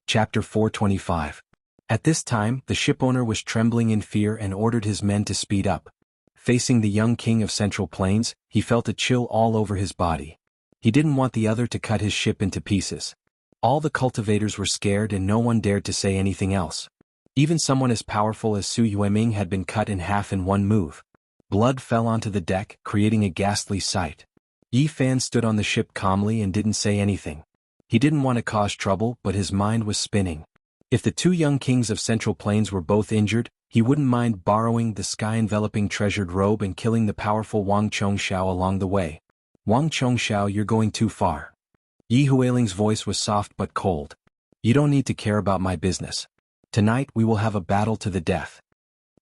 Chapter 425. At this time, the shipowner was trembling in fear and ordered his men to speed up. Facing the young king of Central Plains, he felt a chill all over his body. He didn't want the other to cut his ship into pieces. All the cultivators were scared and no one dared to say anything else. Even someone as powerful as Su Yueming had been cut in half in one move. Blood fell onto the deck, creating a ghastly sight. Yi Fan stood on the ship calmly and didn't say anything. He didn't want to cause trouble, but his mind was spinning. If the two young kings of Central Plains were both injured, he wouldn't mind borrowing the sky-enveloping treasured robe and killing the powerful Wang Chongxiao along the way. Wang Chongxiao, you're going too far. Yi Huiling's voice was soft but cold. You don't need to care about my business. Tonight we will have a battle to the death.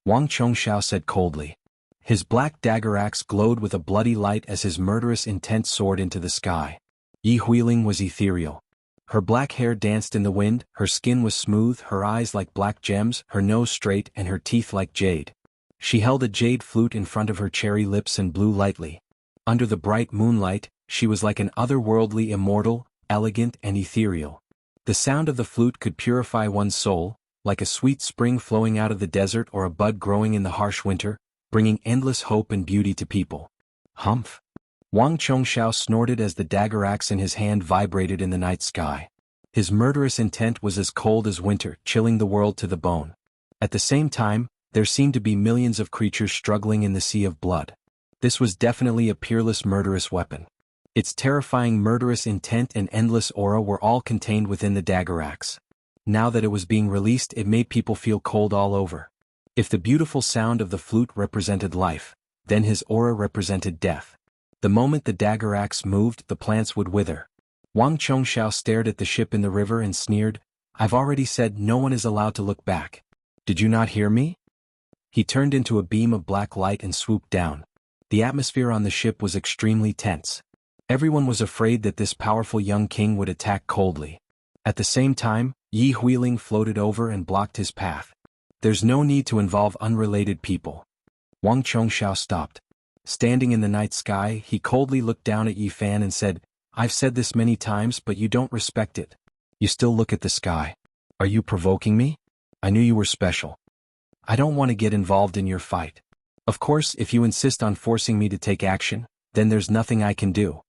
Wang Chongxiao said coldly. His black dagger axe glowed with a bloody light as his murderous intent soared into the sky. Yi Huiling was ethereal. Her black hair danced in the wind, her skin was smooth, her eyes like black gems, her nose straight and her teeth like jade. She held a jade flute in front of her cherry lips and blew lightly. Under the bright moonlight, she was like an otherworldly immortal, elegant and ethereal. The sound of the flute could purify one's soul, like a sweet spring flowing out of the desert or a bud growing in the harsh winter, bringing endless hope and beauty to people. Humph! Wang Chongxiao snorted as the dagger axe in his hand vibrated in the night sky. His murderous intent was as cold as winter, chilling the world to the bone. At the same time, there seemed to be millions of creatures struggling in the sea of blood. This was definitely a peerless murderous weapon. Its terrifying murderous intent and endless aura were all contained within the dagger axe. Now that it was being released, it made people feel cold all over. If the beautiful sound of the flute represented life, then his aura represented death. The moment the dagger axe moved, the plants would wither. Wang Chongxiao stared at the ship in the river and sneered, I've already said no one is allowed to look back. Did you not hear me? He turned into a beam of black light and swooped down. The atmosphere on the ship was extremely tense. Everyone was afraid that this powerful young king would attack coldly. At the same time, Yi Huiling floated over and blocked his path. There's no need to involve unrelated people. Wang Chongxiao stopped. Standing in the night sky, he coldly looked down at Yi Fan and said, I've said this many times but you don't respect it. You still look at the sky. Are you provoking me? I knew you were special. I don't want to get involved in your fight. Of course, if you insist on forcing me to take action, then there's nothing I can do.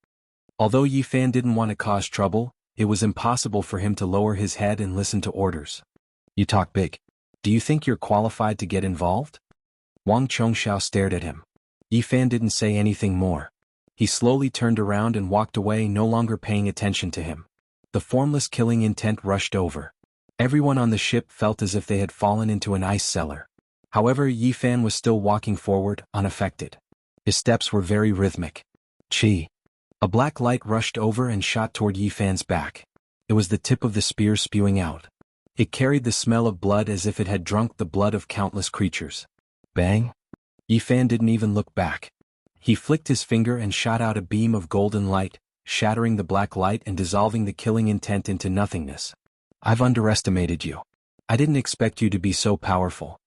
Although Yi Fan didn't want to cause trouble, it was impossible for him to lower his head and listen to orders. You talk big. Do you think you're qualified to get involved? Wang Chongxiao stared at him. Yi Fan didn't say anything more. He slowly turned around and walked away, no longer paying attention to him. The formless killing intent rushed over. Everyone on the ship felt as if they had fallen into an ice cellar. However, Yi Fan was still walking forward, unaffected. His steps were very rhythmic. Chi! A black light rushed over and shot toward Yi Fan's back. It was the tip of the spear spewing out. It carried the smell of blood as if it had drunk the blood of countless creatures. Bang! Yi Fan didn't even look back. He flicked his finger and shot out a beam of golden light, shattering the black light and dissolving the killing intent into nothingness. I've underestimated you. I didn't expect you to be so powerful.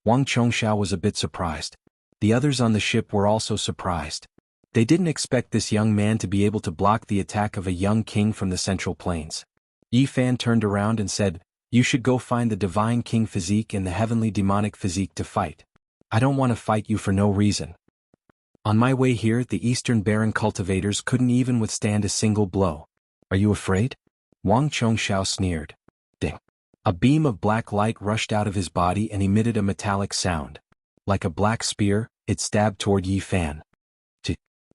Wang Chongxiao was a bit surprised. The others on the ship were also surprised. They didn't expect this young man to be able to block the attack of a young king from the Central Plains. Yi Fan turned around and said, You should go find the Divine King Physique and the Heavenly Demonic Physique to fight. I don't want to fight you for no reason. On my way here, the Eastern Baron cultivators couldn't even withstand a single blow. Are you afraid? Wang Chongxiao sneered. Ding. A beam of black light rushed out of his body and emitted a metallic sound. Like a black spear, it stabbed toward Yi Fan.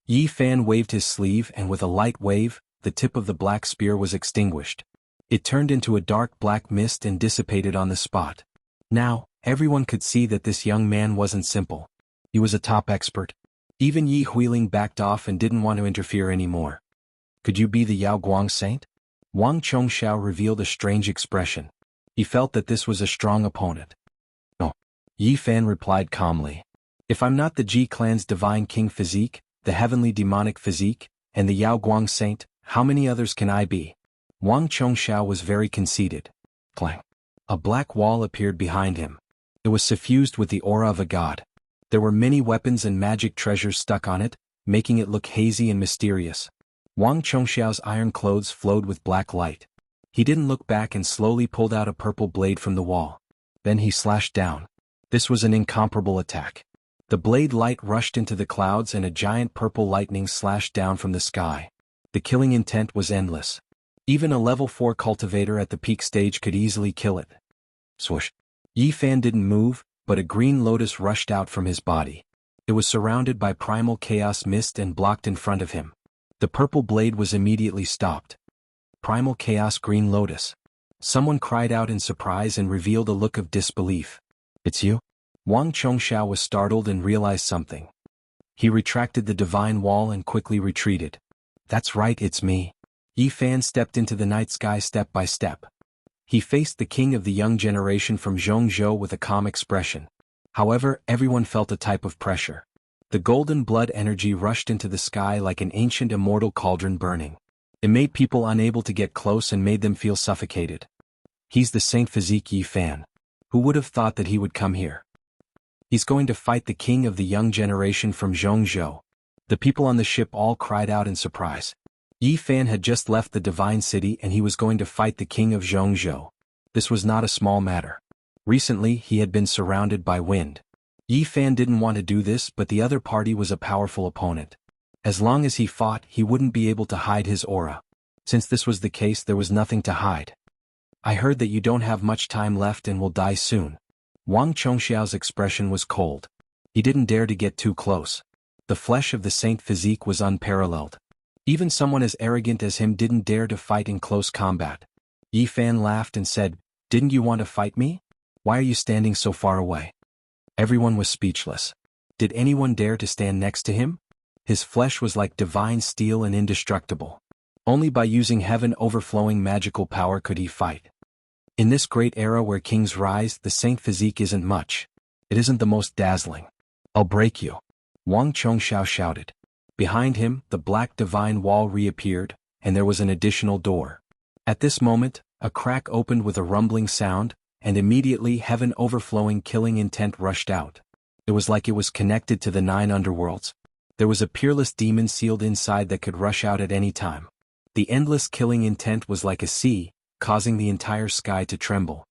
Yi Fan waved his sleeve and with a light wave, the tip of the black spear was extinguished. It turned into a dark black mist and dissipated on the spot. Now, everyone could see that this young man wasn't simple. He was a top expert. Even Yi Huiling backed off and didn't want to interfere anymore. Could you be the Yao Guang saint? Wang Chongxiao revealed a strange expression. He felt that this was a strong opponent. No. Yi Fan replied calmly. If I'm not the Ji clan's Divine King Physique, the Heavenly Demonic Physique, and the Yao Guang saint, how many others can I be? Wang Chongxiao was very conceited. Clang. A black wall appeared behind him. It was suffused with the aura of a god. There were many weapons and magic treasures stuck on it, making it look hazy and mysterious. Wang Chongxiao's iron clothes flowed with black light. He didn't look back and slowly pulled out a purple blade from the wall. Then he slashed down. This was an incomparable attack. The blade light rushed into the clouds and a giant purple lightning slashed down from the sky. The killing intent was endless. Even a level 4 cultivator at the peak stage could easily kill it. Swoosh. Yi Fan didn't move, but a green lotus rushed out from his body. It was surrounded by primal chaos mist and blocked in front of him. The purple blade was immediately stopped. Primal chaos green lotus. Someone cried out in surprise and revealed a look of disbelief. It's you? Wang Chongxiao was startled and realized something. He retracted the divine wall and quickly retreated. That's right, it's me. Yi Fan stepped into the night sky step by step. He faced the king of the young generation from Jianghu with a calm expression. However, everyone felt a type of pressure. The golden blood energy rushed into the sky like an ancient immortal cauldron burning. It made people unable to get close and made them feel suffocated. He's the Saint Physique Yi Fan. Who would have thought that he would come here? He's going to fight the king of the young generation from Jianghu. The people on the ship all cried out in surprise. Yi Fan had just left the divine city and he was going to fight the king of Jianghu. This was not a small matter. Recently he had been surrounded by wind. Yi Fan didn't want to do this, but the other party was a powerful opponent. As long as he fought, he wouldn't be able to hide his aura. Since this was the case, there was nothing to hide. I heard that you don't have much time left and will die soon. Wang Chongxiao's expression was cold. He didn't dare to get too close. The flesh of the saint physique was unparalleled. Even someone as arrogant as him didn't dare to fight in close combat. Yi Fan laughed and said, "Didn't you want to fight me? Why are you standing so far away?" Everyone was speechless. Did anyone dare to stand next to him? His flesh was like divine steel and indestructible. Only by using heaven overflowing magical power could he fight. In this great era where kings rise, the saint physique isn't much. It isn't the most dazzling. I'll break you. Wang Chongxiao shouted. Behind him, the black divine wall reappeared, and there was an additional door. At this moment, a crack opened with a rumbling sound, and immediately heaven overflowing killing intent rushed out. It was like it was connected to the 9 underworlds. There was a peerless demon sealed inside that could rush out at any time. The endless killing intent was like a sea, causing the entire sky to tremble.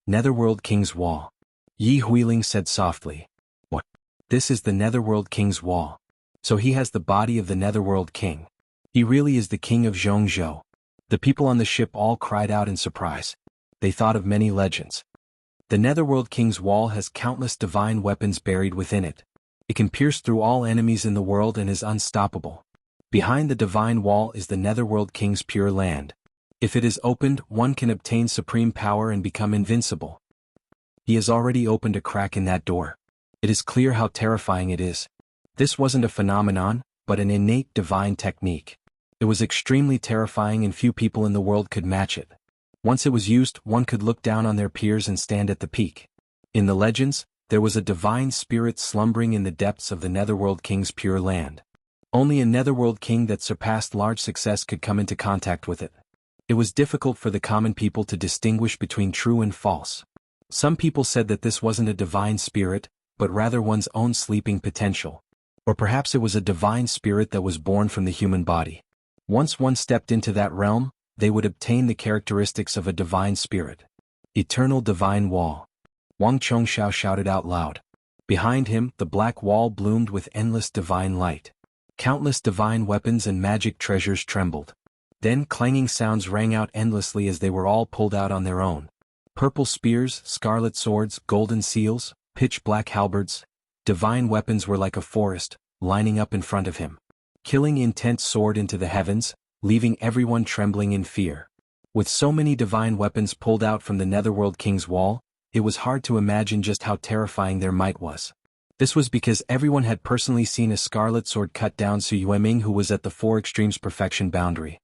Netherworld King's Wall. Yi Huiling said softly. What? This is the Netherworld King's Wall. So he has the body of the Netherworld King. He really is the king of Jianghu. The people on the ship all cried out in surprise. They thought of many legends. The Netherworld King's Wall has countless divine weapons buried within it. It can pierce through all enemies in the world and is unstoppable. Behind the divine wall is the Netherworld King's pure land. If it is opened, one can obtain supreme power and become invincible. He has already opened a crack in that door. It is clear how terrifying it is. This wasn't a phenomenon, but an innate divine technique. It was extremely terrifying and few people in the world could match it. Once it was used, one could look down on their peers and stand at the peak. In the legends, there was a divine spirit slumbering in the depths of the Netherworld King's pure land. Only a Netherworld King that surpassed large success could come into contact with it. It was difficult for the common people to distinguish between true and false. Some people said that this wasn't a divine spirit, but rather one's own sleeping potential. Or perhaps it was a divine spirit that was born from the human body. Once one stepped into that realm, they would obtain the characteristics of a divine spirit. Eternal Divine Wall. Wang Chongxiao shouted out loud. Behind him, the black wall bloomed with endless divine light. Countless divine weapons and magic treasures trembled. Then clanging sounds rang out endlessly as they were all pulled out on their own. Purple spears, scarlet swords, golden seals, pitch-black halberds. Divine weapons were like a forest, lining up in front of him. Killing intent soared into the heavens, leaving everyone trembling in fear. With so many divine weapons pulled out from the Netherworld King's Wall, it was hard to imagine just how terrifying their might was. This was because everyone had personally seen a scarlet sword cut down Su Yueming, who was at the 4 extremes perfection boundary.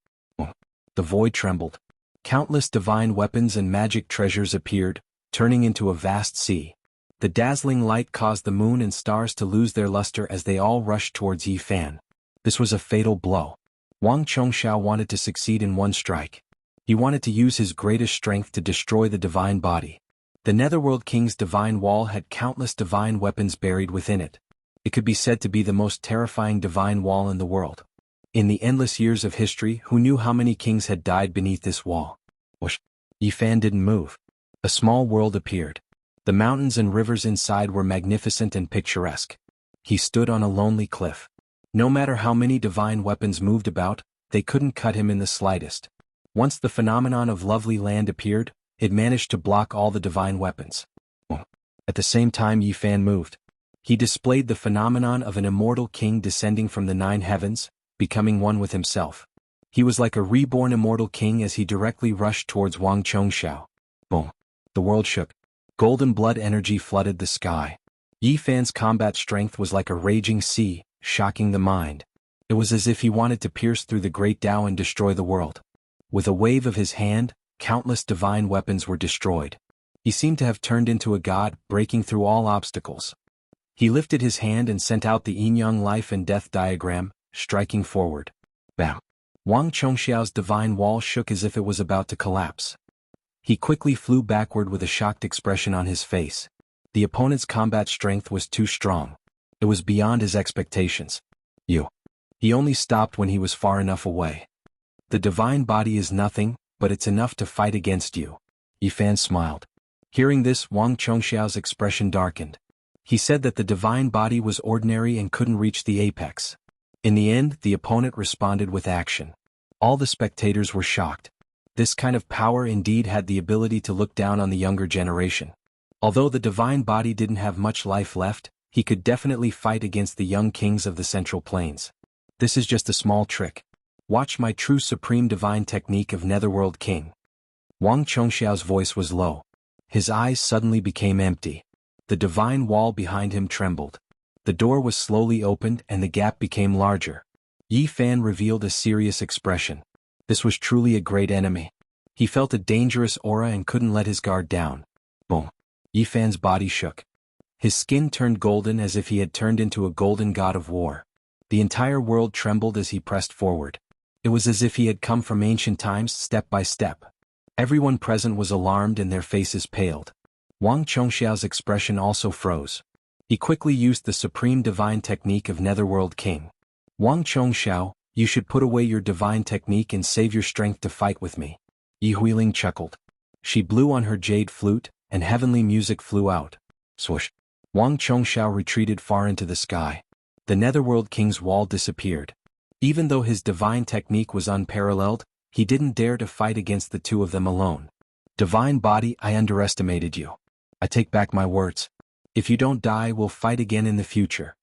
The void trembled. Countless divine weapons and magic treasures appeared, turning into a vast sea. The dazzling light caused the moon and stars to lose their luster as they all rushed towards Yi Fan. This was a fatal blow. Wang Chongxiao wanted to succeed in one strike. He wanted to use his greatest strength to destroy the divine body. The Netherworld King's divine wall had countless divine weapons buried within it. It could be said to be the most terrifying divine wall in the world. In the endless years of history, who knew how many kings had died beneath this wall? Whoosh. Yi Fan didn't move. A small world appeared. The mountains and rivers inside were magnificent and picturesque. He stood on a lonely cliff. No matter how many divine weapons moved about, they couldn't cut him in the slightest. Once the phenomenon of lovely land appeared, it managed to block all the divine weapons. At the same time Yi Fan moved. He displayed the phenomenon of an immortal king descending from the 9 heavens, becoming one with himself. He was like a reborn immortal king as he directly rushed towards Wang Chongxiao. Boom. The world shook. Golden blood energy flooded the sky. Yi Fan's combat strength was like a raging sea, shocking the mind. It was as if he wanted to pierce through the great Tao and destroy the world. With a wave of his hand, countless divine weapons were destroyed. He seemed to have turned into a god, breaking through all obstacles. He lifted his hand and sent out the yin-yang life and death diagram, striking forward. Bam! Wang Chongxiao's divine wall shook as if it was about to collapse. He quickly flew backward with a shocked expression on his face. The opponent's combat strength was too strong. It was beyond his expectations. He only stopped when he was far enough away. The divine body is nothing, but it's enough to fight against you. Yi Fan smiled. Hearing this, Wang Chongxiao's expression darkened. He said that the divine body was ordinary and couldn't reach the apex. In the end, the opponent responded with action. All the spectators were shocked. This kind of power indeed had the ability to look down on the younger generation. Although the divine body didn't have much life left, he could definitely fight against the young kings of the Central Plains. This is just a small trick. Watch my true supreme divine technique of Netherworld King. Wang Chongxiao's voice was low. His eyes suddenly became empty. The divine wall behind him trembled. The door was slowly opened and the gap became larger. Yi Fan revealed a serious expression. This was truly a great enemy. He felt a dangerous aura and couldn't let his guard down. Boom. Yi Fan's body shook. His skin turned golden as if he had turned into a golden god of war. The entire world trembled as he pressed forward. It was as if he had come from ancient times step by step. Everyone present was alarmed and their faces paled. Wang Chongxiao's expression also froze. He quickly used the supreme divine technique of Netherworld King. Wang Chongxiao, you should put away your divine technique and save your strength to fight with me. Yi Huiling chuckled. She blew on her jade flute, and heavenly music flew out. Swoosh. Wang Chongxiao retreated far into the sky. The Netherworld King's wall disappeared. Even though his divine technique was unparalleled, he didn't dare to fight against the two of them alone. Divine body, I underestimated you. I take back my words. If you don't die, we'll fight again in the future.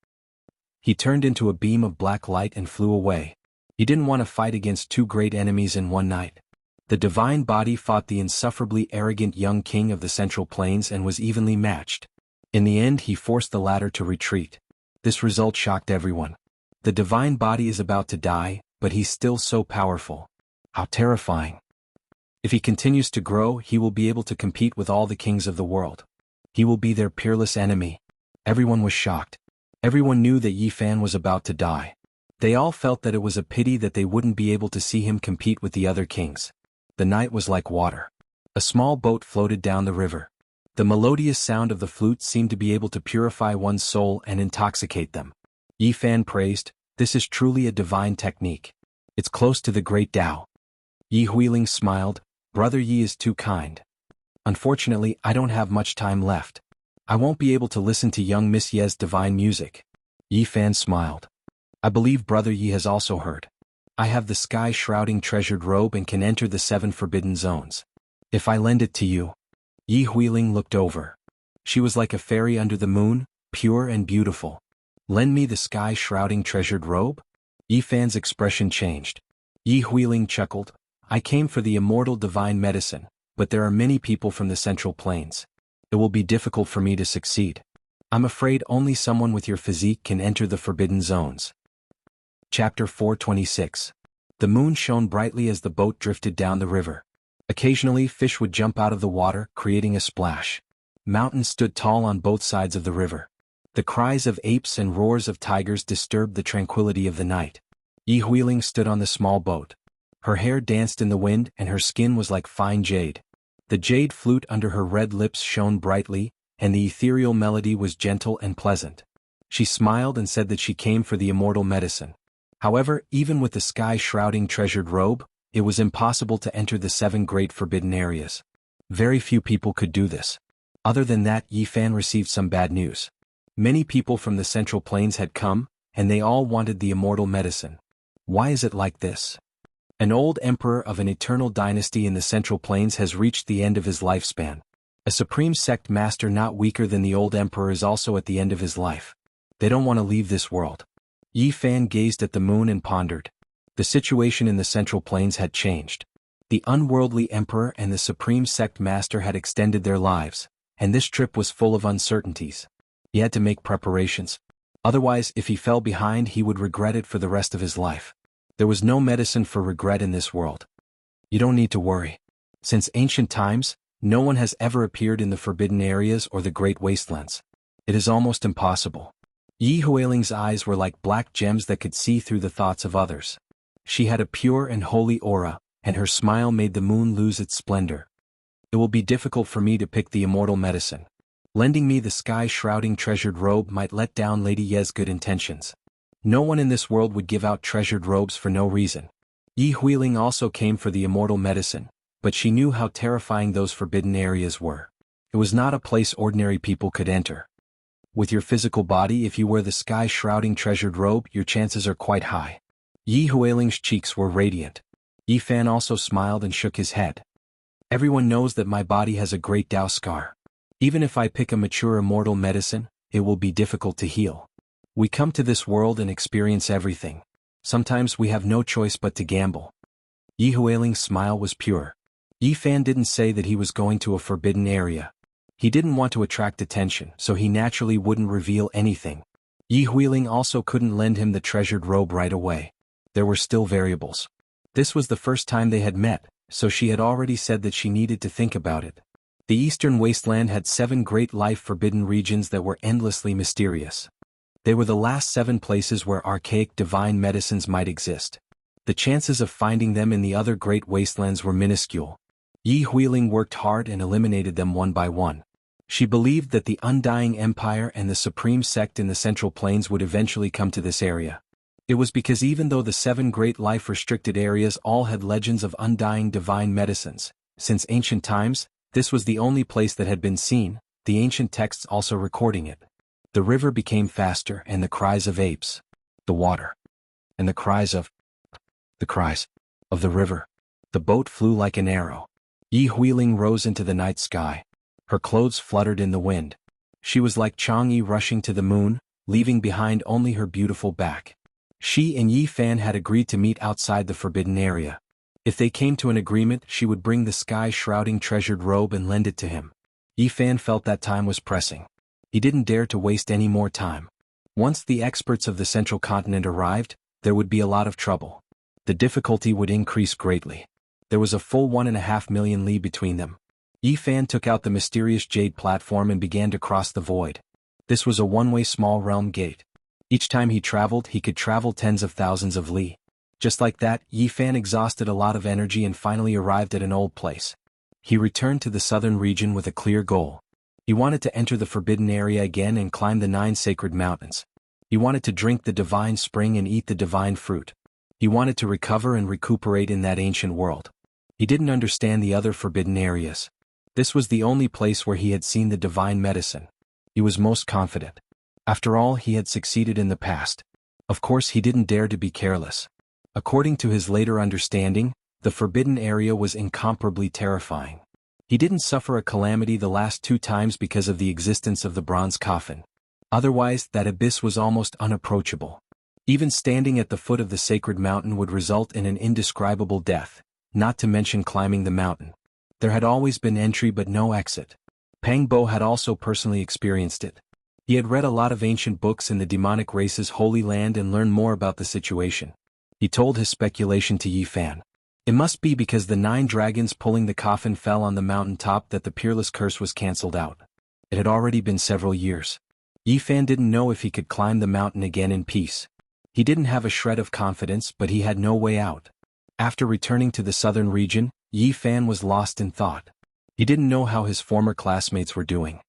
He turned into a beam of black light and flew away. He didn't want to fight against 2 great enemies in one night. The divine body fought the insufferably arrogant young king of the Central Plains and was evenly matched. In the end, he forced the latter to retreat. This result shocked everyone. The divine body is about to die, but he's still so powerful. How terrifying. If he continues to grow, he will be able to compete with all the kings of the world. He will be their peerless enemy. Everyone was shocked. Everyone knew that Yi Fan was about to die. They all felt that it was a pity that they wouldn't be able to see him compete with the other kings. The night was like water. A small boat floated down the river. The melodious sound of the flute seemed to be able to purify one's soul and intoxicate them. Yi Fan praised, "This is truly a divine technique. It's close to the great Tao." Yi Huiling smiled, "Brother Yi is too kind. Unfortunately, I don't have much time left. I won't be able to listen to young Miss Ye's divine music." Yi Fan smiled. "I believe Brother Yi has also heard. I have the sky-shrouding treasured robe and can enter the 7 forbidden zones. If I lend it to you." Yi Huiling looked over. She was like a fairy under the moon, pure and beautiful. "Lend me the sky-shrouding treasured robe?" Yi Fan's expression changed. Yi Huiling chuckled, "I came for the immortal divine medicine, but there are many people from the Central Plains. It will be difficult for me to succeed. I'm afraid only someone with your physique can enter the forbidden zones." Chapter 426. The moon shone brightly as the boat drifted down the river. Occasionally, fish would jump out of the water, creating a splash. Mountains stood tall on both sides of the river. The cries of apes and roars of tigers disturbed the tranquility of the night. Yi Huiling stood on the small boat. Her hair danced in the wind and her skin was like fine jade. The jade flute under her red lips shone brightly, and the ethereal melody was gentle and pleasant. She smiled and said that she came for the immortal medicine. However, even with the sky-shrouding treasured robe, It was impossible to enter the 7 great forbidden areas. Very few people could do this. Other than that, Yi Fan received some bad news. Many people from the Central Plains had come, and they all wanted the immortal medicine. Why is it like this? An old emperor of an eternal dynasty in the Central Plains has reached the end of his lifespan. A supreme sect master not weaker than the old emperor is also at the end of his life. They don't want to leave this world. Yi Fan gazed at the moon and pondered. The situation in the Central Plains had changed. The unworldly emperor and the supreme sect master had extended their lives, and this trip was full of uncertainties. He had to make preparations. Otherwise, if he fell behind, he would regret it for the rest of his life. There was no medicine for regret in this world. You don't need to worry. Since ancient times, no one has ever appeared in the forbidden areas or the great wastelands. It is almost impossible. Yi Huiling's eyes were like black gems that could see through the thoughts of others. She had a pure and holy aura, and her smile made the moon lose its splendor. It will be difficult for me to pick the immortal medicine. Lending me the sky-shrouding treasured robe might let down Lady Ye's good intentions. No one in this world would give out treasured robes for no reason. Yi Huiling also came for the immortal medicine, but she knew how terrifying those forbidden areas were. It was not a place ordinary people could enter. With your physical body, if you wear the sky-shrouding treasured robe, your chances are quite high. Yi Huiling's cheeks were radiant. Yi Fan also smiled and shook his head. Everyone knows that my body has a great Dao scar. Even if I pick a mature immortal medicine, it will be difficult to heal. We come to this world and experience everything. Sometimes we have no choice but to gamble. Yi Huiling's smile was pure. Yi Fan didn't say that he was going to a forbidden area. He didn't want to attract attention, so he naturally wouldn't reveal anything. Yi Huiling also couldn't lend him the treasured robe right away. There were still variables. This was the first time they had met, so she had already said that she needed to think about it. The Eastern Wasteland had 7 great life-forbidden regions that were endlessly mysterious. They were the last 7 places where archaic divine medicines might exist. The chances of finding them in the other great wastelands were minuscule. Yi Huiling worked hard and eliminated them one by one. She believed that the Undying Empire and the Supreme Sect in the Central Plains would eventually come to this area. It was because even though the 7 great life-restricted areas all had legends of undying divine medicines, since ancient times, this was the only place that had been seen, the ancient texts also recording it. The river became faster and the cries of apes. The water. And the cries of the river. The boat flew like an arrow. Yi Huiling rose into the night sky. Her clothes fluttered in the wind. She was like Chang'e rushing to the moon, leaving behind only her beautiful back. She and Yi Fan had agreed to meet outside the forbidden area. If they came to an agreement, she would bring the sky-shrouding treasured robe and lend it to him. Yi Fan felt that time was pressing. He didn't dare to waste any more time. Once the experts of the central continent arrived, there would be a lot of trouble. The difficulty would increase greatly. There was a full 1.5 million li between them. Yi Fan took out the mysterious jade platform and began to cross the void. This was a one-way small realm gate. Each time he traveled, he could travel tens of thousands of li. Just like that, Yi Fan exhausted a lot of energy and finally arrived at an old place. He returned to the southern region with a clear goal. He wanted to enter the forbidden area again and climb the 9 sacred mountains. He wanted to drink the divine spring and eat the divine fruit. He wanted to recover and recuperate in that ancient world. He didn't understand the other forbidden areas. This was the only place where he had seen the divine medicine. He was most confident. After all, he had succeeded in the past. Of course, he didn't dare to be careless. According to his later understanding, the forbidden area was incomparably terrifying. He didn't suffer a calamity the last 2 times because of the existence of the bronze coffin. Otherwise, that abyss was almost unapproachable. Even standing at the foot of the sacred mountain would result in an indescribable death, not to mention climbing the mountain. There had always been entry but no exit. Pang Bo had also personally experienced it. He had read a lot of ancient books in the demonic race's holy land and learned more about the situation. He told his speculation to Yi Fan. It must be because the 9 dragons pulling the coffin fell on the mountain top that the peerless curse was cancelled out. It had already been several years. Yi Fan didn't know if he could climb the mountain again in peace. He didn't have a shred of confidence, but he had no way out. After returning to the southern region, Yi Fan was lost in thought. He didn't know how his former classmates were doing.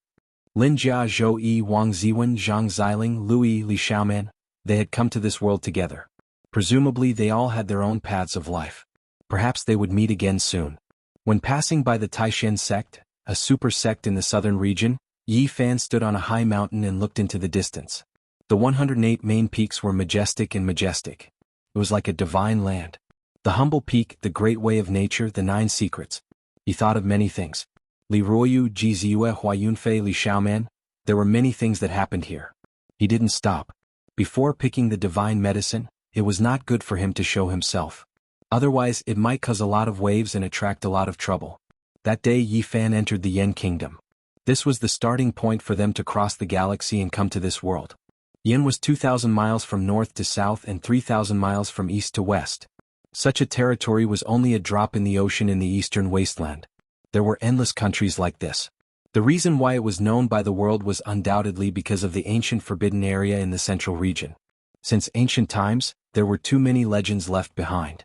Lin Jia, Zhou Yi, Wang Ziwen, Zhang Xiling, Lui Li Xiaoman, they had come to this world together. Presumably they all had their own paths of life. Perhaps they would meet again soon. When passing by the Taishan sect, a super sect in the southern region, Yi Fan stood on a high mountain and looked into the distance. The 108 main peaks were majestic and majestic. It was like a divine land. The humble peak, the great way of nature, the 9 secrets. He thought of many things. Li Ruoyu Ji Ziue Huayunfei Li Xiaoman. There were many things that happened here. He didn't stop. Before picking the divine medicine, it was not good for him to show himself. Otherwise it might cause a lot of waves and attract a lot of trouble. That day Yi Fan entered the Yen kingdom. This was the starting point for them to cross the galaxy and come to this world. Yen was 2,000 miles from north to south and 3,000 miles from east to west. Such a territory was only a drop in the ocean in the eastern wasteland. There were endless countries like this. The reason why it was known by the world was undoubtedly because of the ancient forbidden area in the central region. Since ancient times, there were too many legends left behind.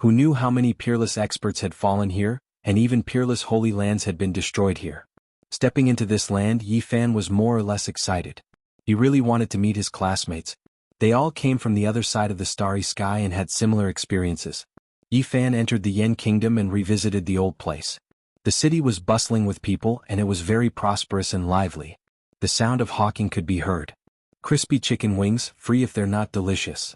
Who knew how many peerless experts had fallen here, and even peerless holy lands had been destroyed here. Stepping into this land, Yi Fan was more or less excited. He really wanted to meet his classmates. They all came from the other side of the starry sky and had similar experiences. Yi Fan entered the Yen kingdom and revisited the old place. The city was bustling with people and it was very prosperous and lively. The sound of hawking could be heard. Crispy chicken wings, free if they're not delicious.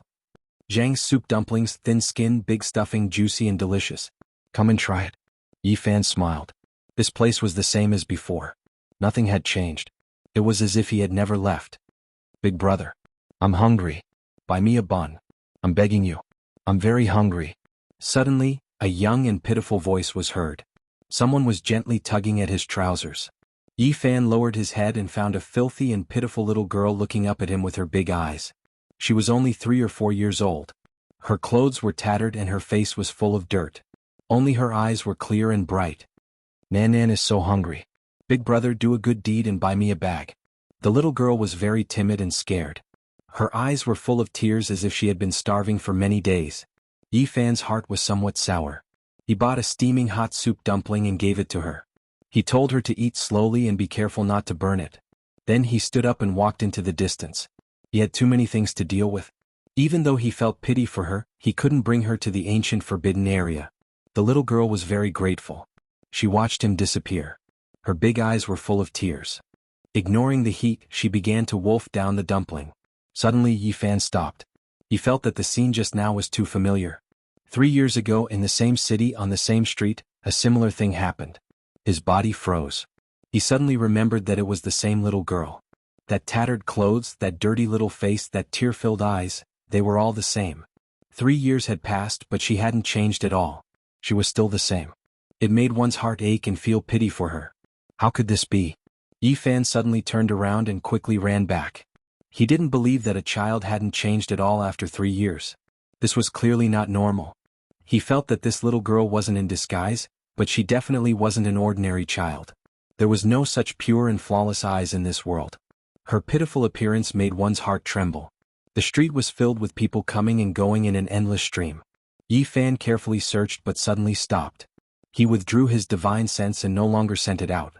Zhang's soup dumplings, thin skin, big stuffing, juicy and delicious. Come and try it. Yi Fan smiled. This place was the same as before. Nothing had changed. It was as if he had never left. Big brother. I'm hungry. Buy me a bun. I'm begging you. I'm very hungry. Suddenly, a young and pitiful voice was heard. Someone was gently tugging at his trousers. Yi Fan lowered his head and found a filthy and pitiful little girl looking up at him with her big eyes. She was only 3 or 4 years old. Her clothes were tattered and her face was full of dirt. Only her eyes were clear and bright. Nan is so hungry. Big brother, do a good deed and buy me a bag. The little girl was very timid and scared. Her eyes were full of tears as if she had been starving for many days. Yi Fan's heart was somewhat sour. He bought a steaming hot soup dumpling and gave it to her. He told her to eat slowly and be careful not to burn it. Then he stood up and walked into the distance. He had too many things to deal with. Even though he felt pity for her, he couldn't bring her to the ancient forbidden area. The little girl was very grateful. She watched him disappear. Her big eyes were full of tears. Ignoring the heat, she began to wolf down the dumpling. Suddenly Yi Fan stopped. He felt that the scene just now was too familiar. 3 years ago in the same city on the same street, a similar thing happened. His body froze. He suddenly remembered that it was the same little girl. That tattered clothes, that dirty little face, that tear-filled eyes, they were all the same. 3 years had passed but she hadn't changed at all. She was still the same. It made one's heart ache and feel pity for her. How could this be? Yi Fan suddenly turned around and quickly ran back. He didn't believe that a child hadn't changed at all after 3 years. This was clearly not normal. He felt that this little girl wasn't in disguise, but she definitely wasn't an ordinary child. There was no such pure and flawless eyes in this world. Her pitiful appearance made one's heart tremble. The street was filled with people coming and going in an endless stream. Yi Fan carefully searched but suddenly stopped. He withdrew his divine sense and no longer sent it out.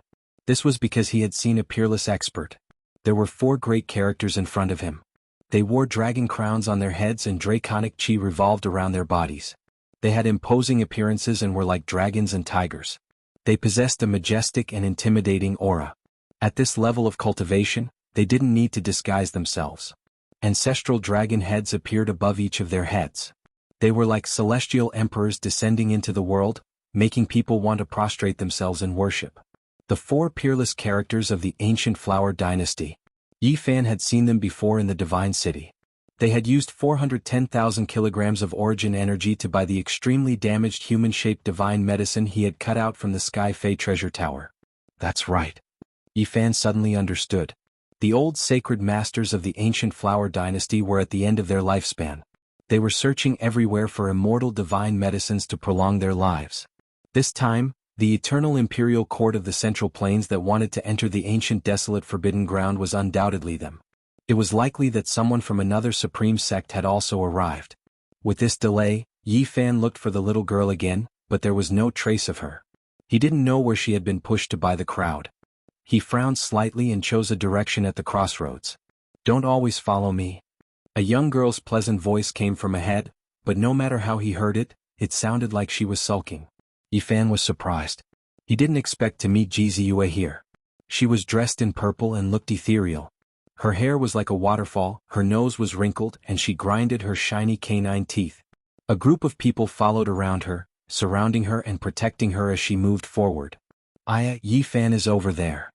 This was because he had seen a peerless expert. There were 4 great characters in front of him. They wore dragon crowns on their heads and draconic chi revolved around their bodies. They had imposing appearances and were like dragons and tigers. They possessed a majestic and intimidating aura. At this level of cultivation, they didn't need to disguise themselves. Ancestral dragon heads appeared above each of their heads. They were like celestial emperors descending into the world, making people want to prostrate themselves in worship. The 4 peerless characters of the ancient flower dynasty. Yi Fan had seen them before in the divine city. They had used 410,000 kilograms of origin energy to buy the extremely damaged human-shaped divine medicine he had cut out from the Sky Fae treasure tower. That's right. Yi Fan suddenly understood. The old sacred masters of the ancient flower dynasty were at the end of their lifespan. They were searching everywhere for immortal divine medicines to prolong their lives. This time, the eternal imperial court of the Central Plains that wanted to enter the ancient desolate forbidden ground was undoubtedly them. It was likely that someone from another supreme sect had also arrived. With this delay, Yi Fan looked for the little girl again, but there was no trace of her. He didn't know where she had been pushed to by the crowd. He frowned slightly and chose a direction at the crossroads. Don't always follow me. A young girl's pleasant voice came from ahead, but no matter how he heard it, it sounded like she was sulking. Yi Fan was surprised. He didn't expect to meet Ji Ziyue here. She was dressed in purple and looked ethereal. Her hair was like a waterfall, her nose was wrinkled, and she grinded her shiny canine teeth. A group of people followed around her, surrounding her and protecting her as she moved forward. Yi Fan is over there.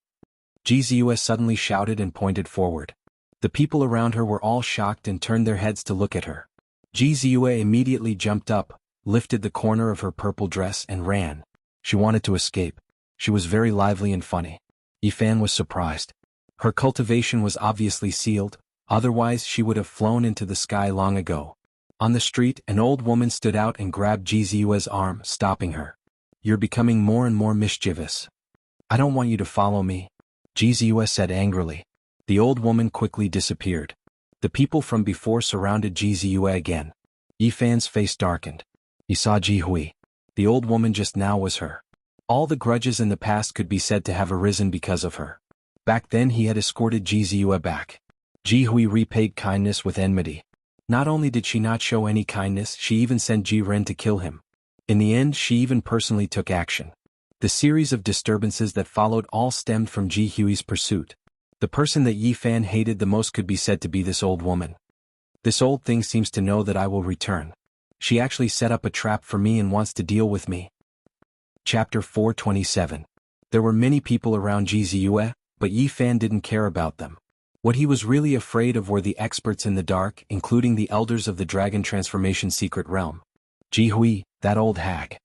Ji Ziyue suddenly shouted and pointed forward. The people around her were all shocked and turned their heads to look at her. Ji Ziyue immediately jumped up, lifted the corner of her purple dress and ran. She wanted to escape. She was very lively and funny. Yi Fan was surprised. Her cultivation was obviously sealed, otherwise she would have flown into the sky long ago. On the street, an old woman stood out and grabbed Ji Ziyue's arm, stopping her. "You're becoming more and more mischievous. I don't want you to follow me," Ji Ziyue said angrily. The old woman quickly disappeared. The people from before surrounded Ji Ziyue again. Yi Fan's face darkened. He saw Ji Hui. The old woman just now was her. All the grudges in the past could be said to have arisen because of her. Back then he had escorted Ji Ziyue back. Ji Hui repaid kindness with enmity. Not only did she not show any kindness, she even sent Ji Ren to kill him. In the end, she even personally took action. The series of disturbances that followed all stemmed from Ji Hui's pursuit. The person that Yi Fan hated the most could be said to be this old woman. This old thing seems to know that I will return. She actually set up a trap for me and wants to deal with me. Chapter 427. There were many people around Ji Ziyue, but Yi Fan didn't care about them. What he was really afraid of were the experts in the dark, including the elders of the Dragon Transformation Secret Realm. Ji Hui, that old hag.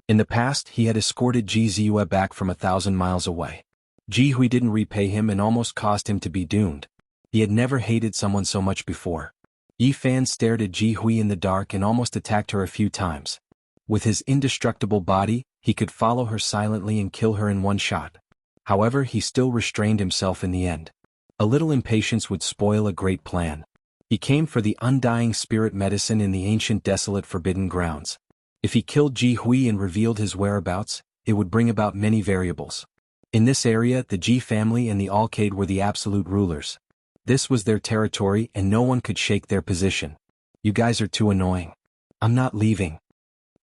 In the past, he had escorted Ji Ziyue back from 1,000 miles away. Ji Hui didn't repay him and almost caused him to be doomed. He had never hated someone so much before. Yi Fan stared at Ji Hui in the dark and almost attacked her a few times. With his indestructible body, he could follow her silently and kill her in one shot. However, he still restrained himself in the end. A little impatience would spoil a great plan. He came for the undying spirit medicine in the ancient desolate forbidden grounds. If he killed Ji Hui and revealed his whereabouts, it would bring about many variables. In this area, the Ji family and the Alcade were the absolute rulers. This was their territory and no one could shake their position. "You guys are too annoying. I'm not leaving."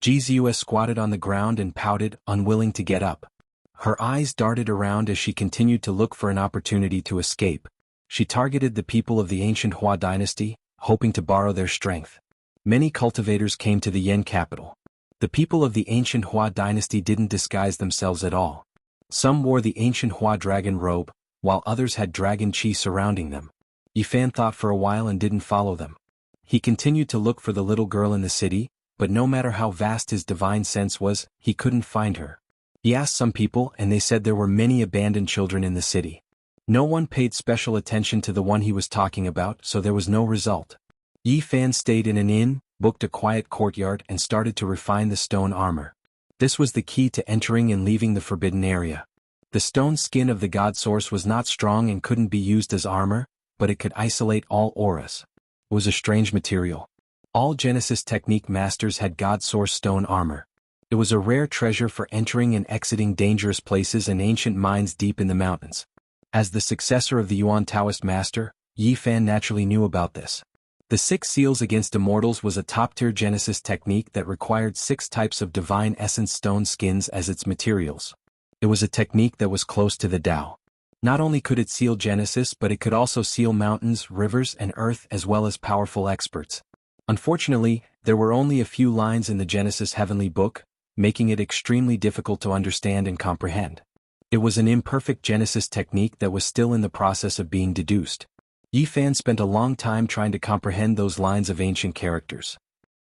Ji Ziyue squatted on the ground and pouted, unwilling to get up. Her eyes darted around as she continued to look for an opportunity to escape. She targeted the people of the ancient Hua dynasty, hoping to borrow their strength. Many cultivators came to the Yen capital. The people of the ancient Hua dynasty didn't disguise themselves at all. Some wore the ancient Hua dragon robe, while others had dragon chi surrounding them. Yi Fan thought for a while and didn't follow them. He continued to look for the little girl in the city, but no matter how vast his divine sense was, he couldn't find her. He asked some people and they said there were many abandoned children in the city. No one paid special attention to the one he was talking about, so there was no result. Yi Fan stayed in an inn, booked a quiet courtyard and started to refine the stone armor. This was the key to entering and leaving the forbidden area. The stone skin of the god source was not strong and couldn't be used as armor, but it could isolate all auras. It was a strange material. All Genesis technique masters had god source stone armor. It was a rare treasure for entering and exiting dangerous places and ancient mines deep in the mountains. As the successor of the Yuan Taoist master, Yi Fan naturally knew about this. The 6 seals against immortals was a top-tier Genesis technique that required 6 types of divine essence stone skins as its materials. It was a technique that was close to the Tao. Not only could it seal Genesis, but it could also seal mountains, rivers, and earth as well as powerful experts. Unfortunately, there were only a few lines in the Genesis Heavenly Book, making it extremely difficult to understand and comprehend. It was an imperfect Genesis technique that was still in the process of being deduced. Yi Fan spent a long time trying to comprehend those lines of ancient characters.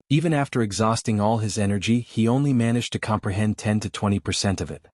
Even after exhausting all his energy, he only managed to comprehend 10 to 20% of it.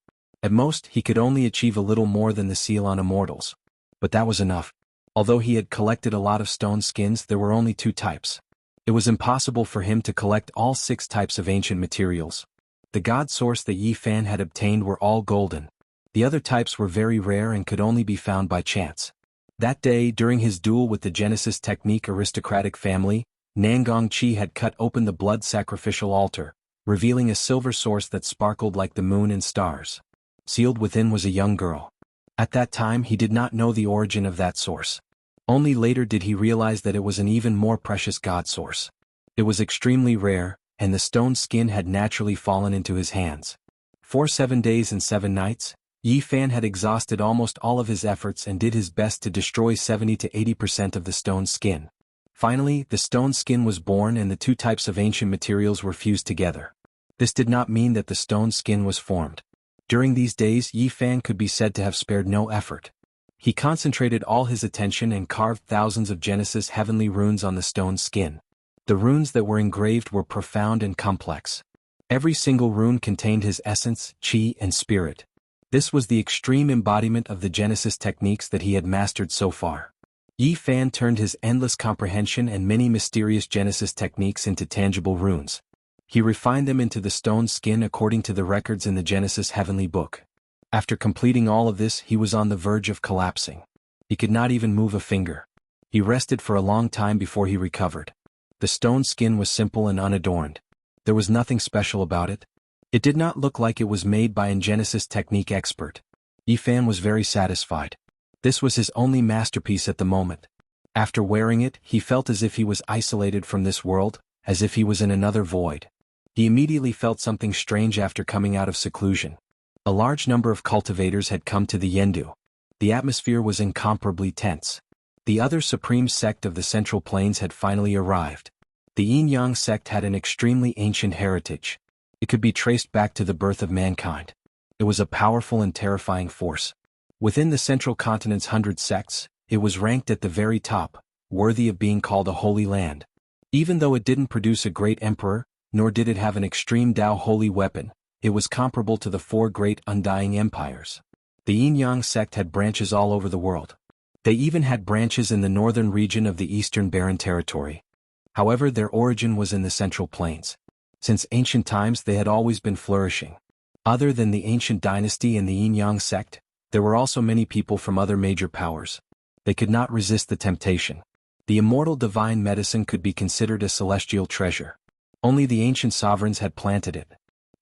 At most, he could only achieve a little more than the seal on immortals. But that was enough. Although he had collected a lot of stone skins, there were only 2 types. It was impossible for him to collect all 6 types of ancient materials. The god source that Yi Fan had obtained were all golden. The other types were very rare and could only be found by chance. That day, during his duel with the Genesis Technique aristocratic family, Nangong Chi had cut open the blood sacrificial altar, revealing a silver source that sparkled like the moon and stars. Sealed within was a young girl. At that time he did not know the origin of that source. Only later did he realize that it was an even more precious god source. It was extremely rare, and the stone skin had naturally fallen into his hands. For 7 days and 7 nights, Yi Fan had exhausted almost all of his efforts and did his best to destroy 70 to 80% of the stone skin. Finally, the stone skin was born and the two types of ancient materials were fused together. This did not mean that the stone skin was formed. During these days, Yi Fan could be said to have spared no effort. He concentrated all his attention and carved thousands of Genesis heavenly runes on the stone skin. The runes that were engraved were profound and complex. Every single rune contained his essence, chi, and spirit. This was the extreme embodiment of the Genesis techniques that he had mastered so far. Yi Fan turned his endless comprehension and many mysterious Genesis techniques into tangible runes. He refined them into the stone skin according to the records in the Genesis heavenly book. After completing all of this, he was on the verge of collapsing. He could not even move a finger. He rested for a long time before he recovered. The stone skin was simple and unadorned. There was nothing special about it. It did not look like it was made by a Genesis technique expert. Yi Fan was very satisfied. This was his only masterpiece at the moment. After wearing it, he felt as if he was isolated from this world, as if he was in another void. He immediately felt something strange after coming out of seclusion. A large number of cultivators had come to the Jianghu. The atmosphere was incomparably tense. The other supreme sect of the Central Plains had finally arrived. The Yin-Yang sect had an extremely ancient heritage. It could be traced back to the birth of mankind. It was a powerful and terrifying force. Within the Central Continent's 100 sects, it was ranked at the very top, worthy of being called a holy land. Even though it didn't produce a great emperor, nor did it have an extreme Tao holy weapon, it was comparable to the 4 great undying empires. The Yin-Yang sect had branches all over the world. They even had branches in the northern region of the Eastern Barren Territory. However, their origin was in the Central Plains. Since ancient times they had always been flourishing. Other than the ancient dynasty and the Yin-Yang sect, there were also many people from other major powers. They could not resist the temptation. The immortal divine medicine could be considered a celestial treasure. Only the ancient sovereigns had planted it.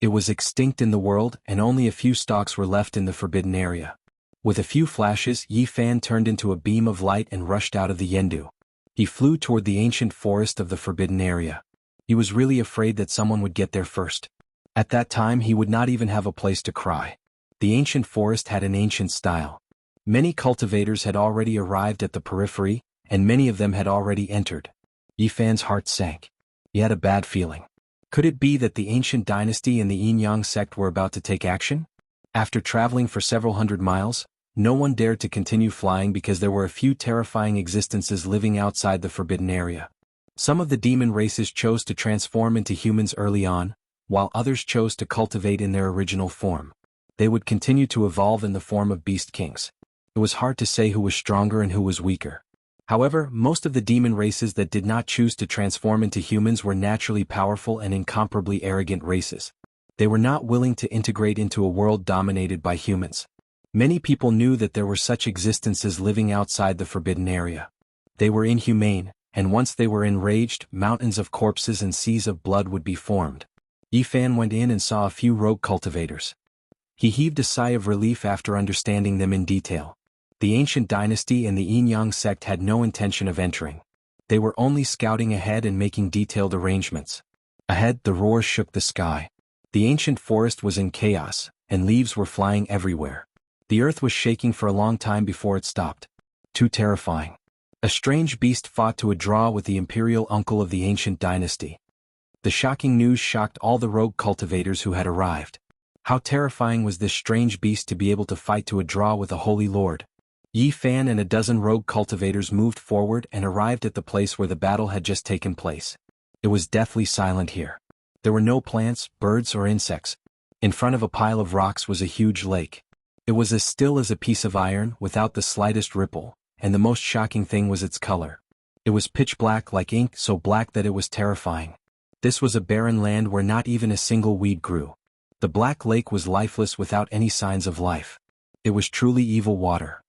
It was extinct in the world and only a few stalks were left in the forbidden area. With a few flashes, Yi Fan turned into a beam of light and rushed out of the Jianghu. He flew toward the ancient forest of the forbidden area. He was really afraid that someone would get there first. At that time he would not even have a place to cry. The ancient forest had an ancient style. Many cultivators had already arrived at the periphery, and many of them had already entered. Yi Fan's heart sank. He had a bad feeling. Could it be that the ancient dynasty and the Yin-Yang sect were about to take action? After traveling for several hundred miles, no one dared to continue flying because there were a few terrifying existences living outside the forbidden area. Some of the demon races chose to transform into humans early on, while others chose to cultivate in their original form. They would continue to evolve in the form of beast kings. It was hard to say who was stronger and who was weaker. However, most of the demon races that did not choose to transform into humans were naturally powerful and incomparably arrogant races. They were not willing to integrate into a world dominated by humans. Many people knew that there were such existences living outside the forbidden area. They were inhumane, and once they were enraged, mountains of corpses and seas of blood would be formed. Yi Fan went in and saw a few rogue cultivators. He heaved a sigh of relief after understanding them in detail. The ancient dynasty and the Yin-Yang sect had no intention of entering. They were only scouting ahead and making detailed arrangements. Ahead, the roar shook the sky. The ancient forest was in chaos, and leaves were flying everywhere. The earth was shaking for a long time before it stopped. Too terrifying. A strange beast fought to a draw with the imperial uncle of the ancient dynasty. The shocking news shocked all the rogue cultivators who had arrived. How terrifying was this strange beast to be able to fight to a draw with a holy lord? Yi Fan and a dozen rogue cultivators moved forward and arrived at the place where the battle had just taken place. It was deathly silent here. There were no plants, birds, or insects. In front of a pile of rocks was a huge lake. It was as still as a piece of iron, without the slightest ripple, and the most shocking thing was its color. It was pitch black like ink, so black that it was terrifying. This was a barren land where not even a single weed grew. The black lake was lifeless without any signs of life. It was truly evil water.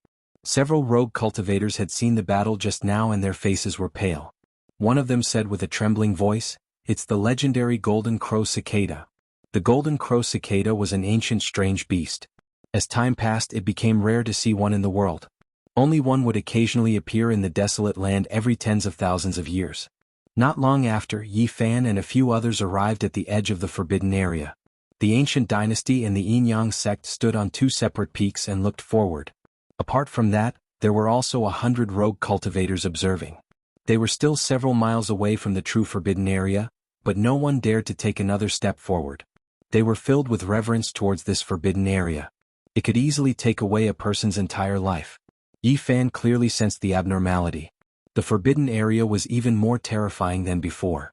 Several rogue cultivators had seen the battle just now and their faces were pale. One of them said with a trembling voice, "It's the legendary golden crow cicada." The golden crow cicada was an ancient strange beast. As time passed, it became rare to see one in the world. Only one would occasionally appear in the desolate land every tens of thousands of years. Not long after, Yi Fan and a few others arrived at the edge of the forbidden area. The ancient dynasty and the Yin-Yang sect stood on two separate peaks and looked forward. Apart from that, there were also 100 rogue cultivators observing. They were still several miles away from the true forbidden area, but no one dared to take another step forward. They were filled with reverence towards this forbidden area. It could easily take away a person's entire life. Yi Fan clearly sensed the abnormality. The forbidden area was even more terrifying than before.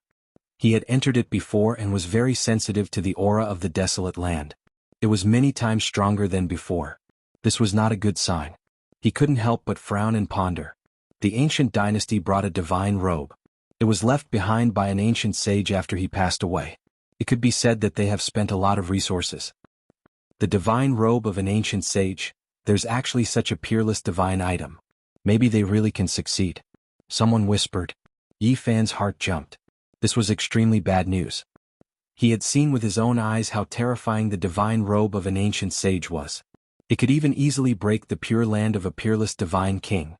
He had entered it before and was very sensitive to the aura of the desolate land. It was many times stronger than before. This was not a good sign. He couldn't help but frown and ponder. The ancient dynasty brought a divine robe. It was left behind by an ancient sage after he passed away. It could be said that they have spent a lot of resources. The divine robe of an ancient sage, there's actually such a peerless divine item. Maybe they really can succeed. Someone whispered. Yi Fan's heart jumped. This was extremely bad news. He had seen with his own eyes how terrifying the divine robe of an ancient sage was. It could even easily break the pure land of a peerless divine king.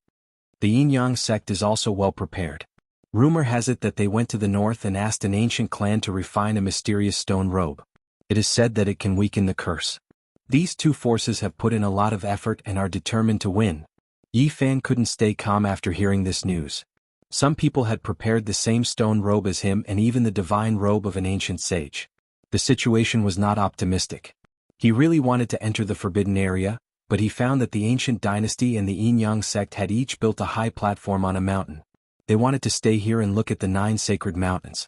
The Yin-Yang sect is also well prepared. Rumor has it that they went to the north and asked an ancient clan to refine a mysterious stone robe. It is said that it can weaken the curse. These two forces have put in a lot of effort and are determined to win. Yi Fan couldn't stay calm after hearing this news. Some people had prepared the same stone robe as him and even the divine robe of an ancient sage. The situation was not optimistic. He really wanted to enter the forbidden area, but he found that the ancient dynasty and the Yin-Yang sect had each built a high platform on a mountain. They wanted to stay here and look at the 9 sacred mountains.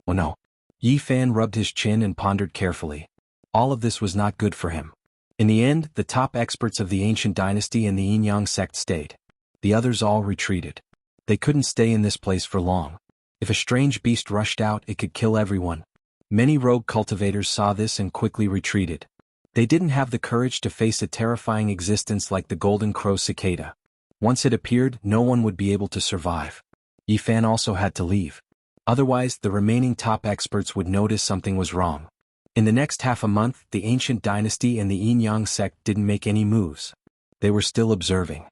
Oh no. Yi Fan rubbed his chin and pondered carefully. All of this was not good for him. In the end, the top experts of the ancient dynasty and the Yin-Yang sect stayed. The others all retreated. They couldn't stay in this place for long. If a strange beast rushed out, it could kill everyone. Many rogue cultivators saw this and quickly retreated. They didn't have the courage to face a terrifying existence like the golden crow cicada. Once it appeared, no one would be able to survive. Yi Fan also had to leave. Otherwise, the remaining top experts would notice something was wrong. In the next half a month, the ancient dynasty and the Yin-Yang sect didn't make any moves. They were still observing.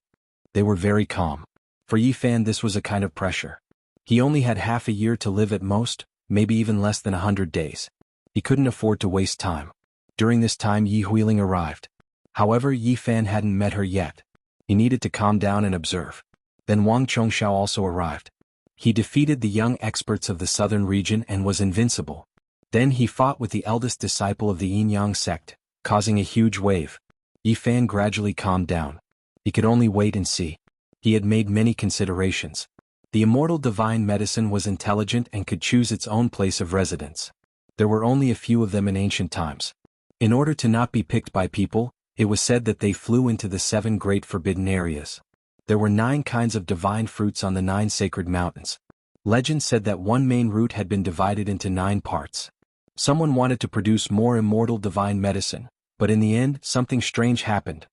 They were very calm. For Yi Fan, this was a kind of pressure. He only had half a year to live at most, maybe even less than 100 days. He couldn't afford to waste time. During this time, Yi Huiling arrived. However, Yi Fan hadn't met her yet. He needed to calm down and observe. Then Wang Chongxiao also arrived. He defeated the young experts of the southern region and was invincible. Then he fought with the eldest disciple of the Yin-Yang sect, causing a huge wave. Yi Fan gradually calmed down. He could only wait and see. He had made many considerations. The immortal divine medicine was intelligent and could choose its own place of residence. There were only a few of them in ancient times. In order to not be picked by people, it was said that they flew into the 7 great forbidden areas. There were 9 kinds of divine fruits on the 9 sacred mountains. Legend said that one main root had been divided into 9 parts. Someone wanted to produce more immortal divine medicine, but in the end, something strange happened.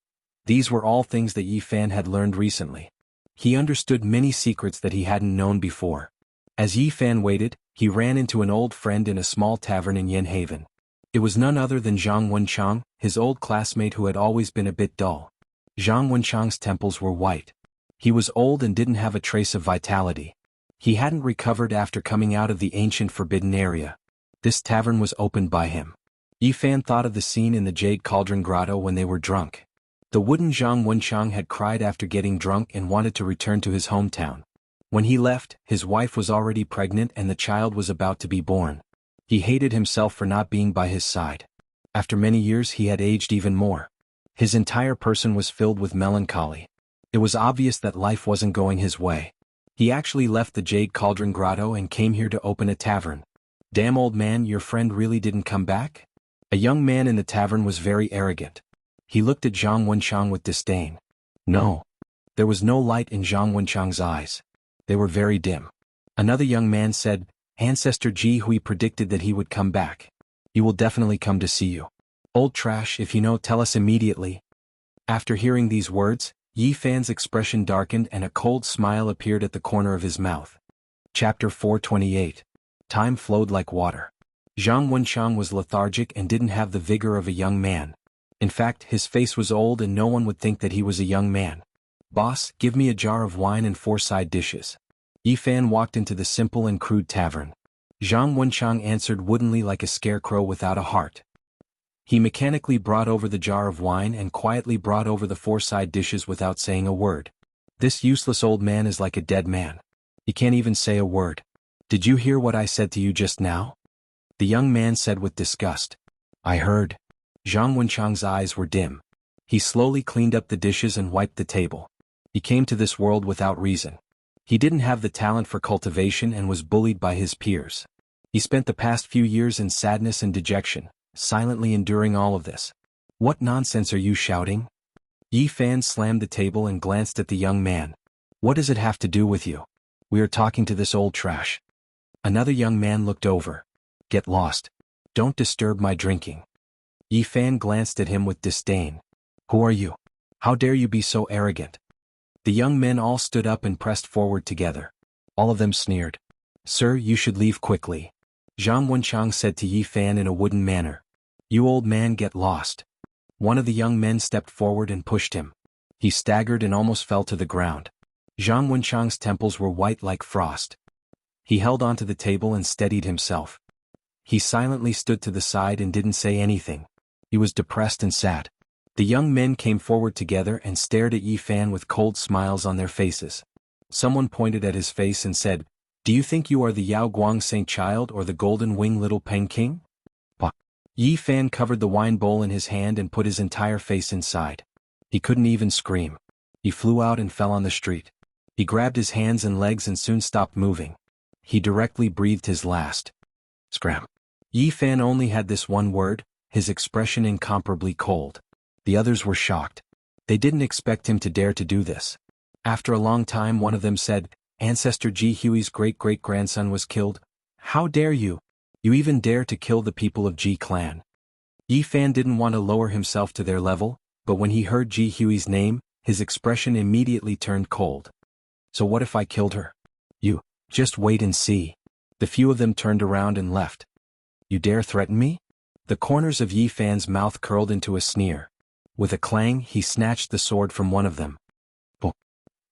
These were all things that Yi Fan had learned recently. He understood many secrets that he hadn't known before. As Yi Fan waited, he ran into an old friend in a small tavern in Yenhaven. It was none other than Zhang Wenchang, his old classmate who had always been a bit dull. Zhang Wenchang's temples were white. He was old and didn't have a trace of vitality. He hadn't recovered after coming out of the ancient forbidden area. This tavern was opened by him. Yi Fan thought of the scene in the Jade Cauldron Grotto when they were drunk. The wooden Zhang Wenchang had cried after getting drunk and wanted to return to his hometown. When he left, his wife was already pregnant and the child was about to be born. He hated himself for not being by his side. After many years he had aged even more. His entire person was filled with melancholy. It was obvious that life wasn't going his way. He actually left the Jade Cauldron Grotto and came here to open a tavern. Damn old man, your friend really didn't come back? A young man in the tavern was very arrogant. He looked at Zhang Wenchang with disdain. No. There was no light in Zhang Wenchang's eyes. They were very dim. Another young man said, Ancestor Ji Hui predicted that he would come back. He will definitely come to see you. Old trash, if you know, tell us immediately. After hearing these words, Yi Fan's expression darkened and a cold smile appeared at the corner of his mouth. Chapter 428. Time flowed like water. Zhang Wenchang was lethargic and didn't have the vigor of a young man. In fact, his face was old and no one would think that he was a young man. Boss, give me a jar of wine and 4 side dishes. Yi Fan walked into the simple and crude tavern. Zhang Wenchang answered woodenly like a scarecrow without a heart. He mechanically brought over the jar of wine and quietly brought over the 4 side dishes without saying a word. This useless old man is like a dead man. He can't even say a word. Did you hear what I said to you just now? The young man said with disgust. I heard. Zhang Wenchang's eyes were dim. He slowly cleaned up the dishes and wiped the table. He came to this world without reason. He didn't have the talent for cultivation and was bullied by his peers. He spent the past few years in sadness and dejection, silently enduring all of this. What nonsense are you shouting? Yi Fan slammed the table and glanced at the young man. What does it have to do with you? We are talking to this old trash. Another young man looked over. Get lost. Don't disturb my drinking. Yi Fan glanced at him with disdain. Who are you? How dare you be so arrogant? The young men all stood up and pressed forward together. All of them sneered. Sir, you should leave quickly. Zhang Wenchang said to Yi Fan in a wooden manner. You old man, get lost. One of the young men stepped forward and pushed him. He staggered and almost fell to the ground. Zhang Wenchang's temples were white like frost. He held onto the table and steadied himself. He silently stood to the side and didn't say anything. He was depressed and sad. The young men came forward together and stared at Yi Fan with cold smiles on their faces. Someone pointed at his face and said, Do you think you are the Yao Guang Saint Child or the Golden Wing Little Peng King? Bah. Yi Fan covered the wine bowl in his hand and put his entire face inside. He couldn't even scream. He flew out and fell on the street. He grabbed his hands and legs and soon stopped moving. He directly breathed his last. Scram. Yi Fan only had this one word, his expression incomparably cold. The others were shocked. They didn't expect him to dare to do this. After a long time one of them said, Ancestor Ji Hui's great-great-grandson was killed. How dare you? You even dare to kill the people of Ji clan. Yi Fan didn't want to lower himself to their level, but when he heard Ji Hui's name, his expression immediately turned cold. So what if I killed her? You, just wait and see. The few of them turned around and left. You dare threaten me? The corners of Yi Fan's mouth curled into a sneer. With a clang, he snatched the sword from one of them. Boom.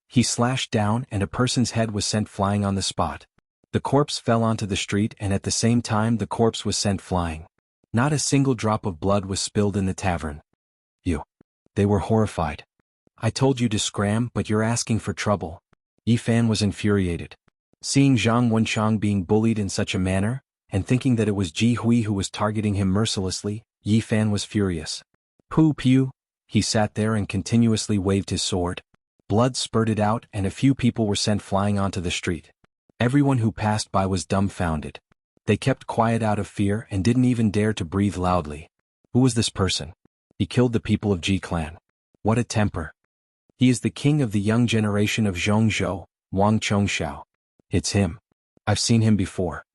He slashed down and a person's head was sent flying on the spot. The corpse fell onto the street and at the same time the corpse was sent flying. Not a single drop of blood was spilled in the tavern. You. They were horrified. I told you to scram, but you're asking for trouble. Yi Fan was infuriated. Seeing Zhang Wenchang being bullied in such a manner, and thinking that it was Ji Hui who was targeting him mercilessly, Yi Fan was furious. Pooh pew. He sat there and continuously waved his sword. Blood spurted out and a few people were sent flying onto the street. Everyone who passed by was dumbfounded. They kept quiet out of fear and didn't even dare to breathe loudly. Who was this person? He killed the people of Ji clan. What a temper. He is the king of the young generation of Zhongzhou, Wang Chongxiao. It's him. I've seen him before.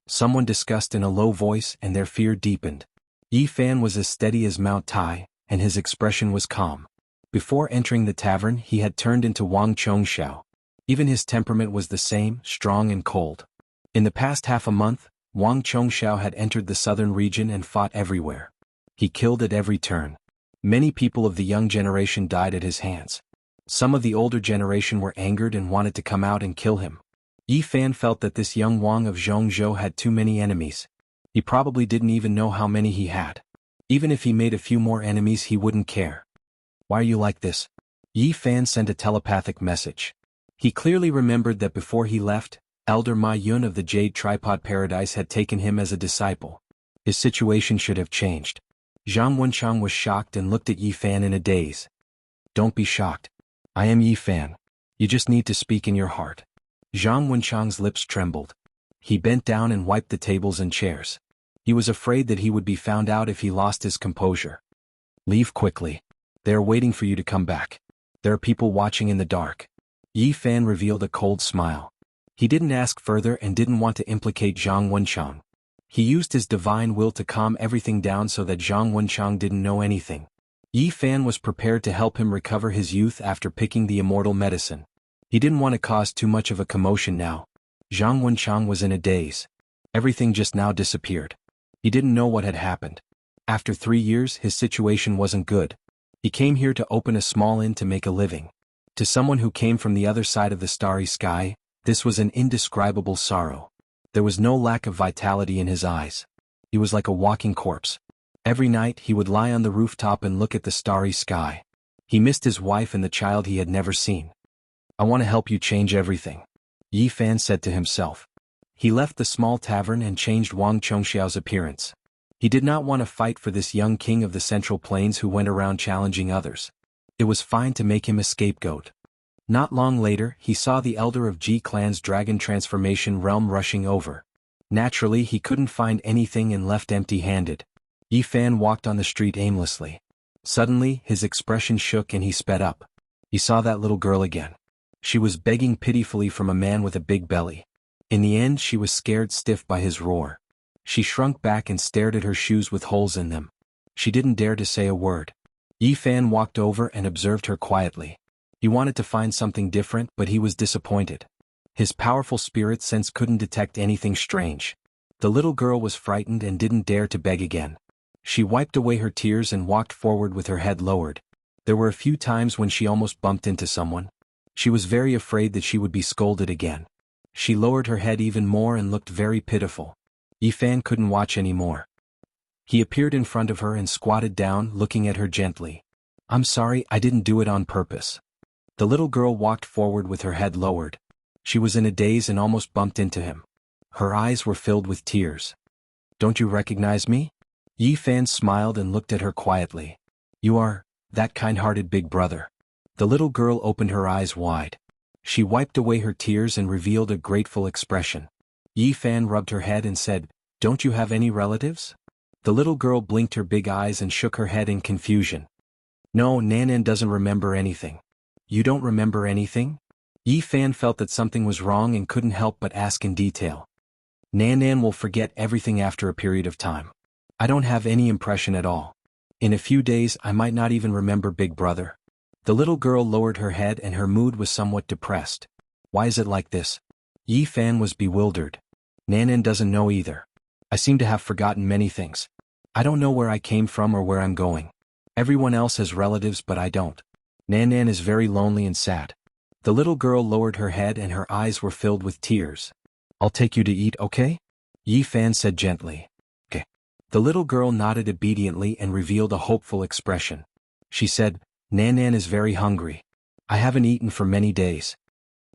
Someone discussed in a low voice and their fear deepened. Yi Fan was as steady as Mount Tai, and his expression was calm. Before entering the tavern he had turned into Wang Chongxiao. Even his temperament was the same, strong and cold. In the past half a month, Wang Chongxiao had entered the southern region and fought everywhere. He killed at every turn. Many people of the young generation died at his hands. Some of the older generation were angered and wanted to come out and kill him. Yi Fan felt that this young Wang of Zhongzhou had too many enemies. He probably didn't even know how many he had. Even if he made a few more enemies he wouldn't care. Why are you like this? Yi Fan sent a telepathic message. He clearly remembered that before he left, Elder Ma Yun of the Jade Tripod Paradise had taken him as a disciple. His situation should have changed. Zhang Wenchang was shocked and looked at Yi Fan in a daze. Don't be shocked. I am Yi Fan. You just need to speak in your heart. Zhang Wenchang's lips trembled. He bent down and wiped the tables and chairs. He was afraid that he would be found out if he lost his composure. Leave quickly. They are waiting for you to come back. There are people watching in the dark. Yi Fan revealed a cold smile. He didn't ask further and didn't want to implicate Zhang Wenchang. He used his divine will to calm everything down so that Zhang Wenchang didn't know anything. Yi Fan was prepared to help him recover his youth after picking the immortal medicine. He didn't want to cause too much of a commotion now. Zhang Wenchang was in a daze. Everything just now disappeared. He didn't know what had happened. After 3 years his situation wasn't good. He came here to open a small inn to make a living. To someone who came from the other side of the starry sky, This was an indescribable sorrow. There was no lack of vitality in his eyes. He was like a walking corpse. Every night he would lie on the rooftop and look at the starry sky. He missed his wife and the child he had never seen. I want to help you change everything, Yi Fan said to himself. He left the small tavern and changed Wang Chongxiao's appearance. He did not want to fight for this young king of the Central Plains who went around challenging others. It was fine to make him a scapegoat. Not long later, he saw the elder of Ji clan's dragon transformation realm rushing over. Naturally, he couldn't find anything and left empty-handed. Yi Fan walked on the street aimlessly. Suddenly, his expression shook and he sped up. He saw that little girl again. She was begging pitifully from a man with a big belly. In the end, she was scared stiff by his roar. She shrunk back and stared at her shoes with holes in them. She didn't dare to say a word. Yi Fan walked over and observed her quietly. He wanted to find something different, but he was disappointed. His powerful spirit sense couldn't detect anything strange. The little girl was frightened and didn't dare to beg again. She wiped away her tears and walked forward with her head lowered. There were a few times when she almost bumped into someone. She was very afraid that she would be scolded again. She lowered her head even more and looked very pitiful. Yi Fan couldn't watch anymore. He appeared in front of her and squatted down, looking at her gently. I'm sorry, I didn't do it on purpose. The little girl walked forward with her head lowered. She was in a daze and almost bumped into him. Her eyes were filled with tears. Don't you recognize me? Yi Fan smiled and looked at her quietly. You are that kind-hearted big brother. The little girl opened her eyes wide. She wiped away her tears and revealed a grateful expression. Yi Fan rubbed her head and said, Don't you have any relatives? The little girl blinked her big eyes and shook her head in confusion. No, Nanan doesn't remember anything. You don't remember anything? Yi Fan felt that something was wrong and couldn't help but ask in detail. Nanan will forget everything after a period of time. I don't have any impression at all. In a few days I might not even remember big brother. The little girl lowered her head and her mood was somewhat depressed. Why is it like this? Yi Fan was bewildered. Nanan doesn't know either. I seem to have forgotten many things. I don't know where I came from or where I'm going. Everyone else has relatives but I don't. Nanan is very lonely and sad. The little girl lowered her head and her eyes were filled with tears. I'll take you to eat, okay? Yi Fan said gently. Okay. The little girl nodded obediently and revealed a hopeful expression. She said, Nanan is very hungry. I haven't eaten for many days.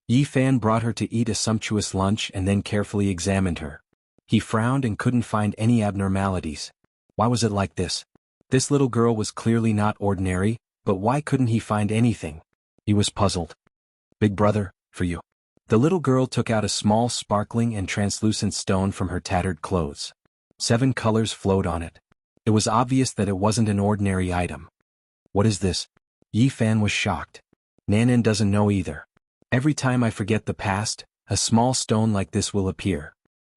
Yi Fan brought her to eat a sumptuous lunch and then carefully examined her. He frowned and couldn't find any abnormalities. Why was it like this? This little girl was clearly not ordinary, but why couldn't he find anything? He was puzzled. Big brother, for you. The little girl took out a small sparkling and translucent stone from her tattered clothes. 7 colors flowed on it. It was obvious that it wasn't an ordinary item. What is this? Yi Fan was shocked. Nanan doesn't know either. Every time I forget the past, a small stone like this will appear.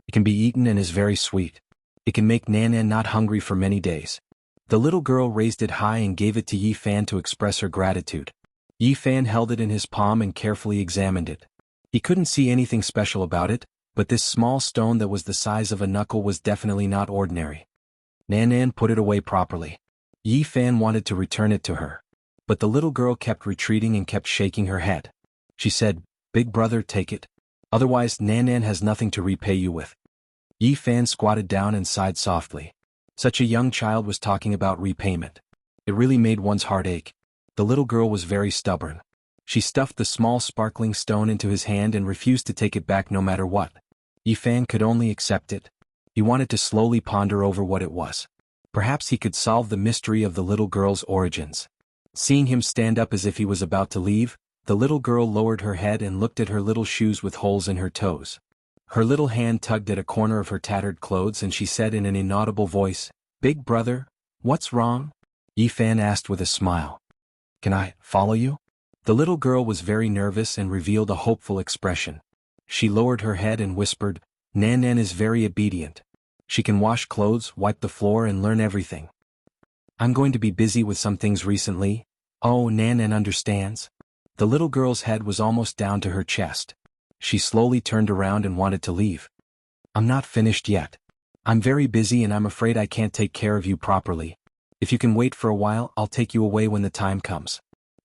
It can be eaten and is very sweet. It can make Nanan not hungry for many days. The little girl raised it high and gave it to Yi Fan to express her gratitude. Yi Fan held it in his palm and carefully examined it. He couldn't see anything special about it, but this small stone that was the size of a knuckle was definitely not ordinary. Nanan put it away properly. Yi Fan wanted to return it to her. But the little girl kept retreating and kept shaking her head. She said, Big brother, take it. Otherwise Nanan has nothing to repay you with. Yi Fan squatted down and sighed softly. Such a young child was talking about repayment. It really made one's heart ache. The little girl was very stubborn. She stuffed the small sparkling stone into his hand and refused to take it back no matter what. Yi Fan could only accept it. He wanted to slowly ponder over what it was. Perhaps he could solve the mystery of the little girl's origins. Seeing him stand up as if he was about to leave, the little girl lowered her head and looked at her little shoes with holes in her toes. Her little hand tugged at a corner of her tattered clothes and she said in an inaudible voice, Big brother, what's wrong? Yi Fan asked with a smile. Can I follow you? The little girl was very nervous and revealed a hopeful expression. She lowered her head and whispered, Nanan is very obedient. She can wash clothes, wipe the floor and learn everything. I'm going to be busy with some things recently. Oh, Nanan understands. The little girl's head was almost down to her chest. She slowly turned around and wanted to leave. I'm not finished yet. I'm very busy and I'm afraid I can't take care of you properly. If you can wait for a while, I'll take you away when the time comes.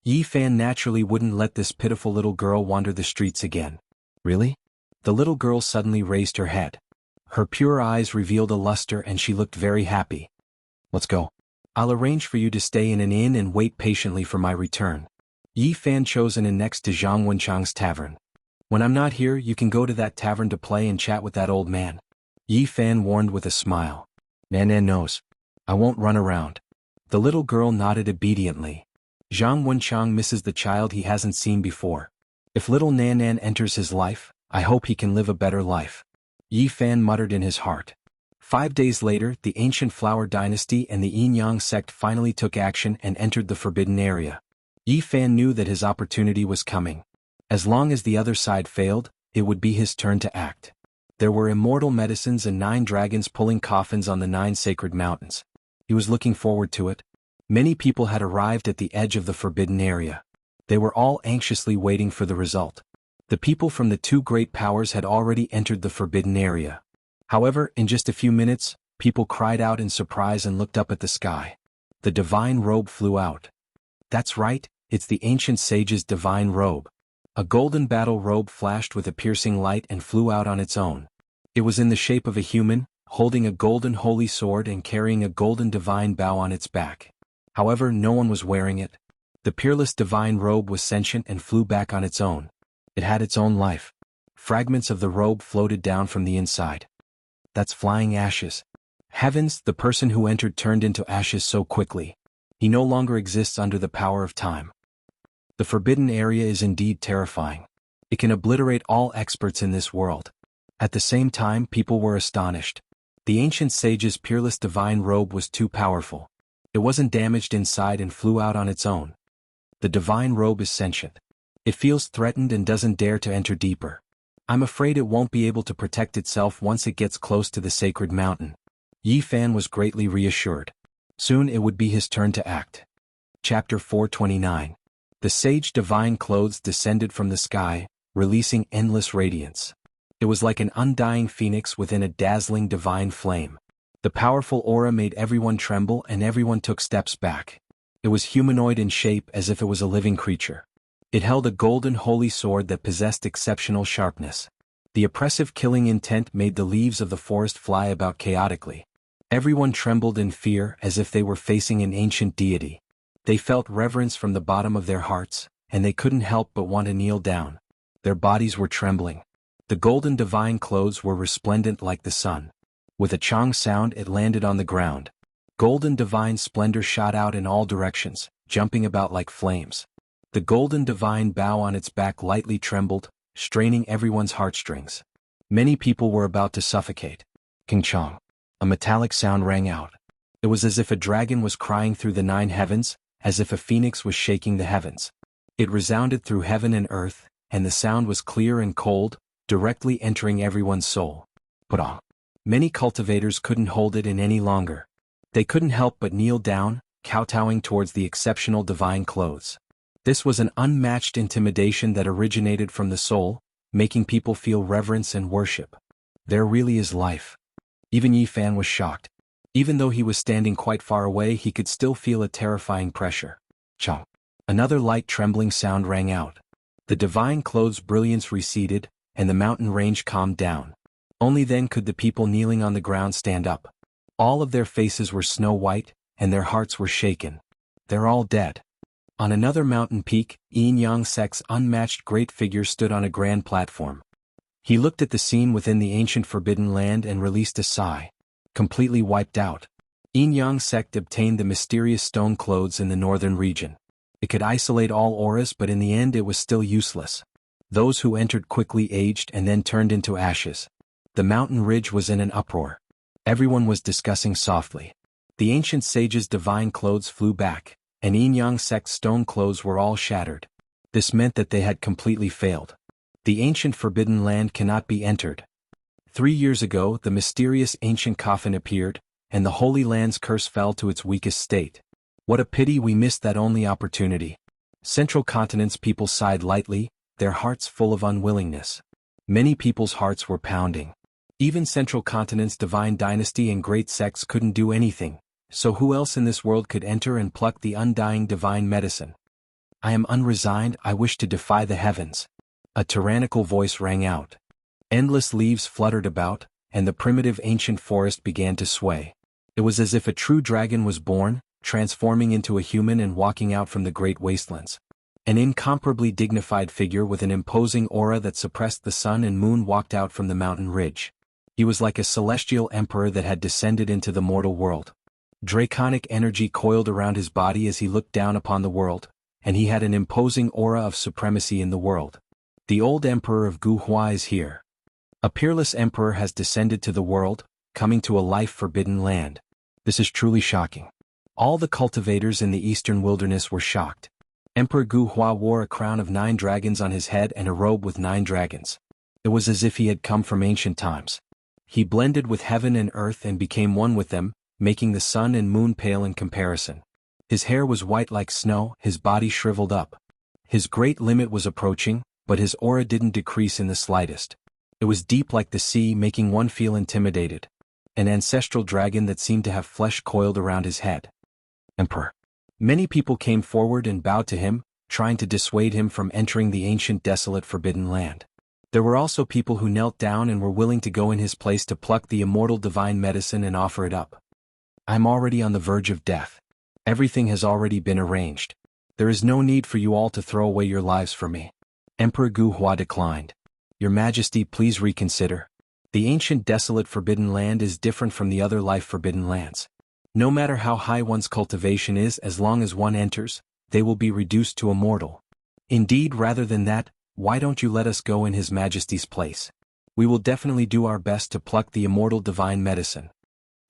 Yi Fan naturally wouldn't let this pitiful little girl wander the streets again. Really? The little girl suddenly raised her head. Her pure eyes revealed a luster and she looked very happy. Let's go. I'll arrange for you to stay in an inn and wait patiently for my return. Yi Fan chose an inn next to Zhang Wenchang's tavern. When I'm not here, you can go to that tavern to play and chat with that old man. Yi Fan warned with a smile. Nan knows. I won't run around. The little girl nodded obediently. Zhang Wenchang misses the child he hasn't seen before. If little Nan enters his life, I hope he can live a better life. Yi Fan muttered in his heart. 5 days later, the ancient flower dynasty and the Yin-Yang sect finally took action and entered the forbidden area. Yi Fan knew that his opportunity was coming. As long as the other side failed, it would be his turn to act. There were immortal medicines and 9 dragons pulling coffins on the 9 sacred mountains. He was looking forward to it. Many people had arrived at the edge of the forbidden area. They were all anxiously waiting for the result. The people from the 2 great powers had already entered the forbidden area. However, in just a few minutes, people cried out in surprise and looked up at the sky. The divine robe flew out. That's right, it's the ancient sage's divine robe. A golden battle robe flashed with a piercing light and flew out on its own. It was in the shape of a human, holding a golden holy sword and carrying a golden divine bow on its back. However, no one was wearing it. The peerless divine robe was sentient and flew back on its own. It had its own life. Fragments of the robe floated down from the inside. That's flying ashes. Heavens, the person who entered turned into ashes so quickly. He no longer exists under the power of time. The forbidden area is indeed terrifying. It can obliterate all experts in this world. At the same time, people were astonished. The ancient sage's peerless divine robe was too powerful. It wasn't damaged inside and flew out on its own. The divine robe is sentient. It feels threatened and doesn't dare to enter deeper. I'm afraid it won't be able to protect itself once it gets close to the sacred mountain. Yi Fan was greatly reassured. Soon it would be his turn to act. Chapter 429. The sage divine clothes descended from the sky, releasing endless radiance. It was like an undying phoenix within a dazzling divine flame. The powerful aura made everyone tremble and everyone took steps back. It was humanoid in shape as if it was a living creature. It held a golden holy sword that possessed exceptional sharpness. The oppressive killing intent made the leaves of the forest fly about chaotically. Everyone trembled in fear as if they were facing an ancient deity. They felt reverence from the bottom of their hearts, and they couldn't help but want to kneel down. Their bodies were trembling. The golden divine clothes were resplendent like the sun. With a chong sound it landed on the ground. Golden divine splendor shot out in all directions, jumping about like flames. The golden divine bow on its back lightly trembled, straining everyone's heartstrings. Many people were about to suffocate. King Chong. A metallic sound rang out. It was as if a dragon was crying through the 9 heavens, as if a phoenix was shaking the heavens. It resounded through heaven and earth, and the sound was clear and cold, directly entering everyone's soul. Putong. Many cultivators couldn't hold it in any longer. They couldn't help but kneel down, kowtowing towards the exceptional divine clothes. This was an unmatched intimidation that originated from the soul, making people feel reverence and worship. There really is life. Even Yi Fan was shocked. Even though he was standing quite far away, he could still feel a terrifying pressure. Chong. Another light trembling sound rang out. The divine clothes' brilliance receded, and the mountain range calmed down. Only then could the people kneeling on the ground stand up. All of their faces were snow white, and their hearts were shaken. They're all dead. On another mountain peak, Yin-Yang sect's unmatched great figure stood on a grand platform. He looked at the scene within the ancient forbidden land and released a sigh. Completely wiped out. Yin-Yang sect obtained the mysterious stone clothes in the northern region. It could isolate all auras, but in the end it was still useless. Those who entered quickly aged and then turned into ashes. The mountain ridge was in an uproar. Everyone was discussing softly. The ancient sage's divine clothes flew back, and Yin-Yang sect's stone clothes were all shattered. This meant that they had completely failed. The ancient forbidden land cannot be entered. 3 years ago, the mysterious ancient coffin appeared, and the Holy Land's curse fell to its weakest state. What a pity we missed that only opportunity. Central Continent's people sighed lightly, their hearts full of unwillingness. Many people's hearts were pounding. Even Central Continent's divine dynasty and great sects couldn't do anything, so who else in this world could enter and pluck the undying divine medicine? I am unresigned, I wish to defy the heavens. A tyrannical voice rang out. Endless leaves fluttered about, and the primitive ancient forest began to sway. It was as if a true dragon was born, transforming into a human and walking out from the great wastelands. An incomparably dignified figure with an imposing aura that suppressed the sun and moon walked out from the mountain ridge. He was like a celestial emperor that had descended into the mortal world. Draconic energy coiled around his body as he looked down upon the world, and he had an imposing aura of supremacy in the world. The old emperor of Guhua is here. A peerless emperor has descended to the world, coming to a life-forbidden land. This is truly shocking. All the cultivators in the eastern wilderness were shocked. Emperor Guhua wore a crown of 9 dragons on his head and a robe with 9 dragons. It was as if he had come from ancient times. He blended with heaven and earth and became one with them, making the sun and moon pale in comparison. His hair was white like snow, his body shriveled up. His great limit was approaching, but his aura didn't decrease in the slightest. It was deep like the sea, making one feel intimidated. An ancestral dragon that seemed to have flesh coiled around his head. Emperor. Many people came forward and bowed to him, trying to dissuade him from entering the ancient desolate forbidden land. There were also people who knelt down and were willing to go in his place to pluck the immortal divine medicine and offer it up. I'm already on the verge of death. Everything has already been arranged. There is no need for you all to throw away your lives for me. Emperor Guhua declined. Your Majesty, please reconsider. The ancient desolate forbidden land is different from the other life-forbidden lands. No matter how high one's cultivation is, as long as one enters, they will be reduced to immortal. Indeed, rather than that, why don't you let us go in His Majesty's place? We will definitely do our best to pluck the immortal divine medicine.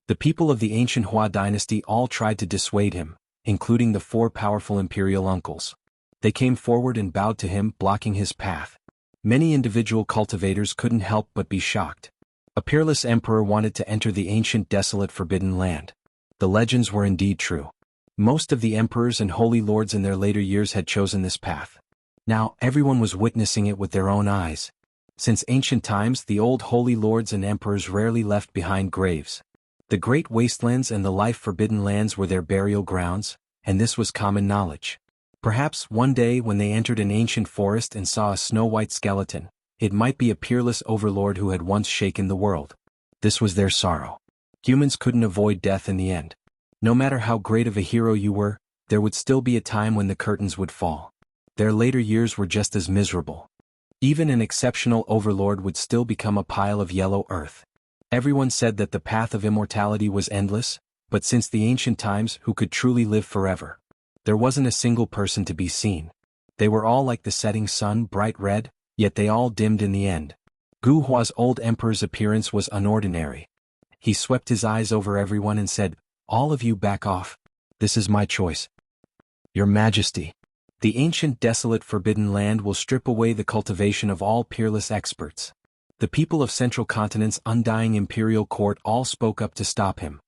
The people of the ancient Hua dynasty all tried to dissuade him, including the 4 powerful imperial uncles. They came forward and bowed to him, blocking his path. Many individual cultivators couldn't help but be shocked. A peerless emperor wanted to enter the ancient desolate forbidden land. The legends were indeed true. Most of the emperors and holy lords in their later years had chosen this path. Now, everyone was witnessing it with their own eyes. Since ancient times, the old holy lords and emperors rarely left behind graves. The great wastelands and the life-forbidden lands were their burial grounds, and this was common knowledge. Perhaps one day when they entered an ancient forest and saw a snow-white skeleton, it might be a peerless overlord who had once shaken the world. This was their sorrow. Humans couldn't avoid death in the end. No matter how great of a hero you were, there would still be a time when the curtains would fall. Their later years were just as miserable. Even an exceptional overlord would still become a pile of yellow earth. Everyone said that the path of immortality was endless, but since the ancient times, who could truly live forever? There wasn't a single person to be seen. They were all like the setting sun, bright red, yet they all dimmed in the end. Guhua's old emperor's appearance was unordinary. He swept his eyes over everyone and said, "All of you back off. This is my choice. Your Majesty. The ancient desolate forbidden land will strip away the cultivation of all peerless experts." The people of Central Continent's undying imperial court all spoke up to stop him.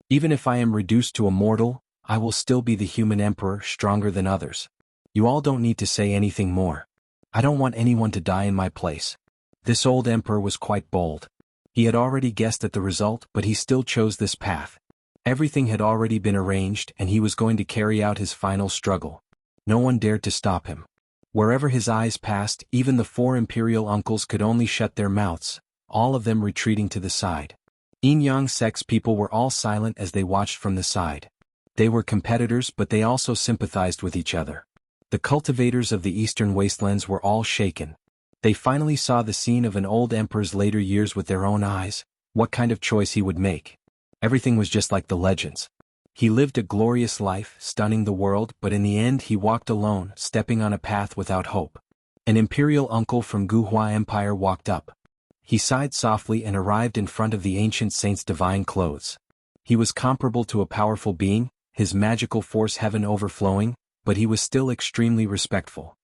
"Even if I am reduced to a mortal, I will still be the human emperor, stronger than others. You all don't need to say anything more. I don't want anyone to die in my place." This old emperor was quite bold. He had already guessed at the result, but he still chose this path. Everything had already been arranged, and he was going to carry out his final struggle. No one dared to stop him. Wherever his eyes passed, even the 4 imperial uncles could only shut their mouths, all of them retreating to the side. Yin-Yang sect's people were all silent as they watched from the side. They were competitors, but they also sympathized with each other. The cultivators of the eastern wastelands were all shaken. They finally saw the scene of an old emperor's later years with their own eyes, what kind of choice he would make. Everything was just like the legends. He lived a glorious life, stunning the world, but in the end he walked alone, stepping on a path without hope. An imperial uncle from Guhua Empire walked up. He sighed softly and arrived in front of the ancient saint's divine clothes. He was comparable to a powerful being, his magical force heaven overflowing, but he was still extremely respectful.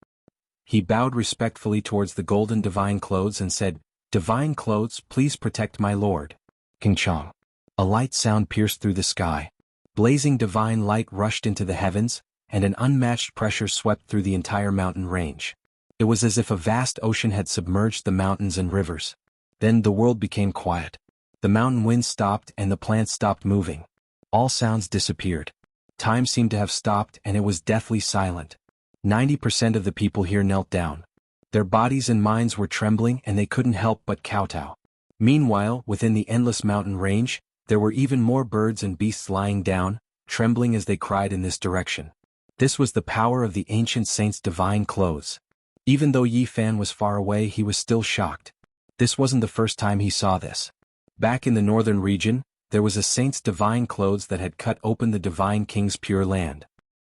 He bowed respectfully towards the golden divine clothes and said, "Divine clothes, please protect my lord." King Chong. A light sound pierced through the sky. Blazing divine light rushed into the heavens, and an unmatched pressure swept through the entire mountain range. It was as if a vast ocean had submerged the mountains and rivers. Then the world became quiet. The mountain winds stopped and the plants stopped moving. All sounds disappeared. Time seemed to have stopped and it was deathly silent. 90% of the people here knelt down. Their bodies and minds were trembling and they couldn't help but kowtow. Meanwhile, within the endless mountain range, there were even more birds and beasts lying down, trembling as they cried in this direction. This was the power of the ancient saint's divine clothes. Even though Yi Fan was far away, he was still shocked. This wasn't the first time he saw this. Back in the northern region, there was a saint's divine clothes that had cut open the divine king's pure land.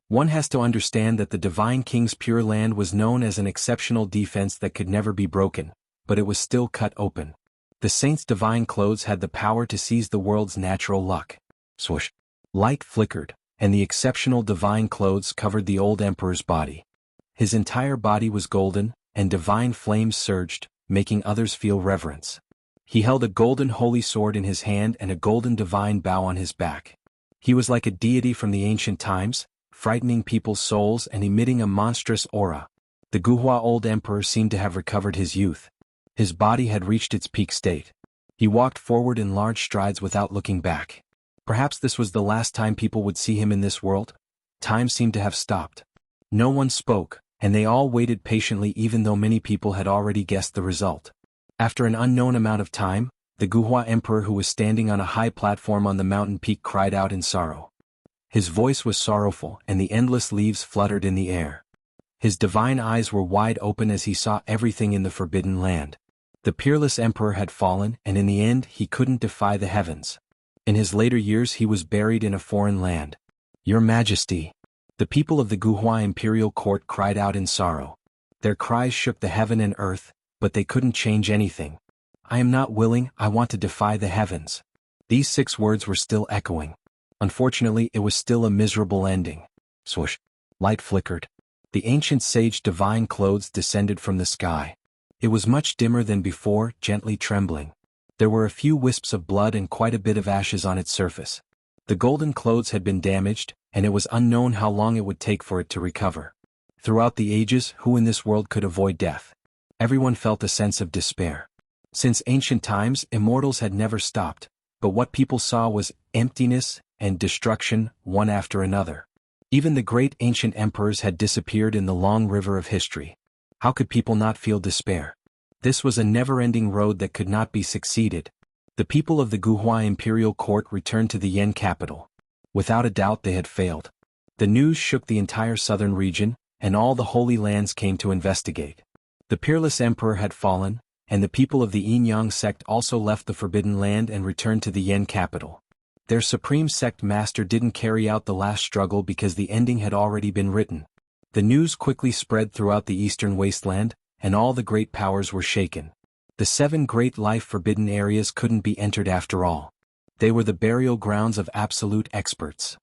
One has to understand that the divine king's pure land was known as an exceptional defense that could never be broken, but it was still cut open. The saint's divine clothes had the power to seize the world's natural luck. Swoosh! Light flickered, and the exceptional divine clothes covered the old emperor's body. His entire body was golden, and divine flames surged, making others feel reverence. He held a golden holy sword in his hand and a golden divine bow on his back. He was like a deity from the ancient times, frightening people's souls and emitting a monstrous aura. The Guhua old emperor seemed to have recovered his youth. His body had reached its peak state. He walked forward in large strides without looking back. Perhaps this was the last time people would see him in this world? Time seemed to have stopped. No one spoke, and they all waited patiently even though many people had already guessed the result. After an unknown amount of time, the Guhua emperor who was standing on a high platform on the mountain peak cried out in sorrow. His voice was sorrowful and the endless leaves fluttered in the air. His divine eyes were wide open as he saw everything in the forbidden land. The peerless emperor had fallen and in the end he couldn't defy the heavens. In his later years he was buried in a foreign land. Your Majesty! The people of the Guhua imperial court cried out in sorrow. Their cries shook the heaven and earth, but they couldn't change anything. I am not willing, I want to defy the heavens. These 6 words were still echoing. Unfortunately, it was still a miserable ending. Swoosh! Light flickered. The ancient sage divine clothes descended from the sky. It was much dimmer than before, gently trembling. There were a few wisps of blood and quite a bit of ashes on its surface. The golden clothes had been damaged, and it was unknown how long it would take for it to recover. Throughout the ages, who in this world could avoid death? Everyone felt a sense of despair. Since ancient times, immortals had never stopped, but what people saw was emptiness and destruction, one after another. Even the great ancient emperors had disappeared in the long river of history. How could people not feel despair? This was a never-ending road that could not be succeeded. The people of the Guhua imperial court returned to the Yen capital. Without a doubt they had failed. The news shook the entire southern region, and all the holy lands came to investigate. The peerless emperor had fallen, and the people of the Yin-Yang sect also left the forbidden land and returned to the Yen capital. Their supreme sect master didn't carry out the last struggle because the ending had already been written. The news quickly spread throughout the eastern wasteland, and all the great powers were shaken. The 7 great life-forbidden areas couldn't be entered after all. They were the burial grounds of absolute experts.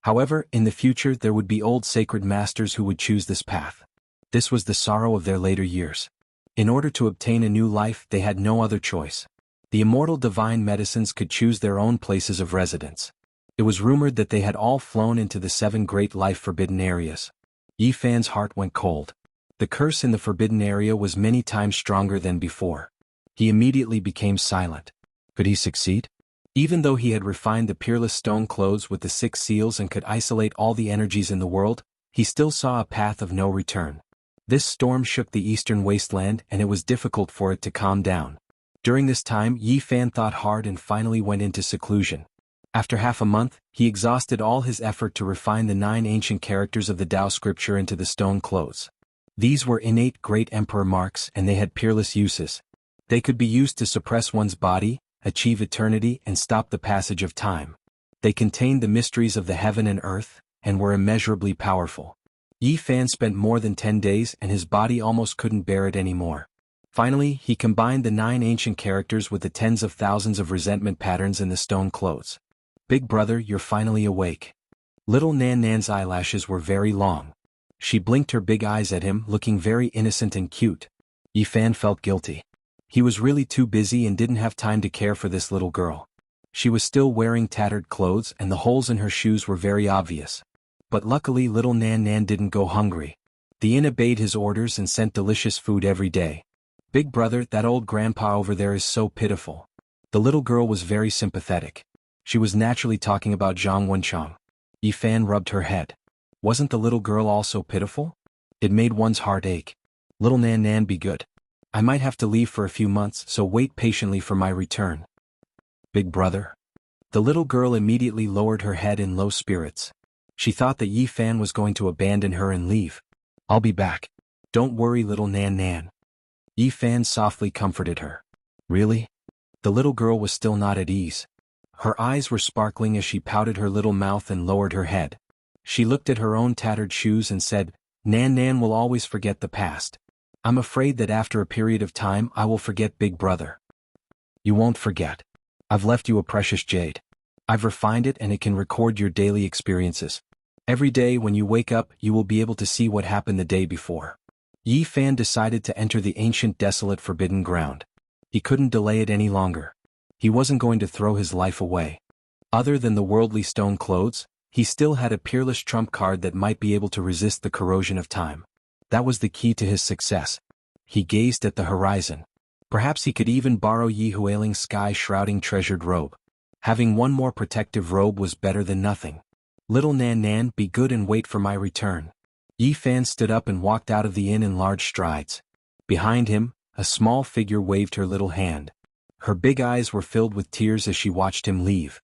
However, in the future there would be old sacred masters who would choose this path. This was the sorrow of their later years. In order to obtain a new life, they had no other choice. The immortal divine medicines could choose their own places of residence. It was rumored that they had all flown into the 7 great life-forbidden areas. Yi Fan's heart went cold. The curse in the forbidden area was many times stronger than before. He immediately became silent. Could he succeed? Even though he had refined the peerless stone clothes with the 6 seals and could isolate all the energies in the world, he still saw a path of no return. This storm shook the eastern wasteland and it was difficult for it to calm down. During this time, Yi Fan thought hard and finally went into seclusion. After half a month, he exhausted all his effort to refine the 9 ancient characters of the Tao scripture into the stone clothes. These were innate great emperor marks and they had peerless uses. They could be used to suppress one's body, achieve eternity and stop the passage of time. They contained the mysteries of the heaven and earth, and were immeasurably powerful. Yi Fan spent more than 10 days and his body almost couldn't bear it anymore. Finally, he combined the 9 ancient characters with the tens of thousands of resentment patterns in the stone clothes. Big brother, you're finally awake. Little Nan Nan's eyelashes were very long. She blinked her big eyes at him, looking very innocent and cute. Yi Fan felt guilty. He was really too busy and didn't have time to care for this little girl. She was still wearing tattered clothes and the holes in her shoes were very obvious. But luckily little Nan Nan didn't go hungry. The inn obeyed his orders and sent delicious food every day. Big brother, that old grandpa over there is so pitiful. The little girl was very sympathetic. She was naturally talking about Zhang Wenchang. Yi Fan rubbed her head. Wasn't the little girl also pitiful? It made one's heart ache. Little Nan Nan, be good. I might have to leave for a few months, so wait patiently for my return. Big brother? The little girl immediately lowered her head in low spirits. She thought that Yi Fan was going to abandon her and leave. I'll be back. Don't worry, little Nan Nan. Yi Fan softly comforted her. Really? The little girl was still not at ease. Her eyes were sparkling as she pouted her little mouth and lowered her head. She looked at her own tattered shoes and said, Nan Nan will always forget the past. I'm afraid that after a period of time I will forget, big brother. You won't forget. I've left you a precious jade. I've refined it and it can record your daily experiences. Every day when you wake up you will be able to see what happened the day before. Yi Fan decided to enter the ancient desolate forbidden ground. He couldn't delay it any longer. He wasn't going to throw his life away. Other than the worldly stone clothes, he still had a peerless trump card that might be able to resist the corrosion of time. That was the key to his success. He gazed at the horizon. Perhaps he could even borrow Yi Huiling's sky-shrouding treasured robe. Having one more protective robe was better than nothing. Little Nan Nan, be good and wait for my return. Yi Fan stood up and walked out of the inn in large strides. Behind him, a small figure waved her little hand. Her big eyes were filled with tears as she watched him leave.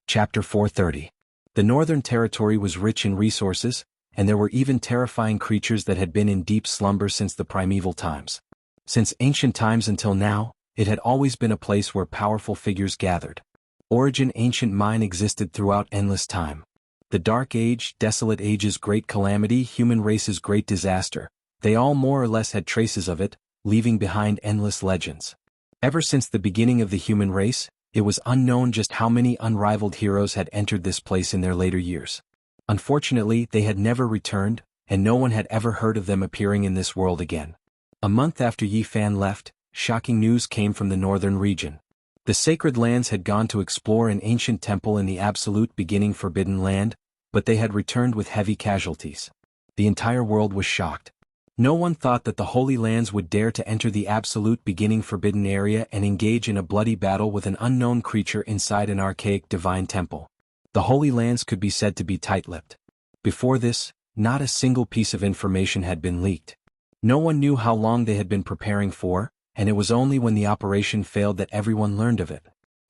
Chapter 430. The Northern Territory was rich in resources, and there were even terrifying creatures that had been in deep slumber since the primeval times. Since ancient times until now, it had always been a place where powerful figures gathered. Origin ancient mine existed throughout endless time. The Dark Age, Desolate Age's great calamity, human race's great disaster, they all more or less had traces of it, leaving behind endless legends. Ever since the beginning of the human race, it was unknown just how many unrivaled heroes had entered this place in their later years. Unfortunately, they had never returned, and no one had ever heard of them appearing in this world again. A month after Yi Fan left, shocking news came from the northern region. The Sacred Lands had gone to explore an ancient temple in the absolute beginning Forbidden Land, but they had returned with heavy casualties. The entire world was shocked. No one thought that the Holy Lands would dare to enter the absolute beginning Forbidden Area and engage in a bloody battle with an unknown creature inside an archaic divine temple. The Holy Lands could be said to be tight-lipped. Before this, not a single piece of information had been leaked. No one knew how long they had been preparing for, and it was only when the operation failed that everyone learned of it.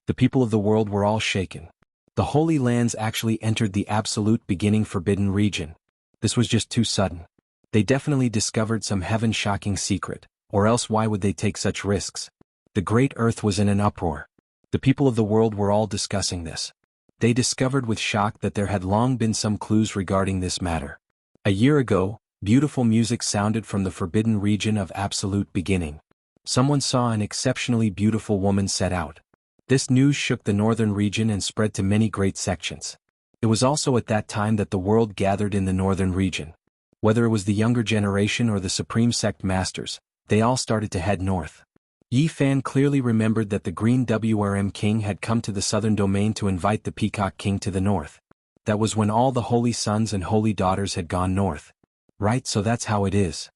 The people of the world were all shaken. The Holy Lands actually entered the absolute beginning Forbidden region. This was just too sudden. They definitely discovered some heaven-shocking secret, or else why would they take such risks? The Great Earth was in an uproar. The people of the world were all discussing this. They discovered with shock that there had long been some clues regarding this matter. A year ago, beautiful music sounded from the forbidden region of absolute beginning. Someone saw an exceptionally beautiful woman set out. This news shook the northern region and spread to many great sections. It was also at that time that the world gathered in the northern region. Whether it was the younger generation or the Supreme Sect Masters, they all started to head north. Yi Fan clearly remembered that the Green WRM King had come to the southern domain to invite the Peacock King to the north. That was when all the holy sons and holy daughters had gone north. Right, so that's how it is.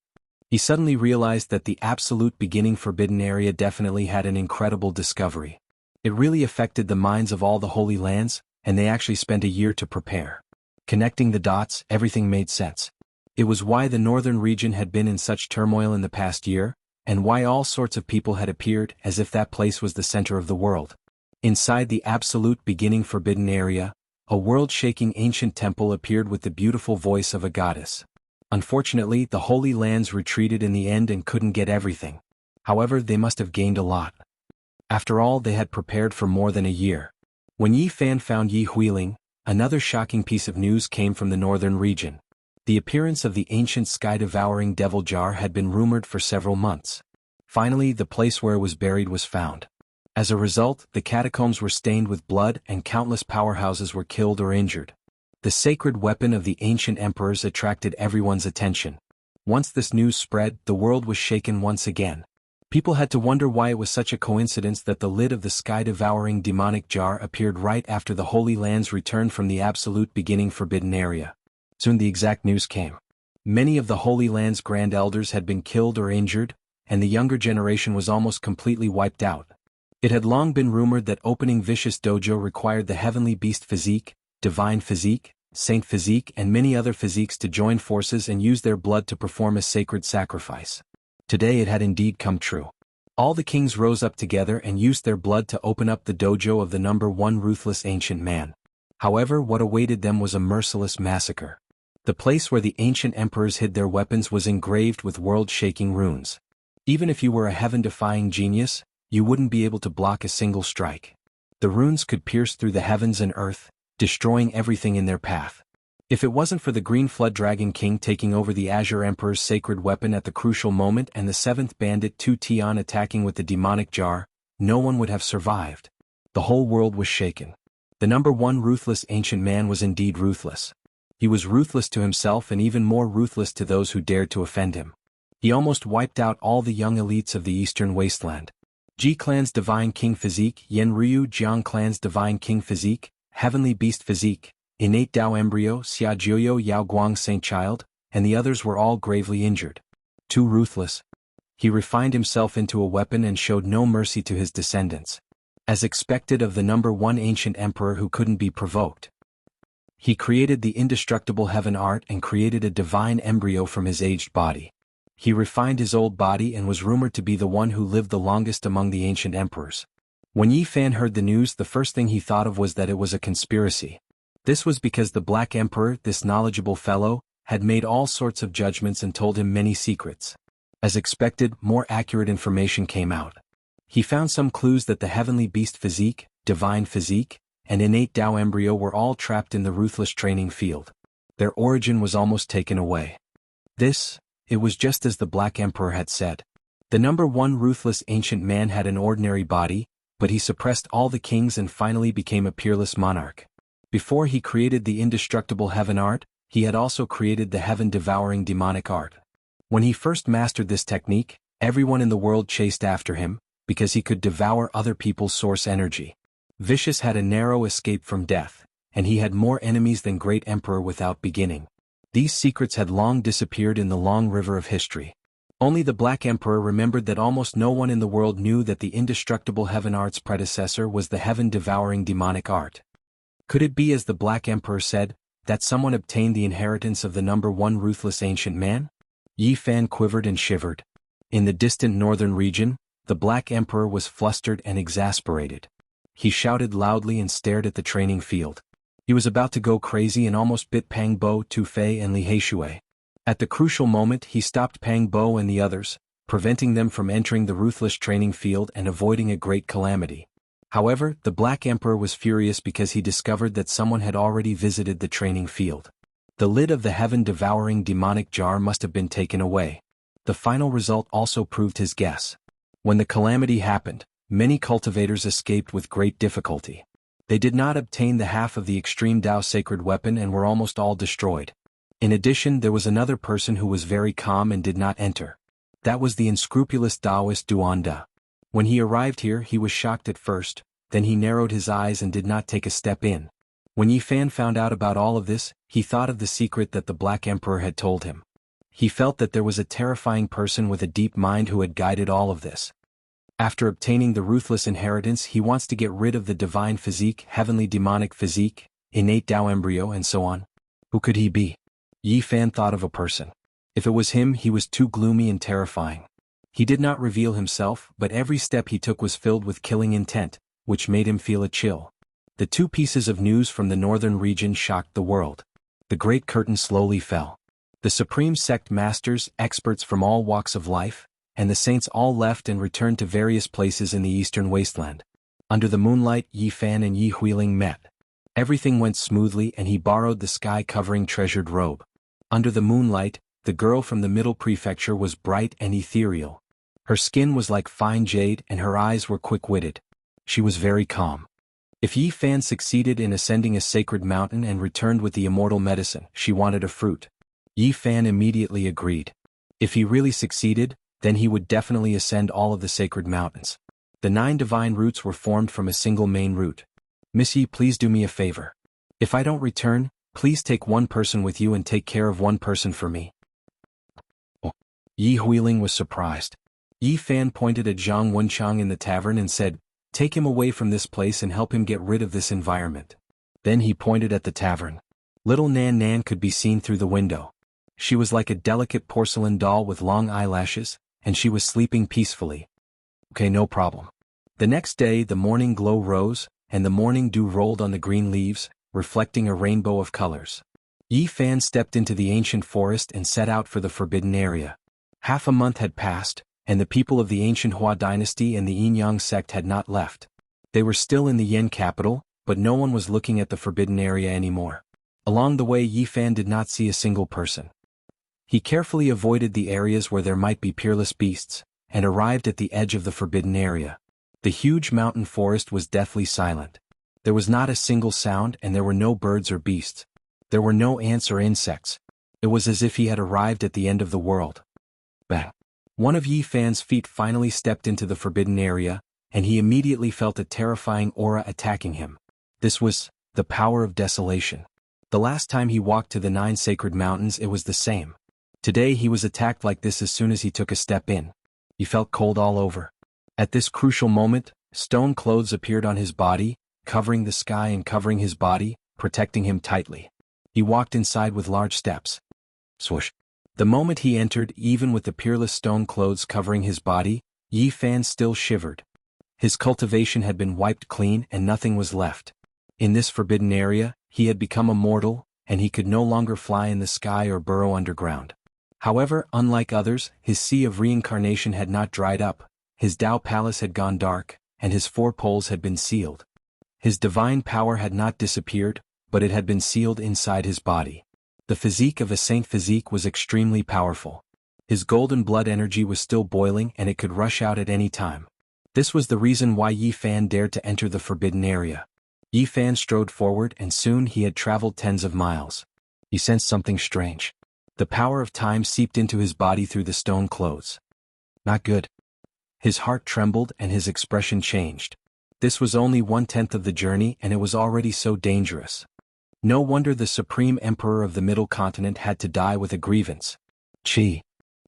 He suddenly realized that the absolute beginning Forbidden Area definitely had an incredible discovery. It really affected the minds of all the Holy Lands, and they actually spent a year to prepare. Connecting the dots, everything made sense. It was why the northern region had been in such turmoil in the past year, and why all sorts of people had appeared as if that place was the center of the world. Inside the absolute beginning Forbidden Area, a world-shaking ancient temple appeared with the beautiful voice of a goddess. Unfortunately, the Holy Lands retreated in the end and couldn't get everything. However, they must have gained a lot. After all, they had prepared for more than a year. When Yi Fan found Yi Huiling, another shocking piece of news came from the northern region. The appearance of the ancient sky-devouring devil jar had been rumored for several months. Finally, the place where it was buried was found. As a result, the catacombs were stained with blood and countless powerhouses were killed or injured. The sacred weapon of the ancient emperors attracted everyone's attention. Once this news spread, the world was shaken once again. People had to wonder why it was such a coincidence that the lid of the sky-devouring demonic jar appeared right after the Holy Lands returned from the absolute beginning Forbidden Area. Soon the exact news came. Many of the Holy Land's Grand Elders had been killed or injured, and the younger generation was almost completely wiped out. It had long been rumored that opening Vicious Dojo required the Heavenly Beast Physique, Divine Physique, Saint Physique and many other physiques to join forces and use their blood to perform a sacred sacrifice. Today it had indeed come true. All the kings rose up together and used their blood to open up the dojo of the number one ruthless ancient man. However, what awaited them was a merciless massacre. The place where the ancient emperors hid their weapons was engraved with world-shaking runes. Even if you were a heaven-defying genius, you wouldn't be able to block a single strike. The runes could pierce through the heavens and earth, destroying everything in their path. If it wasn't for the Green Flood Dragon King taking over the Azure Emperor's sacred weapon at the crucial moment and the 7th bandit Tu Tian attacking with the demonic jar, no one would have survived. The whole world was shaken. The number one ruthless ancient man was indeed ruthless. He was ruthless to himself and even more ruthless to those who dared to offend him. He almost wiped out all the young elites of the Eastern Wasteland. Ji Clan's Divine King Physique, Yen Ryu Jiang Clan's Divine King Physique, Heavenly Beast Physique, Innate Tao Embryo, Xia Jiuyo Yao Guang Saint Child, and the others were all gravely injured. Too ruthless. He refined himself into a weapon and showed no mercy to his descendants. As expected of the number one ancient emperor who couldn't be provoked. He created the indestructible heaven art and created a divine embryo from his aged body. He refined his old body and was rumored to be the one who lived the longest among the ancient emperors. When Yi Fan heard the news, the first thing he thought of was that it was a conspiracy. This was because the Black Emperor, this knowledgeable fellow, had made all sorts of judgments and told him many secrets. As expected, more accurate information came out. He found some clues that the Heavenly Beast Physique, Divine Physique, and Innate Tao Embryo were all trapped in the ruthless training field. Their origin was almost taken away. It was just as the Black Emperor had said. The number one ruthless ancient man had an ordinary body, but he suppressed all the kings and finally became a peerless monarch. Before he created the indestructible heaven art, he had also created the heaven-devouring demonic art. When he first mastered this technique, everyone in the world chased after him, because he could devour other people's source energy. Vicious had a narrow escape from death, and he had more enemies than Great Emperor without beginning. These secrets had long disappeared in the long river of history. Only the Black Emperor remembered that almost no one in the world knew that the indestructible heaven art's predecessor was the heaven-devouring demonic art. Could it be, as the Black Emperor said, that someone obtained the inheritance of the number one ruthless ancient man? Yi Fan quivered and shivered. In the distant northern region, the Black Emperor was flustered and exasperated. He shouted loudly and stared at the training field. He was about to go crazy and almost bit Pang Bo, Tu Fei and Li Heishui. At the crucial moment he stopped Pang Bo and the others, preventing them from entering the ruthless training field and avoiding a great calamity. However, the Black Emperor was furious because he discovered that someone had already visited the training field. The lid of the heaven-devouring demonic jar must have been taken away. The final result also proved his guess. When the calamity happened, many cultivators escaped with great difficulty. They did not obtain the half of the extreme Tao sacred weapon and were almost all destroyed. In addition, there was another person who was very calm and did not enter. That was the unscrupulous Taoist Duanda. When he arrived here, he was shocked at first, then he narrowed his eyes and did not take a step in. When Yi Fan found out about all of this, he thought of the secret that the Black Emperor had told him. He felt that there was a terrifying person with a deep mind who had guided all of this. After obtaining the ruthless inheritance, he wants to get rid of the divine physique, heavenly demonic physique, innate Tao embryo, and so on. Who could he be? Yi Fan thought of a person. If it was him, he was too gloomy and terrifying. He did not reveal himself, but every step he took was filled with killing intent, which made him feel a chill. The two pieces of news from the northern region shocked the world. The great curtain slowly fell. The supreme sect masters, experts from all walks of life, and the saints all left and returned to various places in the eastern wasteland. Under the moonlight, Yi Fan and Yi Huiling met. Everything went smoothly and he borrowed the sky-covering treasured robe. Under the moonlight, the girl from the middle prefecture was bright and ethereal. Her skin was like fine jade and her eyes were quick-witted. She was very calm. If Yi Fan succeeded in ascending a sacred mountain and returned with the immortal medicine, she wanted a fruit. Yi Fan immediately agreed. If he really succeeded, then he would definitely ascend all of the sacred mountains. The 9 divine roots were formed from a single main root. Miss Yi, please do me a favor. If I don't return, please take one person with you and take care of one person for me. Oh. Yi Huiling was surprised. Yi Fan pointed at Zhang Wenchang in the tavern and said, "Take him away from this place and help him get rid of this environment." Then he pointed at the tavern. Little Nan Nan could be seen through the window. She was like a delicate porcelain doll with long eyelashes, and she was sleeping peacefully. Okay, no problem. The next day the morning glow rose, and the morning dew rolled on the green leaves, reflecting a rainbow of colors. Yi Fan stepped into the ancient forest and set out for the forbidden area. Half a month had passed, and the people of the ancient Hua dynasty and the Yin-Yang sect had not left. They were still in the Yen capital, but no one was looking at the forbidden area anymore. Along the way Yi Fan did not see a single person. He carefully avoided the areas where there might be peerless beasts, and arrived at the edge of the forbidden area. The huge mountain forest was deathly silent. There was not a single sound, and there were no birds or beasts. There were no ants or insects. It was as if he had arrived at the end of the world. Bang! One of Yi Fan's feet finally stepped into the forbidden area, and he immediately felt a terrifying aura attacking him. This was the power of desolation. The last time he walked to the 9 sacred mountains it was the same. Today he was attacked like this as soon as he took a step in. He felt cold all over. At this crucial moment, stone clothes appeared on his body, covering the sky and covering his body, protecting him tightly. He walked inside with large steps. Swoosh! The moment he entered, even with the peerless stone clothes covering his body, Yi Fan still shivered. His cultivation had been wiped clean and nothing was left. In this forbidden area, he had become a mortal, and he could no longer fly in the sky or burrow underground. However, unlike others, his sea of reincarnation had not dried up, his Tao palace had gone dark, and his 4 poles had been sealed. His divine power had not disappeared, but it had been sealed inside his body. The physique of a saint physique was extremely powerful. His golden blood energy was still boiling and it could rush out at any time. This was the reason why Yi Fan dared to enter the forbidden area. Yi Fan strode forward and soon he had traveled tens of miles. He sensed something strange. The power of time seeped into his body through the stone clothes. Not good. His heart trembled and his expression changed. This was only 1/10 of the journey and it was already so dangerous. No wonder the Supreme Emperor of the Middle Continent had to die with a grievance. Chi.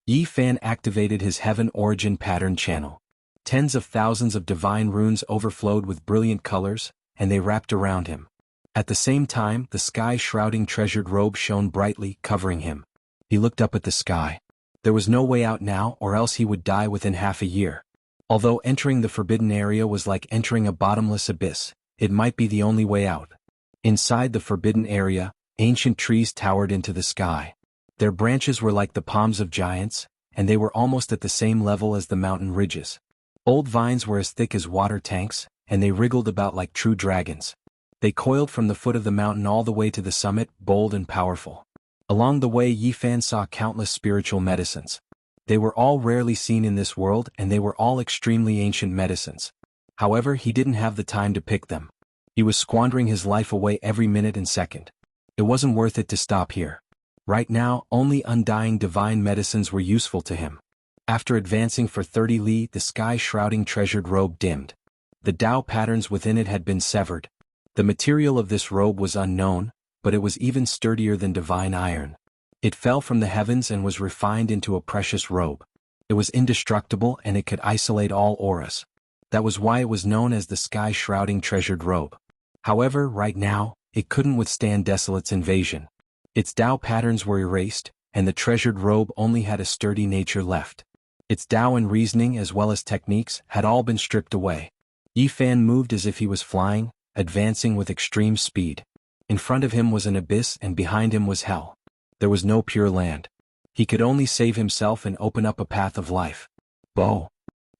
Yi Fan activated his heaven origin pattern channel. Tens of thousands of divine runes overflowed with brilliant colors, and they wrapped around him. At the same time, the sky-shrouding treasured robe shone brightly, covering him. He looked up at the sky. There was no way out now, or else he would die within half a year. Although entering the forbidden area was like entering a bottomless abyss, it might be the only way out. Inside the forbidden area, ancient trees towered into the sky. Their branches were like the palms of giants, and they were almost at the same level as the mountain ridges. Old vines were as thick as water tanks, and they wriggled about like true dragons. They coiled from the foot of the mountain all the way to the summit, bold and powerful. Along the way Yi Fan saw countless spiritual medicines. They were all rarely seen in this world and they were all extremely ancient medicines. However, he didn't have the time to pick them. He was squandering his life away every minute and second. It wasn't worth it to stop here. Right now, only undying divine medicines were useful to him. After advancing for 30 li, the sky-shrouding treasured robe dimmed. The Tao patterns within it had been severed. The material of this robe was unknown, but it was even sturdier than divine iron. It fell from the heavens and was refined into a precious robe. It was indestructible and it could isolate all auras. That was why it was known as the sky-shrouding treasured robe. However, right now, it couldn't withstand Desolate's invasion. Its Tao patterns were erased, and the treasured robe only had a sturdy nature left. Its Tao and reasoning as well as techniques had all been stripped away. Yi Fan moved as if he was flying, advancing with extreme speed. In front of him was an abyss and behind him was hell. There was no pure land. He could only save himself and open up a path of life. Bo!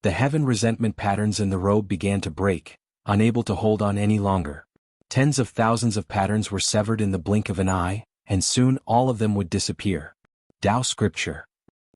The heaven resentment patterns in the robe began to break, unable to hold on any longer. Tens of thousands of patterns were severed in the blink of an eye, and soon all of them would disappear. Tao Scripture.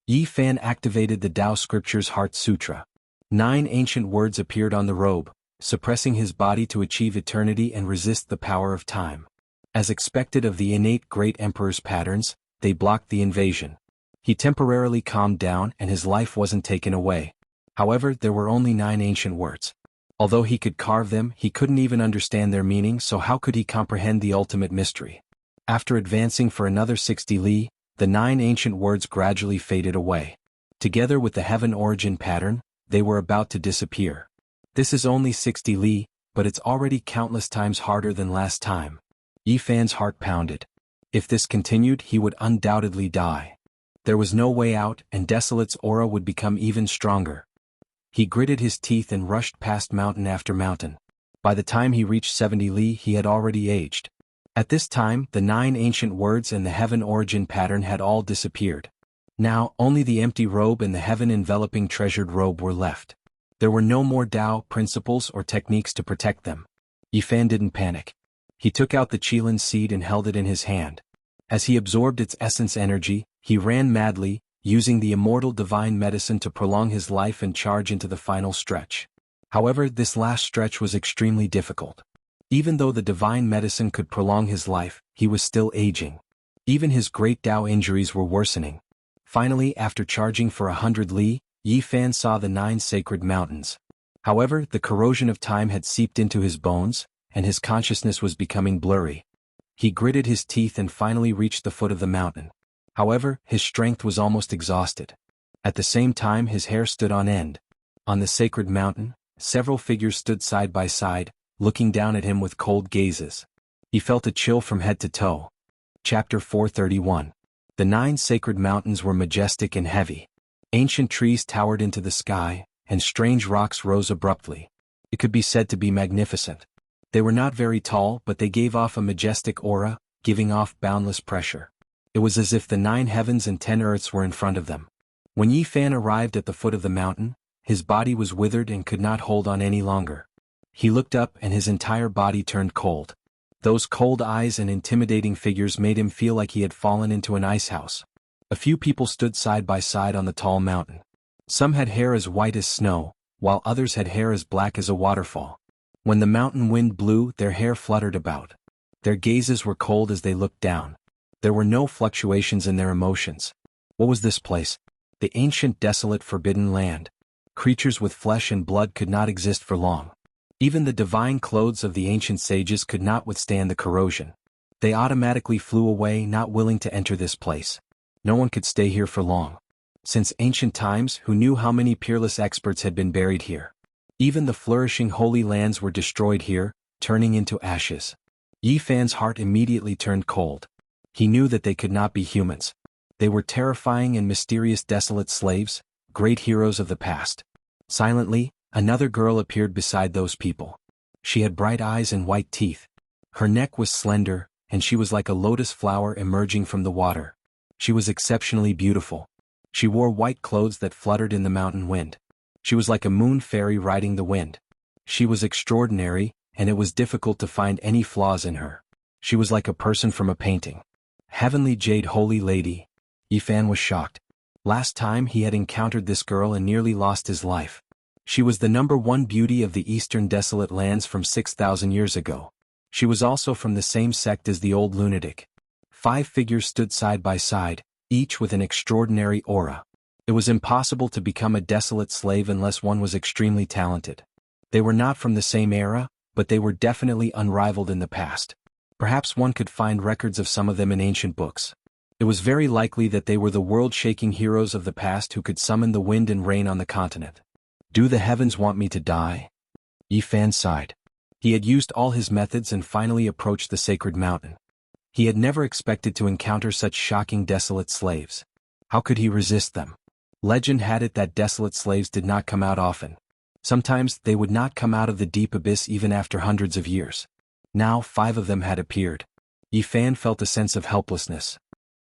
Yi Fan activated the Tao Scripture's Heart Sutra. 9 ancient words appeared on the robe, suppressing his body to achieve eternity and resist the power of time. As expected of the innate Great Emperor's patterns, they blocked the invasion. He temporarily calmed down and his life wasn't taken away. However, there were only 9 ancient words. Although he could carve them, he couldn't even understand their meaning, so how could he comprehend the ultimate mystery? After advancing for another 60 li, the 9 ancient words gradually faded away. Together with the heaven origin pattern, they were about to disappear. This is only 60 li, but it's already countless times harder than last time. Yi Fan's heart pounded. If this continued, he would undoubtedly die. There was no way out, and Desolate's aura would become even stronger. He gritted his teeth and rushed past mountain after mountain. By the time he reached 70 li, he had already aged. At this time, the 9 ancient words and the heaven origin pattern had all disappeared. Now, only the empty robe and the heaven-enveloping treasured robe were left. There were no more Tao principles or techniques to protect them. Yifan didn't panic. He took out the Qilin seed and held it in his hand. As he absorbed its essence energy, he ran madly, using the immortal divine medicine to prolong his life and charge into the final stretch. However, this last stretch was extremely difficult. Even though the divine medicine could prolong his life, he was still aging. Even his great Tao injuries were worsening. Finally, after charging for 100 li, Yifan saw the 9 sacred mountains. However, the corrosion of time had seeped into his bones, and his consciousness was becoming blurry. He gritted his teeth and finally reached the foot of the mountain. However, his strength was almost exhausted. At the same time, his hair stood on end. On the sacred mountain, several figures stood side by side, looking down at him with cold gazes. He felt a chill from head to toe. Chapter 431. The 9 sacred mountains were majestic and heavy. Ancient trees towered into the sky, and strange rocks rose abruptly. It could be said to be magnificent. They were not very tall, but they gave off a majestic aura, giving off boundless pressure. It was as if the 9 heavens and 10 earths were in front of them. When Yifan arrived at the foot of the mountain, his body was withered and could not hold on any longer. He looked up and his entire body turned cold. Those cold eyes and intimidating figures made him feel like he had fallen into an ice house. A few people stood side by side on the tall mountain. Some had hair as white as snow, while others had hair as black as a waterfall. When the mountain wind blew, their hair fluttered about. Their gazes were cold as they looked down. There were no fluctuations in their emotions. What was this place? The ancient, desolate, forbidden land. Creatures with flesh and blood could not exist for long. Even the divine clothes of the ancient sages could not withstand the corrosion. They automatically flew away, not willing to enter this place. No one could stay here for long. Since ancient times, who knew how many peerless experts had been buried here? Even the flourishing holy lands were destroyed here, turning into ashes. Yifan's heart immediately turned cold. He knew that they could not be humans. They were terrifying and mysterious desolate slaves, great heroes of the past. Silently, another girl appeared beside those people. She had bright eyes and white teeth. Her neck was slender, and she was like a lotus flower emerging from the water. She was exceptionally beautiful. She wore white clothes that fluttered in the mountain wind. She was like a moon fairy riding the wind. She was extraordinary, and it was difficult to find any flaws in her. She was like a person from a painting. Heavenly Jade Holy Lady. Yifan was shocked. Last time he had encountered this girl and nearly lost his life. She was the #1 beauty of the eastern desolate lands from 6,000 years ago. She was also from the same sect as the old lunatic. 5 figures stood side by side, each with an extraordinary aura. It was impossible to become a desolate slave unless one was extremely talented. They were not from the same era, but they were definitely unrivaled in the past. Perhaps one could find records of some of them in ancient books. It was very likely that they were the world-shaking heroes of the past who could summon the wind and rain on the continent. Do the heavens want me to die? Yifan sighed. He had used all his methods and finally approached the sacred mountain. He had never expected to encounter such shocking desolate slaves. How could he resist them? Legend had it that desolate slaves did not come out often. Sometimes they would not come out of the deep abyss even after hundreds of years. Now 5 of them had appeared. Yifan felt a sense of helplessness.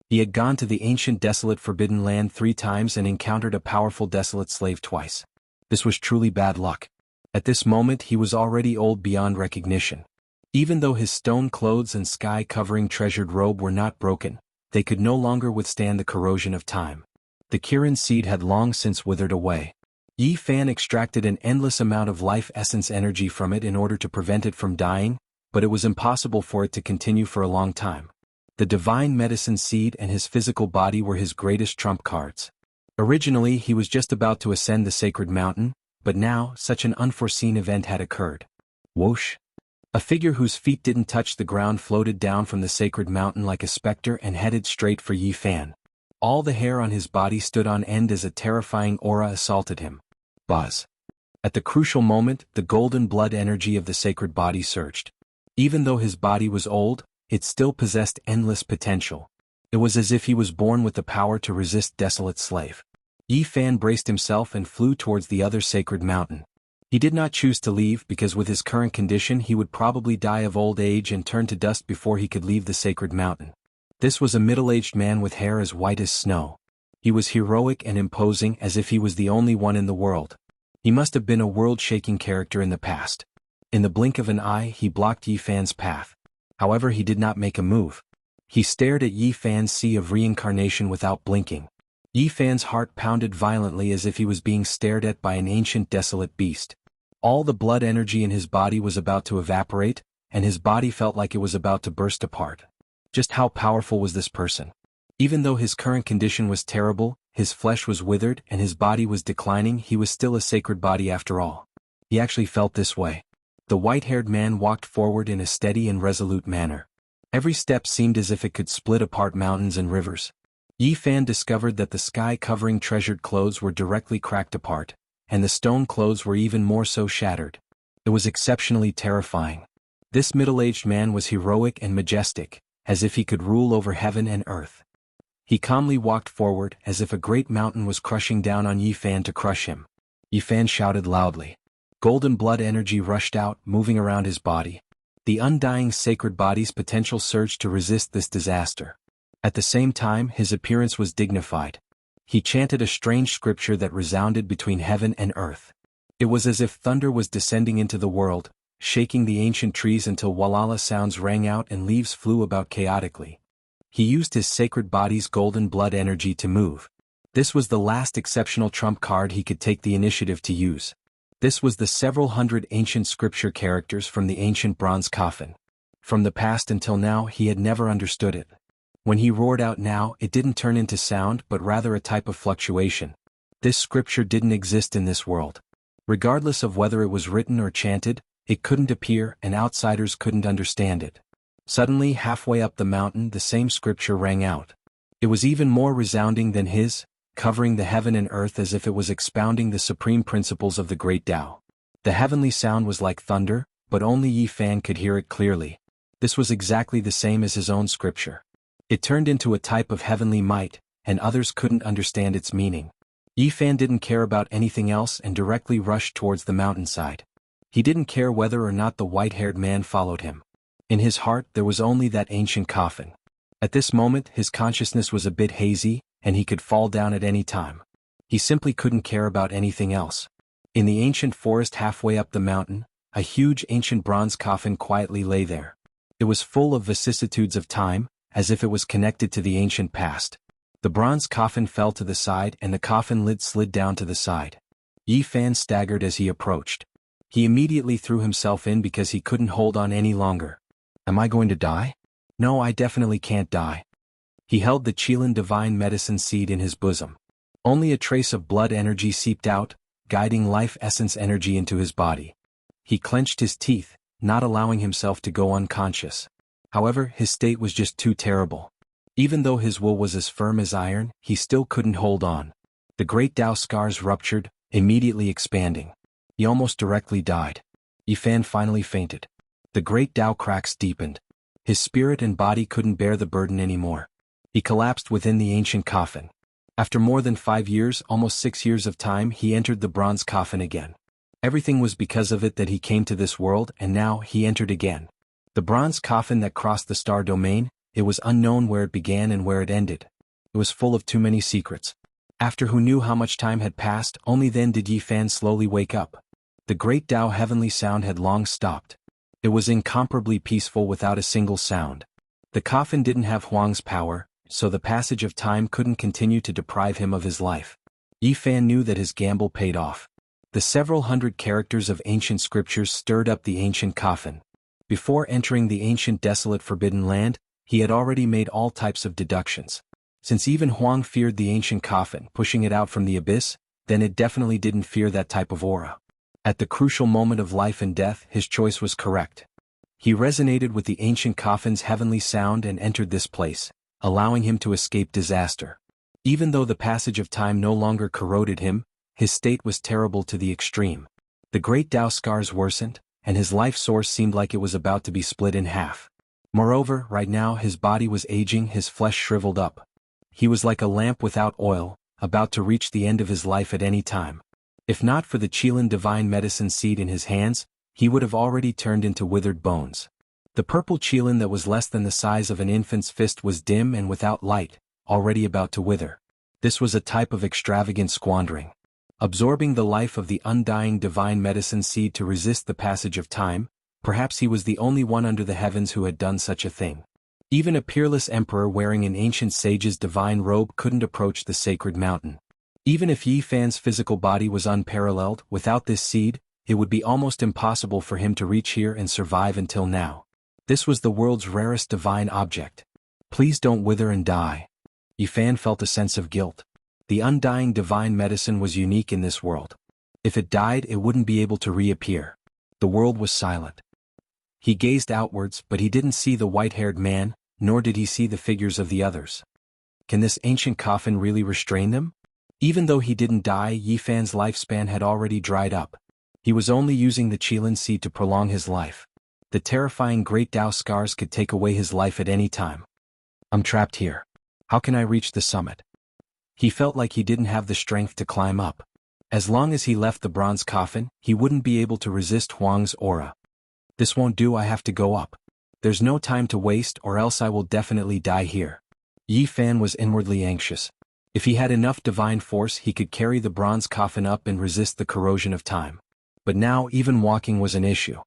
He had gone to the ancient desolate forbidden land 3 times and encountered a powerful desolate slave twice. This was truly bad luck. At this moment he was already old beyond recognition. Even though his stone clothes and sky-covering treasured robe were not broken, they could no longer withstand the corrosion of time. The Kirin seed had long since withered away. Yifan extracted an endless amount of life essence energy from it in order to prevent it from dying, but it was impossible for it to continue for a long time. The divine medicine seed and his physical body were his greatest trump cards. Originally he was just about to ascend the sacred mountain, but now such an unforeseen event had occurred. Whoosh! A figure whose feet didn't touch the ground floated down from the sacred mountain like a specter and headed straight for Yifan. All the hair on his body stood on end as a terrifying aura assaulted him. Buzz! At the crucial moment, the golden blood energy of the sacred body surged. Even though his body was old, it still possessed endless potential. It was as if he was born with the power to resist desolate slave. Yi Fan braced himself and flew towards the other sacred mountain. He did not choose to leave because with his current condition he would probably die of old age and turn to dust before he could leave the sacred mountain. This was a middle-aged man with hair as white as snow. He was heroic and imposing as if he was the only one in the world. He must have been a world-shaking character in the past. In the blink of an eye he blocked Yi Fan's path. However, he did not make a move. He stared at Yi Fan's sea of reincarnation without blinking. Yi Fan's heart pounded violently as if he was being stared at by an ancient desolate beast. All the blood energy in his body was about to evaporate, and his body felt like it was about to burst apart. Just how powerful was this person? Even though his current condition was terrible, his flesh was withered and his body was declining, he was still a sacred body after all. He actually felt this way. The white-haired man walked forward in a steady and resolute manner. Every step seemed as if it could split apart mountains and rivers. Yi Fan discovered that the sky-covering treasured clothes were directly cracked apart, and the stone clothes were even more so shattered. It was exceptionally terrifying. This middle-aged man was heroic and majestic, as if he could rule over heaven and earth. He calmly walked forward as if a great mountain was crushing down on Yi Fan to crush him. Yi Fan shouted loudly. Golden blood energy rushed out, moving around his body. The undying sacred body's potential surged to resist this disaster. At the same time, his appearance was dignified. He chanted a strange scripture that resounded between heaven and earth. It was as if thunder was descending into the world, shaking the ancient trees until walala sounds rang out and leaves flew about chaotically. He used his sacred body's golden blood energy to move. This was the last exceptional trump card he could take the initiative to use. This was the several hundred ancient scripture characters from the ancient bronze coffin. From the past until now he had never understood it. When he roared out now, it didn't turn into sound but rather a type of fluctuation. This scripture didn't exist in this world. Regardless of whether it was written or chanted, it couldn't appear and outsiders couldn't understand it. Suddenly, halfway up the mountain, the same scripture rang out. It was even more resounding than his, covering the heaven and earth as if it was expounding the supreme principles of the great Tao. The heavenly sound was like thunder, but only Yi Fan could hear it clearly. This was exactly the same as his own scripture. It turned into a type of heavenly might, and others couldn't understand its meaning. Yi Fan didn't care about anything else and directly rushed towards the mountainside. He didn't care whether or not the white-haired man followed him. In his heart there was only that ancient coffin. At this moment his consciousness was a bit hazy, and he could fall down at any time. He simply couldn't care about anything else. In the ancient forest halfway up the mountain, a huge ancient bronze coffin quietly lay there. It was full of vicissitudes of time, as if it was connected to the ancient past. The bronze coffin fell to the side and the coffin lid slid down to the side. Yi Fan staggered as he approached. He immediately threw himself in because he couldn't hold on any longer. Am I going to die? No, I definitely can't die. He held the Qilin divine medicine seed in his bosom. Only a trace of blood energy seeped out, guiding life essence energy into his body. He clenched his teeth, not allowing himself to go unconscious. However, his state was just too terrible. Even though his will was as firm as iron, he still couldn't hold on. The great Tao scars ruptured, immediately expanding. He almost directly died. Yi Fan finally fainted. The great Tao cracks deepened. His spirit and body couldn't bear the burden anymore. He collapsed within the ancient coffin. After more than 5 years, almost 6 years of time, he entered the bronze coffin again. Everything was because of it that he came to this world, and now he entered again. The bronze coffin that crossed the star domain, it was unknown where it began and where it ended. It was full of too many secrets. After who knew how much time had passed, only then did Yi Fan slowly wake up. The great Tao heavenly sound had long stopped. It was incomparably peaceful without a single sound. The coffin didn't have Huang's power, so the passage of time couldn't continue to deprive him of his life. Yi Fan knew that his gamble paid off. The several hundred characters of ancient scriptures stirred up the ancient coffin. Before entering the ancient desolate forbidden land, he had already made all types of deductions. Since even Huang feared the ancient coffin pushing it out from the abyss, then it definitely didn't fear that type of aura. At the crucial moment of life and death, his choice was correct. He resonated with the ancient coffin's heavenly sound and entered this place, allowing him to escape disaster. Even though the passage of time no longer corroded him, his state was terrible to the extreme. The great Tao scars worsened, and his life source seemed like it was about to be split in half. Moreover, right now his body was aging, his flesh shriveled up. He was like a lamp without oil, about to reach the end of his life at any time. If not for the Qilin divine medicine seed in his hands, he would have already turned into withered bones. The purple Qilin that was less than the size of an infant's fist was dim and without light, already about to wither. This was a type of extravagant squandering. Absorbing the life of the undying divine medicine seed to resist the passage of time, perhaps he was the only one under the heavens who had done such a thing. Even a peerless emperor wearing an ancient sage's divine robe couldn't approach the sacred mountain. Even if Yi Fan's physical body was unparalleled, without this seed, it would be almost impossible for him to reach here and survive until now. This was the world's rarest divine object. Please don't wither and die. Yi Fan felt a sense of guilt. The undying divine medicine was unique in this world. If it died, it wouldn't be able to reappear. The world was silent. He gazed outwards, but he didn't see the white-haired man, nor did he see the figures of the others. Can this ancient coffin really restrain them? Even though he didn't die, Yi Fan's lifespan had already dried up. He was only using the Qilin seed to prolong his life. The terrifying Great Tao scars could take away his life at any time. I'm trapped here. How can I reach the summit? He felt like he didn't have the strength to climb up. As long as he left the bronze coffin, he wouldn't be able to resist Huang's aura. This won't do, I have to go up. There's no time to waste, or else I will definitely die here. Yi Fan was inwardly anxious. If he had enough divine force, he could carry the bronze coffin up and resist the corrosion of time. But now even walking was an issue.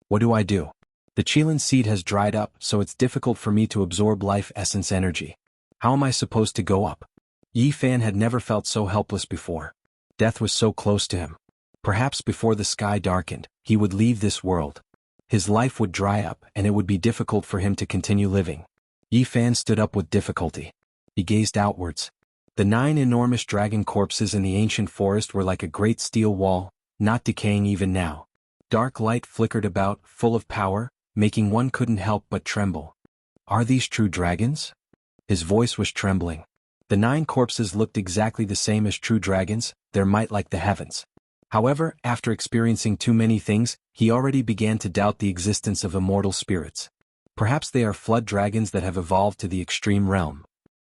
What do I do? The Qilin seed has dried up, so it's difficult for me to absorb life essence energy. How am I supposed to go up? Yi Fan had never felt so helpless before. Death was so close to him. Perhaps before the sky darkened, he would leave this world. His life would dry up, and it would be difficult for him to continue living. Yi Fan stood up with difficulty. He gazed outwards. The 9 enormous dragon corpses in the ancient forest were like a great steel wall, not decaying even now. Dark light flickered about, full of power, making one couldn't help but tremble. Are these true dragons? His voice was trembling. The 9 corpses looked exactly the same as true dragons, their might like the heavens. However, after experiencing too many things, he already began to doubt the existence of immortal spirits. Perhaps they are flood dragons that have evolved to the extreme realm.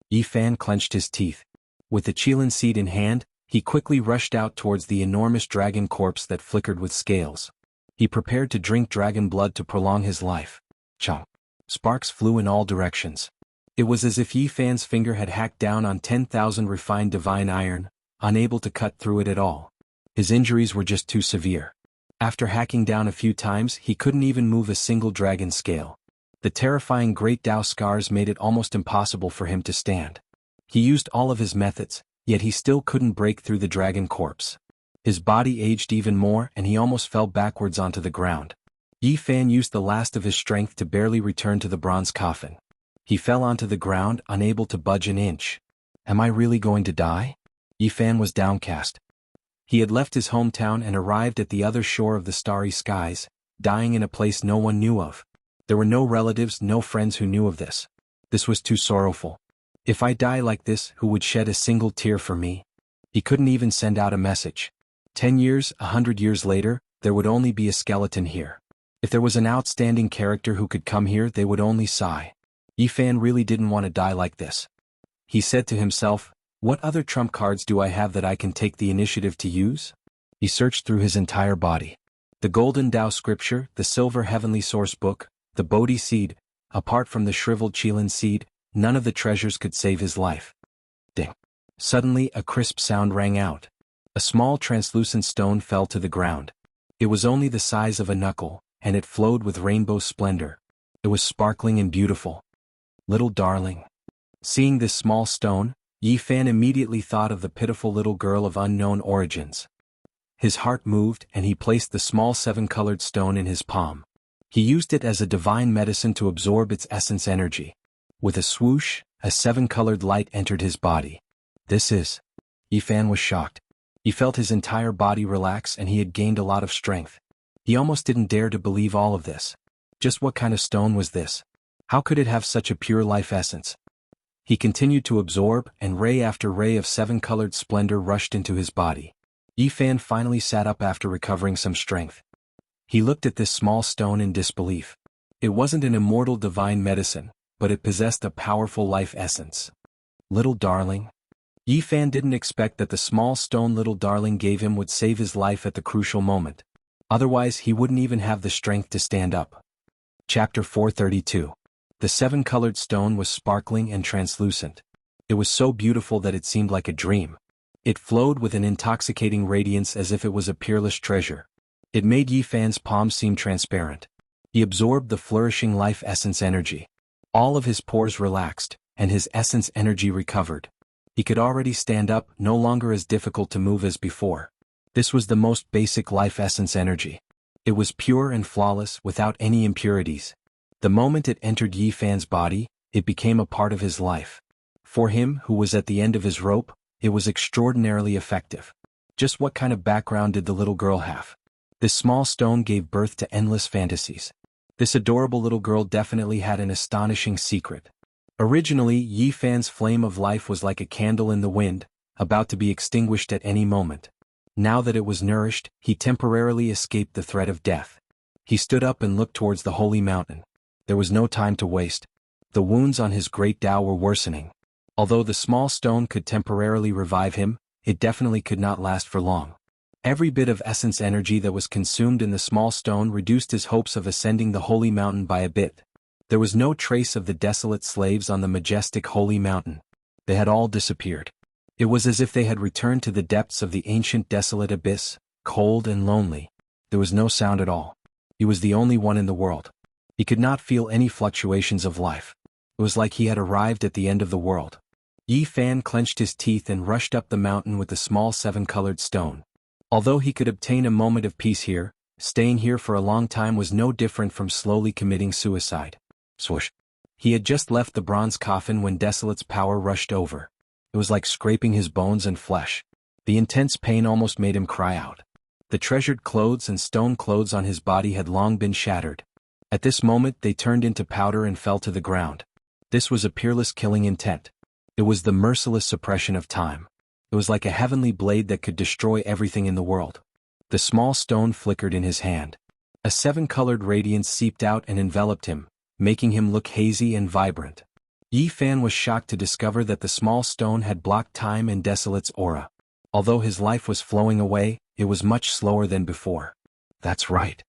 Yi Fan clenched his teeth. With the Qilin seed in hand, he quickly rushed out towards the enormous dragon corpse that flickered with scales. He prepared to drink dragon blood to prolong his life. Chomp! Sparks flew in all directions. It was as if Yi Fan's finger had hacked down on 10,000 refined divine iron, unable to cut through it at all. His injuries were just too severe. After hacking down a few times, he couldn't even move a single dragon scale. The terrifying Great Tao scars made it almost impossible for him to stand. He used all of his methods, yet he still couldn't break through the dragon corpse. His body aged even more, and he almost fell backwards onto the ground. Yi Fan used the last of his strength to barely return to the bronze coffin. He fell onto the ground, unable to budge an inch. Am I really going to die? Yi Fan was downcast. He had left his hometown and arrived at the other shore of the starry skies, dying in a place no one knew of. There were no relatives, no friends who knew of this. This was too sorrowful. If I die like this, who would shed a single tear for me? He couldn't even send out a message. 10 years, 100 years later, there would only be a skeleton here. If there was an outstanding character who could come here, they would only sigh. Yi Fan really didn't want to die like this. He said to himself, what other trump cards do I have that I can take the initiative to use? He searched through his entire body. The golden Tao scripture, the silver heavenly source book, the Bodhi seed, apart from the shriveled Qilin seed, none of the treasures could save his life. Ding! Suddenly a crisp sound rang out. A small translucent stone fell to the ground. It was only the size of a knuckle, and it flowed with rainbow splendor. It was sparkling and beautiful. Little darling. Seeing this small stone, Yi Fan immediately thought of the pitiful little girl of unknown origins. His heart moved, and he placed the small 7-colored stone in his palm. He used it as a divine medicine to absorb its essence energy. With a swoosh, a 7-colored light entered his body. This is... Yi Fan was shocked. He felt his entire body relax, and he had gained a lot of strength. He almost didn't dare to believe all of this. Just what kind of stone was this? How could it have such a pure life essence? He continued to absorb, and ray after ray of 7-colored splendor rushed into his body. Yi Fan finally sat up after recovering some strength. He looked at this small stone in disbelief. It wasn't an immortal divine medicine, but it possessed a powerful life essence. Little darling. Yi Fan didn't expect that the small stone little darling gave him would save his life at the crucial moment. Otherwise he wouldn't even have the strength to stand up. Chapter 432. The seven-colored stone was sparkling and translucent. It was so beautiful that it seemed like a dream. It flowed with an intoxicating radiance as if it was a peerless treasure. It made Yi Fan's palms seem transparent. He absorbed the flourishing life essence energy. All of his pores relaxed, and his essence energy recovered. He could already stand up, no longer as difficult to move as before. This was the most basic life essence energy. It was pure and flawless, without any impurities. The moment it entered Yi Fan's body, it became a part of his life. For him, who was at the end of his rope, it was extraordinarily effective. Just what kind of background did the little girl have? This small stone gave birth to endless fantasies. This adorable little girl definitely had an astonishing secret. Originally, Yi Fan's flame of life was like a candle in the wind, about to be extinguished at any moment. Now that it was nourished, he temporarily escaped the threat of death. He stood up and looked towards the holy mountain. There was no time to waste. The wounds on his great Tao were worsening. Although the small stone could temporarily revive him, it definitely could not last for long. Every bit of essence energy that was consumed in the small stone reduced his hopes of ascending the holy mountain by a bit. There was no trace of the desolate slaves on the majestic holy mountain. They had all disappeared. It was as if they had returned to the depths of the ancient desolate abyss, cold and lonely. There was no sound at all. He was the only one in the world. He could not feel any fluctuations of life. It was like he had arrived at the end of the world. Yi Fan clenched his teeth and rushed up the mountain with the small seven-colored stone. Although he could obtain a moment of peace here, staying here for a long time was no different from slowly committing suicide. Swoosh. He had just left the bronze coffin when Desolate's power rushed over. It was like scraping his bones and flesh. The intense pain almost made him cry out. The treasured clothes and stone clothes on his body had long been shattered. At this moment they turned into powder and fell to the ground. This was a peerless killing intent. It was the merciless suppression of time. It was like a heavenly blade that could destroy everything in the world. The small stone flickered in his hand. A seven-colored radiance seeped out and enveloped him, making him look hazy and vibrant. Yi Fan was shocked to discover that the small stone had blocked time and Desolate's aura. Although his life was flowing away, it was much slower than before. That's right.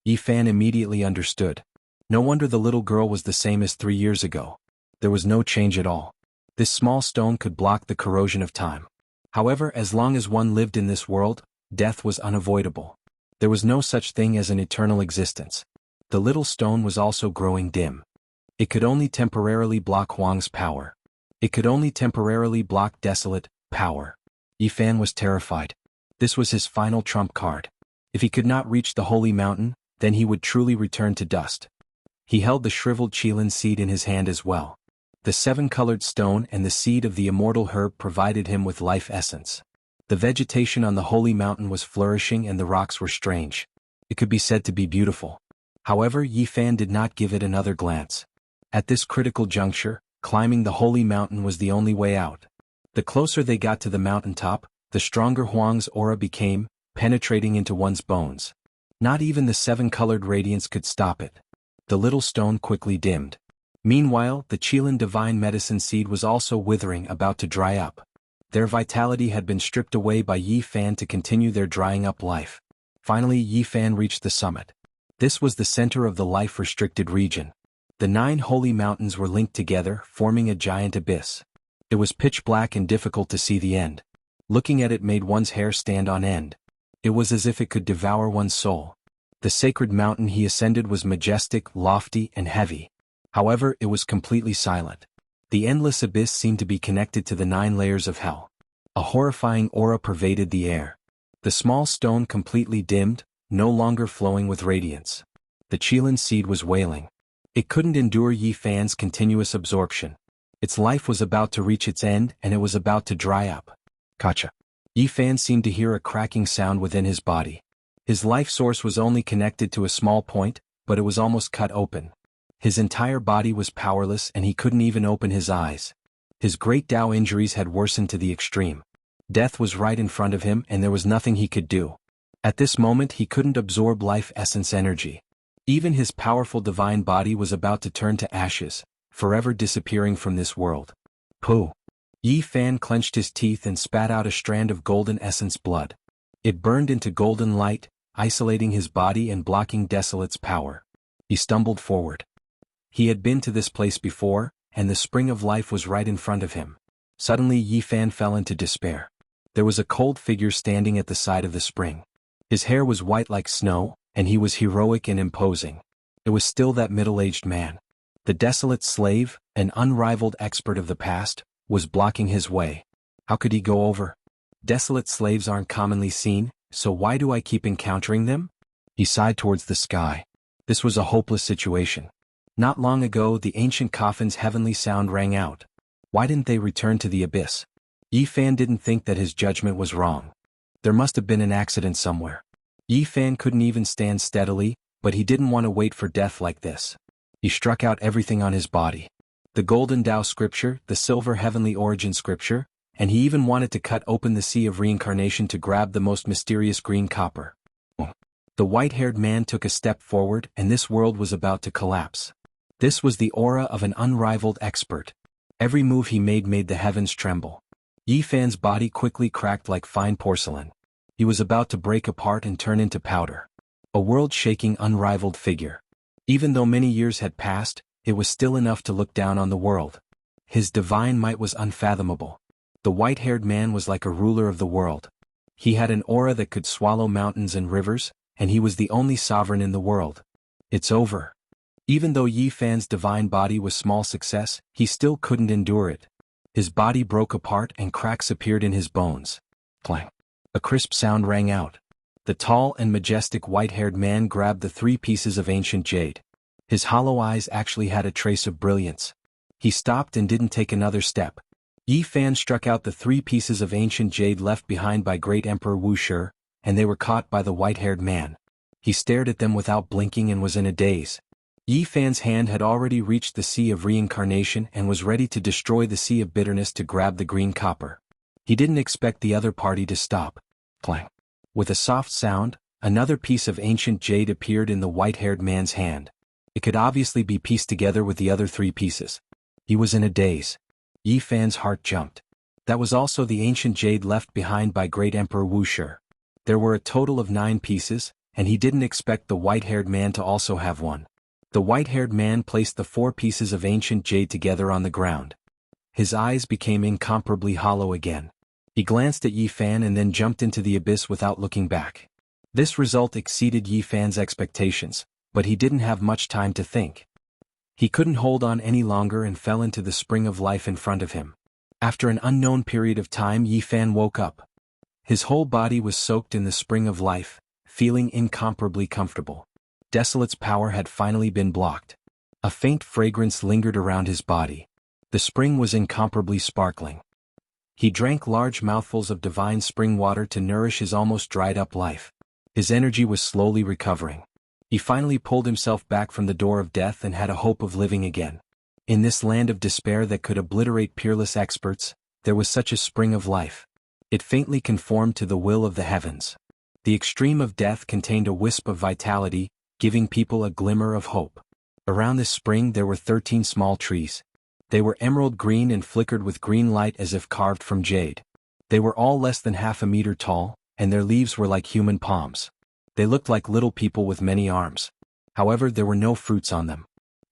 Yi Fan immediately understood. No wonder the little girl was the same as 3 years ago. There was no change at all. This small stone could block the corrosion of time. However, as long as one lived in this world, death was unavoidable. There was no such thing as an eternal existence. The little stone was also growing dim. It could only temporarily block Huang's power. It could only temporarily block Desolate power. Yi Fan was terrified. This was his final trump card. If he could not reach the holy mountain, then he would truly return to dust. He held the shriveled Qilin seed in his hand as well. The seven-colored stone and the seed of the immortal herb provided him with life essence. The vegetation on the holy mountain was flourishing and the rocks were strange. It could be said to be beautiful. However, Yi Fan did not give it another glance. At this critical juncture, climbing the holy mountain was the only way out. The closer they got to the mountaintop, the stronger Huang's aura became, penetrating into one's bones. Not even the seven-colored radiance could stop it. The little stone quickly dimmed. Meanwhile, the Qilin divine medicine seed was also withering, about to dry up. Their vitality had been stripped away by Yi Fan to continue their drying up life. Finally, Yi Fan reached the summit. This was the center of the life-restricted region. The 9 holy mountains were linked together, forming a giant abyss. It was pitch black and difficult to see the end. Looking at it made one's hair stand on end. It was as if it could devour one's soul. The sacred mountain he ascended was majestic, lofty, and heavy. However, it was completely silent. The endless abyss seemed to be connected to the 9 layers of hell. A horrifying aura pervaded the air. The small stone completely dimmed, no longer flowing with radiance. The Qilin seed was wailing. It couldn't endure Yi Fan's continuous absorption. Its life was about to reach its end and it was about to dry up. Gotcha. Yi Fan seemed to hear a cracking sound within his body. His life source was only connected to a small point, but it was almost cut open. His entire body was powerless and he couldn't even open his eyes. His great Tao injuries had worsened to the extreme. Death was right in front of him and there was nothing he could do. At this moment he couldn't absorb life essence energy. Even his powerful divine body was about to turn to ashes, forever disappearing from this world. Pooh! Yi Fan clenched his teeth and spat out a strand of golden essence blood. It burned into golden light, isolating his body and blocking Desolate's power. He stumbled forward. He had been to this place before, and the spring of life was right in front of him. Suddenly Yi Fan fell into despair. There was a cold figure standing at the side of the spring. His hair was white like snow, and he was heroic and imposing. It was still that middle-aged man. The desolate slave, an unrivaled expert of the past, was blocking his way. How could he go over? Desolate slaves aren't commonly seen, so why do I keep encountering them? He sighed towards the sky. This was a hopeless situation. Not long ago the ancient coffin's heavenly sound rang out. Why didn't they return to the abyss? Yi Fan didn't think that his judgment was wrong. There must have been an accident somewhere. Yi Fan couldn't even stand steadily, but he didn't want to wait for death like this. He struck out everything on his body. The golden Tao scripture, the silver heavenly origin scripture, and he even wanted to cut open the sea of reincarnation to grab the most mysterious green copper. The white-haired man took a step forward and this world was about to collapse. This was the aura of an unrivaled expert. Every move he made the heavens tremble. Yi Fan's body quickly cracked like fine porcelain. He was about to break apart and turn into powder. A world-shaking unrivaled figure. Even though many years had passed, it was still enough to look down on the world. His divine might was unfathomable. The white-haired man was like a ruler of the world. He had an aura that could swallow mountains and rivers, and he was the only sovereign in the world. It's over. Even though Yi Fan's divine body was small success, he still couldn't endure it. His body broke apart and cracks appeared in his bones. Clang. A crisp sound rang out. The tall and majestic white-haired man grabbed the 3 pieces of ancient jade. His hollow eyes actually had a trace of brilliance. He stopped and didn't take another step. Yi Fan struck out the 3 pieces of ancient jade left behind by great Emperor Wuxia, and they were caught by the white-haired man. He stared at them without blinking and was in a daze. Yi Fan's hand had already reached the sea of reincarnation and was ready to destroy the sea of bitterness to grab the green copper. He didn't expect the other party to stop. Clang. With a soft sound, another piece of ancient jade appeared in the white-haired man's hand. It could obviously be pieced together with the other 3 pieces. He was in a daze. Yi Fan's heart jumped. That was also the ancient jade left behind by great Emperor Wuxia. There were a total of 9 pieces, and he didn't expect the white-haired man to also have one. The white-haired man placed the 4 pieces of ancient jade together on the ground. His eyes became incomparably hollow again. He glanced at Yi Fan and then jumped into the abyss without looking back. This result exceeded Yi Fan's expectations, but he didn't have much time to think. He couldn't hold on any longer and fell into the spring of life in front of him. After an unknown period of time, Yi Fan woke up. His whole body was soaked in the spring of life, feeling incomparably comfortable. Desolate's power had finally been blocked. A faint fragrance lingered around his body. The spring was incomparably sparkling. He drank large mouthfuls of divine spring water to nourish his almost dried-up life. His energy was slowly recovering. He finally pulled himself back from the door of death and had a hope of living again. In this land of despair that could obliterate peerless experts, there was such a spring of life. It faintly conformed to the will of the heavens. The extreme of death contained a wisp of vitality, giving people a glimmer of hope. Around this spring there were 13 small trees. They were emerald green and flickered with green light as if carved from jade. They were all less than half a meter tall, and their leaves were like human palms. They looked like little people with many arms. However, there were no fruits on them.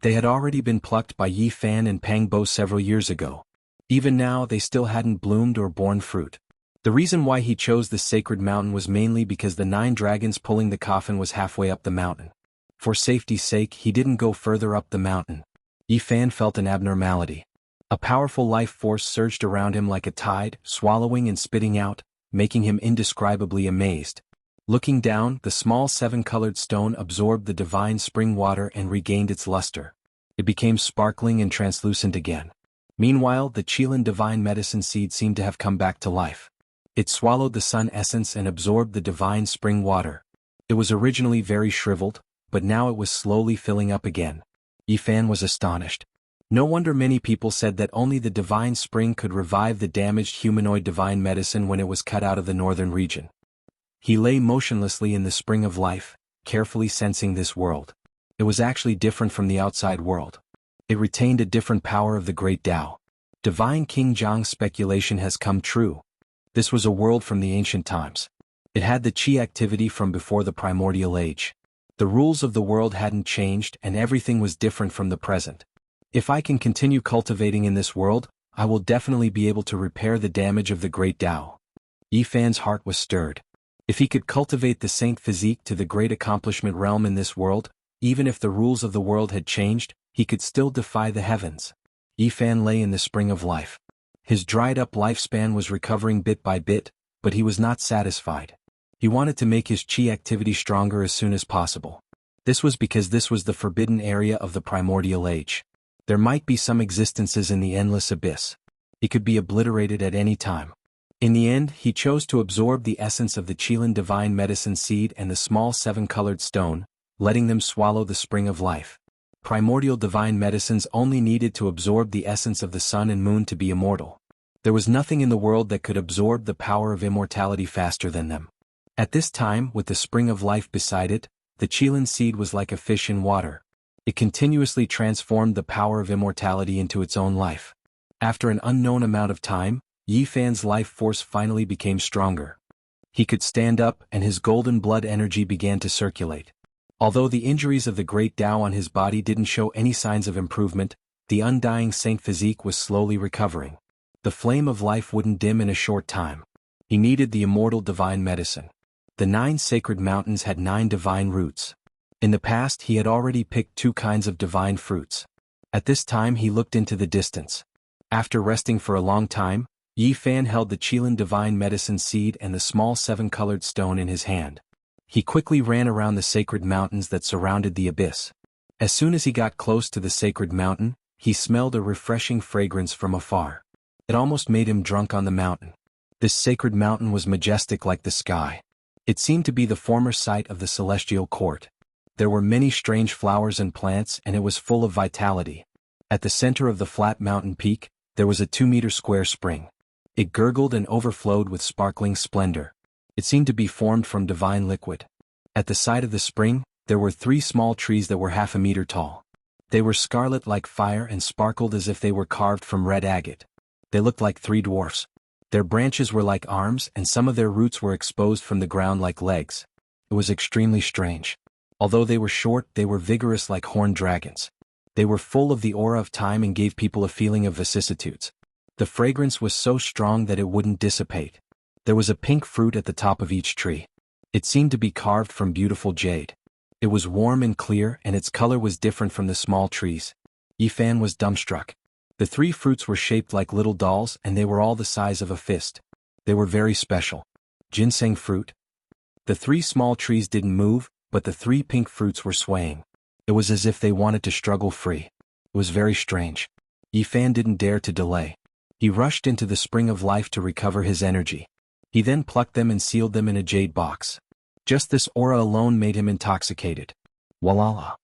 They had already been plucked by Yi Fan and Pang Bo several years ago. Even now they still hadn't bloomed or borne fruit. The reason why he chose this sacred mountain was mainly because the 9 dragons pulling the coffin was halfway up the mountain. For safety's sake he didn't go further up the mountain. Yi Fan felt an abnormality. A powerful life force surged around him like a tide, swallowing and spitting out, making him indescribably amazed. Looking down, the small 7-colored stone absorbed the divine spring water and regained its luster. It became sparkling and translucent again. Meanwhile, the Qilin divine medicine seed seemed to have come back to life. It swallowed the sun essence and absorbed the divine spring water. It was originally very shriveled, but now it was slowly filling up again. Yi Fan was astonished. No wonder many people said that only the divine spring could revive the damaged humanoid divine medicine when it was cut out of the northern region. He lay motionlessly in the spring of life, carefully sensing this world. It was actually different from the outside world. It retained a different power of the great Tao. Divine King Jianghu's speculation has come true. This was a world from the ancient times. It had the qi activity from before the primordial age. The rules of the world hadn't changed and everything was different from the present. If I can continue cultivating in this world, I will definitely be able to repair the damage of the great Tao. Yifan's heart was stirred. If he could cultivate the saint physique to the great accomplishment realm in this world, even if the rules of the world had changed, he could still defy the heavens. Yifan lay in the spring of life. His dried-up lifespan was recovering bit by bit, but he was not satisfied. He wanted to make his qi activity stronger as soon as possible. This was because this was the forbidden area of the primordial age. There might be some existences in the endless abyss. He could be obliterated at any time. In the end, he chose to absorb the essence of the Qilin divine medicine seed and the small seven-colored stone, letting them swallow the spring of life. Primordial divine medicines only needed to absorb the essence of the sun and moon to be immortal. There was nothing in the world that could absorb the power of immortality faster than them. At this time, with the spring of life beside it, the Qilin seed was like a fish in water. It continuously transformed the power of immortality into its own life. After an unknown amount of time, Yifan's life force finally became stronger. He could stand up and his golden blood energy began to circulate. Although the injuries of the great Tao on his body didn't show any signs of improvement, the undying saint physique was slowly recovering. The flame of life wouldn't dim in a short time. He needed the immortal divine medicine. The 9 sacred mountains had 9 divine roots. In the past he had already picked 2 kinds of divine fruits. At this time he looked into the distance. After resting for a long time, Yifan held the Qilin divine medicine seed and the small 7-colored stone in his hand. He quickly ran around the sacred mountains that surrounded the abyss. As soon as he got close to the sacred mountain, he smelled a refreshing fragrance from afar. It almost made him drunk on the mountain. This sacred mountain was majestic like the sky. It seemed to be the former site of the celestial court. There were many strange flowers and plants and it was full of vitality. At the center of the flat mountain peak, there was a 2-meter square spring. It gurgled and overflowed with sparkling splendor. It seemed to be formed from divine liquid. At the side of the spring, there were 3 small trees that were half a meter tall. They were scarlet like fire and sparkled as if they were carved from red agate. They looked like 3 dwarfs. Their branches were like arms and some of their roots were exposed from the ground like legs. It was extremely strange. Although they were short, they were vigorous like horned dragons. They were full of the aura of time and gave people a feeling of vicissitudes. The fragrance was so strong that it wouldn't dissipate. There was a pink fruit at the top of each tree. It seemed to be carved from beautiful jade. It was warm and clear and its color was different from the small trees. Yifan was dumbstruck. The 3 fruits were shaped like little dolls and they were all the size of a fist. They were very special. Ginseng fruit. The 3 small trees didn't move, but the 3 pink fruits were swaying. It was as if they wanted to struggle free. It was very strange. Yifan didn't dare to delay. He rushed into the spring of life to recover his energy. He then plucked them and sealed them in a jade box. Just this aura alone made him intoxicated. Walala.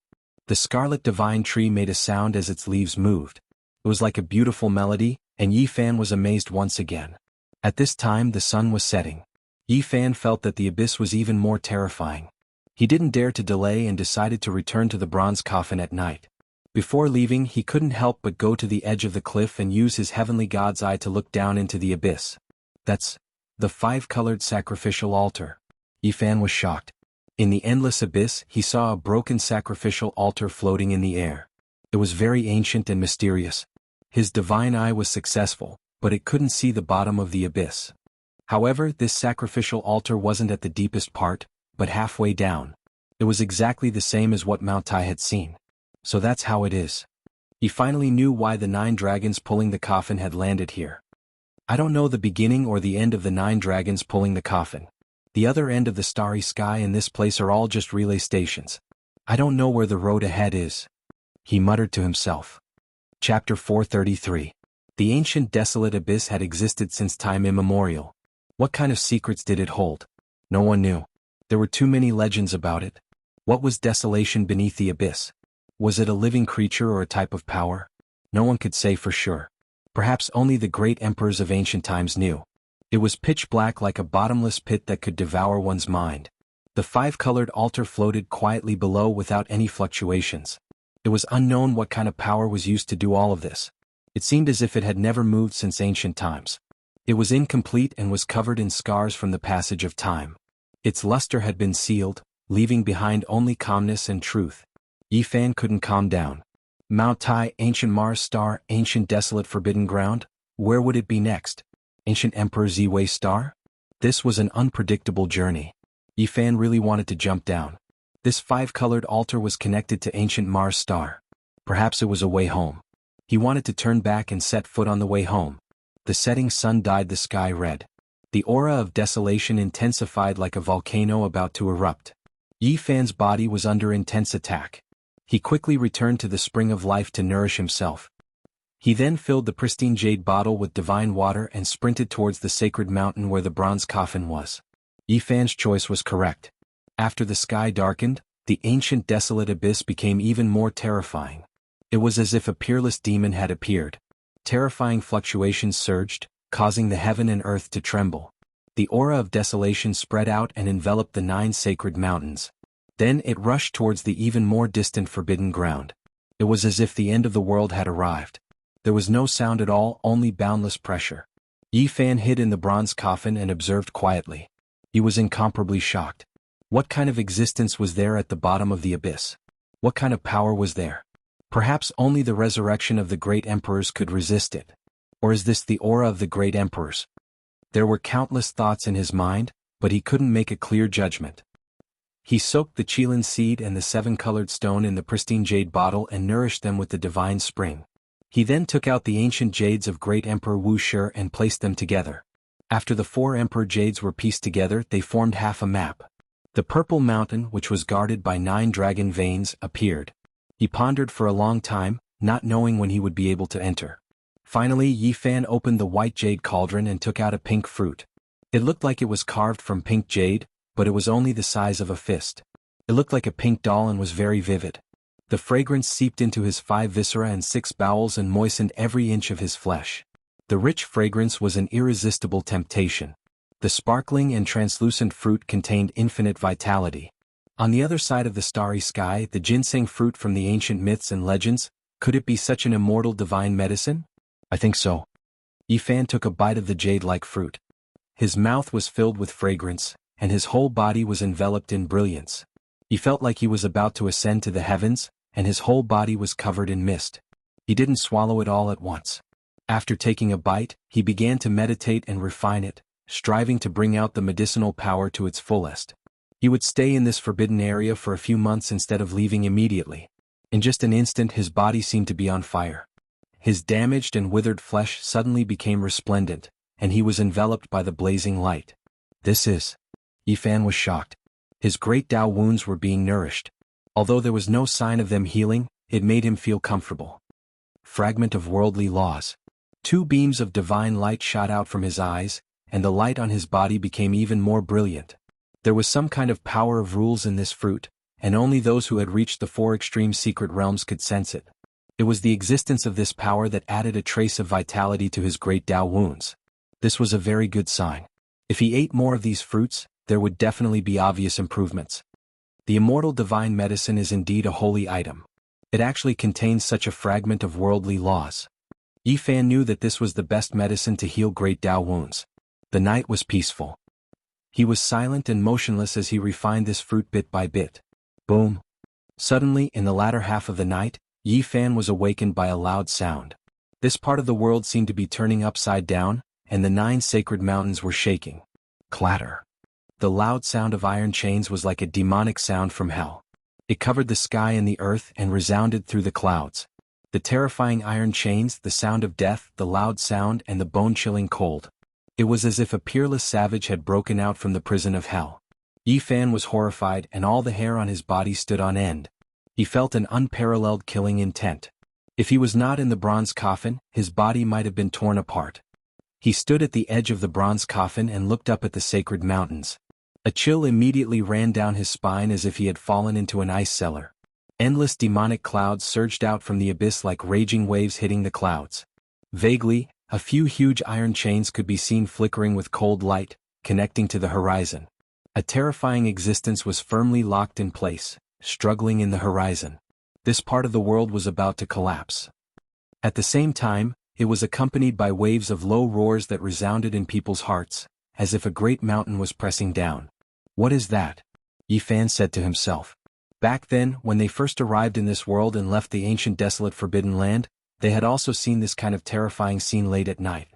The scarlet divine tree made a sound as its leaves moved. It was like a beautiful melody, and Yifan was amazed once again. At this time the sun was setting. Yifan felt that the abyss was even more terrifying. He didn't dare to delay and decided to return to the bronze coffin at night. Before leaving, he couldn't help but go to the edge of the cliff and use his heavenly god's eye to look down into the abyss. That's the 5-colored sacrificial altar. Yifan was shocked. In the endless abyss, he saw a broken sacrificial altar floating in the air. It was very ancient and mysterious. His divine eye was successful, but it couldn't see the bottom of the abyss. However, this sacrificial altar wasn't at the deepest part, but halfway down. It was exactly the same as what Mount Tai had seen. So that's how it is. He finally knew why the 9 dragons pulling the coffin had landed here. I don't know the beginning or the end of the 9 dragons pulling the coffin. The other end of the starry sky and this place are all just relay stations. I don't know where the road ahead is. He muttered to himself. Chapter 433. The ancient desolate abyss had existed since time immemorial. What kind of secrets did it hold? No one knew. There were too many legends about it. What was desolation beneath the abyss? Was it a living creature or a type of power? No one could say for sure. Perhaps only the great emperors of ancient times knew. It was pitch black like a bottomless pit that could devour one's mind. The The five-colored altar floated quietly below without any fluctuations. It was unknown what kind of power was used to do all of this. It seemed as if it had never moved since ancient times. It was incomplete and was covered in scars from the passage of time. Its luster had been sealed, leaving behind only calmness and truth. Yifan couldn't calm down. Mount Tai, ancient Mars star, ancient desolate forbidden ground? Where would it be next? Ancient Emperor Ziwei star? This was an unpredictable journey. Yifan really wanted to jump down. This five-colored altar was connected to ancient Mars star. Perhaps it was a way home. He wanted to turn back and set foot on the way home. The setting sun dyed the sky red. The aura of desolation intensified like a volcano about to erupt. Yifan's body was under intense attack. He quickly returned to the spring of life to nourish himself. He then filled the pristine jade bottle with divine water and sprinted towards the sacred mountain where the bronze coffin was. Yifan's choice was correct. After the sky darkened, the ancient desolate abyss became even more terrifying. It was as if a peerless demon had appeared. Terrifying fluctuations surged, causing the heaven and earth to tremble. The aura of desolation spread out and enveloped the 9 sacred mountains. Then it rushed towards the even more distant forbidden ground. It was as if the end of the world had arrived. There was no sound at all, only boundless pressure. Yifan hid in the bronze coffin and observed quietly. He was incomparably shocked. What kind of existence was there at the bottom of the abyss? What kind of power was there? Perhaps only the resurrection of the great emperors could resist it. Or is this the aura of the great emperors? There were countless thoughts in his mind, but he couldn't make a clear judgment. He soaked the Qilin seed and the 7-colored stone in the pristine jade bottle and nourished them with the divine spring. He then took out the ancient jades of great Emperor Wuxia and placed them together. After the 4 emperor jades were pieced together, they formed half a map. The purple mountain, which was guarded by 9 dragon veins, appeared. He pondered for a long time, not knowing when he would be able to enter. Finally, Yifan opened the white jade cauldron and took out a pink fruit. It looked like it was carved from pink jade, but it was only the size of a fist. It looked like a pink doll and was very vivid. The fragrance seeped into his 5 viscera and 6 bowels and moistened every inch of his flesh. The rich fragrance was an irresistible temptation. The sparkling and translucent fruit contained infinite vitality. On the other side of the starry sky, the ginseng fruit from the ancient myths and legends. Could it be such an immortal divine medicine? I think so. Yifan took a bite of the jade-like fruit. His mouth was filled with fragrance, and his whole body was enveloped in brilliance. He felt like he was about to ascend to the heavens, and his whole body was covered in mist. He didn't swallow it all at once. After taking a bite, he began to meditate and refine it, striving to bring out the medicinal power to its fullest. He would stay in this forbidden area for a few months instead of leaving immediately. In just an instant his body seemed to be on fire. His damaged and withered flesh suddenly became resplendent, and he was enveloped by the blazing light. This is... Yifan was shocked. His great Tao wounds were being nourished. Although there was no sign of them healing, it made him feel comfortable. Fragment of worldly laws. 2 beams of divine light shot out from his eyes, and the light on his body became even more brilliant. There was some kind of power of rules in this fruit, and only those who had reached the 4 extreme secret realms could sense it. It was the existence of this power that added a trace of vitality to his great Tao wounds. This was a very good sign. If he ate more of these fruits, there would definitely be obvious improvements. The immortal divine medicine is indeed a holy item. It actually contains such a fragment of worldly laws. Yifan knew that this was the best medicine to heal great Tao wounds. The night was peaceful. He was silent and motionless as he refined this fruit bit by bit. Boom. Suddenly, in the latter half of the night, Yifan was awakened by a loud sound. This part of the world seemed to be turning upside down, and the 9 sacred mountains were shaking. Clatter. The loud sound of iron chains was like a demonic sound from hell. It covered the sky and the earth and resounded through the clouds. The terrifying iron chains, the sound of death, the loud sound, and the bone-chilling cold. It was as if a peerless savage had broken out from the prison of hell. Yifan was horrified and all the hair on his body stood on end. He felt an unparalleled killing intent. If he was not in the bronze coffin, his body might have been torn apart. He stood at the edge of the bronze coffin and looked up at the sacred mountains. A chill immediately ran down his spine as if he had fallen into an ice cellar. Endless demonic clouds surged out from the abyss like raging waves hitting the clouds. Vaguely, a few huge iron chains could be seen flickering with cold light, connecting to the horizon. A terrifying existence was firmly locked in place, struggling in the horizon. This part of the world was about to collapse. At the same time, it was accompanied by waves of low roars that resounded in people's hearts, as if a great mountain was pressing down. What is that? Yi Fan said to himself. Back then, when they first arrived in this world and left the ancient desolate forbidden land, they had also seen this kind of terrifying scene late at night.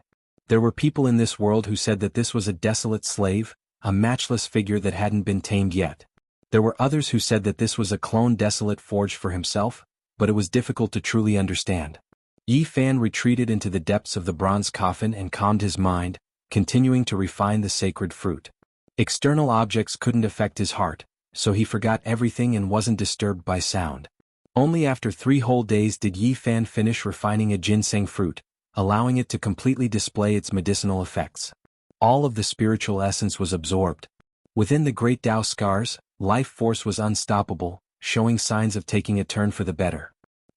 There were people in this world who said that this was a desolate slave, a matchless figure that hadn't been tamed yet. There were others who said that this was a clone desolate forged for himself, but it was difficult to truly understand. Yi Fan retreated into the depths of the bronze coffin and calmed his mind, continuing to refine the sacred fruit. External objects couldn't affect his heart, so he forgot everything and wasn't disturbed by sound. Only after 3 whole days did Yi Fan finish refining a ginseng fruit, allowing it to completely display its medicinal effects. All of the spiritual essence was absorbed. Within the great Tao scars, life force was unstoppable, showing signs of taking a turn for the better.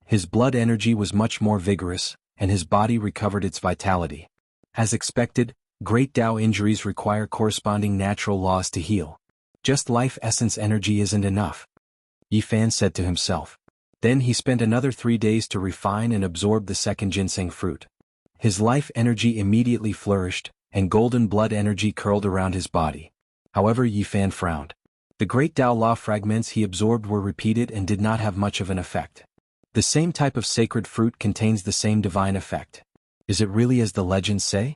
His blood energy was much more vigorous, and his body recovered its vitality. As expected, great Tao injuries require corresponding natural laws to heal. Just life essence energy isn't enough, Yi Fan said to himself. Then he spent another 3 days to refine and absorb the second ginseng fruit. His life energy immediately flourished, and golden blood energy curled around his body. However, Yi Fan frowned. The great Tao law fragments he absorbed were repeated and did not have much of an effect. The same type of sacred fruit contains the same divine effect. Is it really as the legends say?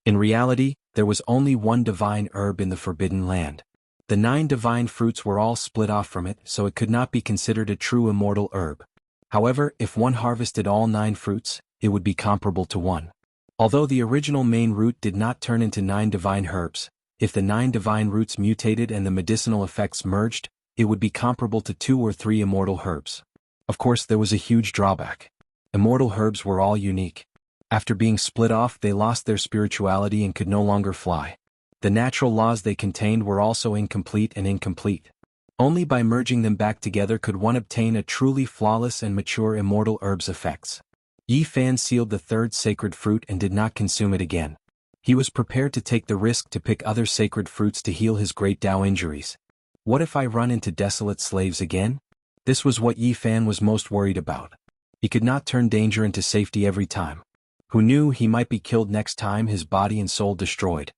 In reality, there was only one divine herb in the Forbidden Land. The 9 divine fruits were all split off from it, so it could not be considered a true immortal herb. However, if one harvested all 9 fruits, it would be comparable to one. Although the original main root did not turn into 9 divine herbs, if the 9 divine roots mutated and the medicinal effects merged, it would be comparable to 2 or 3 immortal herbs. Of course, there was a huge drawback. Immortal herbs were all unique. After being split off, they lost their spirituality and could no longer fly. The natural laws they contained were also incomplete and incomplete. Only by merging them back together could one obtain a truly flawless and mature immortal herb's effects. Yi Fan sealed the 3rd sacred fruit and did not consume it again. He was prepared to take the risk to pick other sacred fruits to heal his great Tao injuries. What if I run into desolate slaves again? This was what Yi Fan was most worried about. He could not turn danger into safety every time. Who knew he might be killed next time, his body and soul destroyed.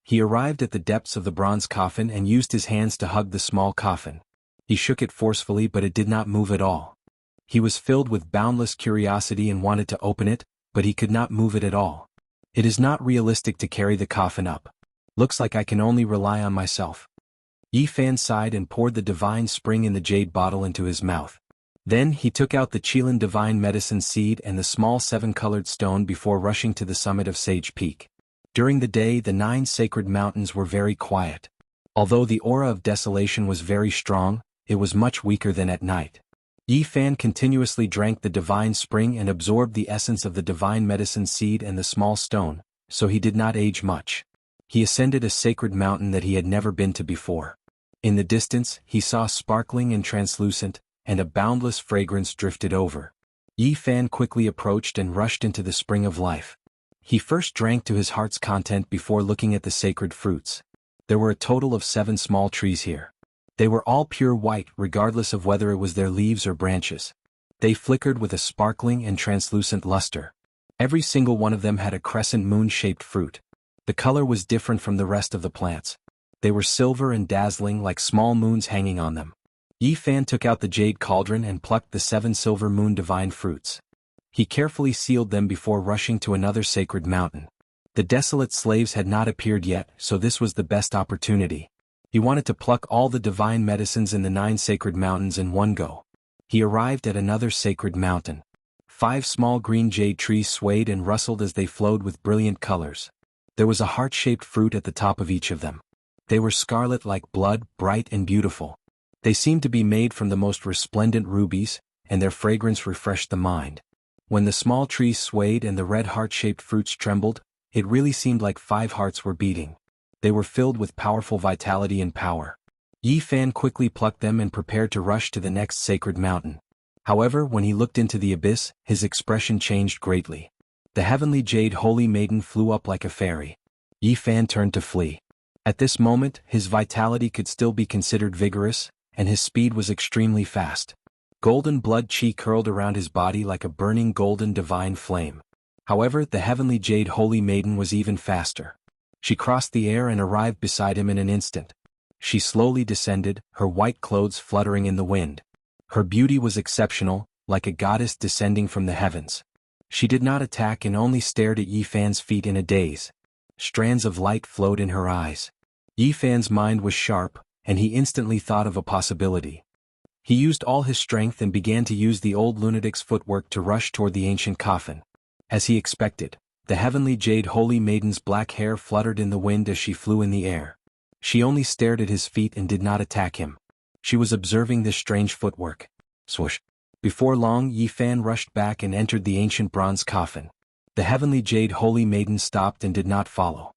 He arrived at the depths of the bronze coffin and used his hands to hug the small coffin. He shook it forcefully, but it did not move at all. He was filled with boundless curiosity and wanted to open it, but he could not move it at all. It is not realistic to carry the coffin up. Looks like I can only rely on myself. Yi Fan sighed and poured the divine spring in the jade bottle into his mouth. Then he took out the Qilin divine medicine seed and the small 7-colored stone before rushing to the summit of Sage Peak. During the day, the 9 sacred mountains were very quiet. Although the aura of desolation was very strong, it was much weaker than at night. Yi Fan continuously drank the divine spring and absorbed the essence of the divine medicine seed and the small stone, so he did not age much. He ascended a sacred mountain that he had never been to before. In the distance, he saw sparkling and translucent, and a boundless fragrance drifted over. Yi Fan quickly approached and rushed into the spring of life. He first drank to his heart's content before looking at the sacred fruits. There were a total of 7 small trees here. They were all pure white, regardless of whether it was their leaves or branches. They flickered with a sparkling and translucent luster. Every single one of them had a crescent moon-shaped fruit. The color was different from the rest of the plants. They were silver and dazzling like small moons hanging on them. Yi Fan took out the jade cauldron and plucked the 7 silver moon divine fruits. He carefully sealed them before rushing to another sacred mountain. The desolate slaves had not appeared yet, so this was the best opportunity. He wanted to pluck all the divine medicines in the 9 sacred mountains in one go. He arrived at another sacred mountain. 5 small green jade trees swayed and rustled as they flowed with brilliant colors. There was a heart-shaped fruit at the top of each of them. They were scarlet like blood, bright and beautiful. They seemed to be made from the most resplendent rubies, and their fragrance refreshed the mind. When the small trees swayed and the red heart-shaped fruits trembled, it really seemed like 5 hearts were beating. They were filled with powerful vitality and power. Yi Fan quickly plucked them and prepared to rush to the next sacred mountain. However, when he looked into the abyss, his expression changed greatly. The heavenly jade holy maiden flew up like a fairy. Yi Fan turned to flee. At this moment, his vitality could still be considered vigorous, and his speed was extremely fast. Golden blood chi curled around his body like a burning golden divine flame. However, the heavenly jade holy maiden was even faster. She crossed the air and arrived beside him in an instant. She slowly descended, her white clothes fluttering in the wind. Her beauty was exceptional, like a goddess descending from the heavens. She did not attack and only stared at Yi Fan's feet in a daze. Strands of light flowed in her eyes. Yi Fan's mind was sharp, and he instantly thought of a possibility. He used all his strength and began to use the old lunatic's footwork to rush toward the ancient coffin. As he expected, the heavenly jade holy maiden's black hair fluttered in the wind as she flew in the air. She only stared at his feet and did not attack him. She was observing this strange footwork. Swoosh. Before long, Yi Fan rushed back and entered the ancient bronze coffin. The heavenly jade holy maiden stopped and did not follow.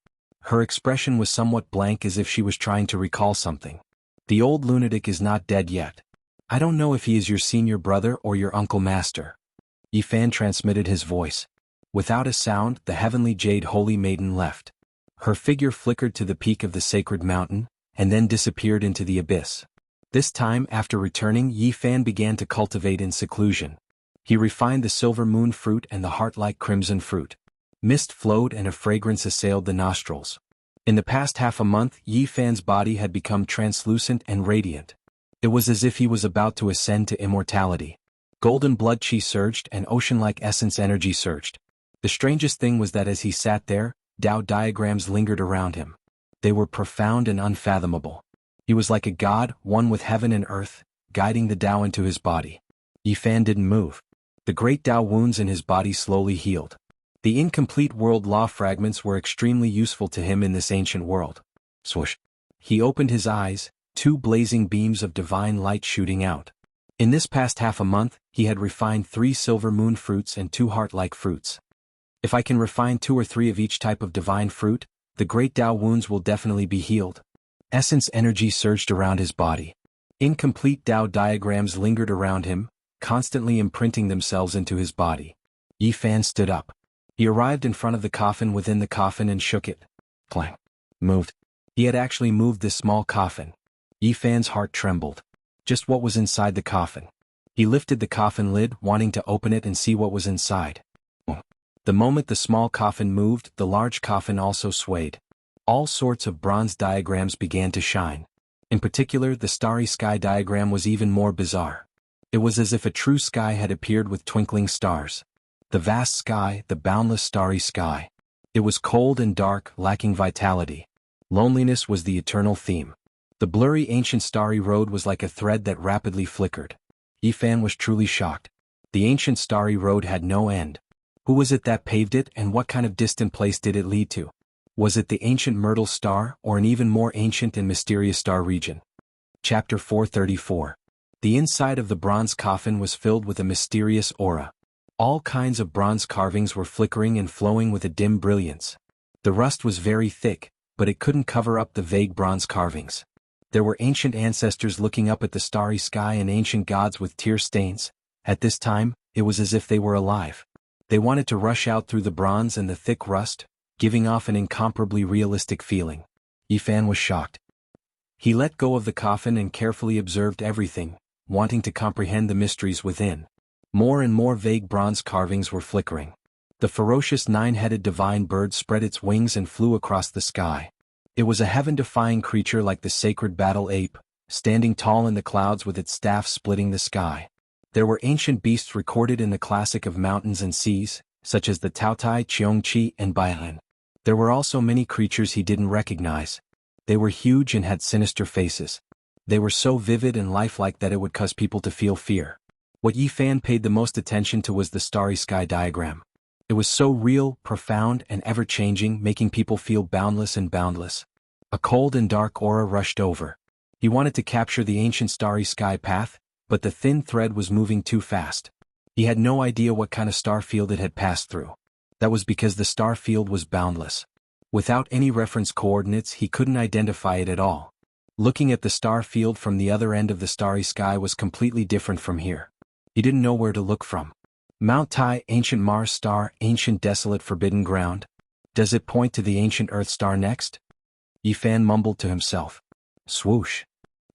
Her expression was somewhat blank, as if she was trying to recall something. The old lunatic is not dead yet. I don't know if he is your senior brother or your uncle master. Yi Fan transmitted his voice. Without a sound, the heavenly jade holy maiden left. Her figure flickered to the peak of the sacred mountain, and then disappeared into the abyss. This time, after returning, Yi Fan began to cultivate in seclusion. He refined the silver moon fruit and the heart-like crimson fruit. Mist flowed and a fragrance assailed the nostrils. In the past half a month, Yi Fan's body had become translucent and radiant. It was as if he was about to ascend to immortality. Golden blood chi surged and ocean-like essence energy surged. The strangest thing was that as he sat there, Tao diagrams lingered around him. They were profound and unfathomable. He was like a god, one with heaven and earth, guiding the Tao into his body. Yi Fan didn't move. The great Tao wounds in his body slowly healed. The incomplete world law fragments were extremely useful to him in this ancient world. Swoosh. He opened his eyes, two blazing beams of divine light shooting out. In this past half a month, he had refined 3 silver moon fruits and 2 heart-like fruits. If I can refine 2 or 3 of each type of divine fruit, the great Tao wounds will definitely be healed. Essence energy surged around his body. Incomplete Tao diagrams lingered around him, constantly imprinting themselves into his body. Yi Fan stood up. He arrived in front of the coffin within the coffin and shook it. Clang. Moved. He had actually moved this small coffin. Yi Fan's heart trembled. Just what was inside the coffin? He lifted the coffin lid, wanting to open it and see what was inside. The moment the small coffin moved, the large coffin also swayed. All sorts of bronze diagrams began to shine. In particular, the starry sky diagram was even more bizarre. It was as if a true sky had appeared with twinkling stars. The vast sky, the boundless starry sky. It was cold and dark, lacking vitality. Loneliness was the eternal theme. The blurry ancient starry road was like a thread that rapidly flickered. Yi Fan was truly shocked. The ancient starry road had no end. Who was it that paved it, and what kind of distant place did it lead to? Was it the ancient Myrtle Star, or an even more ancient and mysterious star region? Chapter 434. The inside of the bronze coffin was filled with a mysterious aura. All kinds of bronze carvings were flickering and flowing with a dim brilliance. The rust was very thick, but it couldn't cover up the vague bronze carvings. There were ancient ancestors looking up at the starry sky and ancient gods with tear stains. At this time, it was as if they were alive. They wanted to rush out through the bronze and the thick rust, giving off an incomparably realistic feeling. Yi Fan was shocked. He let go of the coffin and carefully observed everything, wanting to comprehend the mysteries within. More and more vague bronze carvings were flickering. The ferocious 9-headed divine bird spread its wings and flew across the sky. It was a heaven-defying creature like the sacred battle ape, standing tall in the clouds with its staff splitting the sky. There were ancient beasts recorded in the classic of mountains and seas, such as the Taotai, Cheongqi, and Bailan. There were also many creatures he didn't recognize. They were huge and had sinister faces. They were so vivid and lifelike that it would cause people to feel fear. What Yi Fan paid the most attention to was the starry sky diagram. It was so real, profound, and ever-changing, making people feel boundless and boundless. A cold and dark aura rushed over. He wanted to capture the ancient starry sky path, but the thin thread was moving too fast. He had no idea what kind of star field it had passed through. That was because the star field was boundless. Without any reference coordinates, he couldn't identify it at all. Looking at the star field from the other end of the starry sky was completely different from here. He didn't know where to look from. Mount Tai, ancient Mars star, ancient desolate forbidden ground. Does it point to the ancient Earth star next? Yi Fan mumbled to himself. Swoosh.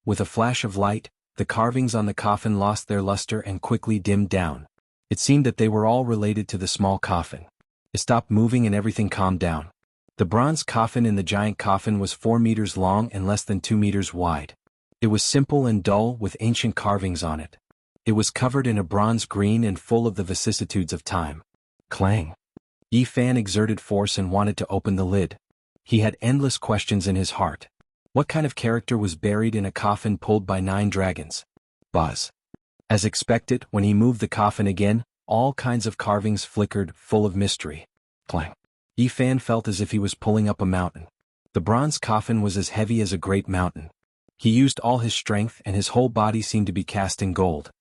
With a flash of light, the carvings on the coffin lost their luster and quickly dimmed down. It seemed that they were all related to the small coffin. It stopped moving and everything calmed down. The bronze coffin in the giant coffin was 4 meters long and less than 2 meters wide. It was simple and dull with ancient carvings on it. It was covered in a bronze green and full of the vicissitudes of time. Clang. Yi Fan exerted force and wanted to open the lid. He had endless questions in his heart. What kind of character was buried in a coffin pulled by 9 dragons? Buzz. As expected, when he moved the coffin again, all kinds of carvings flickered, full of mystery. Clang. Yi Fan felt as if he was pulling up a mountain. The bronze coffin was as heavy as a great mountain. He used all his strength and his whole body seemed to be cast in gold.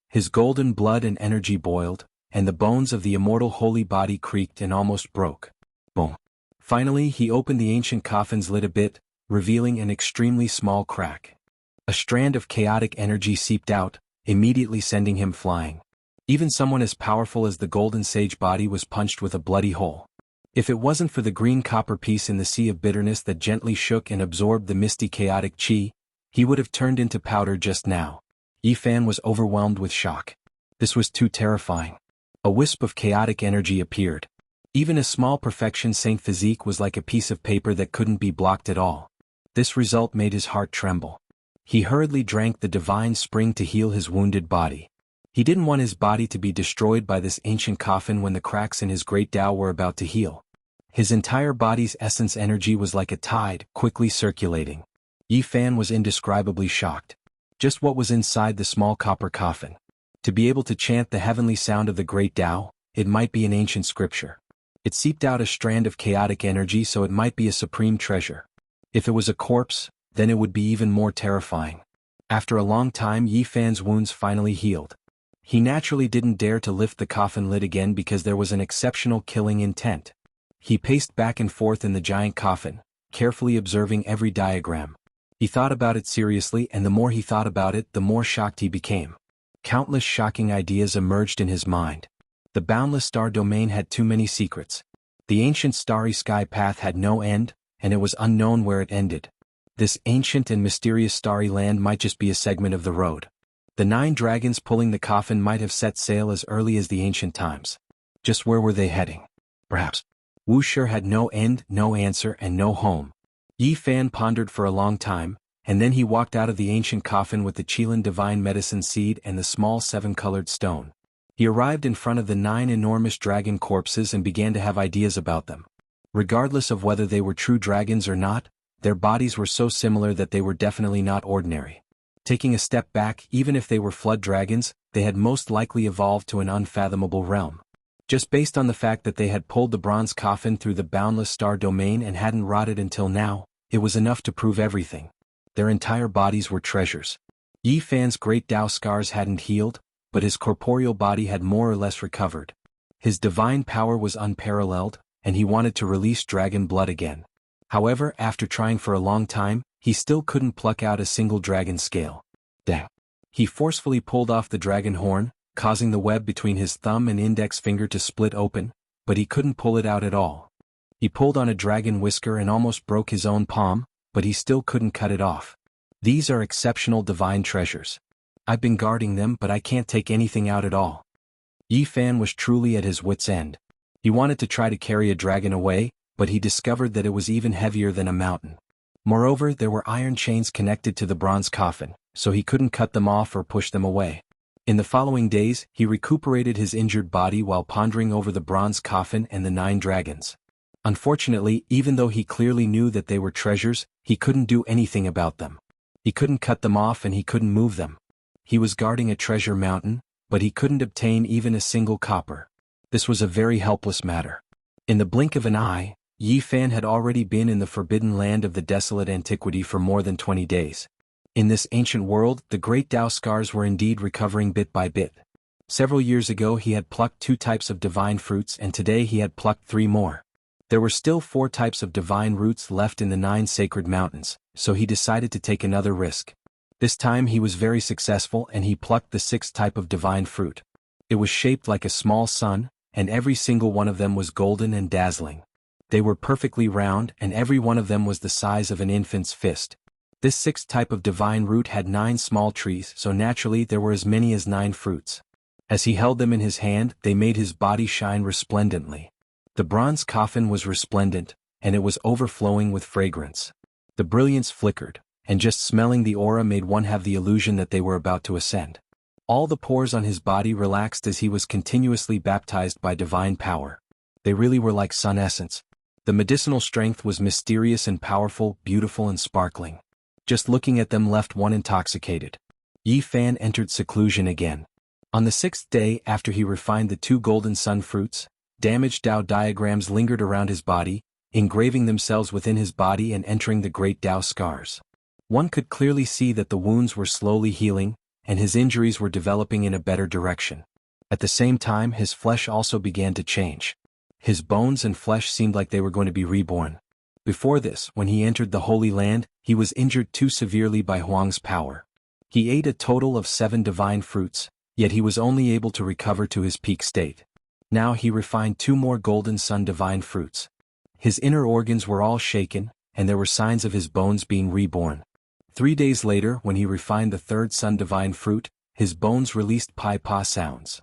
His golden blood and energy boiled, and the bones of the immortal holy body creaked and almost broke. Boom. Finally he opened the ancient coffin's lid a bit, revealing an extremely small crack. A strand of chaotic energy seeped out, immediately sending him flying. Even someone as powerful as the golden sage body was punched with a bloody hole. If it wasn't for the green copper piece in the sea of bitterness that gently shook and absorbed the misty chaotic chi, he would have turned into powder just now. Yi Fan was overwhelmed with shock. This was too terrifying. A wisp of chaotic energy appeared. Even a small perfection saint physique was like a piece of paper that couldn't be blocked at all. This result made his heart tremble. He hurriedly drank the divine spring to heal his wounded body. He didn't want his body to be destroyed by this ancient coffin when the cracks in his great Tao were about to heal. His entire body's essence energy was like a tide, quickly circulating. Yi Fan was indescribably shocked. Just what was inside the small copper coffin? To be able to chant the heavenly sound of the great Tao, it might be an ancient scripture. It seeped out a strand of chaotic energy, so it might be a supreme treasure. If it was a corpse, then it would be even more terrifying. After a long time, Yi Fan's wounds finally healed. He naturally didn't dare to lift the coffin lid again because there was an exceptional killing intent. He paced back and forth in the giant coffin, carefully observing every diagram. He thought about it seriously, and the more he thought about it, the more shocked he became. Countless shocking ideas emerged in his mind. The boundless star domain had too many secrets. The ancient starry sky path had no end, and it was unknown where it ended. This ancient and mysterious starry land might just be a segment of the road. The 9 dragons pulling the coffin might have set sail as early as the ancient times. Just where were they heading? Perhaps. Wuxia had no end, no answer, and no home. Yi Fan pondered for a long time, and then he walked out of the ancient coffin with the Qilin divine medicine seed and the small 7-colored stone. He arrived in front of the 9 enormous dragon corpses and began to have ideas about them. Regardless of whether they were true dragons or not, their bodies were so similar that they were definitely not ordinary. Taking a step back, even if they were flood dragons, they had most likely evolved to an unfathomable realm. Just based on the fact that they had pulled the bronze coffin through the boundless star domain and hadn't rotted until now, it was enough to prove everything. Their entire bodies were treasures. Yi Fan's great Tao scars hadn't healed, but his corporeal body had more or less recovered. His divine power was unparalleled, and he wanted to release dragon blood again. However, after trying for a long time, he still couldn't pluck out a single dragon scale. Dang. He forcefully pulled off the dragon horn, causing the web between his thumb and index finger to split open, but he couldn't pull it out at all. He pulled on a dragon whisker and almost broke his own palm, but he still couldn't cut it off. These are exceptional divine treasures. I've been guarding them, but I can't take anything out at all. Yi Fan was truly at his wit's end. He wanted to try to carry a dragon away, but he discovered that it was even heavier than a mountain. Moreover, there were iron chains connected to the bronze coffin, so he couldn't cut them off or push them away. In the following days, he recuperated his injured body while pondering over the bronze coffin and the 9 dragons. Unfortunately, even though he clearly knew that they were treasures, he couldn't do anything about them. He couldn't cut them off and he couldn't move them. He was guarding a treasure mountain, but he couldn't obtain even a single copper. This was a very helpless matter. In the blink of an eye, Yi Fan had already been in the forbidden land of the desolate antiquity for more than 20 days. In this ancient world, the great Tao scars were indeed recovering bit by bit. Several years ago he had plucked 2 types of divine fruits and today he had plucked 3 more. There were still 4 types of divine roots left in the 9 sacred mountains, so he decided to take another risk. This time he was very successful and he plucked the 6th type of divine fruit. It was shaped like a small sun, and every single one of them was golden and dazzling. They were perfectly round, and every one of them was the size of an infant's fist. This sixth type of divine root had 9 small trees, so naturally there were as many as 9 fruits. As he held them in his hand, they made his body shine resplendently. The bronze coffin was resplendent, and it was overflowing with fragrance. The brilliance flickered, and just smelling the aura made one have the illusion that they were about to ascend. All the pores on his body relaxed as he was continuously baptized by divine power. They really were like sun essence. The medicinal strength was mysterious and powerful, beautiful and sparkling. Just looking at them left one intoxicated. Yi Fan entered seclusion again. On the 6th day after he refined the 2 golden sun fruits, damaged Tao diagrams lingered around his body, engraving themselves within his body and entering the great Tao scars. One could clearly see that the wounds were slowly healing, and his injuries were developing in a better direction. At the same time, his flesh also began to change. His bones and flesh seemed like they were going to be reborn. Before this, when he entered the Holy Land, he was injured too severely by Huang's power. He ate a total of 7 divine fruits, yet he was only able to recover to his peak state. Now he refined 2 more golden sun divine fruits. His inner organs were all shaken, and there were signs of his bones being reborn. 3 days later, when he refined the 3rd sun divine fruit, his bones released pai-pa sounds.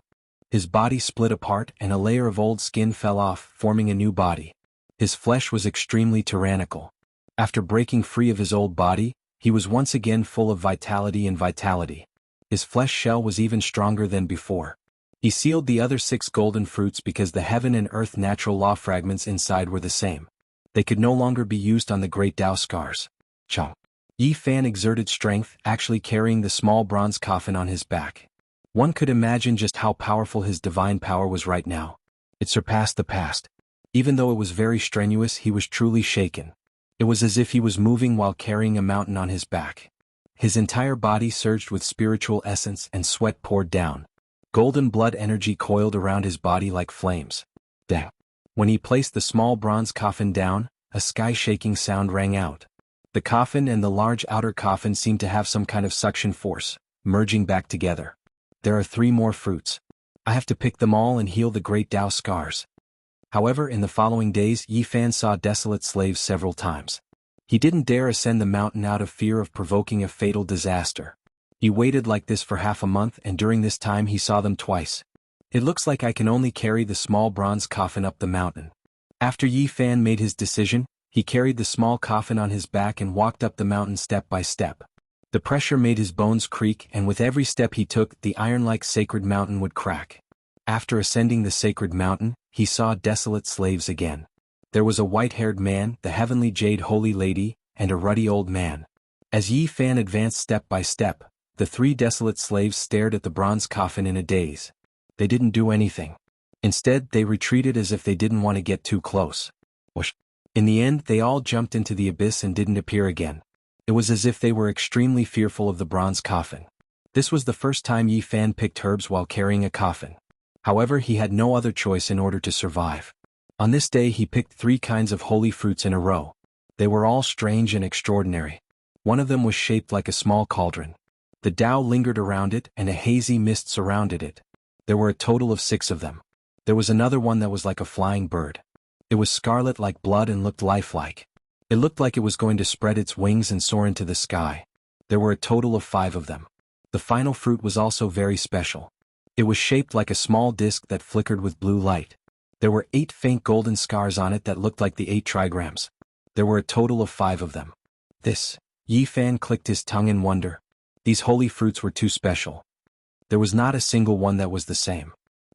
His body split apart and a layer of old skin fell off, forming a new body. His flesh was extremely tyrannical. After breaking free of his old body, he was once again full of vitality and vitality. His flesh shell was even stronger than before. He sealed the other 6 golden fruits because the heaven and earth natural law fragments inside were the same. They could no longer be used on the great Tao scars. Chong. Yi Fan exerted strength, actually carrying the small bronze coffin on his back. One could imagine just how powerful his divine power was right now. It surpassed the past. Even though it was very strenuous, he was truly shaken. It was as if he was moving while carrying a mountain on his back. His entire body surged with spiritual essence and sweat poured down. Golden blood energy coiled around his body like flames. Dang. When he placed the small bronze coffin down, a sky-shaking sound rang out. The coffin and the large outer coffin seemed to have some kind of suction force, merging back together. There are 3 more fruits. I have to pick them all and heal the great Tao scars. However, in the following days, Yi Fan saw desolate slaves several times. He didn't dare ascend the mountain out of fear of provoking a fatal disaster. He waited like this for half a month, and during this time he saw them twice. It looks like I can only carry the small bronze coffin up the mountain. After Yi Fan made his decision, he carried the small coffin on his back and walked up the mountain step by step. The pressure made his bones creak, and with every step he took, the iron-like sacred mountain would crack. After ascending the sacred mountain, he saw desolate slaves again. There was a white-haired man, the heavenly jade holy lady, and a ruddy old man. As Yi Fan advanced step by step, the 3 desolate slaves stared at the bronze coffin in a daze. They didn't do anything. Instead, they retreated as if they didn't want to get too close. Whoosh. In the end, they all jumped into the abyss and didn't appear again. It was as if they were extremely fearful of the bronze coffin. This was the first time Yi Fan picked herbs while carrying a coffin. However, he had no other choice in order to survive. On this day he picked 3 kinds of holy fruits in a row. They were all strange and extraordinary. One of them was shaped like a small cauldron. The Tao lingered around it and a hazy mist surrounded it. There were a total of 6 of them. There was another one that was like a flying bird. It was scarlet like blood and looked lifelike. It looked like it was going to spread its wings and soar into the sky. There were a total of 5 of them. The final fruit was also very special. It was shaped like a small disc that flickered with blue light. There were 8 faint golden scars on it that looked like the 8 trigrams. There were a total of 5 of them. Yi Fan clicked his tongue in wonder. These holy fruits were too special. There was not a single one that was the same.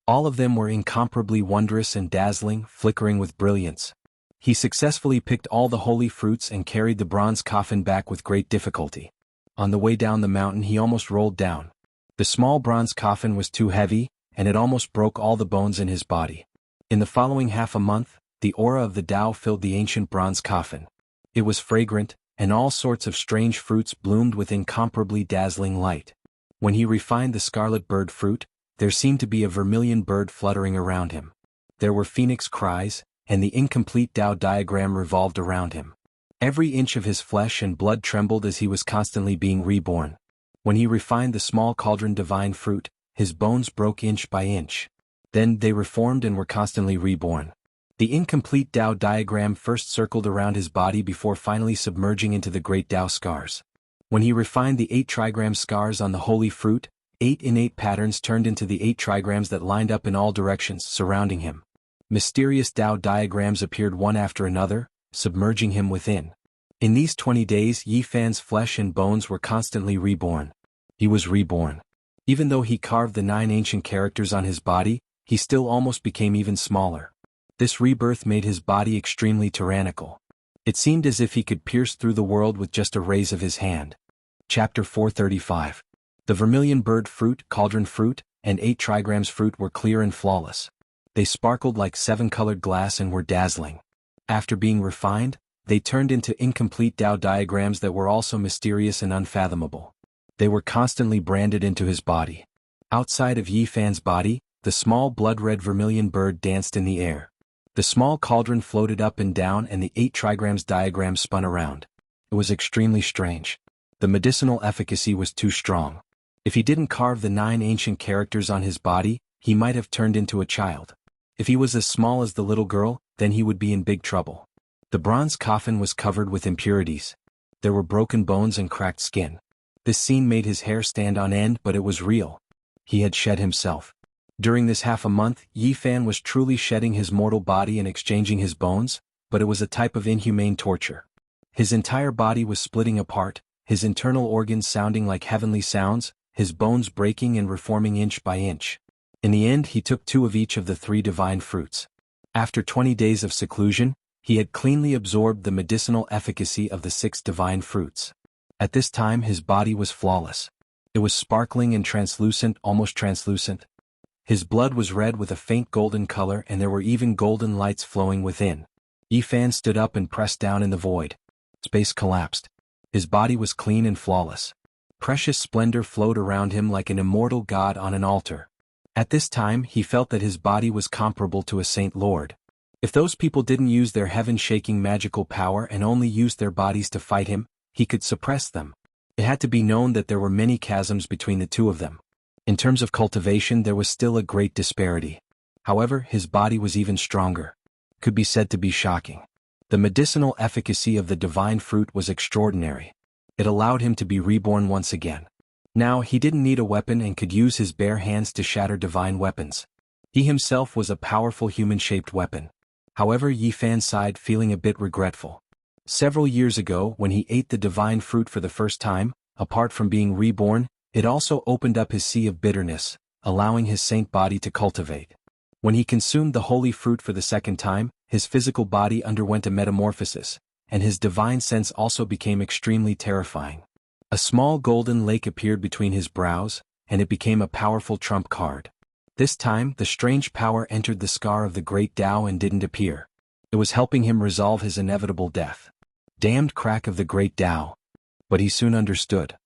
All of them were incomparably wondrous and dazzling, flickering with brilliance. He successfully picked all the holy fruits and carried the bronze coffin back with great difficulty. On the way down the mountain he almost rolled down. The small bronze coffin was too heavy, and it almost broke all the bones in his body. In the following half a month, the aura of the Tao filled the ancient bronze coffin. It was fragrant, and all sorts of strange fruits bloomed with incomparably dazzling light. When he refined the scarlet bird fruit, there seemed to be a vermilion bird fluttering around him. There were phoenix cries, and the incomplete Tao diagram revolved around him. Every inch of his flesh and blood trembled as he was constantly being reborn. When he refined the small cauldron divine fruit, his bones broke inch by inch. Then they reformed and were constantly reborn. The incomplete Tao diagram first circled around his body before finally submerging into the great Tao scars. When he refined the 8 trigram scars on the holy fruit, 8 innate patterns turned into the 8 trigrams that lined up in all directions surrounding him. Mysterious Tao diagrams appeared one after another, submerging him within. In these 20 days, Yi Fan's flesh and bones were constantly reborn. He was reborn. Even though he carved the 9 ancient characters on his body, he still almost became even smaller. This rebirth made his body extremely tyrannical. It seemed as if he could pierce through the world with just a raise of his hand. Chapter 435. The vermilion bird fruit, cauldron fruit, and 8 trigrams fruit were clear and flawless. They sparkled like 7-colored glass and were dazzling. After being refined, they turned into incomplete Tao diagrams that were also mysterious and unfathomable. They were constantly branded into his body. Outside of Yi Fan's body, the small blood-red vermilion bird danced in the air. The small cauldron floated up and down and the 8 trigrams diagram spun around. It was extremely strange. The medicinal efficacy was too strong. If he didn't carve the 9 ancient characters on his body, he might have turned into a child. If he was as small as the little girl, then he would be in big trouble. The bronze coffin was covered with impurities. There were broken bones and cracked skin. This scene made his hair stand on end, but it was real. He had shed himself. During this half a month, Yi Fan was truly shedding his mortal body and exchanging his bones, but it was a type of inhumane torture. His entire body was splitting apart, his internal organs sounding like heavenly sounds, his bones breaking and reforming inch by inch. In the end, he took 2 of each of the 3 divine fruits. After 20 days of seclusion, he had cleanly absorbed the medicinal efficacy of the 6 divine fruits. At this time his body was flawless. It was sparkling and translucent, almost translucent. His blood was red with a faint golden color and there were even golden lights flowing within. Yi Fan stood up and pressed down in the void. Space collapsed. His body was clean and flawless. Precious splendor flowed around him like an immortal god on an altar. At this time he felt that his body was comparable to a saint lord. If those people didn't use their heaven-shaking magical power and only used their bodies to fight him, he could suppress them. It had to be known that there were many chasms between the 2 of them. In terms of cultivation, there was still a great disparity. However, his body was even stronger. Could be said to be shocking. The medicinal efficacy of the divine fruit was extraordinary. It allowed him to be reborn once again. Now he didn't need a weapon and could use his bare hands to shatter divine weapons. He himself was a powerful human-shaped weapon. However, Yi Fan sighed, feeling a bit regretful. Several years ago, when he ate the divine fruit for the first time, apart from being reborn, it also opened up his sea of bitterness, allowing his saint body to cultivate. When he consumed the holy fruit for the second time, his physical body underwent a metamorphosis, and his divine sense also became extremely terrifying. A small golden lake appeared between his brows, and it became a powerful trump card. This time, the strange power entered the scar of the great Tao and didn't appear. It was helping him resolve his inevitable death. Damned crack of the great Tao. But he soon understood.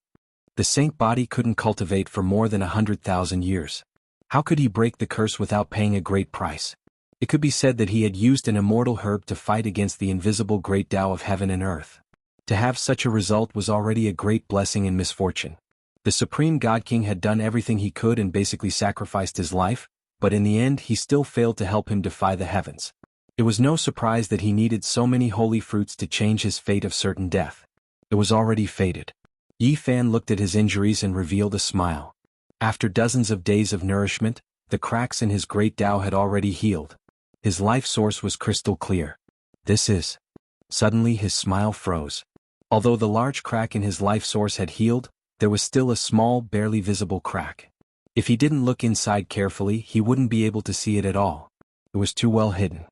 The saint body couldn't cultivate for more than 100,000 years. How could he break the curse without paying a great price? It could be said that he had used an immortal herb to fight against the invisible great Tao of heaven and earth. To have such a result was already a great blessing and misfortune. The Supreme God King had done everything he could and basically sacrificed his life, but in the end he still failed to help him defy the heavens. It was no surprise that he needed so many holy fruits to change his fate of certain death. It was already fated. Yi Fan looked at his injuries and revealed a smile. After dozens of days of nourishment, the cracks in his great Tao had already healed. His life source was crystal clear. This is. Suddenly his smile froze. Although the large crack in his life source had healed, there was still a small, barely visible crack. If he didn't look inside carefully, he wouldn't be able to see it at all. It was too well hidden.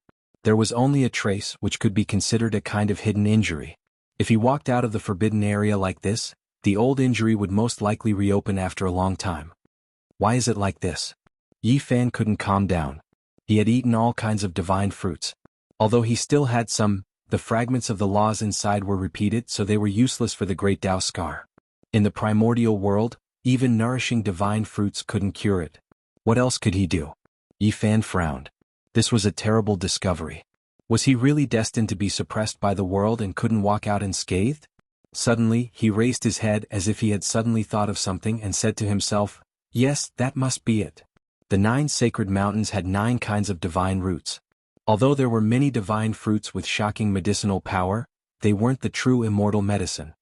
There was only a trace, which could be considered a kind of hidden injury. If he walked out of the forbidden area like this, the old injury would most likely reopen after a long time. Why is it like this? Yi Fan couldn't calm down. He had eaten all kinds of divine fruits. Although he still had some, the fragments of the laws inside were repeated, so they were useless for the great Tao scar. In the primordial world, even nourishing divine fruits couldn't cure it. What else could he do? Yi Fan frowned. This was a terrible discovery. Was he really destined to be suppressed by the world and couldn't walk out unscathed? Suddenly, he raised his head as if he had suddenly thought of something and said to himself, "Yes, that must be it." The 9 sacred mountains had 9 kinds of divine roots. Although there were many divine fruits with shocking medicinal power, they weren't the true immortal medicine.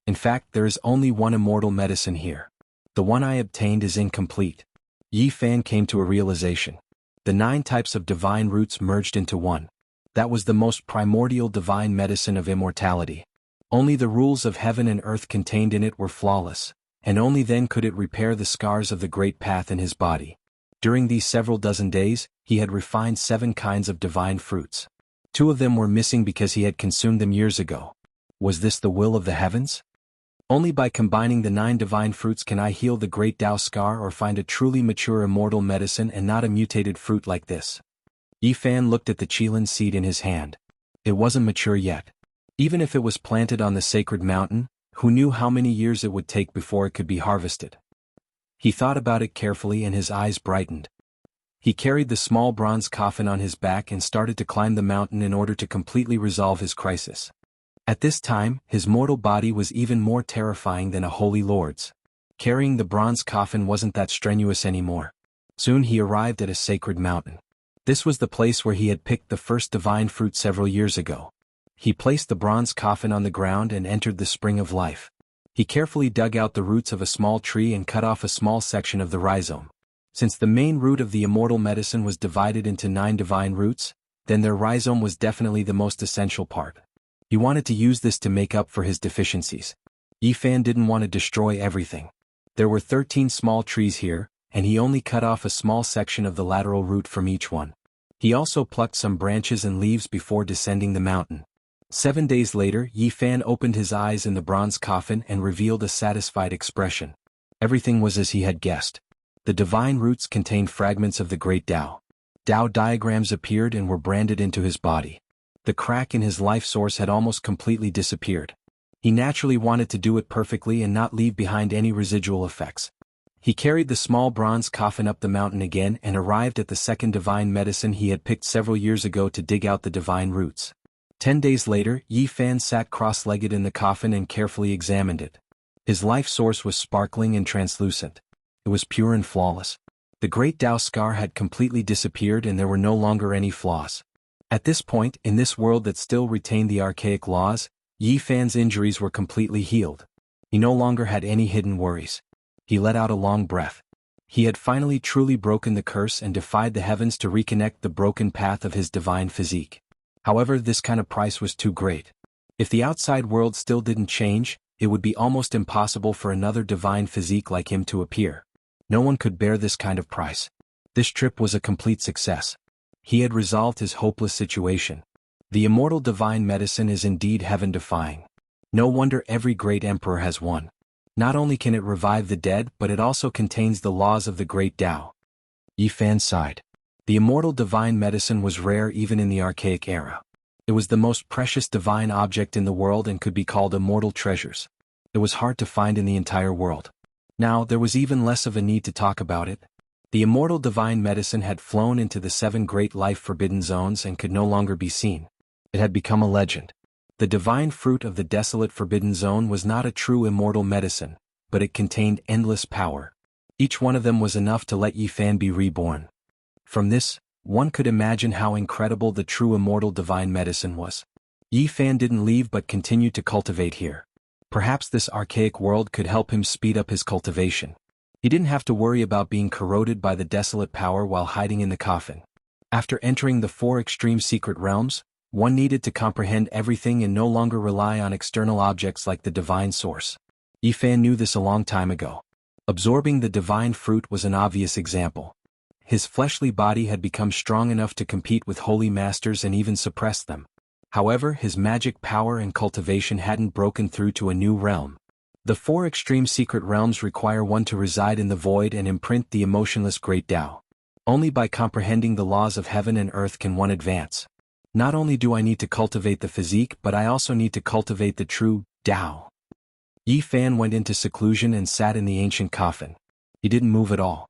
In fact, there is only one immortal medicine here. The one I obtained is incomplete. Yi Fan came to a realization. The 9 types of divine roots merged into one. That was the most primordial divine medicine of immortality. Only the rules of heaven and earth contained in it were flawless, and only then could it repair the scars of the great path in his body. During these several dozen days, he had refined 7 kinds of divine fruits. 2 of them were missing because he had consumed them years ago. Was this the will of the heavens? Only by combining the 9 divine fruits can I heal the great Tao scar or find a truly mature immortal medicine and not a mutated fruit like this. Yi Fan looked at the Qilin seed in his hand. It wasn't mature yet. Even if it was planted on the sacred mountain, who knew how many years it would take before it could be harvested? He thought about it carefully and his eyes brightened. He carried the small bronze coffin on his back and started to climb the mountain in order to completely resolve his crisis. At this time, his mortal body was even more terrifying than a holy lord's. Carrying the bronze coffin wasn't that strenuous anymore. Soon he arrived at a sacred mountain. This was the place where he had picked the first divine fruit several years ago. He placed the bronze coffin on the ground and entered the spring of life. He carefully dug out the roots of a small tree and cut off a small section of the rhizome. Since the main root of the immortal medicine was divided into 9 divine roots, then their rhizome was definitely the most essential part. He wanted to use this to make up for his deficiencies. Yi Fan didn't want to destroy everything. There were 13 small trees here, and he only cut off a small section of the lateral root from each one. He also plucked some branches and leaves before descending the mountain. 7 days later, Yi Fan opened his eyes in the bronze coffin and revealed a satisfied expression. Everything was as he had guessed. The divine roots contained fragments of the great Tao. Tao diagrams appeared and were branded into his body. The crack in his life source had almost completely disappeared. He naturally wanted to do it perfectly and not leave behind any residual effects. He carried the small bronze coffin up the mountain again and arrived at the second divine medicine he had picked several years ago to dig out the divine roots. 10 days later, Yi Fan sat cross-legged in the coffin and carefully examined it. His life source was sparkling and translucent. It was pure and flawless. The great Tao scar had completely disappeared and there were no longer any flaws. At this point, in this world that still retained the archaic laws, Yi Fan's injuries were completely healed. He no longer had any hidden worries. He let out a long breath. He had finally truly broken the curse and defied the heavens to reconnect the broken path of his divine physique. However, this kind of price was too great. If the outside world still didn't change, it would be almost impossible for another divine physique like him to appear. No one could bear this kind of price. This trip was a complete success. He had resolved his hopeless situation. The immortal divine medicine is indeed heaven-defying. No wonder every great emperor has one. Not only can it revive the dead, but it also contains the laws of the great Tao. Yi Fan sighed. The immortal divine medicine was rare even in the archaic era. It was the most precious divine object in the world and could be called immortal treasures. It was hard to find in the entire world. Now, there was even less of a need to talk about it. The immortal divine medicine had flown into the 7 great life-forbidden zones and could no longer be seen. It had become a legend. The divine fruit of the desolate forbidden zone was not a true immortal medicine, but it contained endless power. Each one of them was enough to let Yi Fan be reborn. From this, one could imagine how incredible the true immortal divine medicine was. Yi Fan didn't leave but continued to cultivate here. Perhaps this archaic world could help him speed up his cultivation. He didn't have to worry about being corroded by the desolate power while hiding in the coffin. After entering the 4 extreme secret realms, one needed to comprehend everything and no longer rely on external objects like the divine source. Yi Fan knew this a long time ago. Absorbing the divine fruit was an obvious example. His fleshly body had become strong enough to compete with holy masters and even suppress them. However, his magic power and cultivation hadn't broken through to a new realm. The 4 extreme secret realms require one to reside in the void and imprint the emotionless great Tao. Only by comprehending the laws of heaven and earth can one advance. Not only do I need to cultivate the physique, but I also need to cultivate the true Tao. Yi Fan went into seclusion and sat in the ancient coffin. He didn't move at all.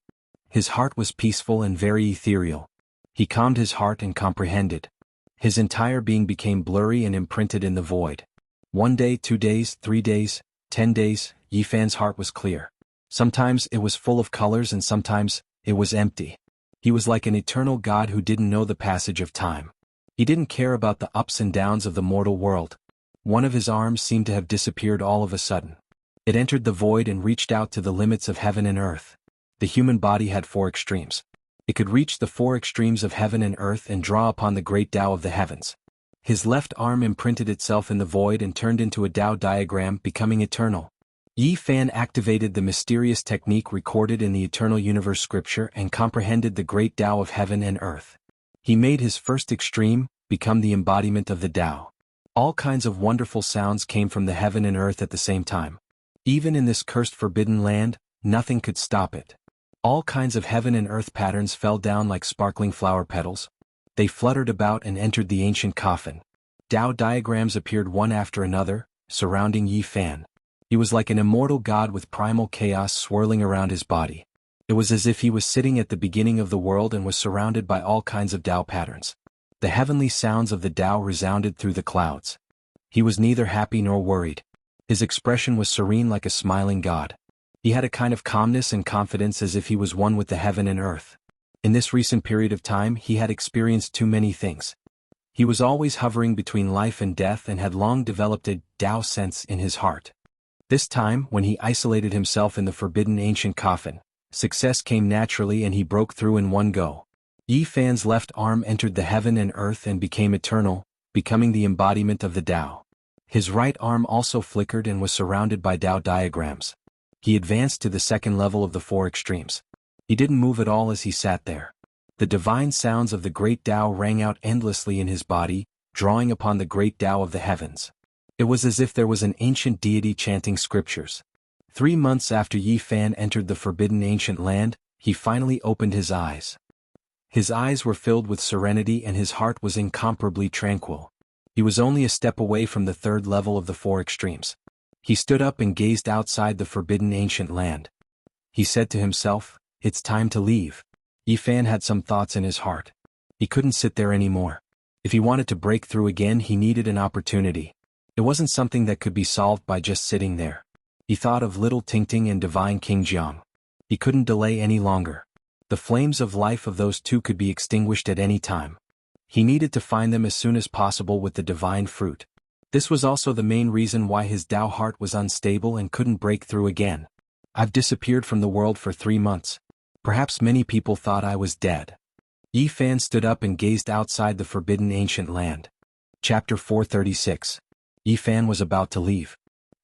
His heart was peaceful and very ethereal. He calmed his heart and comprehended. His entire being became blurry and imprinted in the void. 1 day, 2 days, 3 days, 10 days, Yi Fan's heart was clear. Sometimes it was full of colors and sometimes it was empty. He was like an eternal god who didn't know the passage of time. He didn't care about the ups and downs of the mortal world. One of his arms seemed to have disappeared all of a sudden. It entered the void and reached out to the limits of heaven and earth. The human body had four extremes. It could reach the four extremes of heaven and earth and draw upon the great Tao of the heavens. His left arm imprinted itself in the void and turned into a Tao diagram, becoming eternal. Yi Fan activated the mysterious technique recorded in the Eternal Universe scripture and comprehended the great Tao of heaven and earth. He made his first extreme become the embodiment of the Tao. All kinds of wonderful sounds came from the heaven and earth at the same time. Even in this cursed forbidden land, nothing could stop it. All kinds of heaven and earth patterns fell down like sparkling flower petals. They fluttered about and entered the ancient coffin. Tao diagrams appeared one after another, surrounding Yi Fan. He was like an immortal god with primal chaos swirling around his body. It was as if he was sitting at the beginning of the world and was surrounded by all kinds of Tao patterns. The heavenly sounds of the Tao resounded through the clouds. He was neither happy nor worried. His expression was serene like a smiling god. He had a kind of calmness and confidence as if he was one with the heaven and earth. In this recent period of time he had experienced too many things. He was always hovering between life and death and had long developed a Tao sense in his heart. This time, when he isolated himself in the forbidden ancient coffin, success came naturally and he broke through in one go. Yi Fan's left arm entered the heaven and earth and became eternal, becoming the embodiment of the Tao. His right arm also flickered and was surrounded by Tao diagrams. He advanced to the second level of the four extremes. He didn't move at all as he sat there. The divine sounds of the great Tao rang out endlessly in his body, drawing upon the great Tao of the heavens. It was as if there was an ancient deity chanting scriptures. 3 months after Yi Fan entered the forbidden ancient land, he finally opened his eyes. His eyes were filled with serenity and his heart was incomparably tranquil. He was only a step away from the third level of the four extremes. He stood up and gazed outside the forbidden ancient land. He said to himself, "It's time to leave." Yi Fan had some thoughts in his heart. He couldn't sit there anymore. If he wanted to break through again, he needed an opportunity. It wasn't something that could be solved by just sitting there. He thought of little Tingting and divine King Jiang. He couldn't delay any longer. The flames of life of those two could be extinguished at any time. He needed to find them as soon as possible with the divine fruit. This was also the main reason why his Tao heart was unstable and couldn't break through again. "I've disappeared from the world for 3 months. Perhaps many people thought I was dead." Yi Fan stood up and gazed outside the forbidden ancient land. Chapter 436. Yi Fan was about to leave.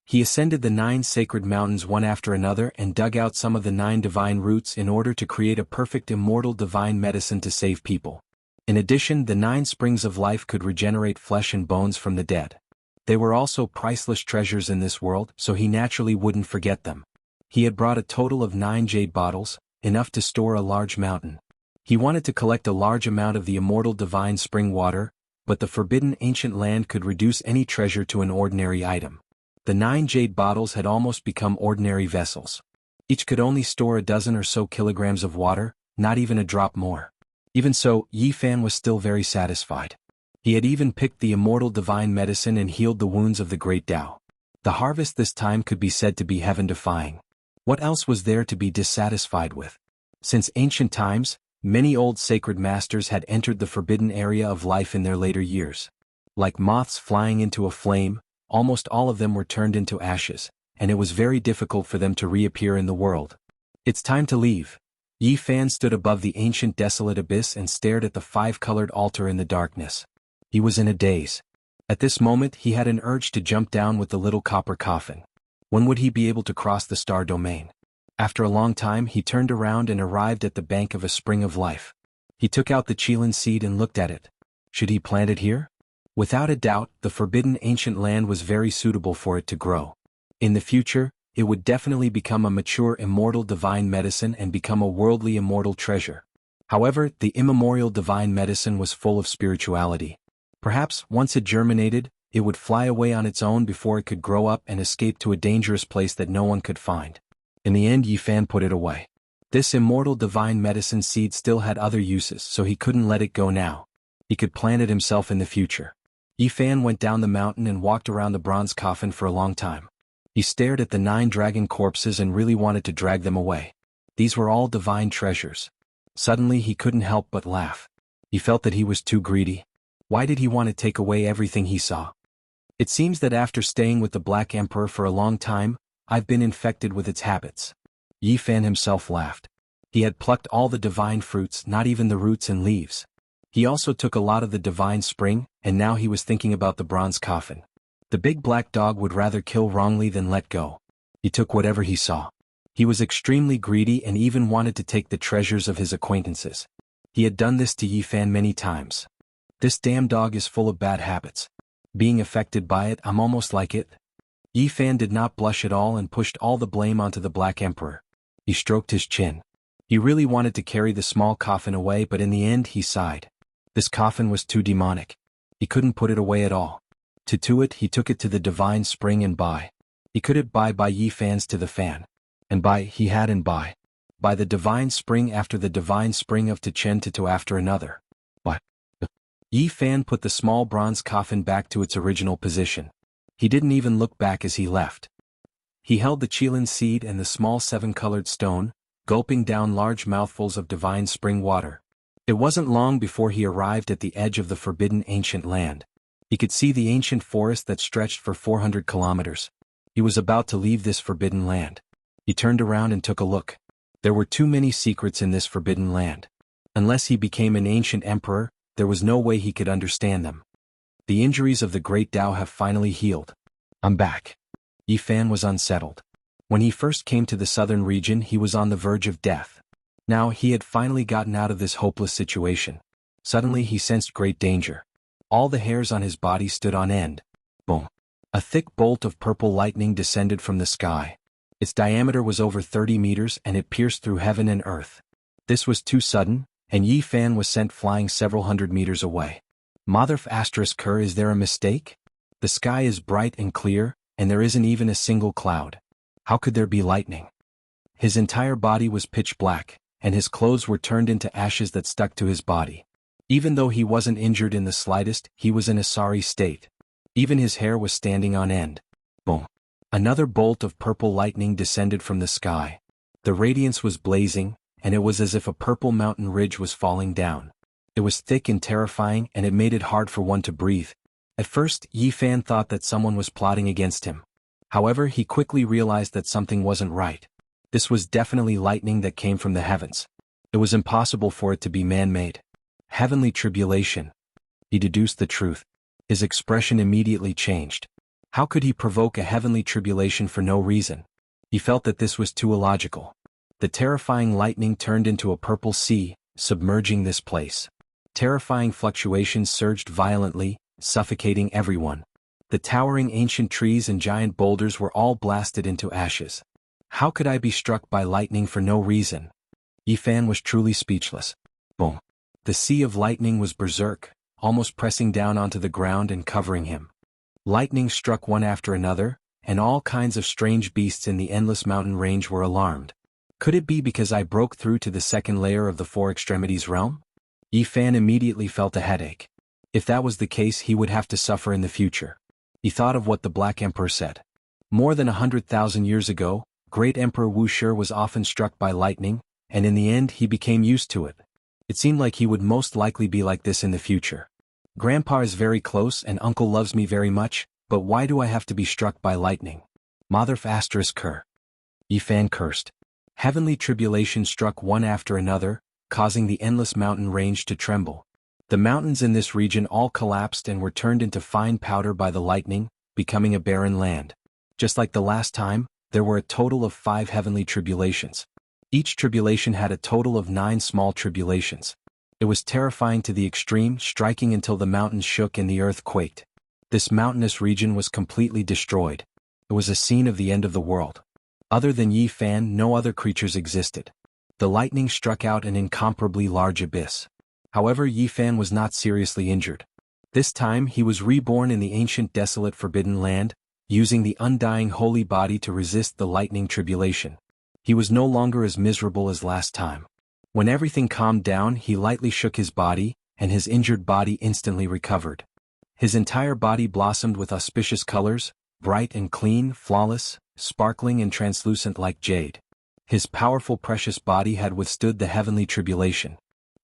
He ascended the 9 sacred mountains one after another and dug out some of the 9 divine roots in order to create a perfect immortal divine medicine to save people. In addition, the 9 springs of life could regenerate flesh and bones from the dead. They were also priceless treasures in this world, so he naturally wouldn't forget them. He had brought a total of 9 jade bottles, enough to store a large mountain. He wanted to collect a large amount of the immortal divine spring water, but the forbidden ancient land could reduce any treasure to an ordinary item. The 9 jade bottles had almost become ordinary vessels. Each could only store a dozen or so kilograms of water, not even a drop more. Even so, Yi Fan was still very satisfied. He had even picked the immortal divine medicine and healed the wounds of the great Tao. The harvest this time could be said to be heaven-defying. What else was there to be dissatisfied with? Since ancient times, many old sacred masters had entered the forbidden area of life in their later years. Like moths flying into a flame, almost all of them were turned into ashes, and it was very difficult for them to reappear in the world. "It's time to leave." Yi Fan stood above the ancient desolate abyss and stared at the 5-colored altar in the darkness. He was in a daze. At this moment he had an urge to jump down with the little copper coffin. When would he be able to cross the star domain? After a long time he turned around and arrived at the bank of a spring of life. He took out the Qilin seed and looked at it. Should he plant it here? Without a doubt, the forbidden ancient land was very suitable for it to grow. In the future, it would definitely become a mature immortal divine medicine and become a worldly immortal treasure. However, the immemorial divine medicine was full of spirituality. Perhaps, once it germinated, it would fly away on its own before it could grow up and escape to a dangerous place that no one could find. In the end, Yi Fan put it away. This immortal divine medicine seed still had other uses, so he couldn't let it go now. He could plant it himself in the future. Yi Fan went down the mountain and walked around the bronze coffin for a long time. He stared at the 9 dragon corpses and really wanted to drag them away. These were all divine treasures. Suddenly he couldn't help but laugh. He felt that he was too greedy. Why did he want to take away everything he saw? It seems that after staying with the Black Emperor for a long time, I've been infected with its habits. Yi Fan himself laughed. He had plucked all the divine fruits, not even the roots and leaves. He also took a lot of the divine spring, and now he was thinking about the bronze coffin. The big black dog would rather kill wrongly than let go. He took whatever he saw. He was extremely greedy and even wanted to take the treasures of his acquaintances. He had done this to Yi Fan many times. This damn dog is full of bad habits. Being affected by it, I'm almost like it. Yi Fan did not blush at all and pushed all the blame onto the Black Emperor. He stroked his chin. He really wanted to carry the small coffin away, but in the end he sighed. This coffin was too demonic. He couldn't put it away at all. To do it, he took it to the divine spring and by. He could it by Yi Fan's to the fan. And by he had and by the divine spring after the divine spring of Tichen to after another. But Yi Fan put the small bronze coffin back to its original position. He didn't even look back as he left. He held the Qilin seed and the small seven-colored stone, gulping down large mouthfuls of divine spring water. It wasn't long before he arrived at the edge of the forbidden ancient land. He could see the ancient forest that stretched for 400 kilometers. He was about to leave this forbidden land. He turned around and took a look. There were too many secrets in this forbidden land. Unless he became an ancient emperor, there was no way he could understand them. The injuries of the great Tao have finally healed. I'm back. Yi Fan was unsettled. When he first came to the southern region, he was on the verge of death. Now he had finally gotten out of this hopeless situation. Suddenly he sensed great danger. All the hairs on his body stood on end. Boom. A thick bolt of purple lightning descended from the sky. Its diameter was over 30 meters and it pierced through heaven and earth. This was too sudden, and Yi Fan was sent flying several hundred meters away. Motherf asterisk Kerr, is there a mistake? The sky is bright and clear, and there isn't even a single cloud. How could there be lightning? His entire body was pitch black, and his clothes were turned into ashes that stuck to his body. Even though he wasn't injured in the slightest, he was in a sorry state. Even his hair was standing on end. Boom. Another bolt of purple lightning descended from the sky. The radiance was blazing, and it was as if a purple mountain ridge was falling down. It was thick and terrifying, and it made it hard for one to breathe. At first, Yi Fan thought that someone was plotting against him. However, he quickly realized that something wasn't right. This was definitely lightning that came from the heavens. It was impossible for it to be man-made. Heavenly tribulation. He deduced the truth. His expression immediately changed. How could he provoke a heavenly tribulation for no reason? He felt that this was too illogical. The terrifying lightning turned into a purple sea, submerging this place. Terrifying fluctuations surged violently, suffocating everyone. The towering ancient trees and giant boulders were all blasted into ashes. How could I be struck by lightning for no reason? Yi Fan was truly speechless. Boom. The sea of lightning was berserk, almost pressing down onto the ground and covering him. Lightning struck one after another, and all kinds of strange beasts in the endless mountain range were alarmed. Could it be because I broke through to the second layer of the Four Extremities realm? Yi Fan immediately felt a headache. If that was the case, he would have to suffer in the future. He thought of what the Black Emperor said. More than 100,000 years ago, Great Emperor Wuxia was often struck by lightning, and in the end he became used to it. It seemed like he would most likely be like this in the future. Grandpa is very close and Uncle loves me very much, but why do I have to be struck by lightning? Motherf asterisk Kerr. Yi Fan cursed. Heavenly tribulation struck one after another, causing the endless mountain range to tremble. The mountains in this region all collapsed and were turned into fine powder by the lightning, becoming a barren land. Just like the last time, there were a total of 5 heavenly tribulations. Each tribulation had a total of 9 small tribulations. It was terrifying to the extreme, striking until the mountains shook and the earth quaked. This mountainous region was completely destroyed. It was a scene of the end of the world. Other than Yi Fan, no other creatures existed. The lightning struck out an incomparably large abyss. However, Yi Fan was not seriously injured. This time he was reborn in the ancient desolate forbidden land, using the undying holy body to resist the lightning tribulation. He was no longer as miserable as last time. When everything calmed down, he lightly shook his body, and his injured body instantly recovered. His entire body blossomed with auspicious colors, bright and clean, flawless, sparkling and translucent like jade. His powerful precious body had withstood the heavenly tribulation.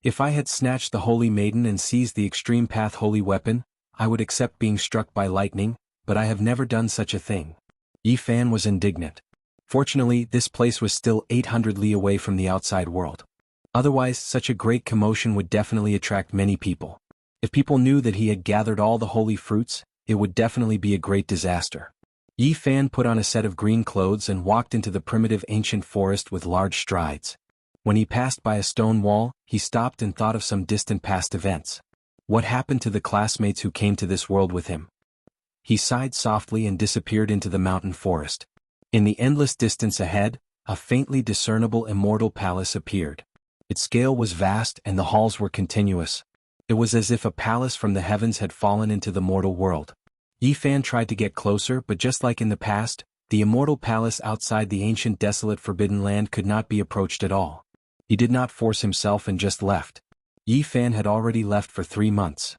If I had snatched the holy maiden and seized the extreme path holy weapon, I would accept being struck by lightning, but I have never done such a thing. Yi Fan was indignant. Fortunately, this place was still 800 li away from the outside world. Otherwise, such a great commotion would definitely attract many people. If people knew that he had gathered all the holy fruits, it would definitely be a great disaster. Yi Fan put on a set of green clothes and walked into the primitive ancient forest with large strides. When he passed by a stone wall, he stopped and thought of some distant past events. What happened to the classmates who came to this world with him? He sighed softly and disappeared into the mountain forest. In the endless distance ahead, a faintly discernible immortal palace appeared. Its scale was vast and the halls were continuous. It was as if a palace from the heavens had fallen into the mortal world. Yi Fan tried to get closer, but just like in the past, the immortal palace outside the ancient desolate forbidden land could not be approached at all. He did not force himself and just left. Yi Fan had already left for 3 months.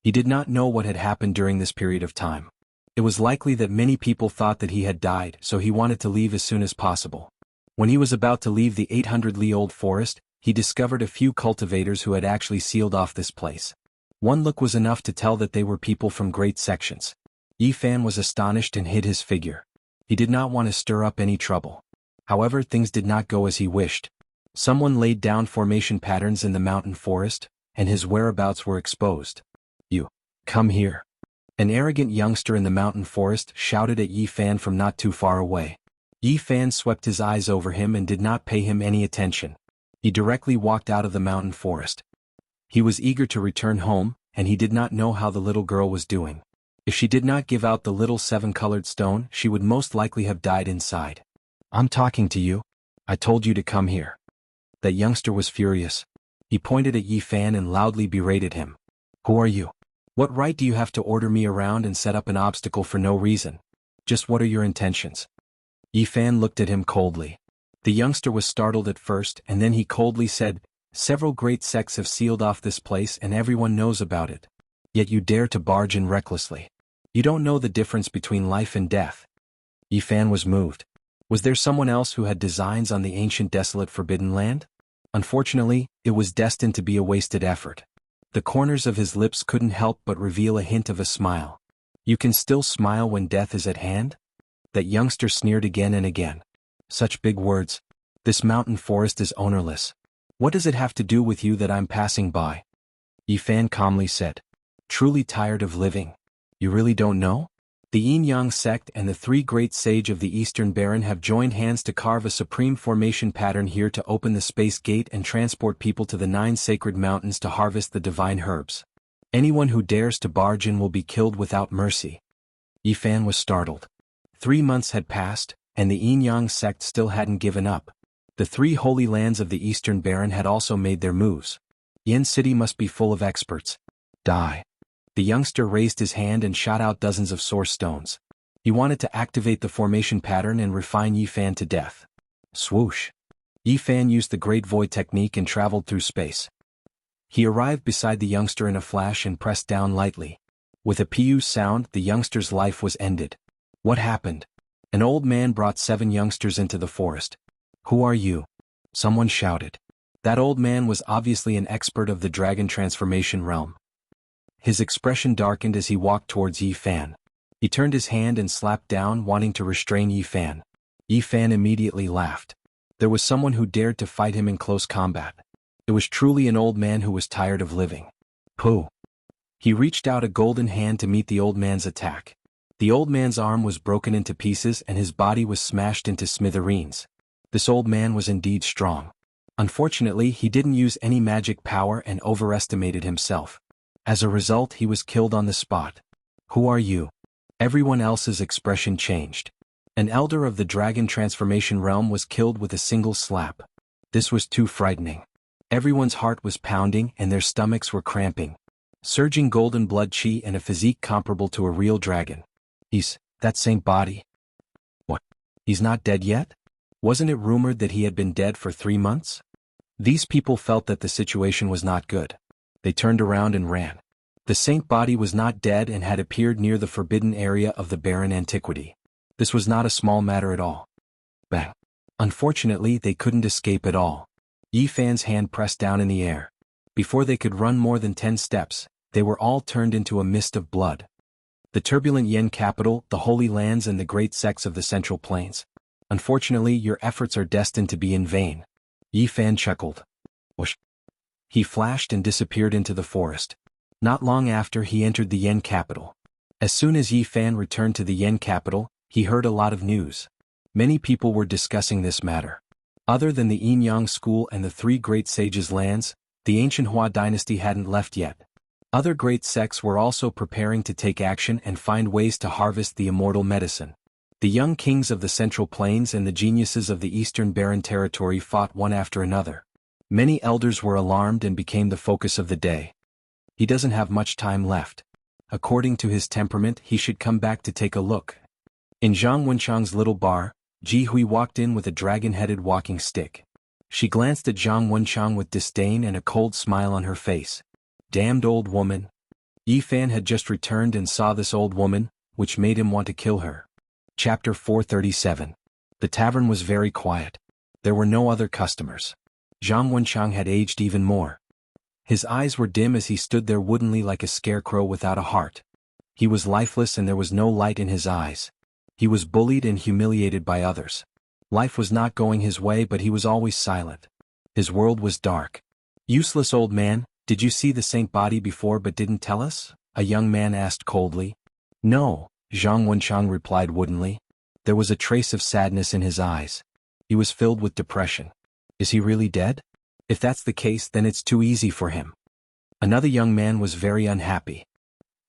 He did not know what had happened during this period of time. It was likely that many people thought that he had died, so he wanted to leave as soon as possible. When he was about to leave the 800-li-old forest, he discovered a few cultivators who had actually sealed off this place. One look was enough to tell that they were people from great sections. Yi Fan was astonished and hid his figure. He did not want to stir up any trouble. However, things did not go as he wished. Someone laid down formation patterns in the mountain forest, and his whereabouts were exposed. "You, come here." An arrogant youngster in the mountain forest shouted at Yi Fan from not too far away. Yi Fan swept his eyes over him and did not pay him any attention. He directly walked out of the mountain forest. He was eager to return home, and he did not know how the little girl was doing. If she did not give out the little 7-colored stone, she would most likely have died inside. "I'm talking to you. I told you to come here." That youngster was furious. He pointed at Yi Fan and loudly berated him. "Who are you? What right do you have to order me around and set up an obstacle for no reason? Just what are your intentions?" Yi Fan looked at him coldly. The youngster was startled at first, and then he coldly said, "Several great sects have sealed off this place and everyone knows about it. Yet you dare to barge in recklessly. You don't know the difference between life and death." Yi Fan was moved. Was there someone else who had designs on the ancient desolate forbidden land? Unfortunately, it was destined to be a wasted effort. The corners of his lips couldn't help but reveal a hint of a smile. "You can still smile when death is at hand?" That youngster sneered again and again. "Such big words. This mountain forest is ownerless. What does it have to do with you that I'm passing by?" Yi Fan calmly said. "Truly tired of living? You really don't know? The Yin-Yang sect and the 3 great sage of the Eastern Baron have joined hands to carve a supreme formation pattern here to open the space gate and transport people to the 9 sacred mountains to harvest the divine herbs. Anyone who dares to barge in will be killed without mercy." Yi Fan was startled. 3 months had passed, and the Yin-Yang sect still hadn't given up. The 3 holy lands of the Eastern Baron had also made their moves. Yin City must be full of experts. Die. The youngster raised his hand and shot out dozens of source stones. He wanted to activate the formation pattern and refine Yi Fan to death. Swoosh. Yi Fan used the Great Void technique and traveled through space. He arrived beside the youngster in a flash and pressed down lightly. With a pew sound, the youngster's life was ended. What happened? An old man brought 7 youngsters into the forest. "Who are you?" someone shouted. That old man was obviously an expert of the dragon transformation realm. His expression darkened as he walked towards Yi Fan. He turned his hand and slapped down, wanting to restrain Yi Fan. Yi Fan immediately laughed. There was someone who dared to fight him in close combat. It was truly an old man who was tired of living. Pooh. He reached out a golden hand to meet the old man's attack. The old man's arm was broken into pieces and his body was smashed into smithereens. This old man was indeed strong. Unfortunately, he didn't use any magic power and overestimated himself. As a result, he was killed on the spot. "Who are you?" Everyone else's expression changed. An elder of the dragon transformation realm was killed with a single slap. This was too frightening. Everyone's heart was pounding and their stomachs were cramping. Surging golden blood chi and a physique comparable to a real dragon. That same body. What? He's not dead yet? Wasn't it rumored that he had been dead for 3 months? These people felt that the situation was not good. They turned around and ran. The saint body was not dead and had appeared near the forbidden area of the barren antiquity. This was not a small matter at all. Bang. Unfortunately, they couldn't escape at all. Yi Fan's hand pressed down in the air. Before they could run more than 10 steps, they were all turned into a mist of blood. The turbulent Yen capital, the Holy Lands and the great sects of the Central Plains. Unfortunately, your efforts are destined to be in vain. Yi Fan chuckled. Whoosh. He flashed and disappeared into the forest. Not long after, he entered the Yen capital. As soon as Yi Fan returned to the Yen capital, he heard a lot of news. Many people were discussing this matter. Other than the Yin Yang school and the three great sages' lands, the ancient Hua dynasty hadn't left yet. Other great sects were also preparing to take action and find ways to harvest the immortal medicine. The young kings of the Central Plains and the geniuses of the Eastern Barren Territory fought one after another. Many elders were alarmed and became the focus of the day. He doesn't have much time left. According to his temperament, he should come back to take a look. In Zhang Wenchang's little bar, Jianghu walked in with a dragon-headed walking stick. She glanced at Zhang Wenchang with disdain and a cold smile on her face. Damned old woman. Yi Fan had just returned and saw this old woman, which made him want to kill her. Chapter 437. The tavern was very quiet. There were no other customers. Zhang Wenchang had aged even more. His eyes were dim as he stood there woodenly like a scarecrow without a heart. He was lifeless and there was no light in his eyes. He was bullied and humiliated by others. Life was not going his way, but he was always silent. His world was dark. Useless old man, did you see the saint body before but didn't tell us? A young man asked coldly. No, Zhang Wenchang replied woodenly. There was a trace of sadness in his eyes. He was filled with depression. Is he really dead? If that's the case, then it's too easy for him. Another young man was very unhappy.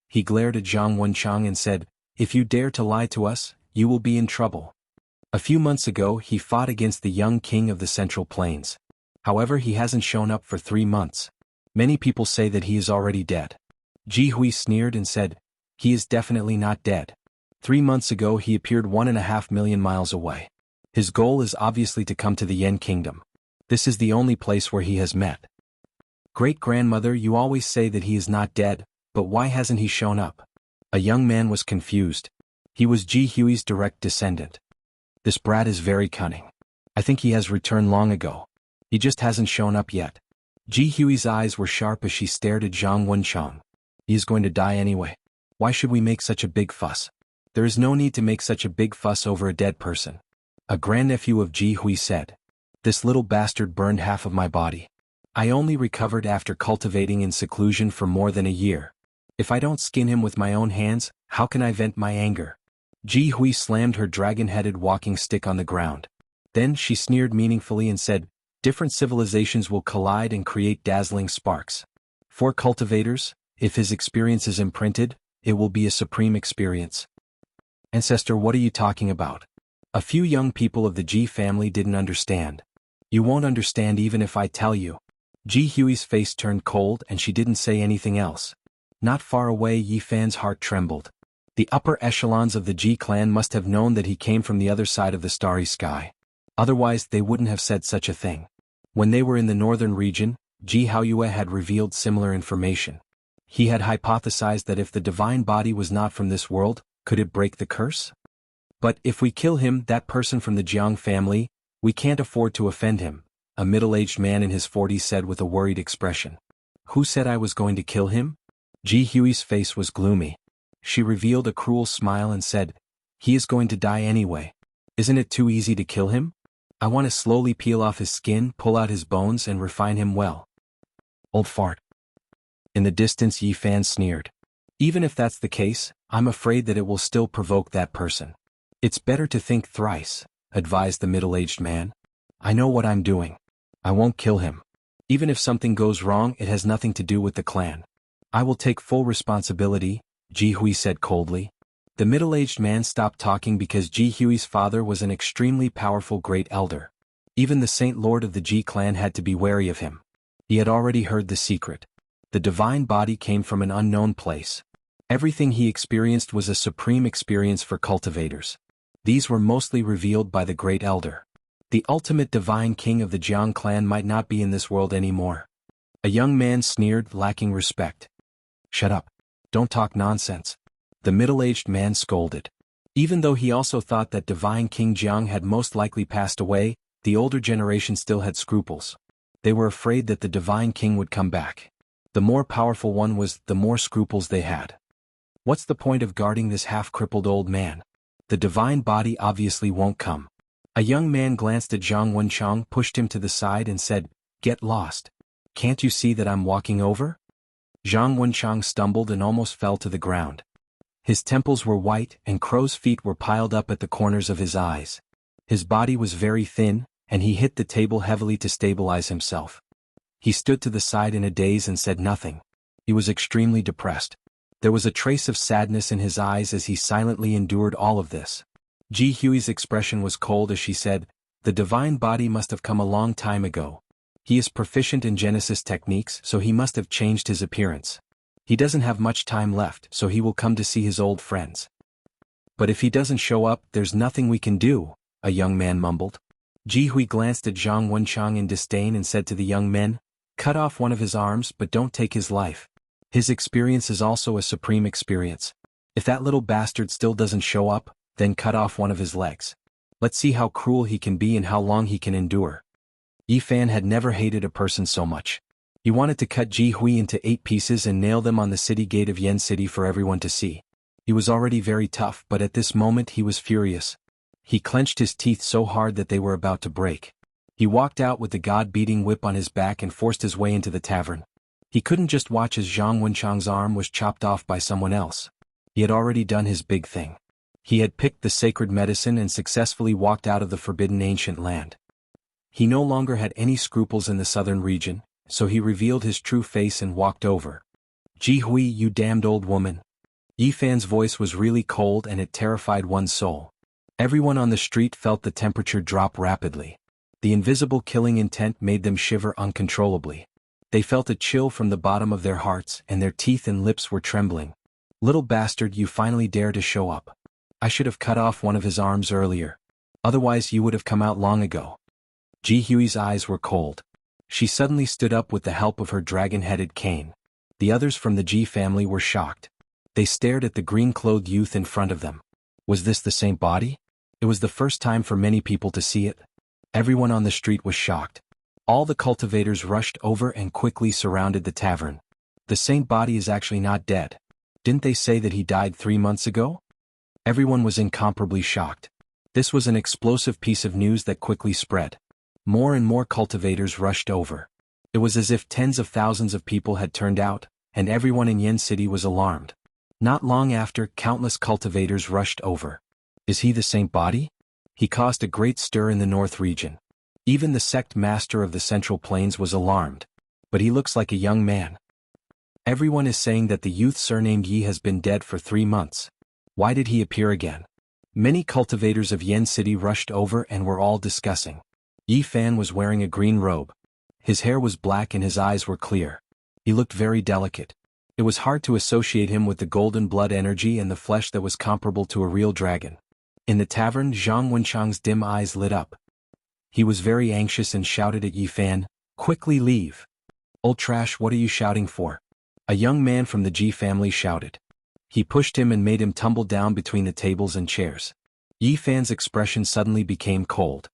He glared at Zhang Wenchang and said, if you dare to lie to us, you will be in trouble. A few months ago, he fought against the young king of the Central Plains. However, he hasn't shown up for 3 months. Many people say that he is already dead. Jianghu sneered and said, he is definitely not dead. 3 months ago he appeared 1.5 million miles away. His goal is obviously to come to the Yen kingdom. This is the only place where he has met. Great-grandmother, you always say that he is not dead, but why hasn't he shown up? A young man was confused. He was Jianghu's direct descendant. This brat is very cunning. I think he has returned long ago. He just hasn't shown up yet. Jianghu's eyes were sharp as she stared at Zhang Wenchang. He is going to die anyway. Why should we make such a big fuss? There is no need to make such a big fuss over a dead person. A grandnephew of Jianghu said. This little bastard burned half of my body. I only recovered after cultivating in seclusion for more than a year. If I don't skin him with my own hands, how can I vent my anger? Jianghu slammed her dragon-headed walking stick on the ground. Then she sneered meaningfully and said, different civilizations will collide and create dazzling sparks. For cultivators, if his experience is imprinted, it will be a supreme experience. Ancestor, what are you talking about? A few young people of the Ji family didn't understand. You won't understand even if I tell you. Jianghu's face turned cold and she didn't say anything else. Not far away, Yi Fan's heart trembled. The upper echelons of the Ji clan must have known that he came from the other side of the starry sky. Otherwise, they wouldn't have said such a thing. When they were in the northern region, Ji Haoyue had revealed similar information. He had hypothesized that if the divine body was not from this world, could it break the curse? But if we kill him, that person from the Jiang family, we can't afford to offend him, a middle-aged man in his 40s said with a worried expression. Who said I was going to kill him? Jianghu's face was gloomy. She revealed a cruel smile and said, he is going to die anyway. Isn't it too easy to kill him? I want to slowly peel off his skin, pull out his bones and refine him well. Old fart. In the distance, Yi Fan sneered. Even if that's the case, I'm afraid that it will still provoke that person. It's better to think thrice, advised the middle-aged man. I know what I'm doing. I won't kill him. Even if something goes wrong, it has nothing to do with the clan. I will take full responsibility, Jianghu said coldly. The middle-aged man stopped talking because Jianghu's father was an extremely powerful great elder. Even the Saint Lord of the Ji clan had to be wary of him. He had already heard the secret. The divine body came from an unknown place. Everything he experienced was a supreme experience for cultivators. These were mostly revealed by the great elder. The ultimate divine king of the Jiang clan might not be in this world anymore. A young man sneered, lacking respect. Shut up. Don't talk nonsense. The middle-aged man scolded. Even though he also thought that divine King Jiang had most likely passed away, the older generation still had scruples. They were afraid that the divine king would come back. The more powerful one was, the more scruples they had. What's the point of guarding this half-crippled old man? The divine body obviously won't come. A young man glanced at Zhang Wenchang, pushed him to the side and said, "Get lost. Can't you see that I'm walking over?" Zhang Wenchang stumbled and almost fell to the ground. His temples were white and crow's feet were piled up at the corners of his eyes. His body was very thin, and he hit the table heavily to stabilize himself. He stood to the side in a daze and said nothing. He was extremely depressed. There was a trace of sadness in his eyes as he silently endured all of this. Ji Hui's expression was cold as she said, "The divine body must have come a long time ago. He is proficient in Genesis techniques, so he must have changed his appearance. He doesn't have much time left, so he will come to see his old friends." "But if he doesn't show up, there's nothing we can do," a young man mumbled. Ji Hui glanced at Zhang Wenchang in disdain and said to the young men, "Cut off one of his arms but don't take his life. His experience is also a supreme experience. If that little bastard still doesn't show up, then cut off one of his legs. Let's see how cruel he can be and how long he can endure." Yi Fan had never hated a person so much. He wanted to cut Ji Hui into 8 pieces and nail them on the city gate of Yen City for everyone to see. He was already very tough, but at this moment he was furious. He clenched his teeth so hard that they were about to break. He walked out with the god-beating whip on his back and forced his way into the tavern. He couldn't just watch as Zhang Wenchang's arm was chopped off by someone else. He had already done his big thing. He had picked the sacred medicine and successfully walked out of the forbidden ancient land. He no longer had any scruples in the southern region, so he revealed his true face and walked over. "Ji Hui, you damned old woman." Yi Fan's voice was really cold and it terrified one's soul. Everyone on the street felt the temperature drop rapidly. The invisible killing intent made them shiver uncontrollably. They felt a chill from the bottom of their hearts and their teeth and lips were trembling. "Little bastard, you finally dare to show up. I should have cut off one of his arms earlier. Otherwise you would have come out long ago." Ji Hui's eyes were cold. She suddenly stood up with the help of her dragon-headed cane. The others from the Ji family were shocked. They stared at the green-clothed youth in front of them. Was this the same body? It was the first time for many people to see it. Everyone on the street was shocked. All the cultivators rushed over and quickly surrounded the tavern. "The saint body is actually not dead. Didn't they say that he died 3 months ago?" Everyone was incomparably shocked. This was an explosive piece of news that quickly spread. More and more cultivators rushed over. It was as if tens of thousands of people had turned out, and everyone in Yen City was alarmed. Not long after, countless cultivators rushed over. "Is he the saint body?" He caused a great stir in the north region. Even the sect master of the Central Plains was alarmed. "But he looks like a young man. Everyone is saying that the youth surnamed Yi has been dead for 3 months. Why did he appear again?" Many cultivators of Yen City rushed over and were all discussing. Yi Fan was wearing a green robe. His hair was black and his eyes were clear. He looked very delicate. It was hard to associate him with the golden blood energy and the flesh that was comparable to a real dragon. In the tavern, Zhang Wenchang's dim eyes lit up. He was very anxious and shouted at Yi Fan, "Quickly leave. Old trash, what are you shouting for?" A young man from the Ji family shouted. He pushed him and made him tumble down between the tables and chairs. Yi Fan's expression suddenly became cold.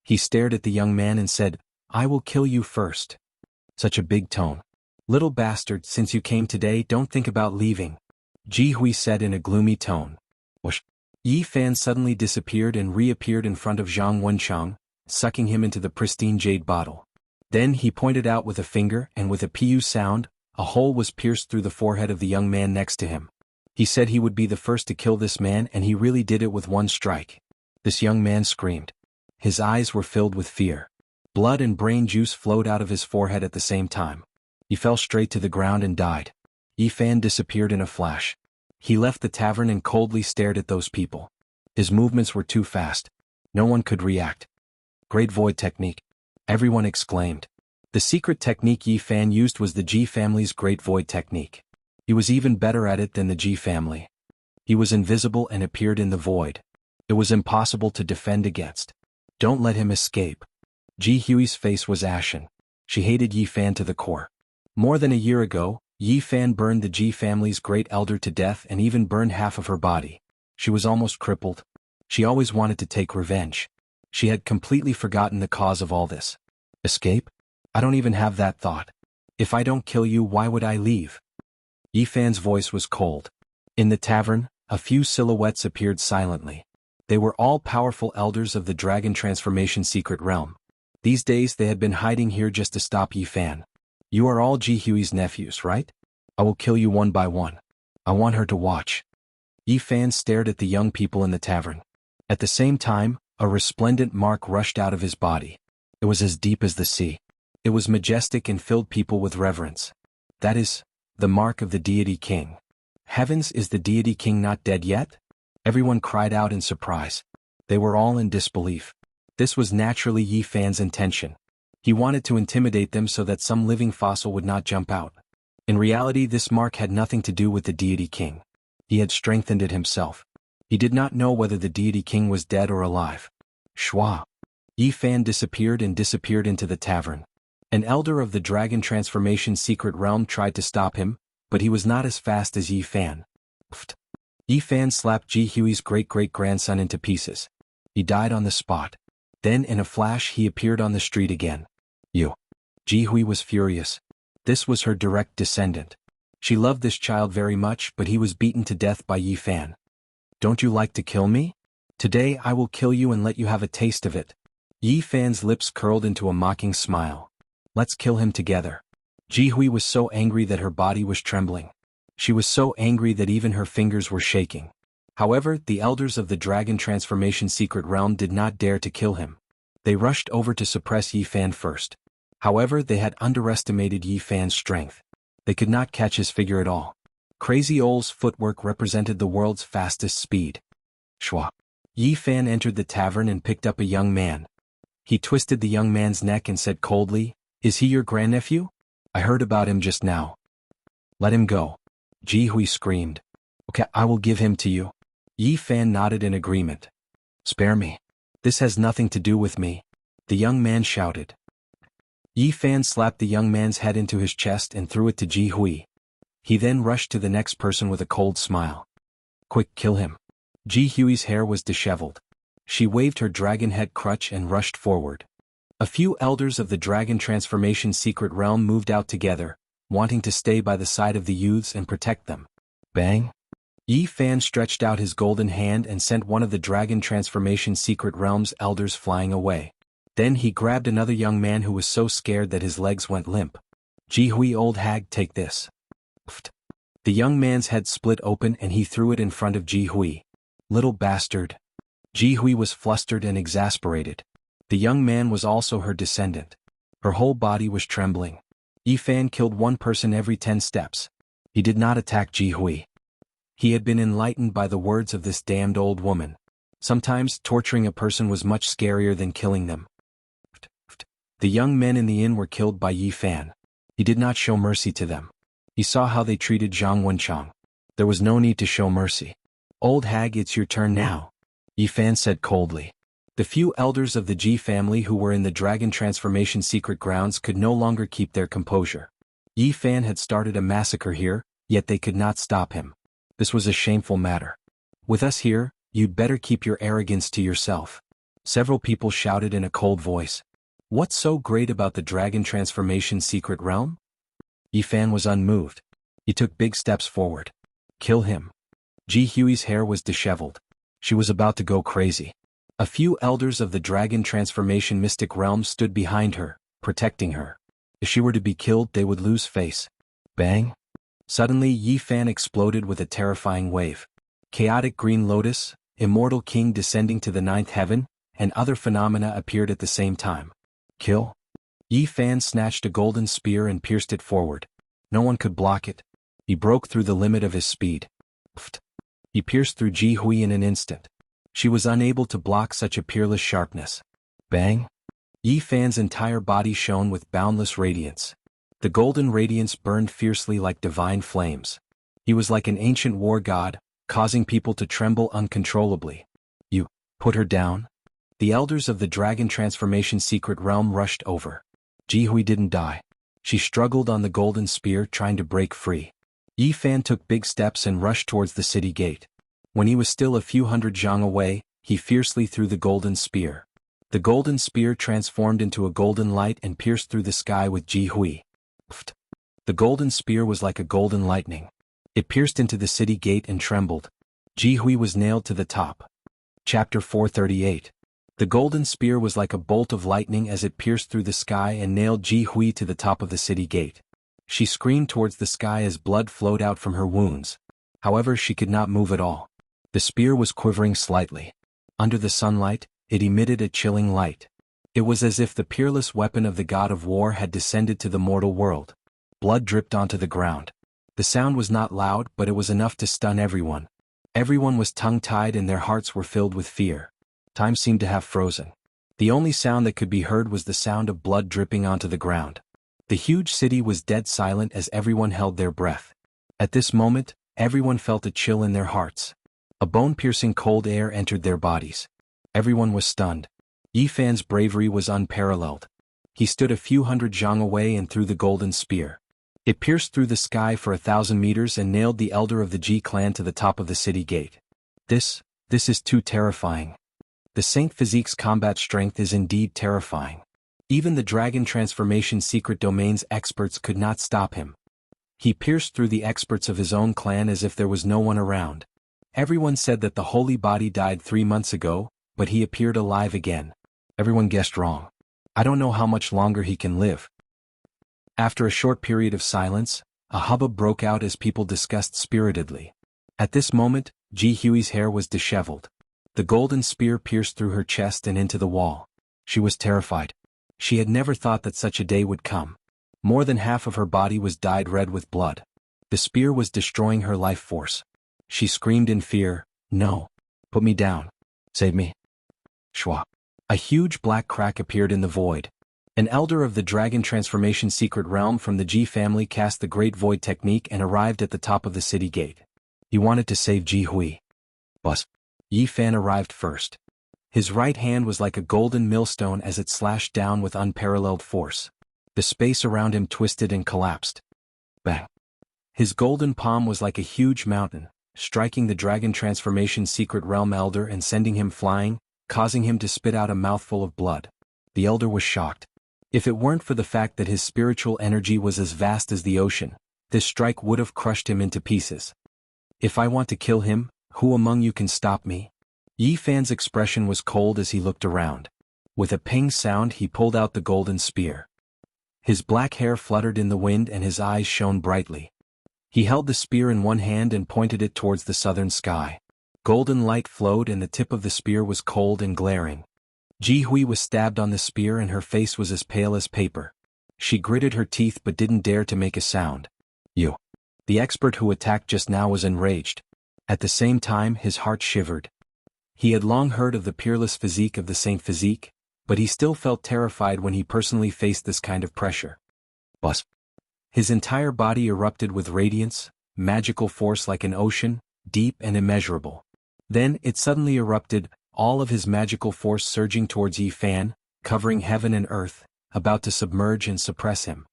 He stared at the young man and said, "I will kill you first." Such a big tone. "Little bastard, since you came today, don't think about leaving," Ji Hui said in a gloomy tone. Whoosh. Yi Fan suddenly disappeared and reappeared in front of Zhang Wenchang, sucking him into the pristine jade bottle. Then he pointed out with a finger and with a pu sound, a hole was pierced through the forehead of the young man next to him. He said he would be the first to kill this man and he really did it with one strike. This young man screamed. His eyes were filled with fear. Blood and brain juice flowed out of his forehead at the same time. He fell straight to the ground and died. Yi Fan disappeared in a flash. He left the tavern and coldly stared at those people. His movements were too fast. No one could react. "Great void technique," everyone exclaimed. The secret technique Yi Fan used was the Ji family's great void technique. He was even better at it than the Ji family. He was invisible and appeared in the void. It was impossible to defend against. "Don't let him escape." Ji Hui's face was ashen. She hated Yi Fan to the core. More than a year ago, Yi Fan burned the Ji family's great elder to death and even burned half of her body. She was almost crippled. She always wanted to take revenge. She had completely forgotten the cause of all this. Escape? I don't even have that thought. If I don't kill you, why would I leave? Yi Fan's voice was cold. In the tavern, a few silhouettes appeared silently. They were all powerful elders of the Dragon Transformation Secret Realm. These days they had been hiding here just to stop Yi Fan. You are all Jianghu's nephews, right? I will kill you one by one. I want her to watch. Yi Fan stared at the young people in the tavern. At the same time, a resplendent mark rushed out of his body. It was as deep as the sea. It was majestic and filled people with reverence. That is, the mark of the deity king. Heavens, is the deity king not dead yet? Everyone cried out in surprise. They were all in disbelief. This was naturally Yi Fan's intention. He wanted to intimidate them so that some living fossil would not jump out. In reality, this mark had nothing to do with the deity king. He had strengthened it himself. He did not know whether the deity king was dead or alive. Shwa. Yi Fan disappeared into the tavern. An elder of the Dragon Transformation Secret Realm tried to stop him, but he was not as fast as Yi Fan. Pfft. Yi Fan slapped Jianghu's great-great-grandson into pieces. He died on the spot. Then in a flash he appeared on the street again. Jianghu was furious. This was her direct descendant. She loved this child very much, but he was beaten to death by Yi Fan. Don't you like to kill me? Today I will kill you and let you have a taste of it. Yi Fan's lips curled into a mocking smile. Let's kill him together. Jianghu was so angry that her body was trembling. She was so angry that even her fingers were shaking. However, the elders of the Dragon Transformation Secret Realm did not dare to kill him. They rushed over to suppress Yi Fan first. However, they had underestimated Yi Fan's strength. They could not catch his figure at all. Crazy Ole's footwork represented the world's fastest speed. Shwa. Yi Fan entered the tavern and picked up a young man. He twisted the young man's neck and said coldly, "Is he your grandnephew? I heard about him just now." "Let him go." Jianghu screamed. "Okay, I will give him to you." Yi Fan nodded in agreement. "Spare me. This has nothing to do with me," the young man shouted. Yi Fan slapped the young man's head into his chest and threw it to Jianghu. He then rushed to the next person with a cold smile. "Quick, kill him." Jianghu's hair was disheveled. She waved her dragon head crutch and rushed forward. A few elders of the Dragon Transformation Secret Realm moved out together, wanting to stay by the side of the youths and protect them. Bang! Yi Fan stretched out his golden hand and sent one of the Dragon Transformation Secret Realm's elders flying away. Then he grabbed another young man who was so scared that his legs went limp. "Jianghu, old hag, take this." Pfft. The young man's head split open and he threw it in front of Jianghu. "Little bastard." Jianghu was flustered and exasperated. The young man was also her descendant. Her whole body was trembling. Yi Fan killed one person every 10 steps. He did not attack Jianghu. He had been enlightened by the words of this damned old woman. Sometimes torturing a person was much scarier than killing them. The young men in the inn were killed by Yi Fan. He did not show mercy to them. He saw how they treated Zhang Wenchang. There was no need to show mercy. "Old hag, it's your turn now," Yi Fan said coldly. The few elders of the Ji family who were in the Dragon Transformation Secret Grounds could no longer keep their composure. Yi Fan had started a massacre here, yet they could not stop him. This was a shameful matter. "With us here, you'd better keep your arrogance to yourself," several people shouted in a cold voice. What's so great about the Dragon Transformation Secret Realm? Yi Fan was unmoved. He took big steps forward. Kill him. Jianghu's hair was disheveled. She was about to go crazy. A few elders of the Dragon Transformation Mystic Realm stood behind her, protecting her. If she were to be killed, they would lose face. Bang! Suddenly Yi Fan exploded with a terrifying wave. Chaotic Green Lotus, Immortal King descending to the 9th heaven, and other phenomena appeared at the same time. Kill? Yi Fan snatched a golden spear and pierced it forward. No one could block it. He broke through the limit of his speed. Pfft. He pierced through Jianghu in an instant. She was unable to block such a peerless sharpness. Bang! Yi Fan's entire body shone with boundless radiance. The golden radiance burned fiercely like divine flames. He was like an ancient war god, causing people to tremble uncontrollably. You put her down? The elders of the Dragon Transformation Secret Realm rushed over. Jianghu didn't die. She struggled on the golden spear trying to break free. Yi Fan took big steps and rushed towards the city gate. When he was still a few hundred zhang away, he fiercely threw the golden spear. The golden spear transformed into a golden light and pierced through the sky with Jianghu. The golden spear was like a golden lightning. It pierced into the city gate and trembled. Jianghu was nailed to the top. Chapter 438. The golden spear was like a bolt of lightning as it pierced through the sky and nailed Jianghu to the top of the city gate. She screamed towards the sky as blood flowed out from her wounds. However, she could not move at all. The spear was quivering slightly. Under the sunlight, it emitted a chilling light. It was as if the peerless weapon of the god of war had descended to the mortal world. Blood dripped onto the ground. The sound was not loud, but it was enough to stun everyone. Everyone was tongue-tied and their hearts were filled with fear. Time seemed to have frozen. The only sound that could be heard was the sound of blood dripping onto the ground. The huge city was dead silent as everyone held their breath. At this moment, everyone felt a chill in their hearts. A bone-piercing cold air entered their bodies. Everyone was stunned. Yi Fan's bravery was unparalleled. He stood a few hundred zhang away and threw the golden spear. It pierced through the sky for 1,000 meters and nailed the elder of the Ji clan to the top of the city gate. This is too terrifying. The Saint Physique's combat strength is indeed terrifying. Even the dragon transformation secret domain's experts could not stop him. He pierced through the experts of his own clan as if there was no one around. Everyone said that the holy body died 3 months ago, but he appeared alive again. Everyone guessed wrong. I don't know how much longer he can live. After a short period of silence, a hubbub broke out as people discussed spiritedly. At this moment, Jianghu's hair was disheveled. The golden spear pierced through her chest and into the wall. She was terrified. She had never thought that such a day would come. More than half of her body was dyed red with blood. The spear was destroying her life force. She screamed in fear, "No! Put me down! Save me!" Shwa! A huge black crack appeared in the void. An elder of the dragon transformation secret realm from the Ji family cast the Great Void technique and arrived at the top of the city gate. He wanted to save Jianghu. But Yi Fan arrived first. His right hand was like a golden millstone as it slashed down with unparalleled force. The space around him twisted and collapsed. Bang! His golden palm was like a huge mountain, striking the dragon transformation secret realm elder and sending him flying, causing him to spit out a mouthful of blood. The elder was shocked. If it weren't for the fact that his spiritual energy was as vast as the ocean, this strike would have crushed him into pieces. If I want to kill him, who among you can stop me? Yi Fan's expression was cold as he looked around. With a ping sound he pulled out the golden spear. His black hair fluttered in the wind and his eyes shone brightly. He held the spear in one hand and pointed it towards the southern sky. Golden light flowed and the tip of the spear was cold and glaring. Jianghu was stabbed on the spear and her face was as pale as paper. She gritted her teeth but didn't dare to make a sound. You. The expert who attacked just now was enraged. At the same time his heart shivered. He had long heard of the peerless physique of the Saint Physique, but he still felt terrified when he personally faced this kind of pressure. But his entire body erupted with radiance, magical force like an ocean, deep and immeasurable. Then it suddenly erupted, all of his magical force surging towards Yi Fan, covering heaven and earth, about to submerge and suppress him.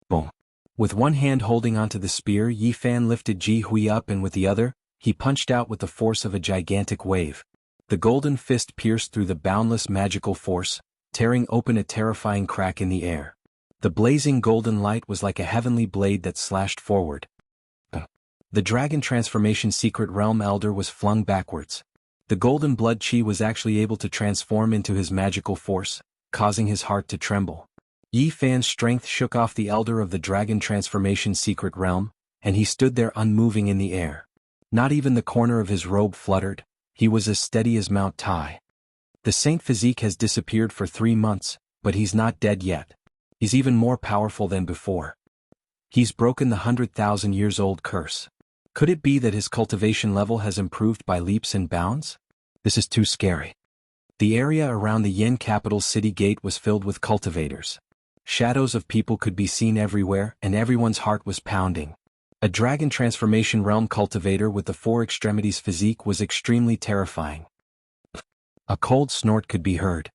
Boom! With one hand holding onto the spear, Yi Fan lifted Jianghu up and with the other, he punched out with the force of a gigantic wave. The golden fist pierced through the boundless magical force, tearing open a terrifying crack in the air. The blazing golden light was like a heavenly blade that slashed forward. The dragon transformation secret realm elder was flung backwards. The golden blood chi was actually able to transform into his magical force, causing his heart to tremble. Yi Fan's strength shook off the elder of the dragon transformation secret realm, and he stood there unmoving in the air. Not even the corner of his robe fluttered, he was as steady as Mount Tai. The Saint Physique has disappeared for 3 months, but he's not dead yet. He's even more powerful than before. He's broken the 100,000 years old curse. Could it be that his cultivation level has improved by leaps and bounds? This is too scary. The area around the Yin capital city gate was filled with cultivators. Shadows of people could be seen everywhere and everyone's heart was pounding. A dragon transformation realm cultivator with the 4 extremities physique was extremely terrifying. A cold snort could be heard.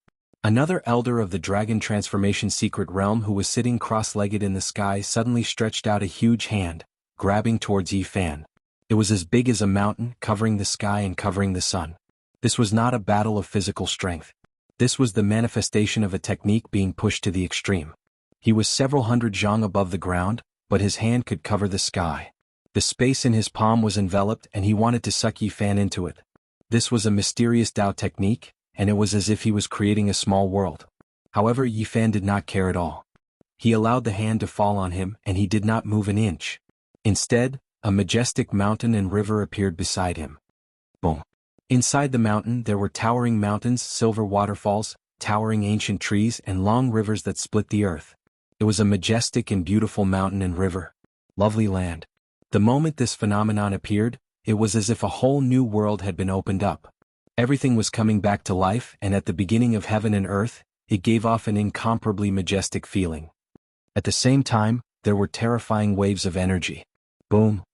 Another elder of the dragon transformation secret realm who was sitting cross-legged in the sky suddenly stretched out a huge hand, grabbing towards Yi Fan. It was as big as a mountain, covering the sky and covering the sun. This was not a battle of physical strength. This was the manifestation of a technique being pushed to the extreme. He was several hundred zhang above the ground, but his hand could cover the sky. The space in his palm was enveloped and he wanted to suck Yi Fan into it. This was a mysterious Tao technique, and it was as if he was creating a small world. However, Yi Fan did not care at all. He allowed the hand to fall on him and he did not move an inch. Instead, a majestic mountain and river appeared beside him. Boom. Inside the mountain there were towering mountains, silver waterfalls, towering ancient trees and long rivers that split the earth. It was a majestic and beautiful mountain and river. Lovely land. The moment this phenomenon appeared, it was as if a whole new world had been opened up. Everything was coming back to life, and at the beginning of heaven and earth, it gave off an incomparably majestic feeling. At the same time, there were terrifying waves of energy. Boom.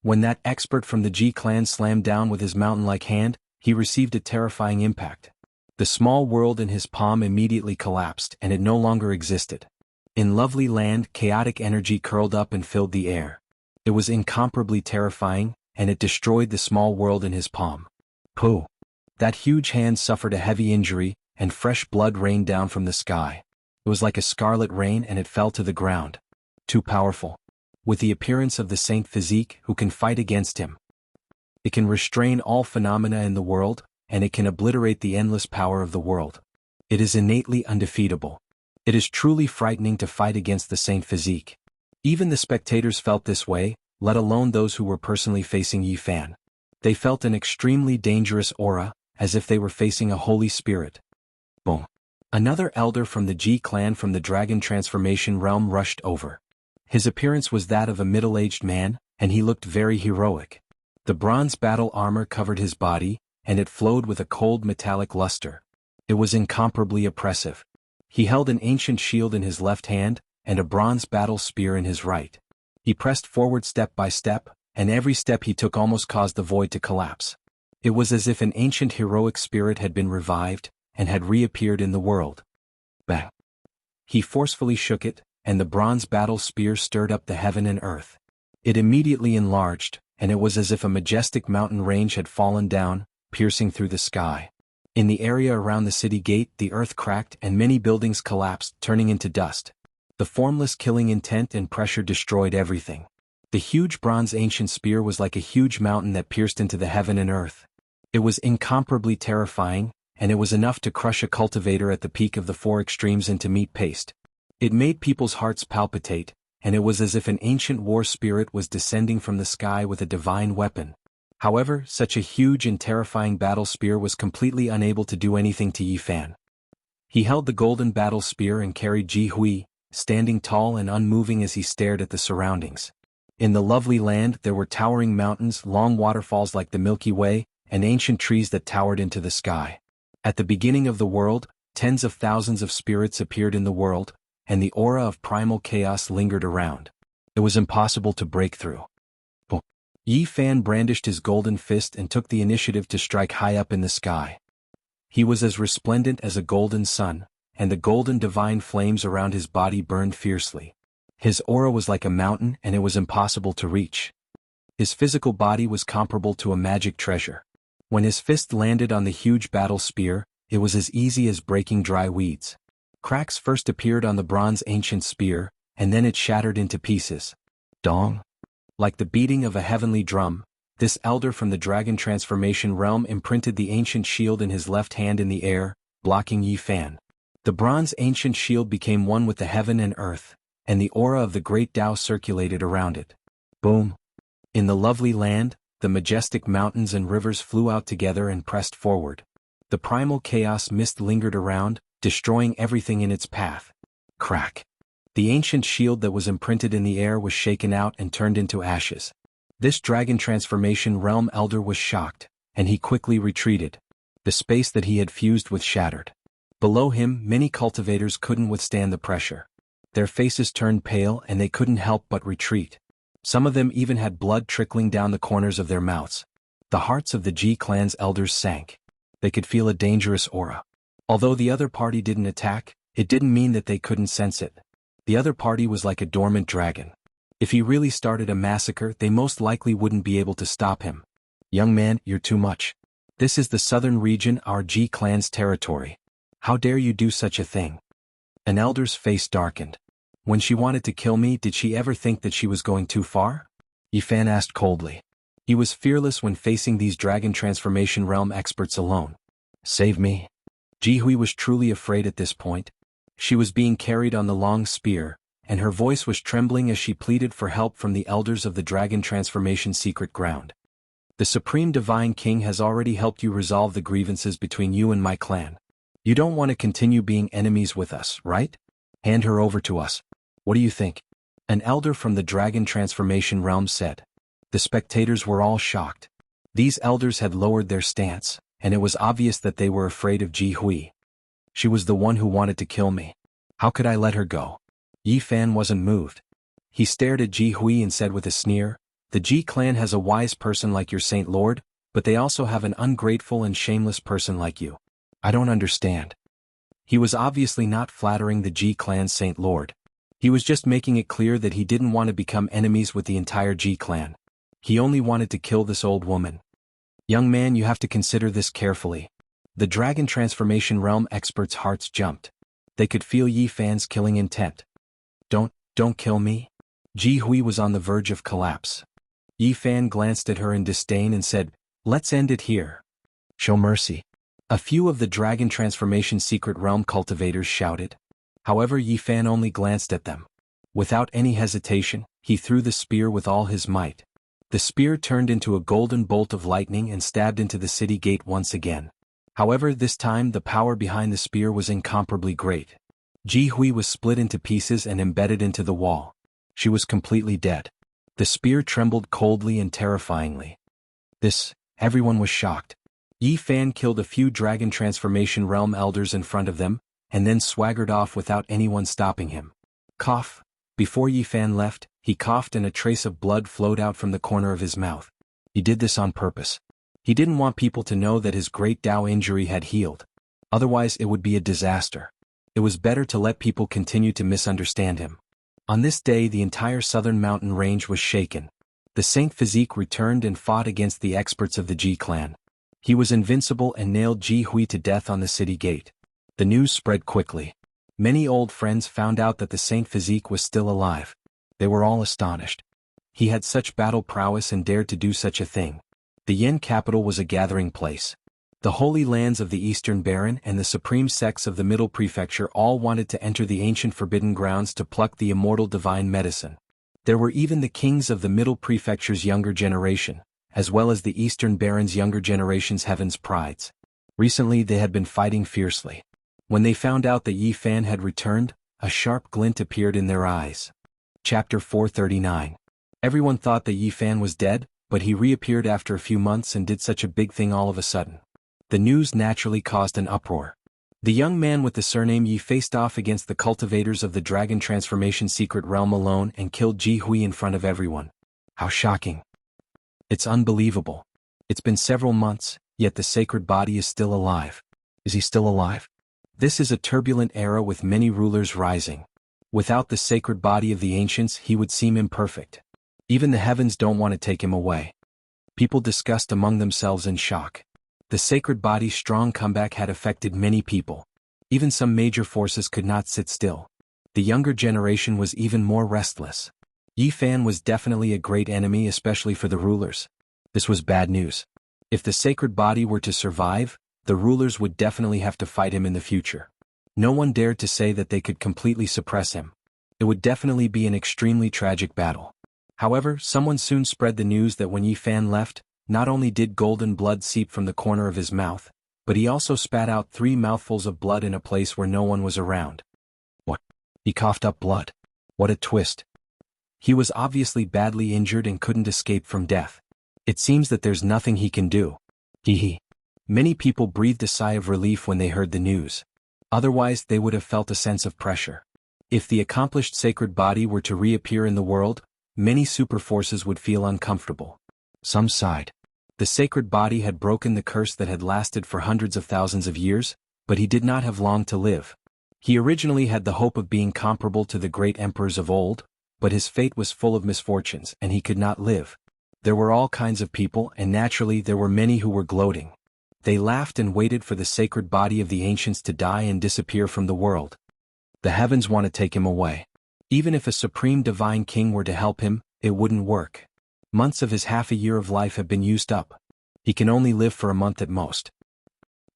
When that expert from the Ji clan slammed down with his mountain-like hand, he received a terrifying impact. The small world in his palm immediately collapsed and it no longer existed. In lovely land, chaotic energy curled up and filled the air. It was incomparably terrifying, and it destroyed the small world in his palm. Pooh! That huge hand suffered a heavy injury, and fresh blood rained down from the sky. It was like a scarlet rain and it fell to the ground. Too powerful. With the appearance of the Saint Physique, who can fight against him. It can restrain all phenomena in the world, and it can obliterate the endless power of the world. It is innately undefeatable. It is truly frightening to fight against the Saint Physique. Even the spectators felt this way, let alone those who were personally facing Yi Fan. They felt an extremely dangerous aura, as if they were facing a holy spirit. Boom. Another elder from the Ji clan from the dragon transformation realm rushed over. His appearance was that of a middle-aged man, and he looked very heroic. The bronze battle armor covered his body, and it flowed with a cold metallic luster. It was incomparably oppressive. He held an ancient shield in his left hand, and a bronze battle spear in his right. He pressed forward step by step, and every step he took almost caused the void to collapse. It was as if an ancient heroic spirit had been revived, and had reappeared in the world. Bang! He forcefully shook it, and the bronze battle spear stirred up the heaven and earth. It immediately enlarged, and it was as if a majestic mountain range had fallen down, piercing through the sky. In the area around the city gate, the earth cracked and many buildings collapsed, turning into dust. The formless killing intent and pressure destroyed everything. The huge bronze ancient spear was like a huge mountain that pierced into the heaven and earth. It was incomparably terrifying, and it was enough to crush a cultivator at the peak of the four extremes into meat paste. It made people's hearts palpitate, and it was as if an ancient war spirit was descending from the sky with a divine weapon. However, such a huge and terrifying battle spear was completely unable to do anything to Yi Fan. He held the golden battle spear and carried Jianghu, standing tall and unmoving as he stared at the surroundings. In the lovely land there were towering mountains, long waterfalls like the Milky Way, and ancient trees that towered into the sky. At the beginning of the world, tens of thousands of spirits appeared in the world, and the aura of primal chaos lingered around. It was impossible to break through. Yi Fan brandished his golden fist and took the initiative to strike high up in the sky. He was as resplendent as a golden sun, and the golden divine flames around his body burned fiercely. His aura was like a mountain and it was impossible to reach. His physical body was comparable to a magic treasure. When his fist landed on the huge battle spear, it was as easy as breaking dry weeds. Cracks first appeared on the bronze ancient spear, and then it shattered into pieces. Dong! Like the beating of a heavenly drum, this elder from the dragon transformation realm imprinted the ancient shield in his left hand in the air, blocking Yi Fan. The bronze ancient shield became one with the heaven and earth, and the aura of the great Tao circulated around it. Boom! In the lovely land, the majestic mountains and rivers flew out together and pressed forward. The primal chaos mist lingered around, destroying everything in its path. Crack! The ancient shield that was imprinted in the air was shaken out and turned into ashes. This dragon transformation realm elder was shocked, and he quickly retreated. The space that he had fused with shattered. Below him, many cultivators couldn't withstand the pressure. Their faces turned pale and they couldn't help but retreat. Some of them even had blood trickling down the corners of their mouths. The hearts of the Ji clan's elders sank. They could feel a dangerous aura. Although the other party didn't attack, it didn't mean that they couldn't sense it. The other party was like a dormant dragon. If he really started a massacre, they most likely wouldn't be able to stop him. Young man, you're too much. This is the southern region, our Ji clan's territory. How dare you do such a thing? An elder's face darkened. When she wanted to kill me, did she ever think that she was going too far? Yi Fan asked coldly. He was fearless when facing these dragon transformation realm experts alone. Save me. Jihui was truly afraid at this point. She was being carried on the long spear, and her voice was trembling as she pleaded for help from the elders of the dragon transformation secret ground. The Supreme Divine King has already helped you resolve the grievances between you and my clan. You don't want to continue being enemies with us, right? Hand her over to us. What do you think? An elder from the dragon transformation realm said. The spectators were all shocked. These elders had lowered their stance, and it was obvious that they were afraid of Ji Hui. She was the one who wanted to kill me. How could I let her go? Yi Fan wasn't moved. He stared at Ji Hui and said with a sneer, the Ji clan has a wise person like your Saint Lord, but they also have an ungrateful and shameless person like you. I don't understand. He was obviously not flattering the Ji clan's Saint Lord. He was just making it clear that he didn't want to become enemies with the entire Ji clan. He only wanted to kill this old woman. Young man, you have to consider this carefully. The dragon transformation realm experts' hearts jumped. They could feel Yi Fan's killing intent. Don't kill me? Ji Hui was on the verge of collapse. Yi Fan glanced at her in disdain and said, let's end it here. Show mercy. A few of the dragon transformation secret realm cultivators shouted. However, Yi Fan only glanced at them. Without any hesitation, he threw the spear with all his might. The spear turned into a golden bolt of lightning and stabbed into the city gate once again. However, this time the power behind the spear was incomparably great. Ji Hui was split into pieces and embedded into the wall. She was completely dead. The spear trembled coldly and terrifyingly. Everyone was shocked. Yi Fan killed a few dragon transformation realm elders in front of them, and then swaggered off without anyone stopping him. Cough. Before Yi Fan left, he coughed and a trace of blood flowed out from the corner of his mouth. He did this on purpose. He didn't want people to know that his great Dao injury had healed. Otherwise it would be a disaster. It was better to let people continue to misunderstand him. On this day the entire southern mountain range was shaken. The Saint Physique returned and fought against the experts of the Ji clan. He was invincible and nailed Ji Hui to death on the city gate. The news spread quickly. Many old friends found out that the Saint Physique was still alive. They were all astonished. He had such battle prowess and dared to do such a thing. The Yen capital was a gathering place. The Holy Lands of the Eastern Baron and the supreme sects of the Middle Prefecture all wanted to enter the ancient forbidden grounds to pluck the immortal divine medicine. There were even the kings of the Middle Prefecture's younger generation, as well as the Eastern Baron's younger generation's heaven's prides. Recently they had been fighting fiercely. When they found out that Yi Fan had returned, a sharp glint appeared in their eyes. Chapter 439. Everyone thought that Yi Fan was dead, but he reappeared after a few months and did such a big thing all of a sudden. The news naturally caused an uproar. The young man with the surname Yi faced off against the cultivators of the dragon transformation secret realm alone and killed Ji Hui in front of everyone. How shocking. It's unbelievable. It's been several months, yet the sacred body is still alive. Is he still alive? This is a turbulent era with many rulers rising. Without the sacred body of the ancients, he would seem imperfect. Even the heavens don't want to take him away. People discussed among themselves in shock. The sacred body's strong comeback had affected many people. Even some major forces could not sit still. The younger generation was even more restless. Yi Fan was definitely a great enemy, especially for the rulers. This was bad news. If the sacred body were to survive, the rulers would definitely have to fight him in the future. No one dared to say that they could completely suppress him. It would definitely be an extremely tragic battle. However, someone soon spread the news that when Yi Fan left, not only did golden blood seep from the corner of his mouth, but he also spat out 3 mouthfuls of blood in a place where no one was around. What? He coughed up blood. What a twist. He was obviously badly injured and couldn't escape from death. It seems that there's nothing he can do. Hee. Many people breathed a sigh of relief when they heard the news. Otherwise they would have felt a sense of pressure. If the accomplished sacred body were to reappear in the world, many super forces would feel uncomfortable. Some sighed. The sacred body had broken the curse that had lasted for hundreds of thousands of years, but he did not have long to live. He originally had the hope of being comparable to the great emperors of old, but his fate was full of misfortunes and he could not live. There were all kinds of people and naturally there were many who were gloating. They laughed and waited for the sacred body of the ancients to die and disappear from the world. The heavens want to take him away. Even if a supreme divine king were to help him, it wouldn't work. Months of his half a year of life have been used up. He can only live for a month at most.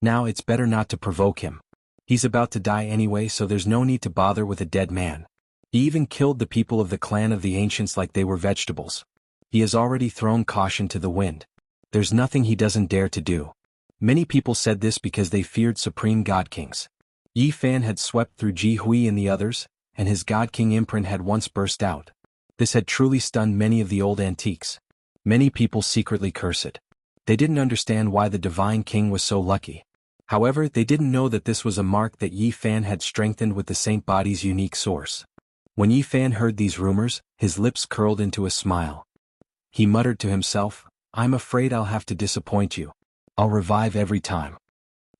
Now it's better not to provoke him. He's about to die anyway, so there's no need to bother with a dead man. He even killed the people of the clan of the ancients like they were vegetables. He has already thrown caution to the wind. There's nothing he doesn't dare to do. Many people said this because they feared supreme god kings. Yi Fan had swept through Ji Hui and the others, and his god king imprint had once burst out. This had truly stunned many of the old antiques. Many people secretly cursed it. They didn't understand why the divine king was so lucky. However, they didn't know that this was a mark that Yi Fan had strengthened with the saint body's unique source. When Yi Fan heard these rumors, his lips curled into a smile. He muttered to himself, "I'm afraid I'll have to disappoint you. I'll revive every time."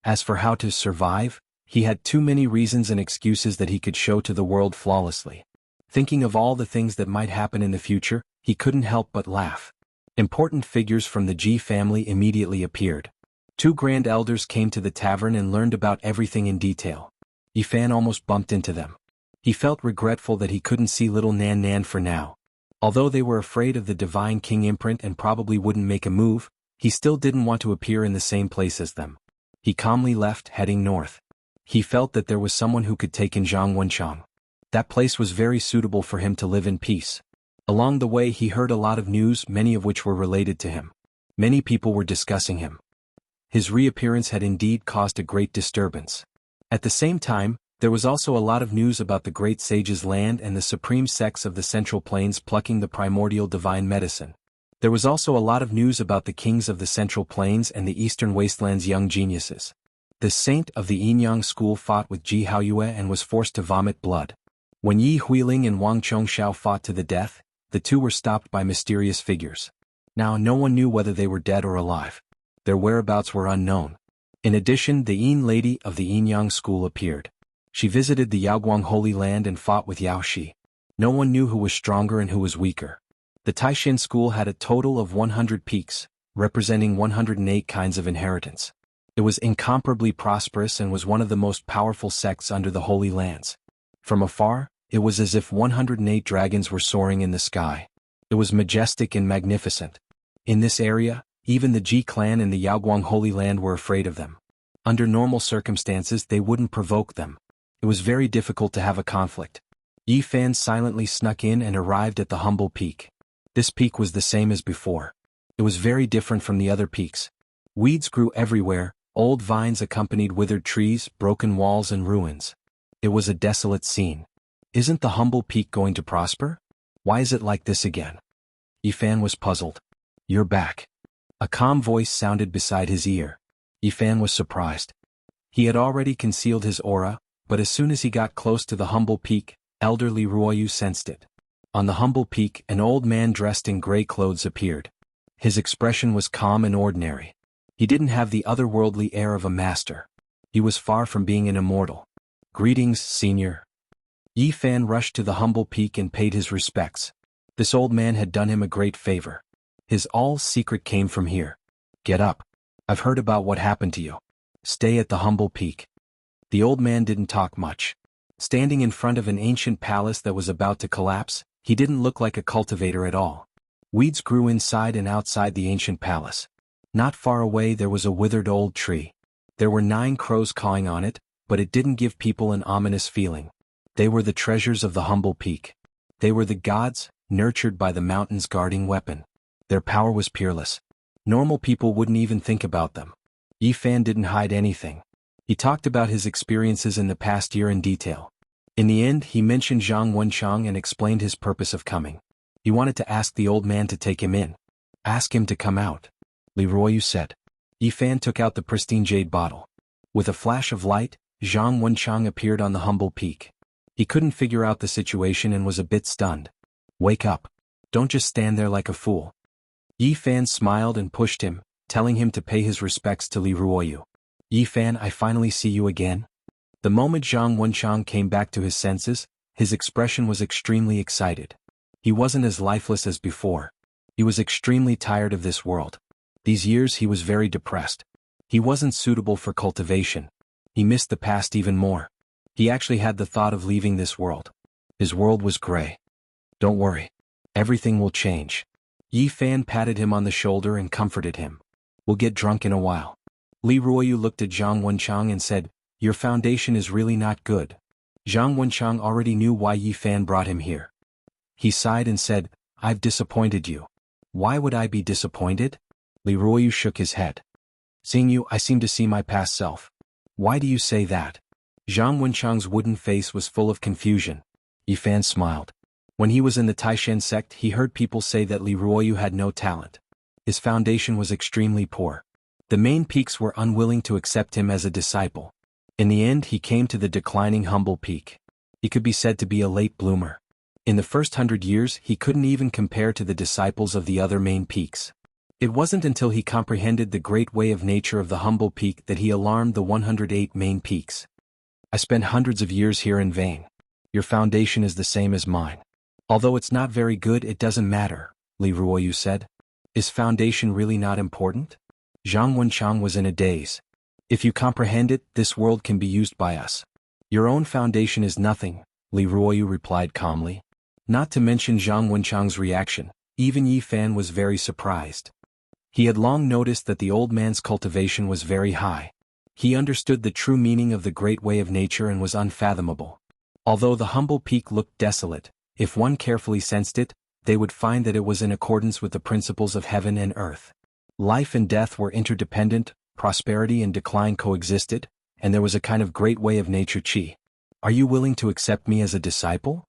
As for how to survive, he had too many reasons and excuses that he could show to the world flawlessly. Thinking of all the things that might happen in the future, he couldn't help but laugh. Important figures from the Ji family immediately appeared. Two grand elders came to the tavern and learned about everything in detail. Yi Fan almost bumped into them. He felt regretful that he couldn't see little Nan Nan for now. Although they were afraid of the divine king imprint and probably wouldn't make a move, he still didn't want to appear in the same place as them. He calmly left, heading north. He felt that there was someone who could take in Jianghu. That place was very suitable for him to live in peace. Along the way he heard a lot of news, many of which were related to him. Many people were discussing him. His reappearance had indeed caused a great disturbance. At the same time, there was also a lot of news about the great sage's land and the supreme sects of the Central Plains plucking the primordial divine medicine. There was also a lot of news about the kings of the Central Plains and the Eastern Wastelands' young geniuses. The saint of the Yinyang school fought with Ji Haoyue and was forced to vomit blood. When Yi Huiling and Wang Chongxiao fought to the death, the two were stopped by mysterious figures. Now no one knew whether they were dead or alive. Their whereabouts were unknown. In addition, the Yin lady of the Yinyang school appeared. She visited the Yaoguang Holy Land and fought with Yao Shi. No one knew who was stronger and who was weaker. The Taishan school had a total of 100 peaks, representing 108 kinds of inheritance. It was incomparably prosperous and was one of the most powerful sects under the Holy Lands. From afar, it was as if 108 dragons were soaring in the sky. It was majestic and magnificent. In this area, even the Ji clan and the Yaoguang Holy Land were afraid of them. Under normal circumstances they wouldn't provoke them. It was very difficult to have a conflict. Yi Fan silently snuck in and arrived at the humble peak. This peak was the same as before. It was very different from the other peaks. Weeds grew everywhere, old vines accompanied withered trees, broken walls and ruins. It was a desolate scene. Isn't the humble peak going to prosper? Why is it like this again? Yi Fan was puzzled. You're back. A calm voice sounded beside his ear. Yi Fan was surprised. He had already concealed his aura, but as soon as he got close to the humble peak, elderly Ruoyu sensed it. On the humble peak, an old man dressed in gray clothes appeared. His expression was calm and ordinary. He didn't have the otherworldly air of a master. He was far from being an immortal. Greetings, senior. Yi Fan rushed to the humble peak and paid his respects. This old man had done him a great favor. His all secret came from here. Get up. I've heard about what happened to you. Stay at the humble peak. The old man didn't talk much. Standing in front of an ancient palace that was about to collapse, he didn't look like a cultivator at all. Weeds grew inside and outside the ancient palace. Not far away there was a withered old tree. There were 9 crows cawing on it, but it didn't give people an ominous feeling. They were the treasures of the humble peak. They were the gods, nurtured by the mountain's guarding weapon. Their power was peerless. Normal people wouldn't even think about them. Yi Fan didn't hide anything. He talked about his experiences in the past year in detail. In the end, he mentioned Zhang Wenchang and explained his purpose of coming. He wanted to ask the old man to take him in. Ask him to come out, Li Ruoyu said. Yi Fan took out the pristine jade bottle. With a flash of light, Zhang Wenchang appeared on the humble peak. He couldn't figure out the situation and was a bit stunned. Wake up. Don't just stand there like a fool. Yi Fan smiled and pushed him, telling him to pay his respects to Li Ruoyu. Yi Fan, I finally see you again. The moment Zhang Wenchang came back to his senses, his expression was extremely excited. He wasn't as lifeless as before. He was extremely tired of this world. These years he was very depressed. He wasn't suitable for cultivation. He missed the past even more. He actually had the thought of leaving this world. His world was gray. Don't worry. Everything will change. Yi Fan patted him on the shoulder and comforted him. We'll get drunk in a while. Li Ruoyu looked at Zhang Wenchang and said, your foundation is really not good. Zhang Wenchang already knew why Yi Fan brought him here. He sighed and said, I've disappointed you. Why would I be disappointed? Li Ruoyu shook his head. Seeing you, I seem to see my past self. Why do you say that? Zhang Wenchang's wooden face was full of confusion. Yi Fan smiled. When he was in the Taishan sect, he heard people say that Li Ruoyu had no talent. His foundation was extremely poor. The main peaks were unwilling to accept him as a disciple. In the end, he came to the declining humble peak. He could be said to be a late bloomer. In the first 100 years, he couldn't even compare to the disciples of the other main peaks. It wasn't until he comprehended the great way of nature of the humble peak that he alarmed the 108 main peaks. I spent hundreds of years here in vain. Your foundation is the same as mine. Although it's not very good, it doesn't matter, Li Ruoyu said. Is foundation really not important? Zhang Wenchang was in a daze. If you comprehend it, this world can be used by us. Your own foundation is nothing, Li Ruoyu replied calmly. Not to mention Zhang Wenchang's reaction, even Yi Fan was very surprised. He had long noticed that the old man's cultivation was very high. He understood the true meaning of the great way of nature and was unfathomable. Although the humble peak looked desolate, if one carefully sensed it, they would find that it was in accordance with the principles of heaven and earth. Life and death were interdependent, prosperity and decline coexisted, and there was a kind of great way of nature qi. Are you willing to accept me as a disciple?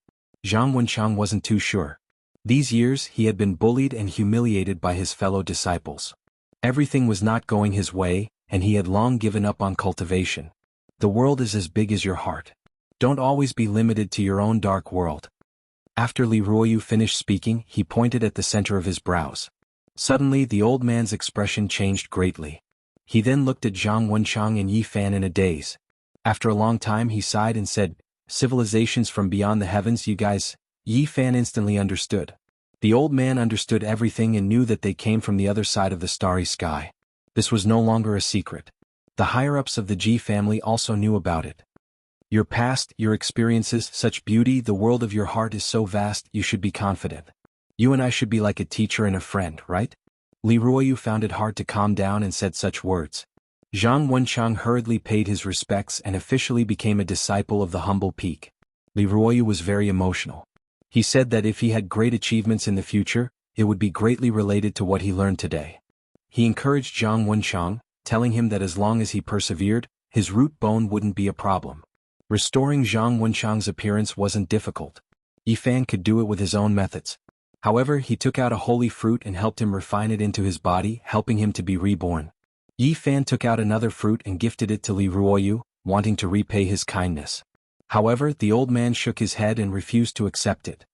Zhang Wenchang wasn't too sure. These years he had been bullied and humiliated by his fellow disciples. Everything was not going his way, and he had long given up on cultivation. The world is as big as your heart. Don't always be limited to your own dark world. After Li Ruoyu finished speaking, he pointed at the center of his brows. Suddenly the old man's expression changed greatly. He then looked at Zhang Wenchang and Yi Fan in a daze. After a long time he sighed and said, civilizations from beyond the heavens, you guys. Yi Fan instantly understood. The old man understood everything and knew that they came from the other side of the starry sky. This was no longer a secret. The higher-ups of the Ji family also knew about it. Your past, your experiences, such beauty, the world of your heart is so vast, you should be confident. You and I should be like a teacher and a friend, right? Li Ruoyu found it hard to calm down and said such words. Zhang Wenchang hurriedly paid his respects and officially became a disciple of the humble peak. Li Ruoyu was very emotional. He said that if he had great achievements in the future, it would be greatly related to what he learned today. He encouraged Zhang Wenchang, telling him that as long as he persevered, his root bone wouldn't be a problem. Restoring Zhang Wenchang's appearance wasn't difficult. Yi Fan could do it with his own methods. However, he took out a holy fruit and helped him refine it into his body, helping him to be reborn. Yi Fan took out another fruit and gifted it to Li Ruoyu, wanting to repay his kindness. However, the old man shook his head and refused to accept it.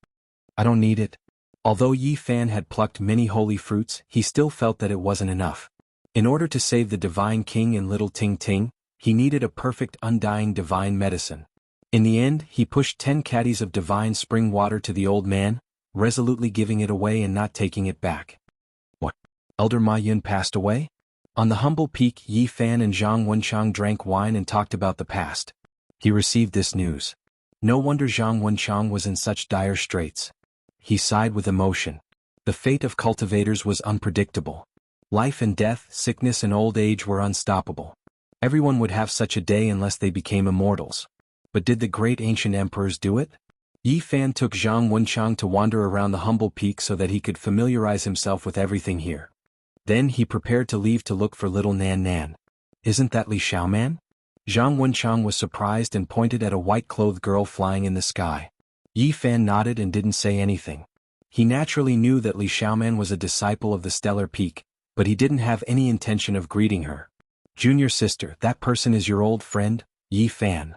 I don't need it. Although Yi Fan had plucked many holy fruits, he still felt that it wasn't enough. In order to save the divine king and little Ting Ting, he needed a perfect undying divine medicine. In the end, he pushed 10 caddies of divine spring water to the old man, resolutely giving it away and not taking it back. What? Elder Ma Yun passed away? On the humble peak, Yi Fan and Zhang Wenchang drank wine and talked about the past. He received this news. No wonder Zhang Wenchang was in such dire straits. He sighed with emotion. The fate of cultivators was unpredictable. Life and death, sickness and old age were unstoppable. Everyone would have such a day unless they became immortals. But did the great ancient emperors do it? Yi Fan took Zhang Wenchang to wander around the humble peak so that he could familiarize himself with everything here. Then he prepared to leave to look for little Nan Nan. Isn't that Li Xiaoman? Zhang Wenchang was surprised and pointed at a white-clothed girl flying in the sky. Yi Fan nodded and didn't say anything. He naturally knew that Li Xiaoman was a disciple of the stellar peak, but he didn't have any intention of greeting her. Junior sister, that person is your old friend, Yi Fan.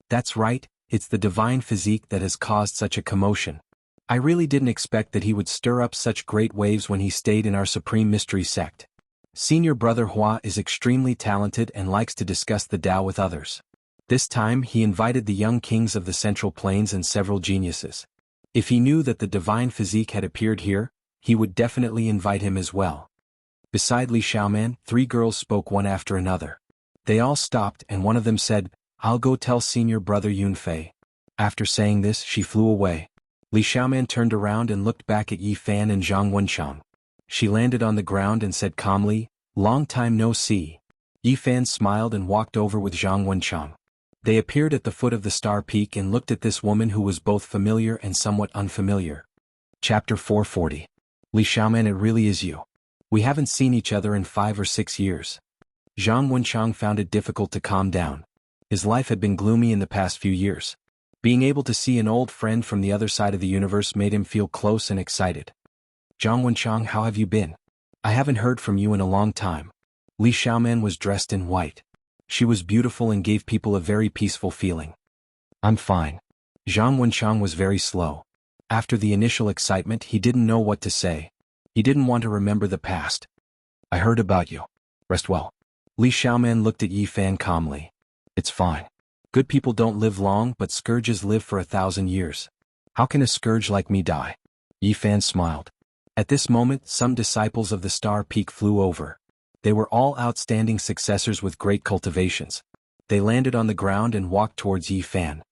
That's right, it's the divine physique that has caused such a commotion. I really didn't expect that he would stir up such great waves when he stayed in our Supreme Mystery sect. Senior brother Hua is extremely talented and likes to discuss the Tao with others. This time he invited the young kings of the Central Plains and several geniuses. If he knew that the divine physique had appeared here, he would definitely invite him as well. Beside Li Xiaoman, 3 girls spoke one after another. They all stopped and one of them said, "I'll go tell senior brother Yunfei." After saying this, she flew away. Li Xiaoman turned around and looked back at Yi Fan and Zhang Wenchang. She landed on the ground and said calmly, "Long time no see." Yi Fan smiled and walked over with Zhang Wenchang. They appeared at the foot of the star peak and looked at this woman who was both familiar and somewhat unfamiliar. Chapter 440. Li Xiaoman, it really is you. We haven't seen each other in 5 or 6 years. Zhang Wenchang found it difficult to calm down. His life had been gloomy in the past few years. Being able to see an old friend from the other side of the universe made him feel close and excited. "Zhang Wenchang, how have you been? I haven't heard from you in a long time." Li Xiaoman was dressed in white. She was beautiful and gave people a very peaceful feeling. "I'm fine." Zhang Wenchang was very slow. After the initial excitement, he didn't know what to say. He didn't want to remember the past. "I heard about you. Rest well." Li Xiaoman looked at Yi Fan calmly. "It's fine. Good people don't live long, but scourges live for 1,000 years. How can a scourge like me die?" Yi Fan smiled. At this moment, some disciples of the Star Peak flew over. They were all outstanding successors with great cultivations. They landed on the ground and walked towards Yi Fan.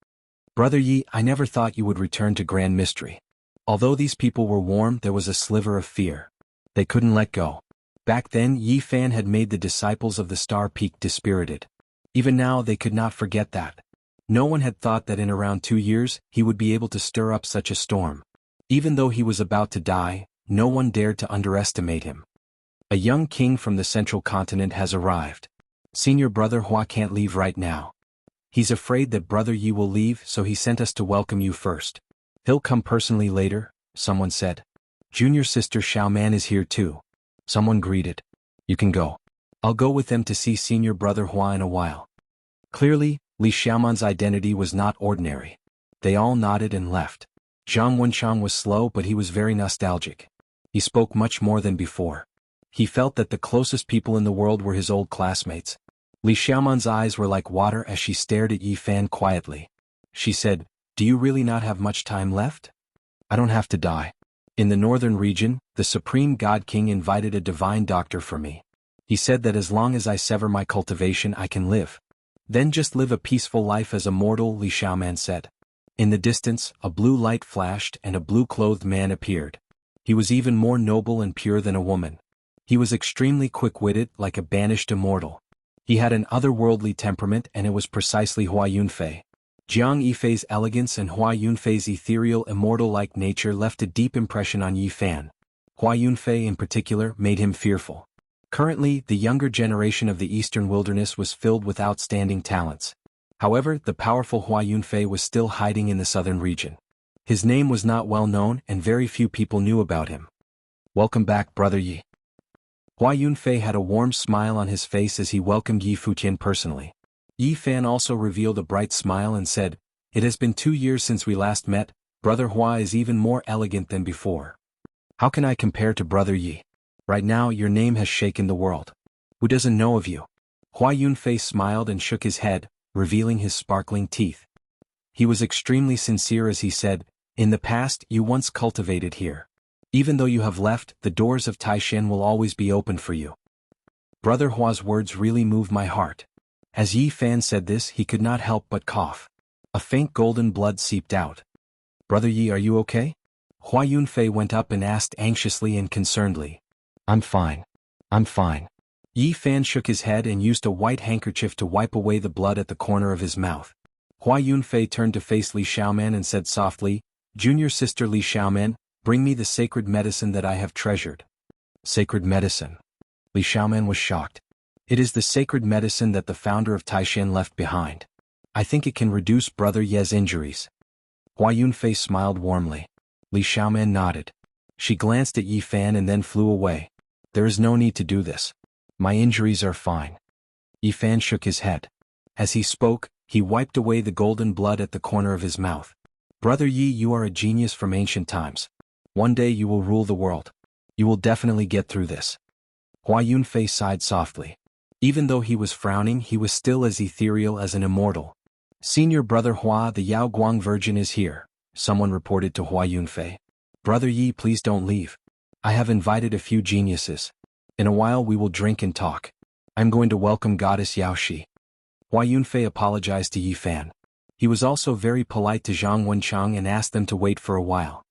"Brother Yi, I never thought you would return to Grand Mystery." Although these people were warm, there was a sliver of fear. They couldn't let go. Back then, Yi Fan had made the disciples of the Star Peak dispirited. Even now they could not forget that. No one had thought that in around 2 years, he would be able to stir up such a storm. Even though he was about to die, no one dared to underestimate him. "A young king from the central continent has arrived. Senior brother Hua can't leave right now. He's afraid that brother Yi will leave, so he sent us to welcome you first. He'll come personally later," someone said. "Junior sister Xiaoman is here too," someone greeted. "You can go. I'll go with them to see senior brother Hua in a while." Clearly, Li Xiaoman's identity was not ordinary. They all nodded and left. Zhang Wenchang was slow, but he was very nostalgic. He spoke much more than before. He felt that the closest people in the world were his old classmates. Li Xiaoman's eyes were like water as she stared at Yi Fan quietly. She said, "Do you really not have much time left? I don't have to die. In the northern region, the Supreme God King invited a divine doctor for me. He said that as long as I sever my cultivation I can live. Then just live a peaceful life as a mortal," Li Xiaoman said. In the distance, a blue light flashed and a blue-clothed man appeared. He was even more noble and pure than a woman. He was extremely quick-witted, like a banished immortal. He had an otherworldly temperament, and it was precisely Hua Yunfei. Jiang Yifei's elegance and Hua Yunfei's ethereal, immortal-like nature left a deep impression on Yi Fan. Hua Yunfei in particular made him fearful. Currently, the younger generation of the eastern wilderness was filled with outstanding talents. However, the powerful Hua Yunfei was still hiding in the southern region. His name was not well known and very few people knew about him. "Welcome back, brother Yi." Hua Yunfei had a warm smile on his face as he welcomed Yi Futian personally. Yi Fan also revealed a bright smile and said, "It has been 2 years since we last met. Brother Hua is even more elegant than before. How can I compare to brother Yi? Right now your name has shaken the world. Who doesn't know of you?" Hua Yunfei smiled and shook his head, revealing his sparkling teeth. He was extremely sincere as he said, "In the past you once cultivated here. Even though you have left, the doors of Taishan will always be open for you." Brother Hua's words really moved my heart. As Yi Fan said this, he could not help but cough. A faint golden blood seeped out. "Brother Yi, are you okay?" Hua Yunfei went up and asked anxiously and concernedly. "I'm fine. I'm fine." Yi Fan shook his head and used a white handkerchief to wipe away the blood at the corner of his mouth. Hua Yunfei turned to face Li Xiaoman and said softly, "Junior sister Li Xiaoman, bring me the sacred medicine that I have treasured." "Sacred medicine?" Li Xiaoman was shocked. "It is the sacred medicine that the founder of Taishan left behind. I think it can reduce brother Ye's injuries." Hua Yunfei smiled warmly. Li Xiaoman nodded. She glanced at Yi Fan and then flew away. "There is no need to do this. My injuries are fine." Yi Fan shook his head. As he spoke, he wiped away the golden blood at the corner of his mouth. "Brother Yi, you are a genius from ancient times. One day you will rule the world. You will definitely get through this." Hua Yunfei sighed softly. Even though he was frowning, he was still as ethereal as an immortal. "Senior brother Hua, the Yao Guang Virgin is here. someone reported to Hua Yunfei. Brother Yi, please don't leave. I have invited a few geniuses. In a while we will drink and talk. I'm going to welcome Goddess Yaoshi. Hua Yunfei apologized to Yi Fan. He was also very polite to Zhang Wenchang and asked them to wait for a while.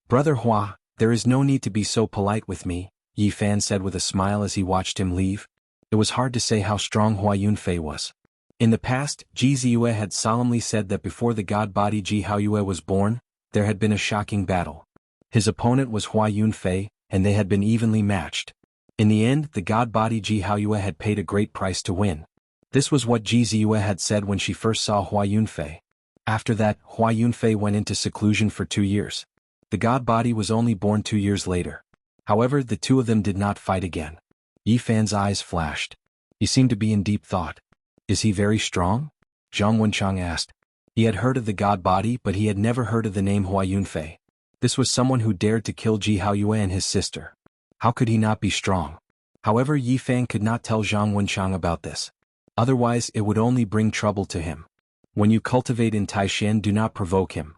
Brother Hua, there is no need to be so polite with me, Yi Fan said with a smile as he watched him leave. It was hard to say how strong Hua Yunfei was. In the past, Ji Ziyue had solemnly said that before the god body Ji Haoyue was born, there had been a shocking battle. His opponent was Hua Yunfei, and they had been evenly matched. In the end, the god body Ji Haoyue had paid a great price to win. This was what Ji Ziyue had said when she first saw Hua Yunfei. After that, Hua Yunfei went into seclusion for 2 years. The god body was only born 2 years later. However, the two of them did not fight again. Yi Fan's eyes flashed. He seemed to be in deep thought. Is he very strong? Zhang Wenchang asked. He had heard of the god body, but he had never heard of the name Hua Yunfei. This was someone who dared to kill Ji Haoyue and his sister. How could he not be strong? However, Yi Fan could not tell Zhang Wenchang about this. Otherwise, it would only bring trouble to him. When you cultivate in Taishan, do not provoke him.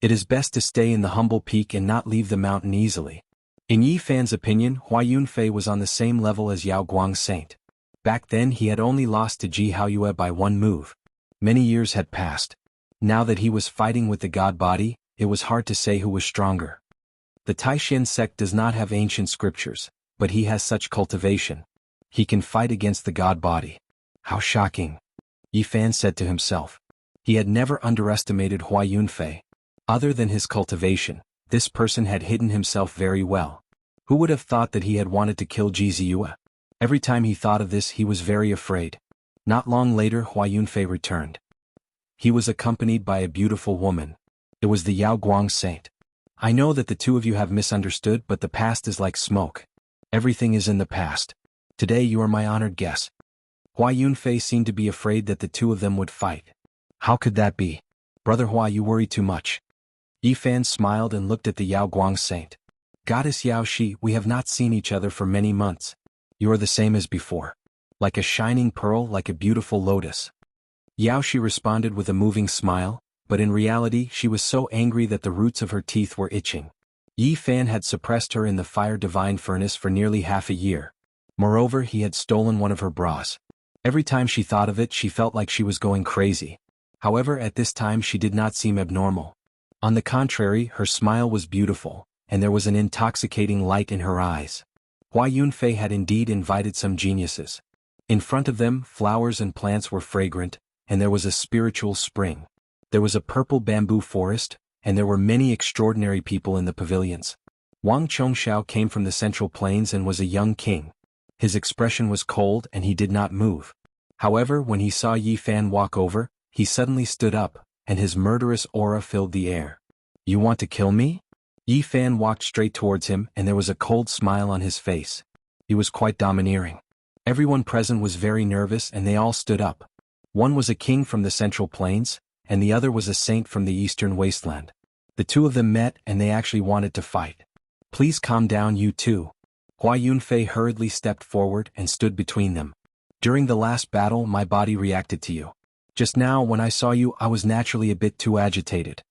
It is best to stay in the humble peak and not leave the mountain easily. In Yi Fan's opinion, Hua Yunfei was on the same level as Yao Guang's saint. Back then he had only lost to Ji Haoyue by 1 move. Many years had passed. Now that he was fighting with the god body, it was hard to say who was stronger. The Taishan sect does not have ancient scriptures, but he has such cultivation. He can fight against the god body. How shocking! Yi Fan said to himself. He had never underestimated Hua Yunfei. Other than his cultivation, this person had hidden himself very well. Who would have thought that he had wanted to kill Ji Ziyue? Every time he thought of this he was very afraid. Not long later Hua Yunfei returned. He was accompanied by a beautiful woman. It was the Yao Guang saint. I know that the two of you have misunderstood, but the past is like smoke. Everything is in the past. Today you are my honored guest. Hua Yunfei seemed to be afraid that the two of them would fight. How could that be? Brother Hua, you worry too much. Yi Fan smiled and looked at the Yao Guang saint. Goddess Yaoshi, we have not seen each other for many months. You are the same as before. Like a shining pearl, like a beautiful lotus. Yaoshi responded with a moving smile, but in reality she was so angry that the roots of her teeth were itching. Yi Fan had suppressed her in the fire divine furnace for nearly half a year. Moreover, he had stolen one of her bras. Every time she thought of it she felt like she was going crazy. However, at this time she did not seem abnormal. On the contrary, her smile was beautiful, and there was an intoxicating light in her eyes. Hua Yunfei had indeed invited some geniuses. In front of them, flowers and plants were fragrant, and there was a spiritual spring. There was a purple bamboo forest, and there were many extraordinary people in the pavilions. Wang Chongxiao came from the Central Plains and was a young king. His expression was cold and he did not move. However, when he saw Yi Fan walk over, he suddenly stood up, and his murderous aura filled the air. You want to kill me? Yi Fan walked straight towards him and there was a cold smile on his face. He was quite domineering. Everyone present was very nervous and they all stood up. One was a king from the Central Plains, and the other was a saint from the Eastern Wasteland. The two of them met and they actually wanted to fight. Please calm down, you two. Hua Yunfei hurriedly stepped forward and stood between them. During the last battle my body reacted to you. Just now when I saw you I was naturally a bit too agitated.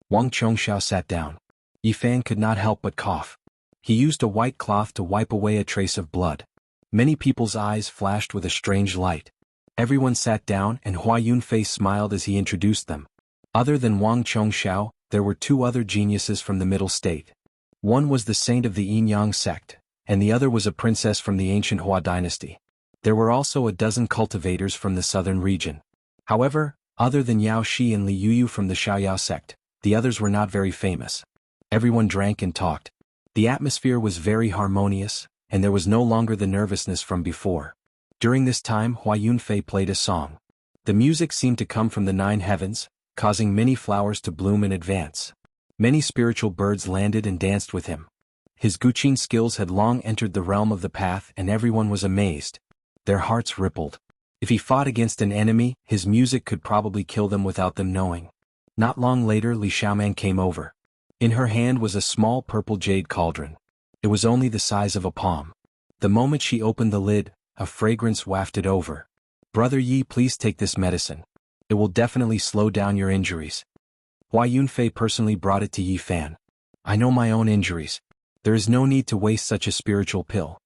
Wang Chongxiao sat down. Yi Fan could not help but cough. He used a white cloth to wipe away a trace of blood. Many people's eyes flashed with a strange light. Everyone sat down and Hua Yunfei smiled as he introduced them. Other than Wang Chongxiao, there were 2 other geniuses from the Middle State. One was the saint of the Yin-Yang sect, and the other was a princess from the ancient Hua dynasty. There were also a dozen cultivators from the southern region. However, other than Yao Shi and Li Yuyu from the Xiaoyao sect, the others were not very famous. Everyone drank and talked. The atmosphere was very harmonious, and there was no longer the nervousness from before. During this time Hua Yunfei played a song. The music seemed to come from the 9 heavens, causing many flowers to bloom in advance. Many spiritual birds landed and danced with him. His Guqin skills had long entered the realm of the path and everyone was amazed. Their hearts rippled. If he fought against an enemy, his music could probably kill them without them knowing. Not long later Li Xiaomang came over. In her hand was a small purple jade cauldron. It was only the size of a palm. The moment she opened the lid, a fragrance wafted over. Brother Yi, please take this medicine. It will definitely slow down your injuries. Hua Yunfei personally brought it to Yi Fan. I know my own injuries. There is no need to waste such a spiritual pill.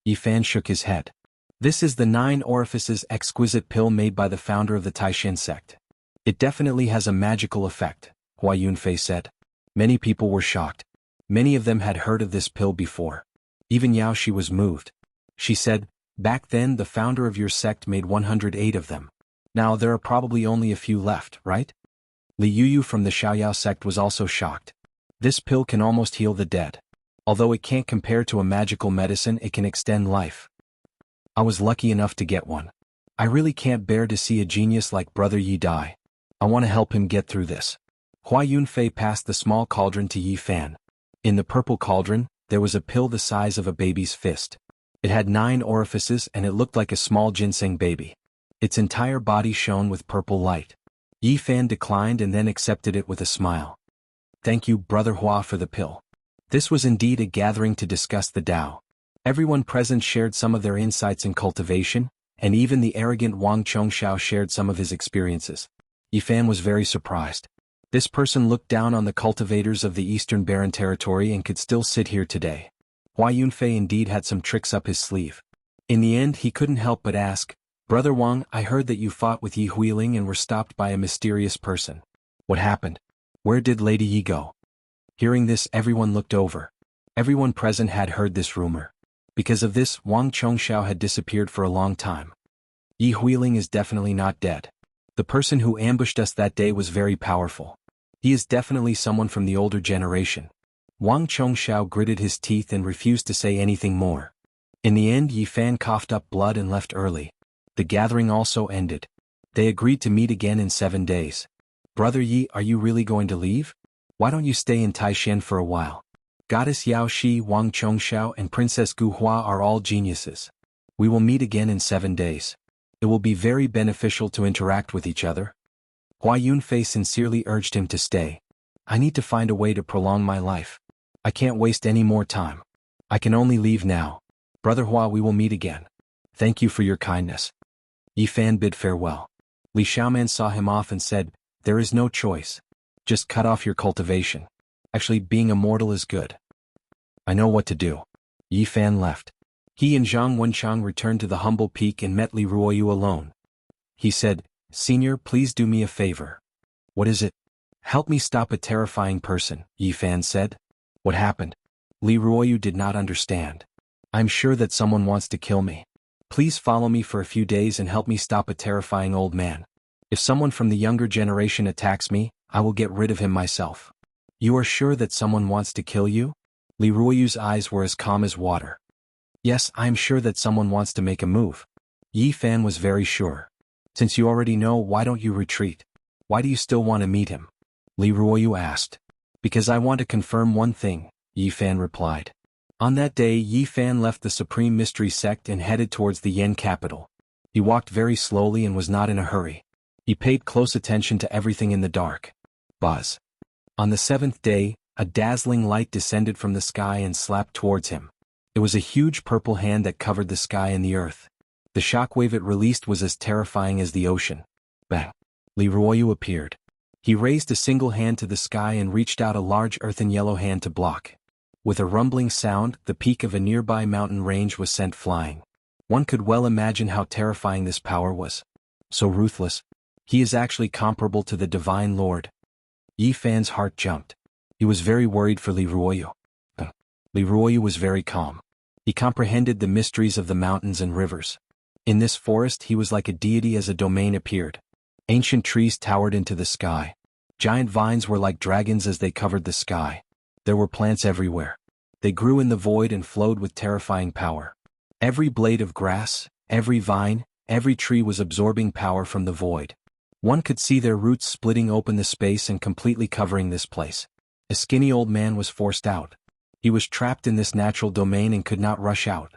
Yi Fan shook his head. This is the 9 orifices exquisite pill made by the founder of the Taishan sect. It definitely has a magical effect, Hua Yunfei said. Many people were shocked. Many of them had heard of this pill before. Even Yao Shi was moved. She said, back then the founder of your sect made 108 of them. Now there are probably only a few left, right? Li Yuyu from the Xiaoyao sect was also shocked. This pill can almost heal the dead. Although it can't compare to a magical medicine, it can extend life. I was lucky enough to get one. I really can't bear to see a genius like Brother Yi die. I want to help him get through this. Hua Yunfei passed the small cauldron to Yi Fan. In the purple cauldron, there was a pill the size of a baby's fist. It had 9 orifices and it looked like a small ginseng baby. Its entire body shone with purple light. Yi Fan declined and then accepted it with a smile. Thank you, Brother Hua, for the pill. This was indeed a gathering to discuss the Tao. Everyone present shared some of their insights in cultivation, and even the arrogant Wang Chongxiao shared some of his experiences. Yi Fan was very surprised. This person looked down on the cultivators of the Eastern Barren Territory and could still sit here today. Hua Yunfei indeed had some tricks up his sleeve. In the end he couldn't help but ask, Brother Wang, I heard that you fought with Yi Huiling and were stopped by a mysterious person. What happened? Where did Lady Yi go? Hearing this, everyone looked over. Everyone present had heard this rumor. Because of this, Wang Chongxiao had disappeared for a long time. Yi Huiling is definitely not dead. The person who ambushed us that day was very powerful. He is definitely someone from the older generation. Wang Chongxiao gritted his teeth and refused to say anything more. In the end, Yi Fan coughed up blood and left early. The gathering also ended. They agreed to meet again in 7 days. Brother Yi, are you really going to leave? Why don't you stay in Taishan for a while? Goddess Yao Shi, Wang Chongxiao, and Princess Gu Hua are all geniuses. We will meet again in 7 days. It will be very beneficial to interact with each other. Hua Yunfei sincerely urged him to stay. I need to find a way to prolong my life. I can't waste any more time. I can only leave now. Brother Hua, we will meet again. Thank you for your kindness. Yi Fan bid farewell. Li Xiaoman saw him off and said, there is no choice. Just cut off your cultivation. Actually, being immortal is good. I know what to do. Yi Fan left. He and Zhang Wenchang returned to the humble peak and met Li Ruoyu alone. He said, Senior, please do me a favor. What is it? Help me stop a terrifying person, Yi Fan said. What happened? Li Ruoyu did not understand. I'm sure that someone wants to kill me. Please follow me for a few days and help me stop a terrifying old man. If someone from the younger generation attacks me, I will get rid of him myself. You are sure that someone wants to kill you? Li Ruoyu's eyes were as calm as water. Yes, I am sure that someone wants to make a move. Yi Fan was very sure. Since you already know, why don't you retreat? Why do you still want to meet him? Li Ruoyu asked. Because I want to confirm one thing, Yi Fan replied. On that day, Yi Fan left the Supreme Mystery Sect and headed towards the Yen capital. He walked very slowly and was not in a hurry. He paid close attention to everything in the dark. Buzz. On the 7th day, a dazzling light descended from the sky and slapped towards him. It was a huge purple hand that covered the sky and the earth. The shockwave it released was as terrifying as the ocean. Bang! Li Ruoyu appeared. He raised a single hand to the sky and reached out a large earthen yellow hand to block. With a rumbling sound, the peak of a nearby mountain range was sent flying. One could well imagine how terrifying this power was. So ruthless. He is actually comparable to the Divine Lord. Yi Fan's heart jumped. He was very worried for Li Ruoyu. Li Ruoyu was very calm. He comprehended the mysteries of the mountains and rivers. In this forest he was like a deity as a domain appeared. Ancient trees towered into the sky. Giant vines were like dragons as they covered the sky. There were plants everywhere. They grew in the void and flowed with terrifying power. Every blade of grass, every vine, every tree was absorbing power from the void. One could see their roots splitting open the space and completely covering this place. A skinny old man was forced out. He was trapped in this natural domain and could not rush out.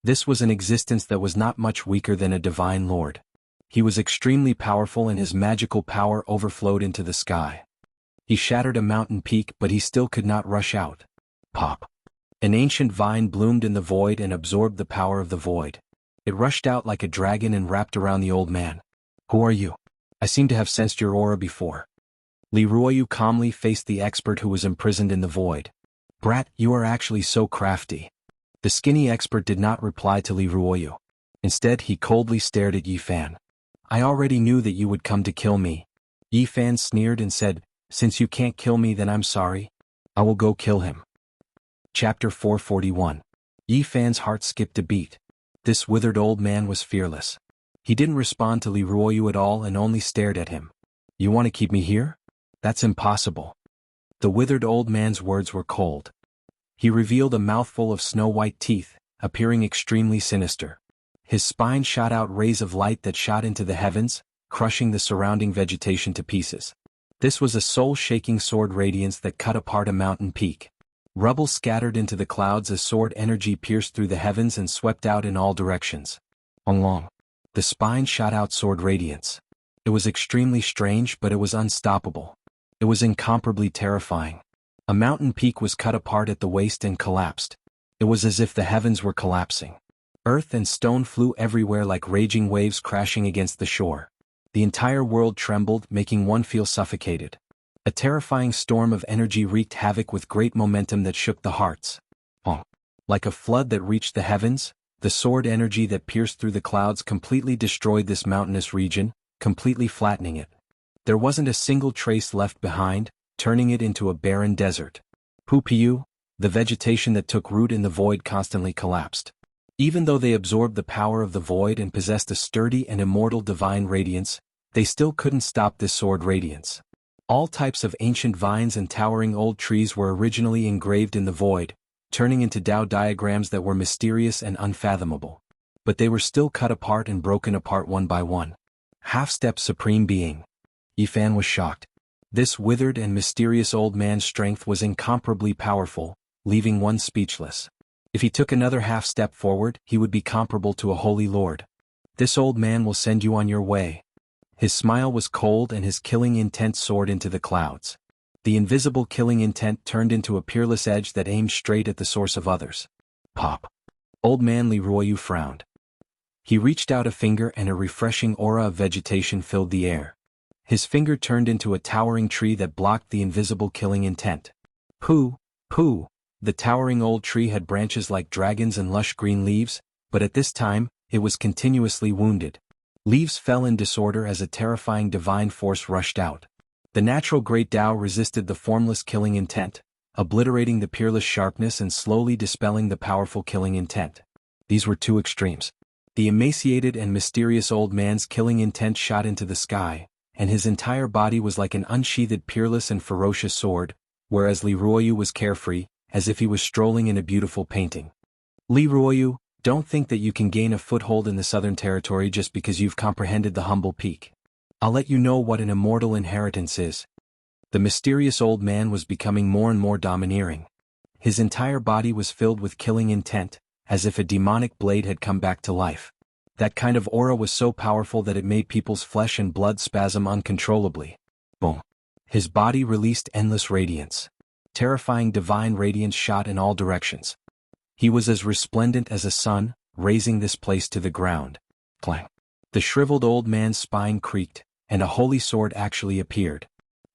This was an existence that was not much weaker than a divine lord. He was extremely powerful and his magical power overflowed into the sky. He shattered a mountain peak but he still could not rush out. Pop! An ancient vine bloomed in the void and absorbed the power of the void. It rushed out like a dragon and wrapped around the old man. Who are you? I seem to have sensed your aura before. Li Ruoyu calmly faced the expert who was imprisoned in the void. "Brat, you are actually so crafty." The skinny expert did not reply to Li Ruoyu. Instead, he coldly stared at Yi Fan. "I already knew that you would come to kill me." Yi Fan sneered and said, "Since you can't kill me, then I'm sorry. I will go kill him." Chapter 441. Yi Fan's heart skipped a beat. This withered old man was fearless. He didn't respond to Li Ruoyu at all and only stared at him. "You want to keep me here? That's impossible." The withered old man's words were cold. He revealed a mouthful of snow-white teeth, appearing extremely sinister. His spine shot out rays of light that shot into the heavens, crushing the surrounding vegetation to pieces. This was a soul-shaking sword radiance that cut apart a mountain peak. Rubble scattered into the clouds as sword energy pierced through the heavens and swept out in all directions. Long. The spine shot out sword radiance. It was extremely strange, but it was unstoppable. It was incomparably terrifying. A mountain peak was cut apart at the waist and collapsed. It was as if the heavens were collapsing. Earth and stone flew everywhere like raging waves crashing against the shore. The entire world trembled, making one feel suffocated. A terrifying storm of energy wreaked havoc with great momentum that shook the hearts. Like a flood that reached the heavens, the sword energy that pierced through the clouds completely destroyed this mountainous region, completely flattening it. There wasn't a single trace left behind, turning it into a barren desert. Pupiu, the vegetation that took root in the void constantly collapsed. Even though they absorbed the power of the void and possessed a sturdy and immortal divine radiance, they still couldn't stop this sword radiance. All types of ancient vines and towering old trees were originally engraved in the void, turning into Tao diagrams that were mysterious and unfathomable. But they were still cut apart and broken apart one by one. Half-step supreme being. Yi Fan was shocked. This withered and mysterious old man's strength was incomparably powerful, leaving one speechless. If he took another half-step forward, he would be comparable to a holy lord. "This old man will send you on your way." His smile was cold and his killing intent soared into the clouds. The invisible killing intent turned into a peerless edge that aimed straight at the source of others. Pop. Old man Li Ruoyu frowned. He reached out a finger and a refreshing aura of vegetation filled the air. His finger turned into a towering tree that blocked the invisible killing intent. Pooh. The towering old tree had branches like dragons and lush green leaves, but at this time, it was continuously wounded. Leaves fell in disorder as a terrifying divine force rushed out. The natural great Tao resisted the formless killing intent, obliterating the peerless sharpness and slowly dispelling the powerful killing intent. These were two extremes. The emaciated and mysterious old man's killing intent shot into the sky, and his entire body was like an unsheathed peerless and ferocious sword, whereas Li Ruoyu was carefree, as if he was strolling in a beautiful painting. Li Ruoyu, don't think that you can gain a foothold in the southern territory just because you've comprehended the humble peak. I'll let you know what an immortal inheritance is. The mysterious old man was becoming more and more domineering. His entire body was filled with killing intent, as if a demonic blade had come back to life. That kind of aura was so powerful that it made people's flesh and blood spasm uncontrollably. Boom. His body released endless radiance. Terrifying divine radiance shot in all directions. He was as resplendent as a sun, raising this place to the ground. Clang. The shriveled old man's spine creaked, and a holy sword actually appeared.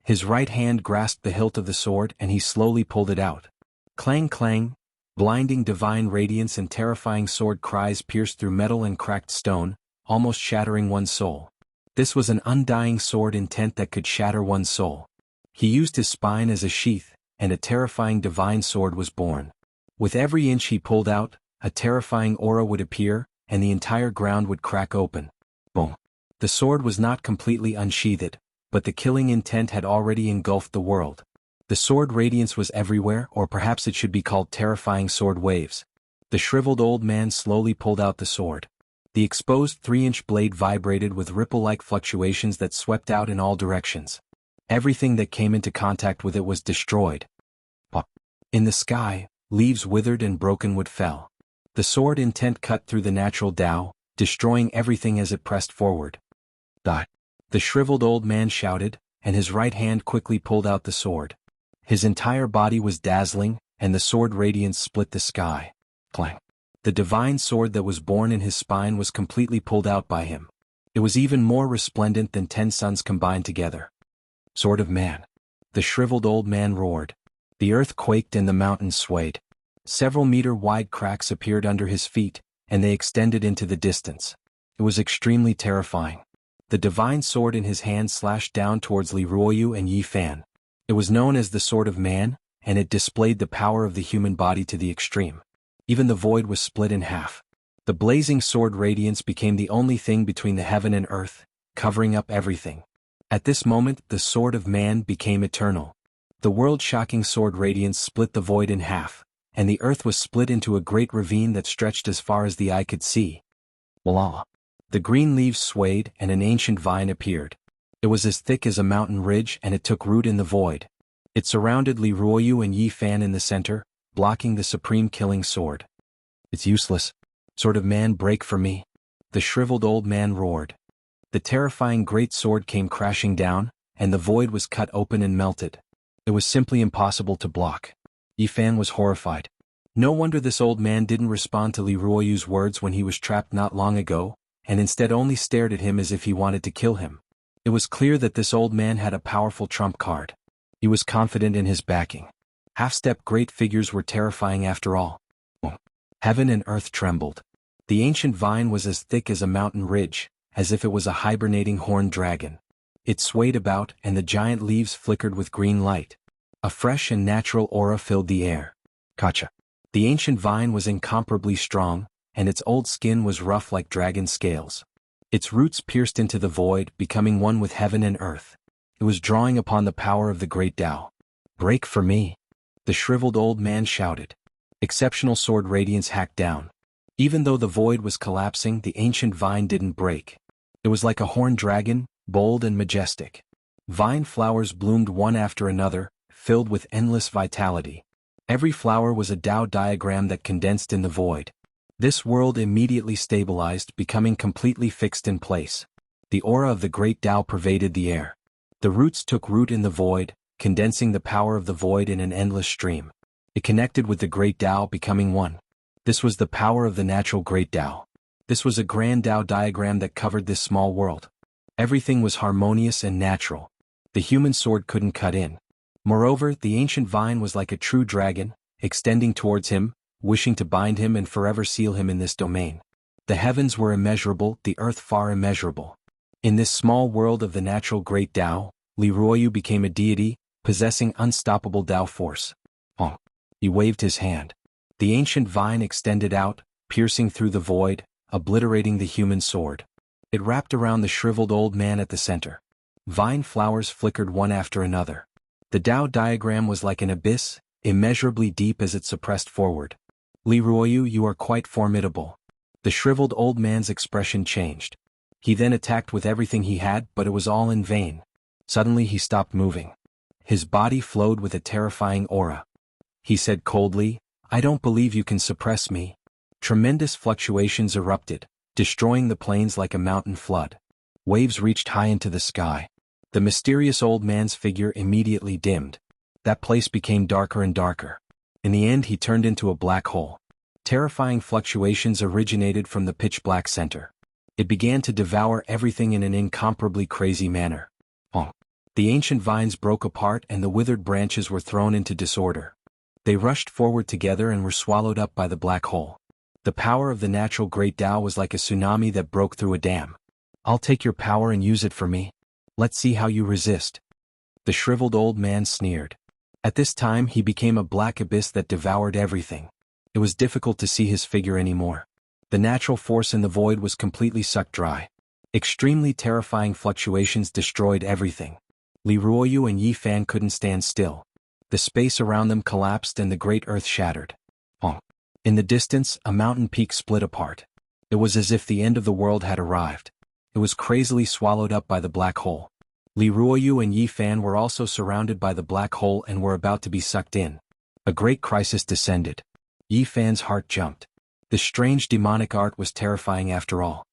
His right hand grasped the hilt of the sword and he slowly pulled it out. Clang clang, blinding divine radiance and terrifying sword cries pierced through metal and cracked stone, almost shattering one's soul. This was an undying sword intent that could shatter one's soul. He used his spine as a sheath, and a terrifying divine sword was born. With every inch he pulled out, a terrifying aura would appear, and the entire ground would crack open. Boom. The sword was not completely unsheathed, but the killing intent had already engulfed the world. The sword radiance was everywhere, or perhaps it should be called terrifying sword waves. The shriveled old man slowly pulled out the sword. The exposed 3-inch blade vibrated with ripple-like fluctuations that swept out in all directions. Everything that came into contact with it was destroyed. Pop. In the sky, leaves withered and broken wood fell. The sword intent cut through the natural Tao, destroying everything as it pressed forward. Die. The shriveled old man shouted, and his right hand quickly pulled out the sword. His entire body was dazzling, and the sword radiance split the sky. Clang. The divine sword that was born in his spine was completely pulled out by him. It was even more resplendent than 10 suns combined together. Sword of man. The shriveled old man roared. The earth quaked and the mountains swayed. Several meter-wide cracks appeared under his feet, and they extended into the distance. It was extremely terrifying. The divine sword in his hand slashed down towards Li Ruoyu and Yi Fan. It was known as the Sword of Man, and it displayed the power of the human body to the extreme. Even the void was split in half. The blazing sword radiance became the only thing between the heaven and earth, covering up everything. At this moment, the Sword of Man became eternal. The world-shocking sword radiance split the void in half, and the earth was split into a great ravine that stretched as far as the eye could see. Voila! The green leaves swayed and an ancient vine appeared. It was as thick as a mountain ridge and it took root in the void. It surrounded Li Ruoyu and Yi Fan in the center, blocking the supreme killing sword. It's useless. Sword of Man, break for me. The shriveled old man roared. The terrifying great sword came crashing down, and the void was cut open and melted. It was simply impossible to block. Yi Fan was horrified. No wonder this old man didn't respond to Li Ruoyu's words when he was trapped not long ago, and instead only stared at him as if he wanted to kill him. It was clear that this old man had a powerful trump card. He was confident in his backing. Half-step great figures were terrifying after all. Heaven and earth trembled. The ancient vine was as thick as a mountain ridge, as if it was a hibernating horned dragon. It swayed about and the giant leaves flickered with green light. A fresh and natural aura filled the air. Gotcha. The ancient vine was incomparably strong, and its old skin was rough like dragon scales. Its roots pierced into the void, becoming one with heaven and earth. It was drawing upon the power of the great Tao. Break for me! The shriveled old man shouted. Exceptional sword radiance hacked down. Even though the void was collapsing, the ancient vine didn't break. It was like a horned dragon, bold and majestic. Vine flowers bloomed one after another, filled with endless vitality. Every flower was a Tao diagram that condensed in the void. This world immediately stabilized, becoming completely fixed in place. The aura of the great Tao pervaded the air. The roots took root in the void, condensing the power of the void in an endless stream. It connected with the great Tao, becoming one. This was the power of the natural great Tao. This was a grand Tao diagram that covered this small world. Everything was harmonious and natural. The human sword couldn't cut in. Moreover, the ancient vine was like a true dragon, extending towards him, wishing to bind him and forever seal him in this domain. The heavens were immeasurable, the earth far immeasurable. In this small world of the natural great Tao, Li Ruoyu became a deity, possessing unstoppable Tao force. He waved his hand. The ancient vine extended out, piercing through the void, obliterating the human sword. It wrapped around the shriveled old man at the center. Vine flowers flickered one after another. The Tao diagram was like an abyss, immeasurably deep as it suppressed forward. Li Ruoyu, you are quite formidable. The shriveled old man's expression changed. He then attacked with everything he had, but it was all in vain. Suddenly he stopped moving. His body flowed with a terrifying aura. He said coldly, I don't believe you can suppress me. Tremendous fluctuations erupted, destroying the plains like a mountain flood. Waves reached high into the sky. The mysterious old man's figure immediately dimmed. That place became darker and darker. In the end he turned into a black hole. Terrifying fluctuations originated from the pitch-black center. It began to devour everything in an incomparably crazy manner. The ancient vines broke apart and the withered branches were thrown into disorder. They rushed forward together and were swallowed up by the black hole. The power of the natural great Tao was like a tsunami that broke through a dam. I'll take your power and use it for me. Let's see how you resist. The shriveled old man sneered. At this time he became a black abyss that devoured everything. It was difficult to see his figure anymore. The natural force in the void was completely sucked dry. Extremely terrifying fluctuations destroyed everything. Li Ruoyu and Yi Fan couldn't stand still. The space around them collapsed and the great earth shattered. In the distance, a mountain peak split apart. It was as if the end of the world had arrived. It was crazily swallowed up by the black hole. Li Ruoyu and Yi Fan were also surrounded by the black hole and were about to be sucked in. A great crisis descended. Yi Fan's heart jumped. The strange demonic art was terrifying after all.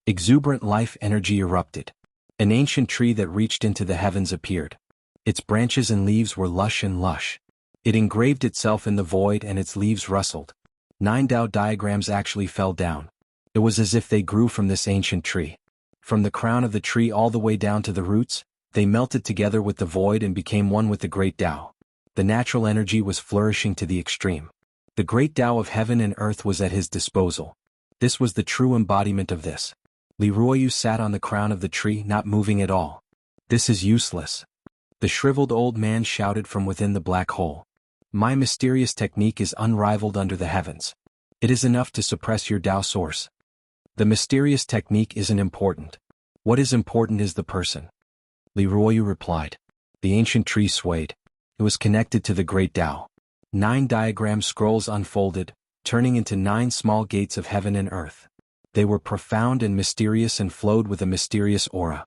Exuberant life energy erupted. An ancient tree that reached into the heavens appeared. Its branches and leaves were lush and lush. It engraved itself in the void and its leaves rustled. 9 Tao diagrams actually fell down. It was as if they grew from this ancient tree. From the crown of the tree all the way down to the roots, They melted together with the void and became one with the great Tao. The natural energy was flourishing to the extreme. The great Tao of heaven and earth was at his disposal. This was the true embodiment of this. Li Ruoyu sat on the crown of the tree, not moving at all. This is useless. The shriveled old man shouted from within the black hole. My mysterious technique is unrivaled under the heavens. It is enough to suppress your Tao source. The mysterious technique isn't important. What is important is the person. Li Ruoyu replied. The ancient tree swayed. It was connected to the great Tao. 9 diagram scrolls unfolded, turning into 9 small gates of heaven and earth. They were profound and mysterious and flowed with a mysterious aura.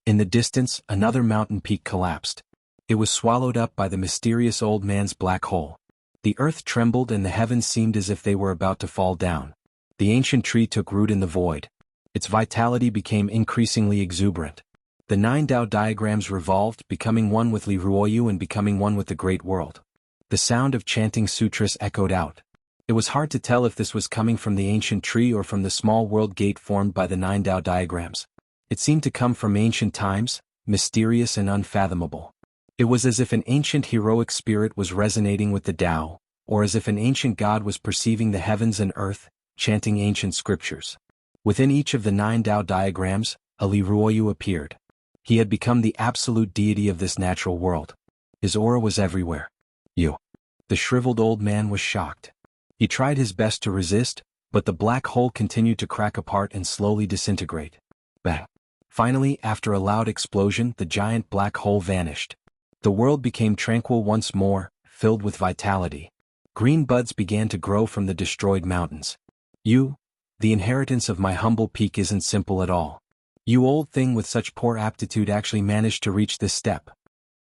In the distance, another mountain peak collapsed. It was swallowed up by the mysterious old man's black hole. The earth trembled and the heavens seemed as if they were about to fall down. The ancient tree took root in the void. Its vitality became increasingly exuberant. The 9 Tao diagrams revolved, becoming one with Li Ruoyu and becoming one with the great world. The sound of chanting sutras echoed out. It was hard to tell if this was coming from the ancient tree or from the small world gate formed by the 9 Tao diagrams. It seemed to come from ancient times, mysterious and unfathomable. It was as if an ancient heroic spirit was resonating with the Tao, or as if an ancient god was perceiving the heavens and earth, chanting ancient scriptures. Within each of the 9 Tao diagrams, a Li Ruoyu appeared. He had become the absolute deity of this natural world. His aura was everywhere. The shriveled old man was shocked. He tried his best to resist, but the black hole continued to crack apart and slowly disintegrate. Bang! Finally, after a loud explosion, the giant black hole vanished. The world became tranquil once more, filled with vitality. Green buds began to grow from the destroyed mountains. The inheritance of my humble peak isn't simple at all. You old thing with such poor aptitude actually managed to reach this step.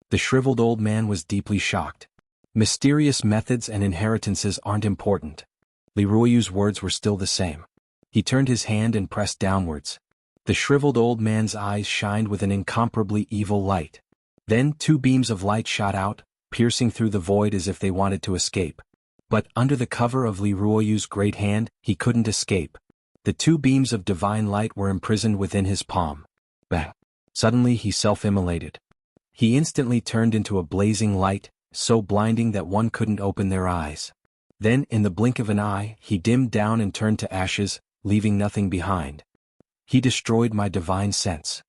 The shriveled old man was deeply shocked. Mysterious methods and inheritances aren't important. Li Ruoyu's words were still the same. He turned his hand and pressed downwards. The shriveled old man's eyes shined with an incomparably evil light. Then 2 beams of light shot out, piercing through the void as if they wanted to escape. But under the cover of Li Ruoyu's great hand, he couldn't escape. The 2 beams of divine light were imprisoned within his palm. Bang! Suddenly he self-immolated. He instantly turned into a blazing light, so blinding that one couldn't open their eyes. Then, in the blink of an eye, he dimmed down and turned to ashes, leaving nothing behind. He destroyed my divine sense.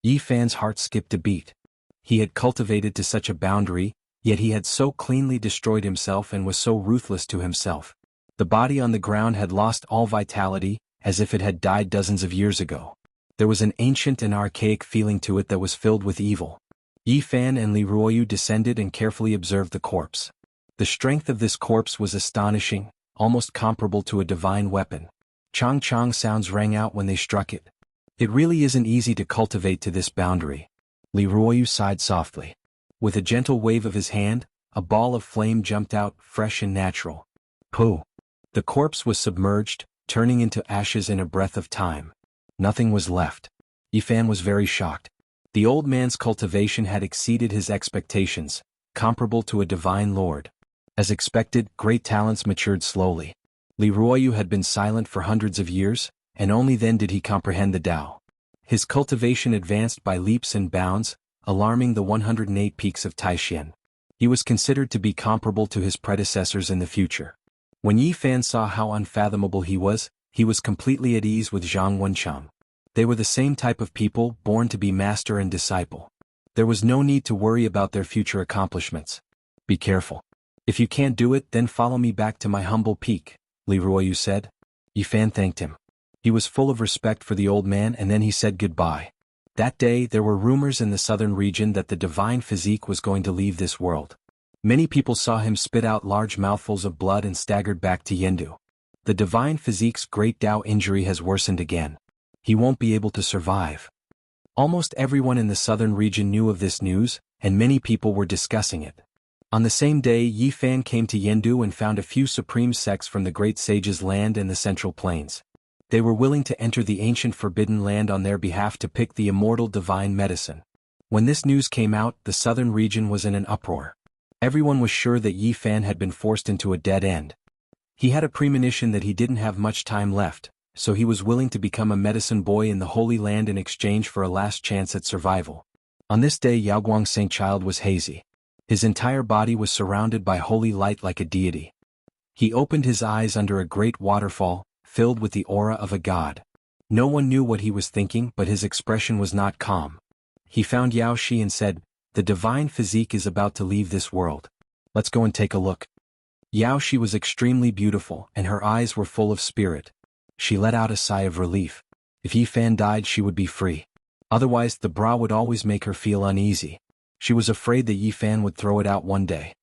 Yi Fan's heart skipped a beat. He had cultivated to such a boundary, yet he had so cleanly destroyed himself and was so ruthless to himself. The body on the ground had lost all vitality, as if it had died dozens of years ago. There was an ancient and archaic feeling to it that was filled with evil. Yi Fan and Li Ruoyu descended and carefully observed the corpse. The strength of this corpse was astonishing, almost comparable to a divine weapon. Chong-chong sounds rang out when they struck it. It really isn't easy to cultivate to this boundary. Li Ruoyu sighed softly. With a gentle wave of his hand, a ball of flame jumped out, fresh and natural. Pooh! The corpse was submerged, turning into ashes in a breath of time. Nothing was left. Yi Fan was very shocked. The old man's cultivation had exceeded his expectations, comparable to a divine lord. As expected, great talents matured slowly. Li Ruoyu had been silent for hundreds of years, and only then did he comprehend the Tao. His cultivation advanced by leaps and bounds, alarming the 108 peaks of Taishan. He was considered to be comparable to his predecessors in the future. When Yi Fan saw how unfathomable he was completely at ease with Zhang Wenchang. They were the same type of people, born to be master and disciple. There was no need to worry about their future accomplishments. Be careful. If you can't do it, then follow me back to my humble peak, Li Ruoyu said. Yi Fan thanked him. He was full of respect for the old man, and then he said goodbye. That day there were rumors in the southern region that the divine physique was going to leave this world. Many people saw him spit out large mouthfuls of blood and staggered back to Yendu. The divine physique's great Tao injury has worsened again. He won't be able to survive. Almost everyone in the southern region knew of this news, and many people were discussing it. On the same day, Yi Fan came to Yendu and found a few supreme sects from the great sage's land and the central plains. They were willing to enter the ancient forbidden land on their behalf to pick the immortal divine medicine. When this news came out, the southern region was in an uproar. Everyone was sure that Yi Fan had been forced into a dead end. He had a premonition that he didn't have much time left, so he was willing to become a medicine boy in the Holy Land in exchange for a last chance at survival. On this day Yaoguang's saint child was hazy. His entire body was surrounded by holy light like a deity. He opened his eyes under a great waterfall, filled with the aura of a god. No one knew what he was thinking, but his expression was not calm. He found Yao Shi and said, "The divine physique is about to leave this world. Let's go and take a look." Yao Shi was extremely beautiful, and her eyes were full of spirit. She let out a sigh of relief. If Yi Fan died, she would be free. Otherwise, the bra would always make her feel uneasy. She was afraid that Yi Fan would throw it out one day.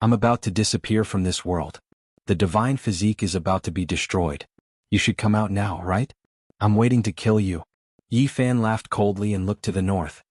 "I'm about to disappear from this world. The divine physique is about to be destroyed. You should come out now, right? I'm waiting to kill you." Yi Fan laughed coldly and looked to the north.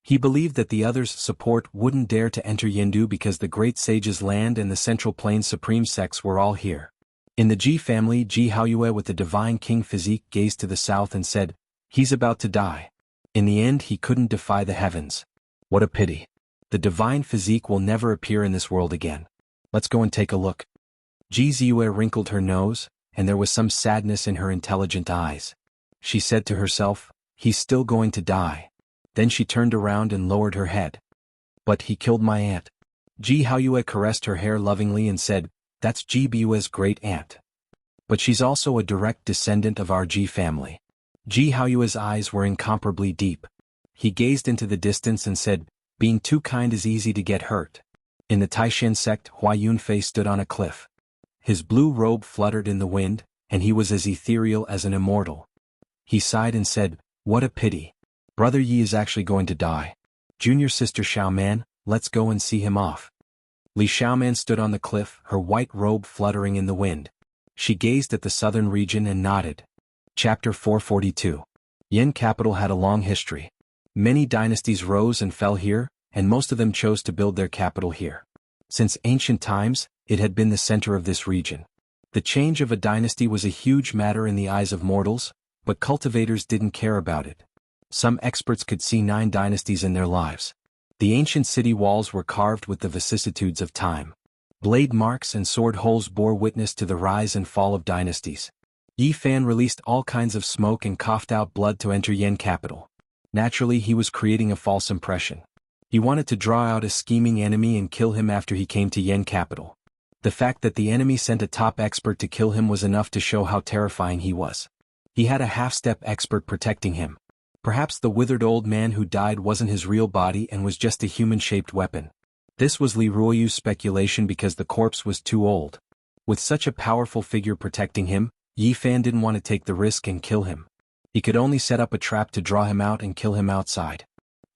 He believed that the others' support wouldn't dare to enter Yendu because the great sage's land and the Central Plains supreme sects were all here. In the Ji family, Ji Haoyue with the divine king physique gazed to the south and said, "He's about to die." In the end, he couldn't defy the heavens. What a pity. The divine physique will never appear in this world again. Let's go and take a look. Ji Ziyue wrinkled her nose, and there was some sadness in her intelligent eyes. She said to herself, "He's still going to die." Then she turned around and lowered her head. "But he killed my aunt." Ji Haoyue caressed her hair lovingly and said, "That's Ji Biyue's great aunt. But she's also a direct descendant of our Ji family." Ji Haoyue's eyes were incomparably deep. He gazed into the distance and said, "Being too kind is easy to get hurt." In the Taishan sect, Hua Yunfei stood on a cliff. His blue robe fluttered in the wind, and he was as ethereal as an immortal. He sighed and said, "What a pity. Brother Yi is actually going to die. Junior sister Xiaoman, let's go and see him off." Li Xiaoman stood on the cliff, her white robe fluttering in the wind. She gazed at the southern region and nodded. Chapter 442. Yan capital had a long history. Many dynasties rose and fell here, and most of them chose to build their capital here. Since ancient times, it had been the center of this region. The change of a dynasty was a huge matter in the eyes of mortals, but cultivators didn't care about it. Some experts could see 9 dynasties in their lives. The ancient city walls were carved with the vicissitudes of time. Blade marks and sword holes bore witness to the rise and fall of dynasties. Yi Fan released all kinds of smoke and coughed out blood to enter Yan capital. Naturally, he was creating a false impression. He wanted to draw out a scheming enemy and kill him after he came to Yan capital. The fact that the enemy sent a top expert to kill him was enough to show how terrifying he was. He had a half-step expert protecting him. Perhaps the withered old man who died wasn't his real body and was just a human-shaped weapon. This was Li Ruoyu's speculation because the corpse was too old. With such a powerful figure protecting him, Yi Fan didn't want to take the risk and kill him. He could only set up a trap to draw him out and kill him outside.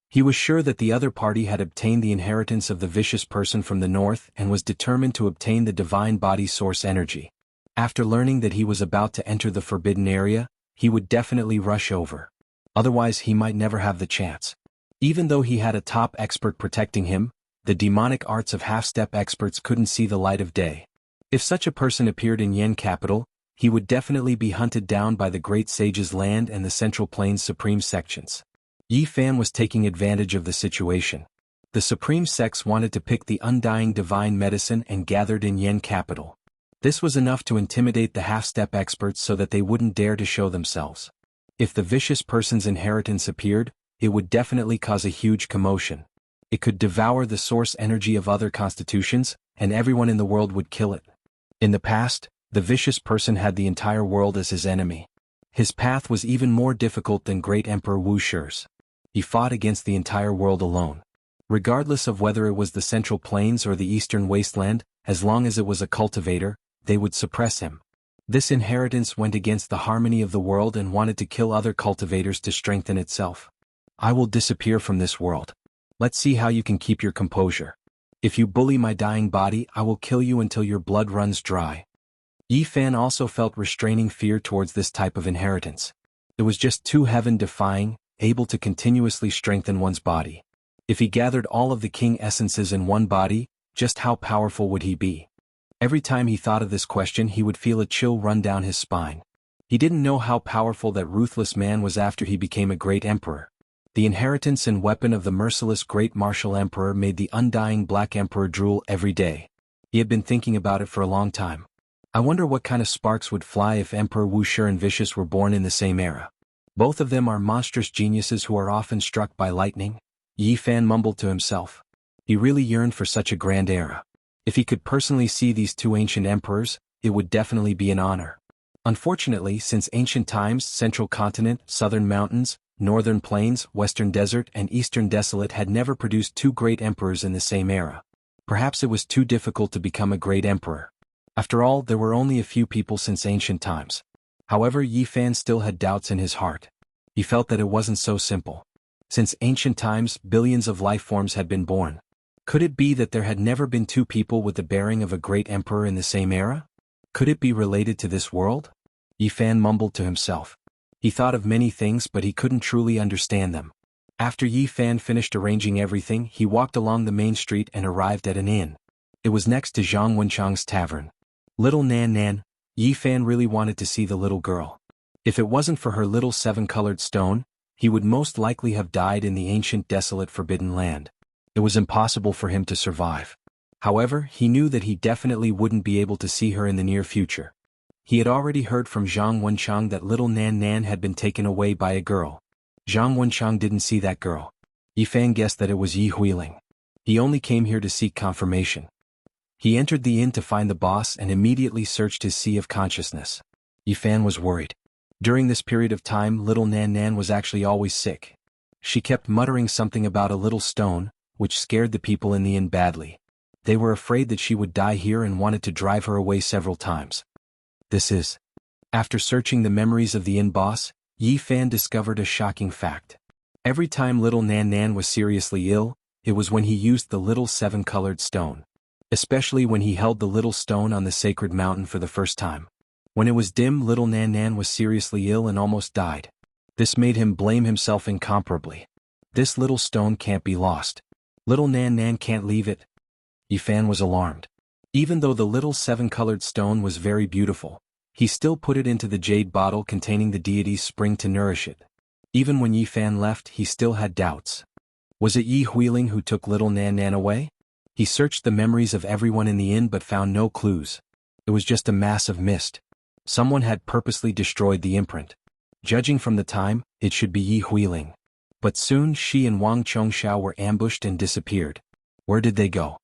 He was sure that the other party had obtained the inheritance of the vicious person from the north and was determined to obtain the divine body source energy. After learning that he was about to enter the forbidden area, he would definitely rush over. Otherwise he might never have the chance. Even though he had a top expert protecting him, the demonic arts of half-step experts couldn't see the light of day. If such a person appeared in Yan capital, he would definitely be hunted down by the great sage's land and the Central Plains supreme sections. Yi Fan was taking advantage of the situation. The supreme sects wanted to pick the undying divine medicine and gathered in Yan capital. This was enough to intimidate the half-step experts so that they wouldn't dare to show themselves. If the vicious person's inheritance appeared, it would definitely cause a huge commotion. It could devour the source energy of other constitutions, and everyone in the world would kill it. In the past, the vicious person had the entire world as his enemy. His path was even more difficult than Great Emperor Wuxia's. He fought against the entire world alone. Regardless of whether it was the Central Plains or the Eastern Wasteland, as long as it was a cultivator, they would suppress him. This inheritance went against the harmony of the world and wanted to kill other cultivators to strengthen itself. "I will disappear from this world. Let's see how you can keep your composure. If you bully my dying body, I will kill you until your blood runs dry." Yi Fan also felt restraining fear towards this type of inheritance. It was just too heaven-defying, able to continuously strengthen one's body. If he gathered all of the king essences in one body, just how powerful would he be? Every time he thought of this question, he would feel a chill run down his spine. He didn't know how powerful that ruthless man was after he became a great emperor. The inheritance and weapon of the merciless great martial emperor made the undying black emperor drool every day. He had been thinking about it for a long time. I wonder what kind of sparks would fly if Emperor Wuxia and Vicious were born in the same era. Both of them are monstrous geniuses who are often struck by lightning. Yi Fan mumbled to himself. He really yearned for such a grand era. If he could personally see these two ancient emperors, it would definitely be an honor. Unfortunately, since ancient times, Central Continent, Southern Mountains, Northern Plains, Western Desert and Eastern Desolate had never produced two great emperors in the same era. Perhaps it was too difficult to become a great emperor. After all, there were only a few people since ancient times. However, Yi Fan still had doubts in his heart. He felt that it wasn't so simple. Since ancient times, billions of life forms had been born. Could it be that there had never been two people with the bearing of a great emperor in the same era? Could it be related to this world? Yi Fan mumbled to himself. He thought of many things but he couldn't truly understand them. After Yi Fan finished arranging everything, he walked along the main street and arrived at an inn. It was next to Zhang Wenchang's tavern. Little Nan Nan, Yi Fan really wanted to see the little girl. If it wasn't for her little seven-colored stone, he would most likely have died in the ancient desolate forbidden land. It was impossible for him to survive. However, he knew that he definitely wouldn't be able to see her in the near future. He had already heard from Zhang Wenchang that little Nan Nan had been taken away by a girl. Zhang Wenchang didn't see that girl. Yi Fan guessed that it was Yi Huiling. He only came here to seek confirmation. He entered the inn to find the boss and immediately searched his sea of consciousness. Yi Fan was worried. During this period of time, little Nan Nan was actually always sick. She kept muttering something about a little stone, which scared the people in the inn badly. They were afraid that she would die here and wanted to drive her away several times. After searching the memories of the inn boss, Yi Fan discovered a shocking fact. Every time little Nan Nan was seriously ill, it was when he used the little seven-colored stone. Especially when he held the little stone on the sacred mountain for the first time. When it was dim, little Nan Nan was seriously ill and almost died. This made him blame himself incomparably. This little stone can't be lost. Little Nan Nan can't leave it. Yi Fan was alarmed. Even though the little seven-colored stone was very beautiful, he still put it into the jade bottle containing the deity's spring to nourish it. Even when Yi Fan left, he still had doubts. Was it Yi Huiling who took little Nan Nan away? He searched the memories of everyone in the inn but found no clues. It was just a mass of mist. Someone had purposely destroyed the imprint. Judging from the time, it should be Yi Huiling. But soon Shi and Wang Chongxiao were ambushed and disappeared. Where did they go?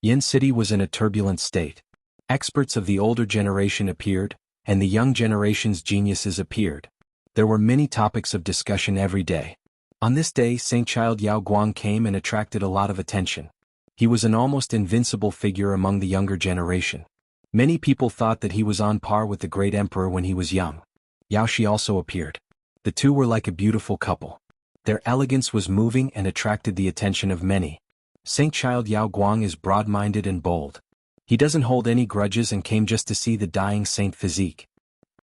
Yin City was in a turbulent state. Experts of the older generation appeared, and the young generation's geniuses appeared. There were many topics of discussion every day. On this day, Saint Child Yao Guang came and attracted a lot of attention. He was an almost invincible figure among the younger generation. Many people thought that he was on par with the great emperor when he was young. Yao Shi also appeared. The two were like a beautiful couple. Their elegance was moving and attracted the attention of many. Saint Child Yao Guang is broad-minded and bold. He doesn't hold any grudges and came just to see the dying saint physique.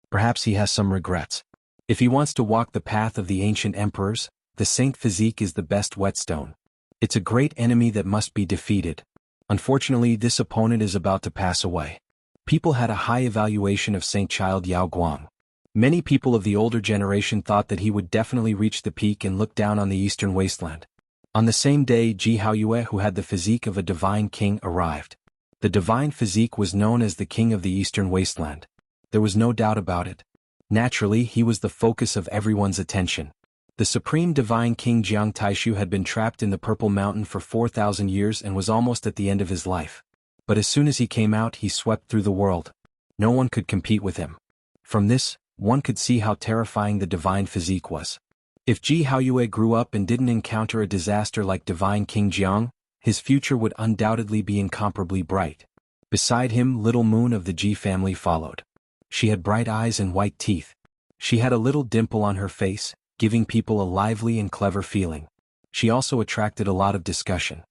Perhaps he has some regrets. If he wants to walk the path of the ancient emperors, the saint physique is the best whetstone. It's a great enemy that must be defeated. Unfortunately, this opponent is about to pass away. People had a high evaluation of Saint Child Yao Guang. Many people of the older generation thought that he would definitely reach the peak and look down on the eastern wasteland. On the same day, Ji Haoyue, who had the physique of a divine king, arrived. The divine physique was known as the king of the eastern wasteland. There was no doubt about it. Naturally, he was the focus of everyone's attention. The supreme divine king Jiang Taishu had been trapped in the Purple Mountain for 4,000 years and was almost at the end of his life. But as soon as he came out, he swept through the world. No one could compete with him. From this, one could see how terrifying the divine physique was. If Ji Haoyue grew up and didn't encounter a disaster like divine King Jiang, his future would undoubtedly be incomparably bright. Beside him, little Moon of the Ji family followed. She had bright eyes and white teeth. She had a little dimple on her face, giving people a lively and clever feeling. She also attracted a lot of discussion.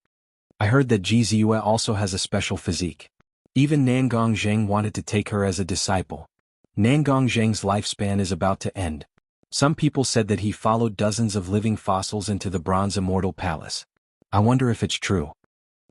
I heard that Ji Ziyue also has a special physique. Even Nangong Zheng wanted to take her as a disciple. Nangong Zheng's lifespan is about to end. Some people said that he followed dozens of living fossils into the Bronze Immortal Palace. I wonder if it's true.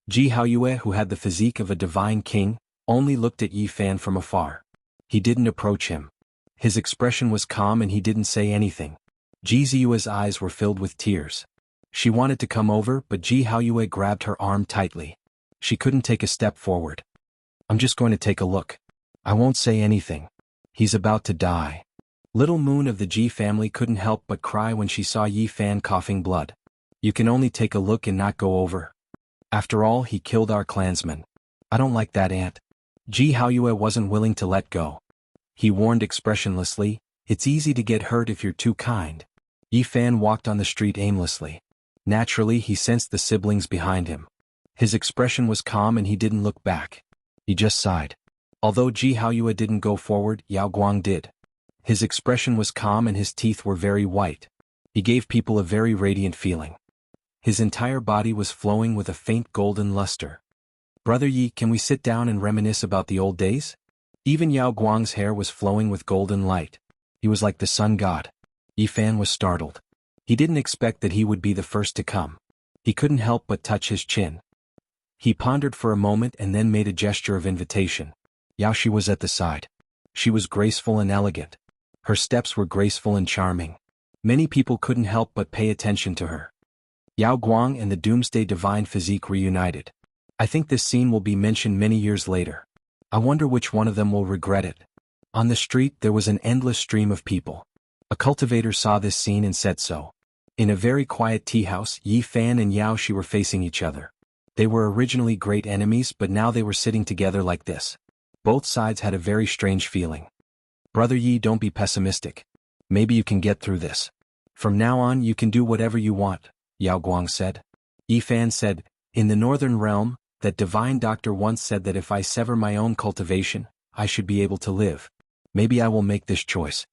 Ji Haoyue, who had the physique of a divine king, only looked at Yi Fan from afar. He didn't approach him. His expression was calm and he didn't say anything. Ji Ziyue's eyes were filled with tears. She wanted to come over, but Ji Haoyue grabbed her arm tightly. She couldn't take a step forward. I'm just going to take a look. I won't say anything. He's about to die. Little Moon of the Ji family couldn't help but cry when she saw Yi Fan coughing blood. You can only take a look and not go over. After all, he killed our clansman. I don't like that ant. Jianghu wasn't willing to let go. He warned expressionlessly, it's easy to get hurt if you're too kind. Yi Fan walked on the street aimlessly. Naturally, he sensed the siblings behind him. His expression was calm and he didn't look back. He just sighed. Although Jianghu didn't go forward, Yao Guang did. His expression was calm and his teeth were very white. He gave people a very radiant feeling. His entire body was flowing with a faint golden luster. Brother Yi, can we sit down and reminisce about the old days? Even Yao Guang's hair was flowing with golden light. He was like the sun god. Yi Fan was startled. He didn't expect that he would be the first to come. He couldn't help but touch his chin. He pondered for a moment and then made a gesture of invitation. Yao Shi was at the side. She was graceful and elegant. Her steps were graceful and charming. Many people couldn't help but pay attention to her. Yao Guang and the Doomsday Divine Physique reunited. I think this scene will be mentioned many years later. I wonder which one of them will regret it. On the street there was an endless stream of people. A cultivator saw this scene and said so. In a very quiet tea house, Yi Fan and Yao Shi were facing each other. They were originally great enemies, but now they were sitting together like this. Both sides had a very strange feeling. Brother Yi, don't be pessimistic. Maybe you can get through this. From now on you can do whatever you want, Yao Guang said. Yi Fan said, in the northern realm, that divine doctor once said that if I sever my own cultivation, I should be able to live. Maybe I will make this choice.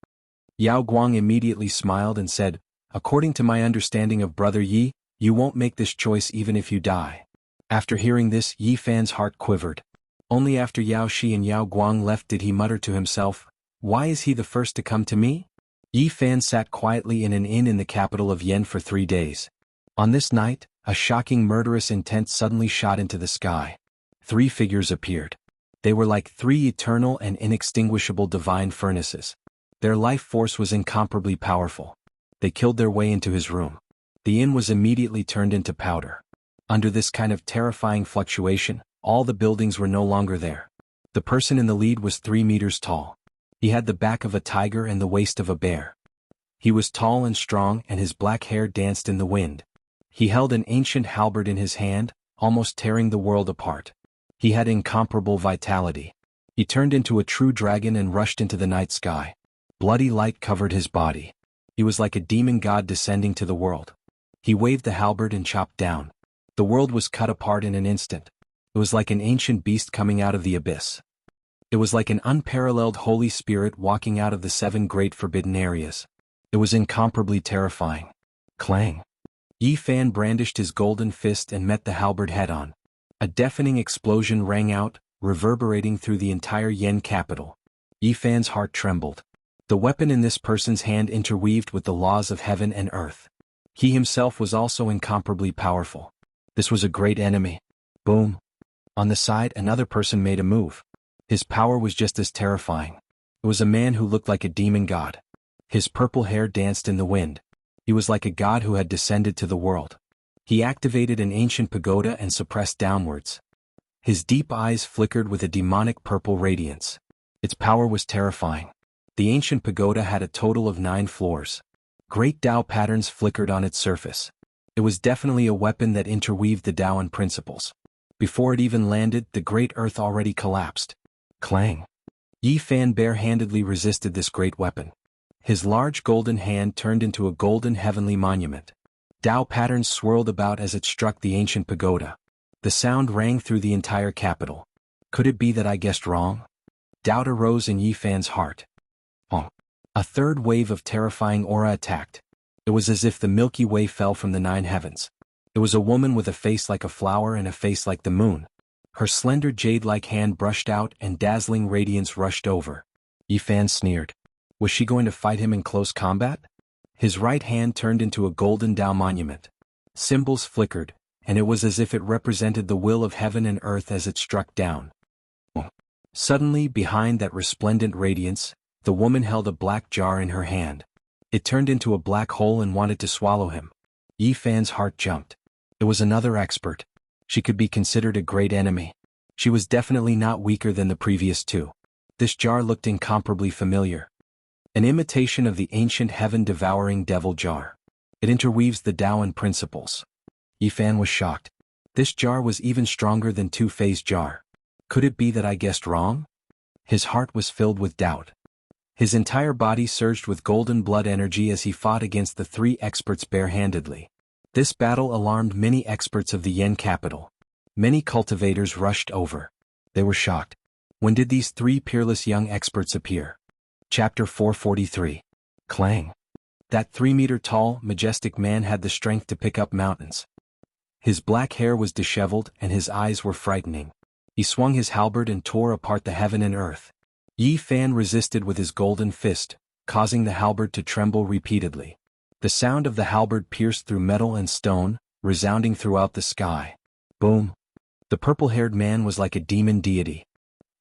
Yao Guang immediately smiled and said, according to my understanding of Brother Yi, you won't make this choice even if you die. After hearing this, Yi Fan's heart quivered. Only after Yao Shi and Yao Guang left did he mutter to himself, why is he the first to come to me? Yi Fan sat quietly in an inn in the capital of Yen for 3 days. On this night, a shocking murderous intent suddenly shot into the sky. 3 figures appeared. They were like 3 eternal and inextinguishable divine furnaces. Their life force was incomparably powerful. They killed their way into his room. The inn was immediately turned into powder. Under this kind of terrifying fluctuation, all the buildings were no longer there. The person in the lead was 3 meters tall. He had the back of a tiger and the waist of a bear. He was tall and strong and his black hair danced in the wind. He held an ancient halberd in his hand, almost tearing the world apart. He had incomparable vitality. He turned into a true dragon and rushed into the night sky. Bloody light covered his body. He was like a demon god descending to the world. He waved the halberd and chopped down. The world was cut apart in an instant. It was like an ancient beast coming out of the abyss. It was like an unparalleled Holy Spirit walking out of the 7 great forbidden areas. It was incomparably terrifying. Clang! Yi Fan brandished his golden fist and met the halberd head-on. A deafening explosion rang out, reverberating through the entire Yen capital. Yi Fan's heart trembled. The weapon in this person's hand interweaved with the laws of heaven and earth. He himself was also incomparably powerful. This was a great enemy. Boom! On the side, another person made a move. His power was just as terrifying. It was a man who looked like a demon god. His purple hair danced in the wind. He was like a god who had descended to the world. He activated an ancient pagoda and suppressed downwards. His deep eyes flickered with a demonic purple radiance. Its power was terrifying. The ancient pagoda had a total of 9 floors. Great Tao patterns flickered on its surface. It was definitely a weapon that interweaved the Taoan principles. Before it even landed, the great earth already collapsed. Clang! Yi Fan bare-handedly resisted this great weapon. His large golden hand turned into a golden heavenly monument. Tao patterns swirled about as it struck the ancient pagoda. The sound rang through the entire capital. Could it be that I guessed wrong? Doubt arose in Yi Fan's heart. A third wave of terrifying aura attacked. It was as if the Milky Way fell from the 9 heavens. It was a woman with a face like a flower and a face like the moon. Her slender jade-like hand brushed out and dazzling radiance rushed over. Yi Fan sneered. Was she going to fight him in close combat? His right hand turned into a golden Tao monument. Symbols flickered, and it was as if it represented the will of heaven and earth as it struck down. Suddenly, behind that resplendent radiance, the woman held a black jar in her hand. It turned into a black hole and wanted to swallow him. Yi Fan's heart jumped. It was another expert. She could be considered a great enemy. She was definitely not weaker than the previous 2. This jar looked incomparably familiar. An imitation of the ancient heaven-devouring devil jar. It interweaves the Taoan principles. Yi Fan was shocked. This jar was even stronger than Two-Phase jar. Could it be that I guessed wrong? His heart was filled with doubt. His entire body surged with golden blood energy as he fought against the three experts barehandedly. This battle alarmed many experts of the Yen capital. Many cultivators rushed over. They were shocked. When did these three peerless young experts appear? Chapter 443. Clang. That 3-meter-tall, majestic man had the strength to pick up mountains. His black hair was disheveled and his eyes were frightening. He swung his halberd and tore apart the heaven and earth. Yi Fan resisted with his golden fist, causing the halberd to tremble repeatedly. The sound of the halberd pierced through metal and stone, resounding throughout the sky. Boom! The purple-haired man was like a demon deity.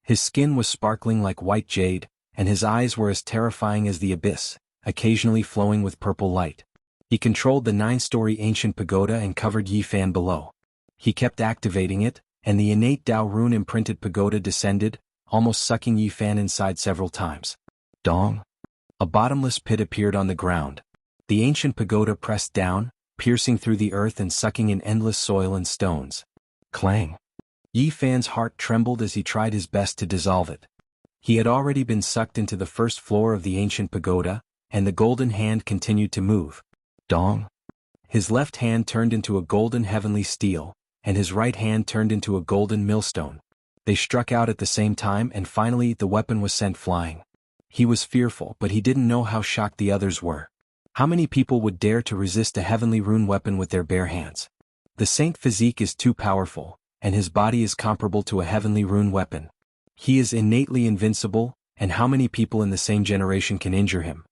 His skin was sparkling like white jade, and his eyes were as terrifying as the abyss, occasionally flowing with purple light. He controlled the 9-story ancient pagoda and covered Yi Fan below. He kept activating it, and the innate Tao rune-imprinted pagoda descended, almost sucking Yi Fan inside several times. Dong! A bottomless pit appeared on the ground. The ancient pagoda pressed down, piercing through the earth and sucking in endless soil and stones. Clang! Yi Fan's heart trembled as he tried his best to dissolve it. He had already been sucked into the first floor of the ancient pagoda, and the golden hand continued to move. Dong! His left hand turned into a golden heavenly steel, and his right hand turned into a golden millstone. They struck out at the same time and finally the weapon was sent flying. He was fearful, but he didn't know how shocked the others were. How many people would dare to resist a heavenly rune weapon with their bare hands? The saint physique is too powerful, and his body is comparable to a heavenly rune weapon. He is innately invincible, and how many people in the same generation can injure him?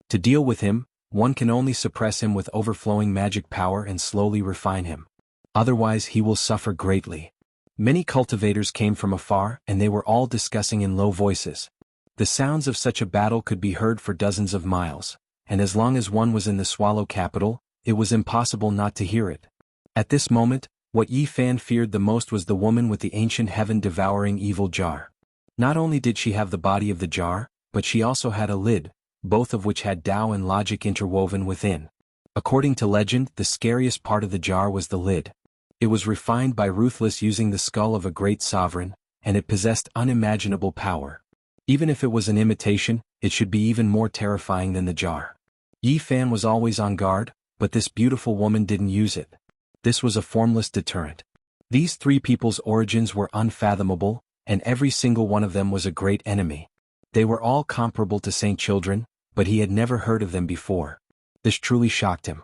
To deal with him, one can only suppress him with overflowing magic power and slowly refine him. Otherwise he will suffer greatly. Many cultivators came from afar and they were all discussing in low voices. The sounds of such a battle could be heard for dozens of miles, and as long as one was in the Swallow capital, it was impossible not to hear it. At this moment, what Yi Fan feared the most was the woman with the ancient heaven-devouring evil jar. Not only did she have the body of the jar, but she also had a lid, both of which had Tao and logic interwoven within. According to legend, the scariest part of the jar was the lid. It was refined by Ruthless using the skull of a great sovereign, and it possessed unimaginable power. Even if it was an imitation, it should be even more terrifying than the jar. Yi Fan was always on guard, but this beautiful woman didn't use it. This was a formless deterrent. These three people's origins were unfathomable, and every single one of them was a great enemy. They were all comparable to saint children, but he had never heard of them before. This truly shocked him.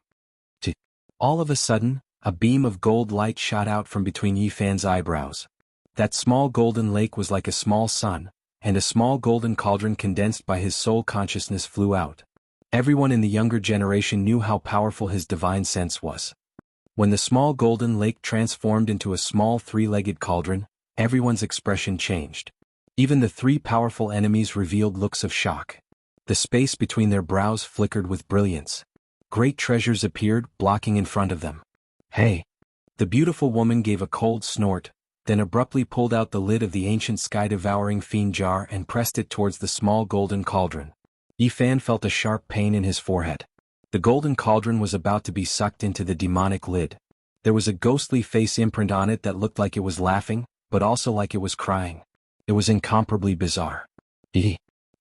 All of a sudden, a beam of gold light shot out from between Yi Fan's eyebrows. That small golden lake was like a small sun, and a small golden cauldron condensed by his soul consciousness flew out. Everyone in the younger generation knew how powerful his divine sense was. When the small golden lake transformed into a small 3-legged cauldron, everyone's expression changed. Even the three powerful enemies revealed looks of shock. The space between their brows flickered with brilliance. Great treasures appeared, blocking in front of them. Hey! The beautiful woman gave a cold snort, then abruptly pulled out the lid of the ancient sky-devouring fiend jar and pressed it towards the small golden cauldron. Yi Fan felt a sharp pain in his forehead. The golden cauldron was about to be sucked into the demonic lid. There was a ghostly face imprint on it that looked like it was laughing, but also like it was crying. It was incomparably bizarre.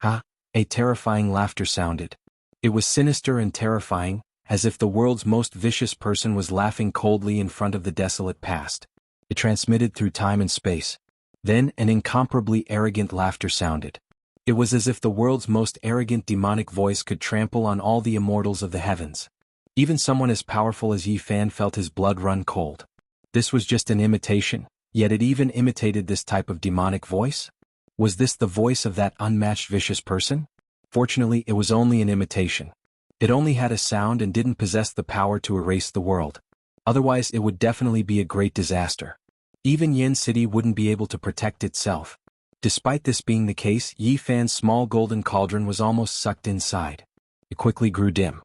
Ha! A terrifying laughter sounded. It was sinister and terrifying, as if the world's most vicious person was laughing coldly in front of the desolate past. It transmitted through time and space. Then an incomparably arrogant laughter sounded. It was as if the world's most arrogant demonic voice could trample on all the immortals of the heavens. Even someone as powerful as Yi Fan felt his blood run cold. This was just an imitation, yet it even imitated this type of demonic voice? Was this the voice of that unmatched vicious person? Fortunately, it was only an imitation. It only had a sound and didn't possess the power to erase the world. Otherwise it would definitely be a great disaster. Even Yen City wouldn't be able to protect itself. Despite this being the case, Yi Fan's small golden cauldron was almost sucked inside. It quickly grew dim.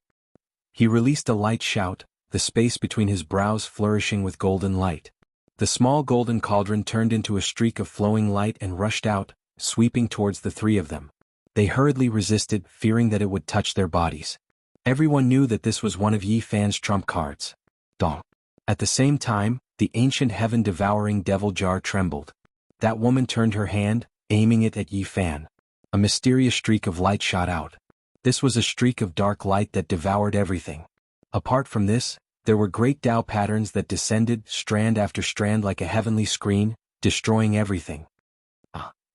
He released a light shout, the space between his brows flourishing with golden light. The small golden cauldron turned into a streak of flowing light and rushed out, sweeping towards the three of them. They hurriedly resisted, fearing that it would touch their bodies. Everyone knew that this was one of Yi Fan's trump cards. Dong. At the same time, the ancient heaven-devouring devil jar trembled. That woman turned her hand, aiming it at Yi Fan. A mysterious streak of light shot out. This was a streak of dark light that devoured everything. Apart from this, there were great Tao patterns that descended, strand after strand like a heavenly screen, destroying everything.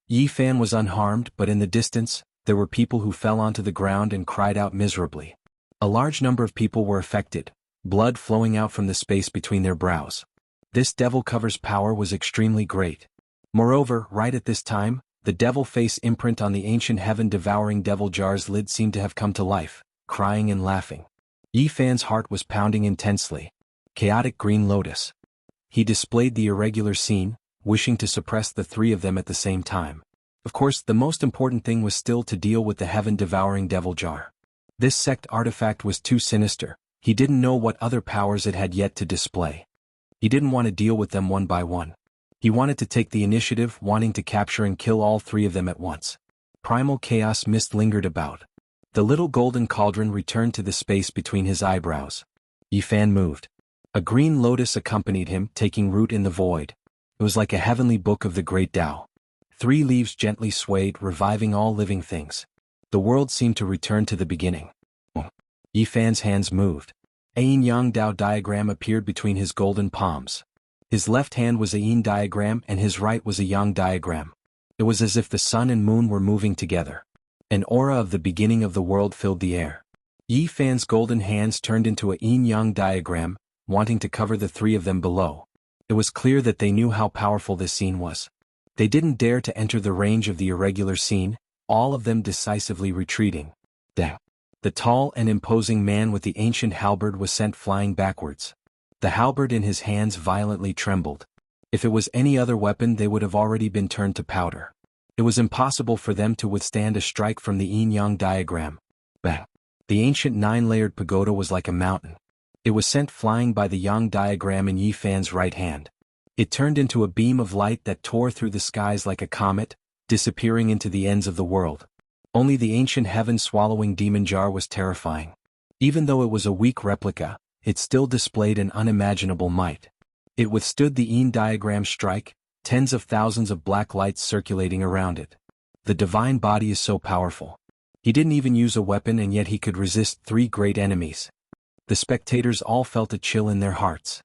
Yi Fan was unharmed, but in the distance, there were people who fell onto the ground and cried out miserably. A large number of people were affected, blood flowing out from the space between their brows. This devil cover's power was extremely great. Moreover, right at this time, the devil face imprint on the ancient heaven-devouring devil jar's lid seemed to have come to life, crying and laughing. Yi Fan's heart was pounding intensely. Chaotic green lotus. He displayed the irregular scene, wishing to suppress the three of them at the same time. Of course, the most important thing was still to deal with the heaven-devouring devil jar. This sect artifact was too sinister. He didn't know what other powers it had yet to display. He didn't want to deal with them one by one. He wanted to take the initiative, wanting to capture and kill all three of them at once. Primal chaos mist lingered about. The little golden cauldron returned to the space between his eyebrows. Yi Fan moved. A green lotus accompanied him, taking root in the void. It was like a heavenly book of the great Tao. 3 leaves gently swayed, reviving all living things. The world seemed to return to the beginning. Yi Fan's hands moved. A yin-yang Tao diagram appeared between his golden palms. His left hand was a yin diagram and his right was a yang diagram. It was as if the sun and moon were moving together. An aura of the beginning of the world filled the air. Yi Fan's golden hands turned into a yin-yang diagram, wanting to cover the three of them below. It was clear that they knew how powerful this scene was. They didn't dare to enter the range of the irregular scene, all of them decisively retreating. The tall and imposing man with the ancient halberd was sent flying backwards. The halberd in his hands violently trembled. If it was any other weapon, they would have already been turned to powder. It was impossible for them to withstand a strike from the yin-yang diagram. Bang! The ancient 9-layered pagoda was like a mountain. It was sent flying by the yang diagram in Yi Fan's right hand. It turned into a beam of light that tore through the skies like a comet, disappearing into the ends of the world. Only the ancient heaven-swallowing demon jar was terrifying. Even though it was a weak replica, it still displayed an unimaginable might. It withstood the yin diagram strike, tens of thousands of black lights circulating around it. The divine body is so powerful. He didn't even use a weapon and yet he could resist 3 great enemies. The spectators all felt a chill in their hearts.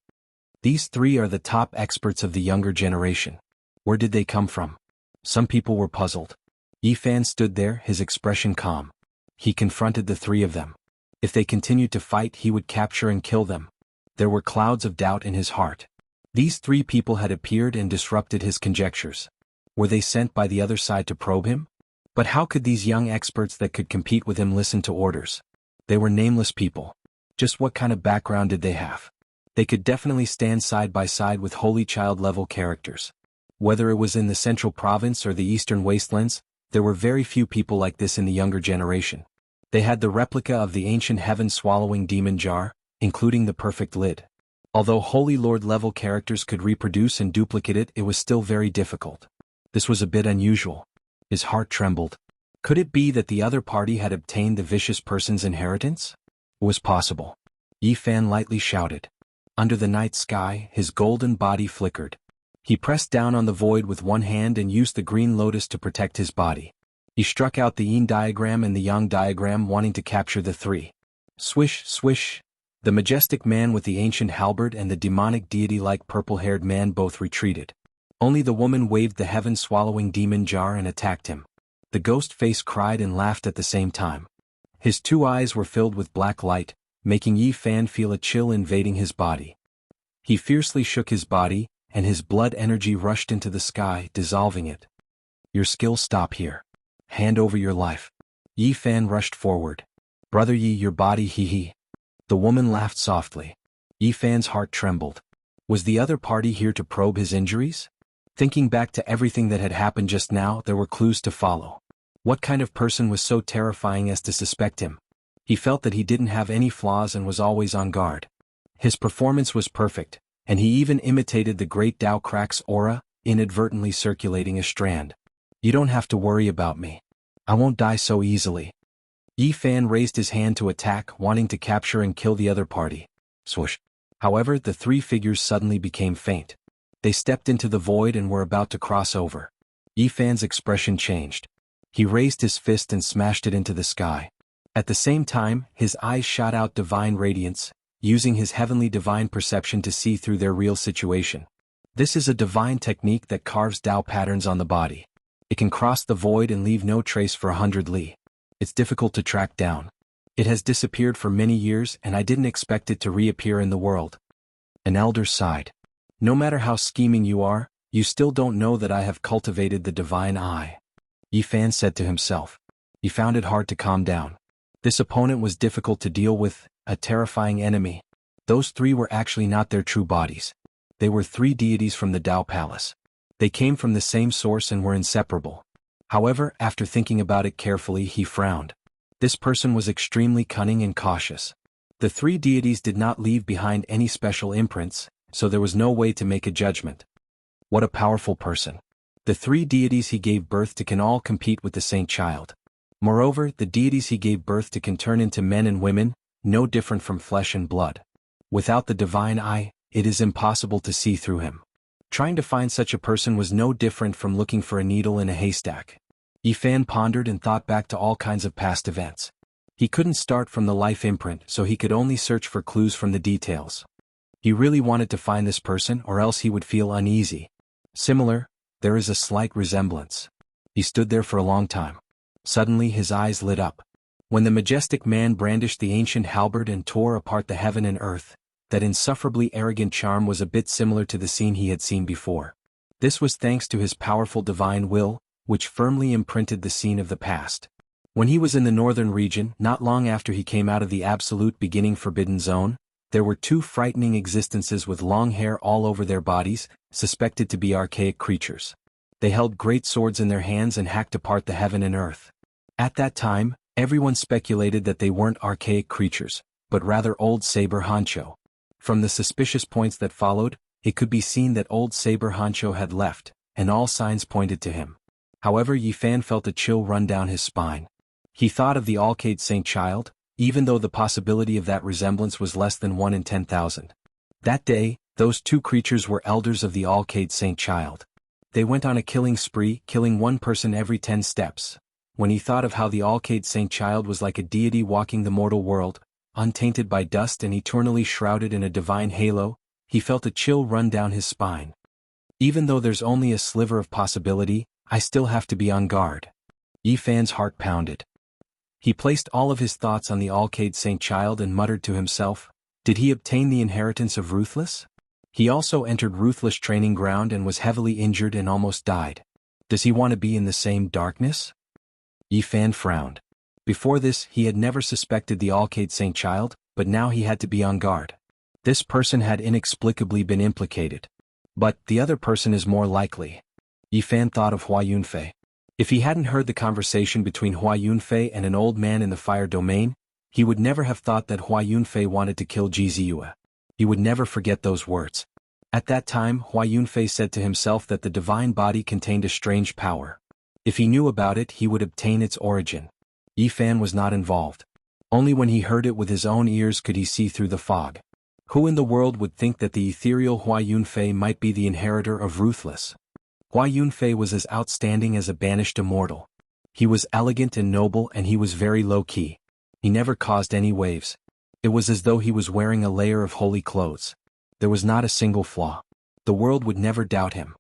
These 3 are the top experts of the younger generation. Where did they come from? Some people were puzzled. Yi Fan stood there, his expression calm. He confronted the 3 of them. If they continued to fight, he would capture and kill them. There were clouds of doubt in his heart. These 3 people had appeared and disrupted his conjectures. Were they sent by the other side to probe him? But how could these young experts that could compete with him listen to orders? They were nameless people. Just what kind of background did they have? They could definitely stand side by side with Holy Child-level characters. Whether it was in the Central Province or the Eastern Wastelands, there were very few people like this in the younger generation. They had the replica of the ancient heaven-swallowing demon jar, including the perfect lid. Although Holy Lord-level characters could reproduce and duplicate it, it was still very difficult. This was a bit unusual. His heart trembled. Could it be that the other party had obtained the vicious person's inheritance? It was possible. Yi Fan lightly shouted. Under the night sky, his golden body flickered. He pressed down on the void with one hand and used the green lotus to protect his body. He struck out the yin diagram and the yang diagram, wanting to capture the 3. Swish, swish. The majestic man with the ancient halberd and the demonic deity-like purple-haired man both retreated. Only the woman waved the heaven-swallowing demon jar and attacked him. The ghost face cried and laughed at the same time. His 2 eyes were filled with black light, making Yi Fan feel a chill invading his body. He fiercely shook his body, and his blood energy rushed into the sky, dissolving it. Your skills stop here. Hand over your life. Yi Fan rushed forward. Brother Yi, your body, he. The woman laughed softly. Yi Fan's heart trembled. Was the other party here to probe his injuries? Thinking back to everything that had happened just now, there were clues to follow. What kind of person was so terrifying as to suspect him? He felt that he didn't have any flaws and was always on guard. His performance was perfect, and he even imitated the great Tao Crack's aura, inadvertently circulating a strand. You don't have to worry about me. I won't die so easily. Yi Fan raised his hand to attack, wanting to capture and kill the other party. Swoosh. However, the three figures suddenly became faint. They stepped into the void and were about to cross over. Yi Fan's expression changed. He raised his fist and smashed it into the sky. At the same time, his eyes shot out divine radiance, using his heavenly divine perception to see through their real situation. This is a divine technique that carves Tao patterns on the body. It can cross the void and leave no trace for 100 li. It's difficult to track down. It has disappeared for many years and I didn't expect it to reappear in the world. An elder sighed. No matter how scheming you are, you still don't know that I have cultivated the divine eye. Yi Fan said to himself. He found it hard to calm down. This opponent was difficult to deal with, a terrifying enemy. Those three were actually not their true bodies. They were three deities from the Tao Palace. They came from the same source and were inseparable. However, after thinking about it carefully, he frowned. This person was extremely cunning and cautious. The three deities did not leave behind any special imprints, so there was no way to make a judgment. What a powerful person. The three deities he gave birth to can all compete with the Saint Child. Moreover, the deities he gave birth to can turn into men and women, no different from flesh and blood. Without the divine eye, it is impossible to see through him. Trying to find such a person was no different from looking for a needle in a haystack. Yi Fan pondered and thought back to all kinds of past events. He couldn't start from the life imprint, so he could only search for clues from the details. He really wanted to find this person or else he would feel uneasy. Similar, there is a slight resemblance. He stood there for a long time. Suddenly his eyes lit up. When the majestic man brandished the ancient halberd and tore apart the heaven and earth, that insufferably arrogant charm was a bit similar to the scene he had seen before. This was thanks to his powerful divine will, which firmly imprinted the scene of the past. When he was in the northern region, not long after he came out of the absolute beginning forbidden zone, there were two frightening existences with long hair all over their bodies, suspected to be archaic creatures. They held great swords in their hands and hacked apart the heaven and earth. At that time, everyone speculated that they weren't archaic creatures, but rather old Saber Hancho. From the suspicious points that followed, it could be seen that old Saber Hancho had left, and all signs pointed to him. However, Yi Fan felt a chill run down his spine. He thought of the Alcade Saint Child, even though the possibility of that resemblance was less than 1 in 10,000. That day, those two creatures were elders of the Alcade Saint Child. They went on a killing spree, killing one person every 10 steps. When he thought of how the Alcade Saint Child was like a deity walking the mortal world, untainted by dust and eternally shrouded in a divine halo, he felt a chill run down his spine. Even though there's only a sliver of possibility, I still have to be on guard. Yi Fan's heart pounded. He placed all of his thoughts on the Alcade Saint Child and muttered to himself, did he obtain the inheritance of Ruthless? He also entered Ruthless training ground and was heavily injured and almost died. Does he want to be in the same darkness? Yi Fan frowned. Before this, he had never suspected the Alcade Saint Child, but now he had to be on guard. This person had inexplicably been implicated. But the other person is more likely. Yi Fan thought of Hua Yunfei. If he hadn't heard the conversation between Hua Yunfei and an old man in the fire domain, he would never have thought that Hua Yunfei wanted to kill Ji Ziyue. He would never forget those words. At that time, Hua Yunfei said to himself that the divine body contained a strange power. If he knew about it, he would obtain its origin. Yi Fan was not involved. Only when he heard it with his own ears could he see through the fog. Who in the world would think that the ethereal Hua Yunfei might be the inheritor of Ruthless? Hua Yunfei was as outstanding as a banished immortal. He was elegant and noble and he was very low-key. He never caused any waves. It was as though he was wearing a layer of holy clothes. There was not a single flaw. The world would never doubt him.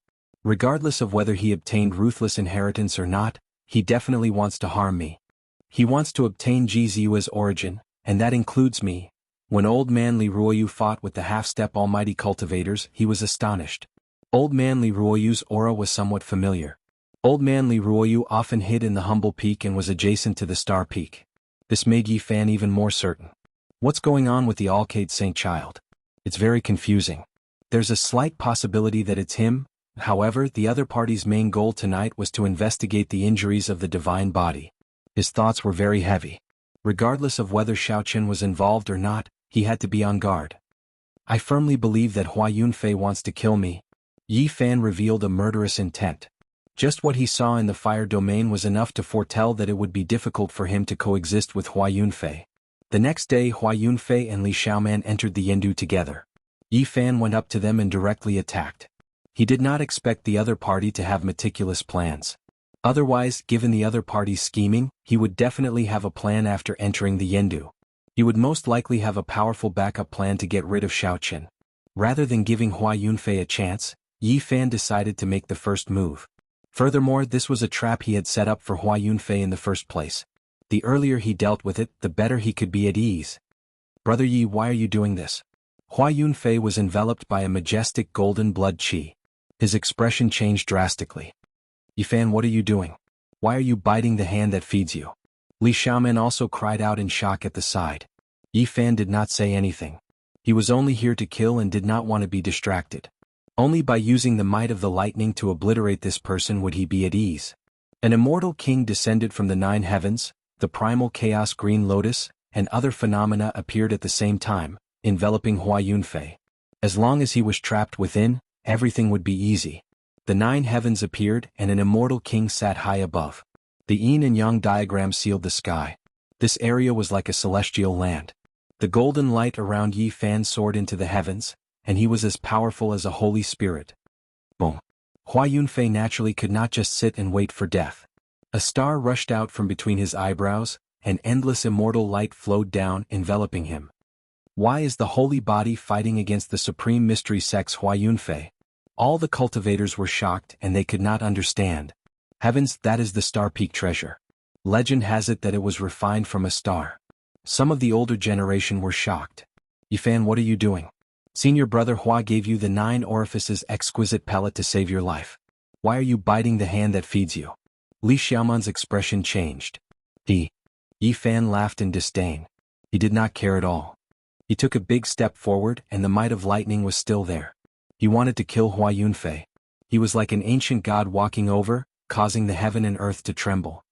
Regardless of whether he obtained Ruthless inheritance or not, he definitely wants to harm me. He wants to obtain Ji Ziyue's origin, and that includes me. When old man Li Ruoyu fought with the half-step almighty cultivators, he was astonished. Old man Li Ruoyu's aura was somewhat familiar. Old man Li Ruoyu often hid in the humble peak and was adjacent to the star peak. This made Yi Fan even more certain. What's going on with the Alcade Saint Child? It's very confusing. There's a slight possibility that it's him. However, the other party's main goal tonight was to investigate the injuries of the divine body. His thoughts were very heavy. Regardless of whether Xiaoqin was involved or not, he had to be on guard. I firmly believe that Hua Yunfei wants to kill me. Yi Fan revealed a murderous intent. Just what he saw in the fire domain was enough to foretell that it would be difficult for him to coexist with Hua Yunfei. The next day Hua Yunfei and Li Xiaoman entered the Yendu together. Yi Fan went up to them and directly attacked. He did not expect the other party to have meticulous plans. Otherwise, given the other party's scheming, he would definitely have a plan after entering the Yendu. He would most likely have a powerful backup plan to get rid of Xiaoqin. Rather than giving Hua Yunfei a chance, Yi Fan decided to make the first move. Furthermore, this was a trap he had set up for Hua Yunfei in the first place. The earlier he dealt with it, the better he could be at ease. "Brother Yi, why are you doing this?" Hua Yunfei was enveloped by a majestic golden blood qi. His expression changed drastically. "Yi Fan, what are you doing? Why are you biting the hand that feeds you?" Li Xiaoman also cried out in shock at the side. Yi Fan did not say anything. He was only here to kill and did not want to be distracted. Only by using the might of the lightning to obliterate this person would he be at ease. An immortal king descended from the 9 heavens, the primal chaos green lotus, and other phenomena appeared at the same time, enveloping Hua Yunfei. As long as he was trapped within, everything would be easy. The 9 heavens appeared and an immortal king sat high above. The yin and yang diagram sealed the sky. This area was like a celestial land. The golden light around Yi Fan soared into the heavens, and he was as powerful as a holy spirit. Boom. Hua Yunfei naturally could not just sit and wait for death. A star rushed out from between his eyebrows, and endless immortal light flowed down, enveloping him. Why is the holy body fighting against the supreme mystery sex Hua Yunfei? All the cultivators were shocked and they could not understand. Heavens, that is the star peak treasure. Legend has it that it was refined from a star. Some of the older generation were shocked. "Yi Fan, what are you doing? Senior brother Hua gave you the 9 orifices exquisite pellet to save your life. Why are you biting the hand that feeds you?" Li Xiaoman's expression changed. Yi Fan laughed in disdain. He did not care at all. He took a big step forward and the might of lightning was still there. He wanted to kill Hua Yunfei. He was like an ancient god walking over, causing the heaven and earth to tremble.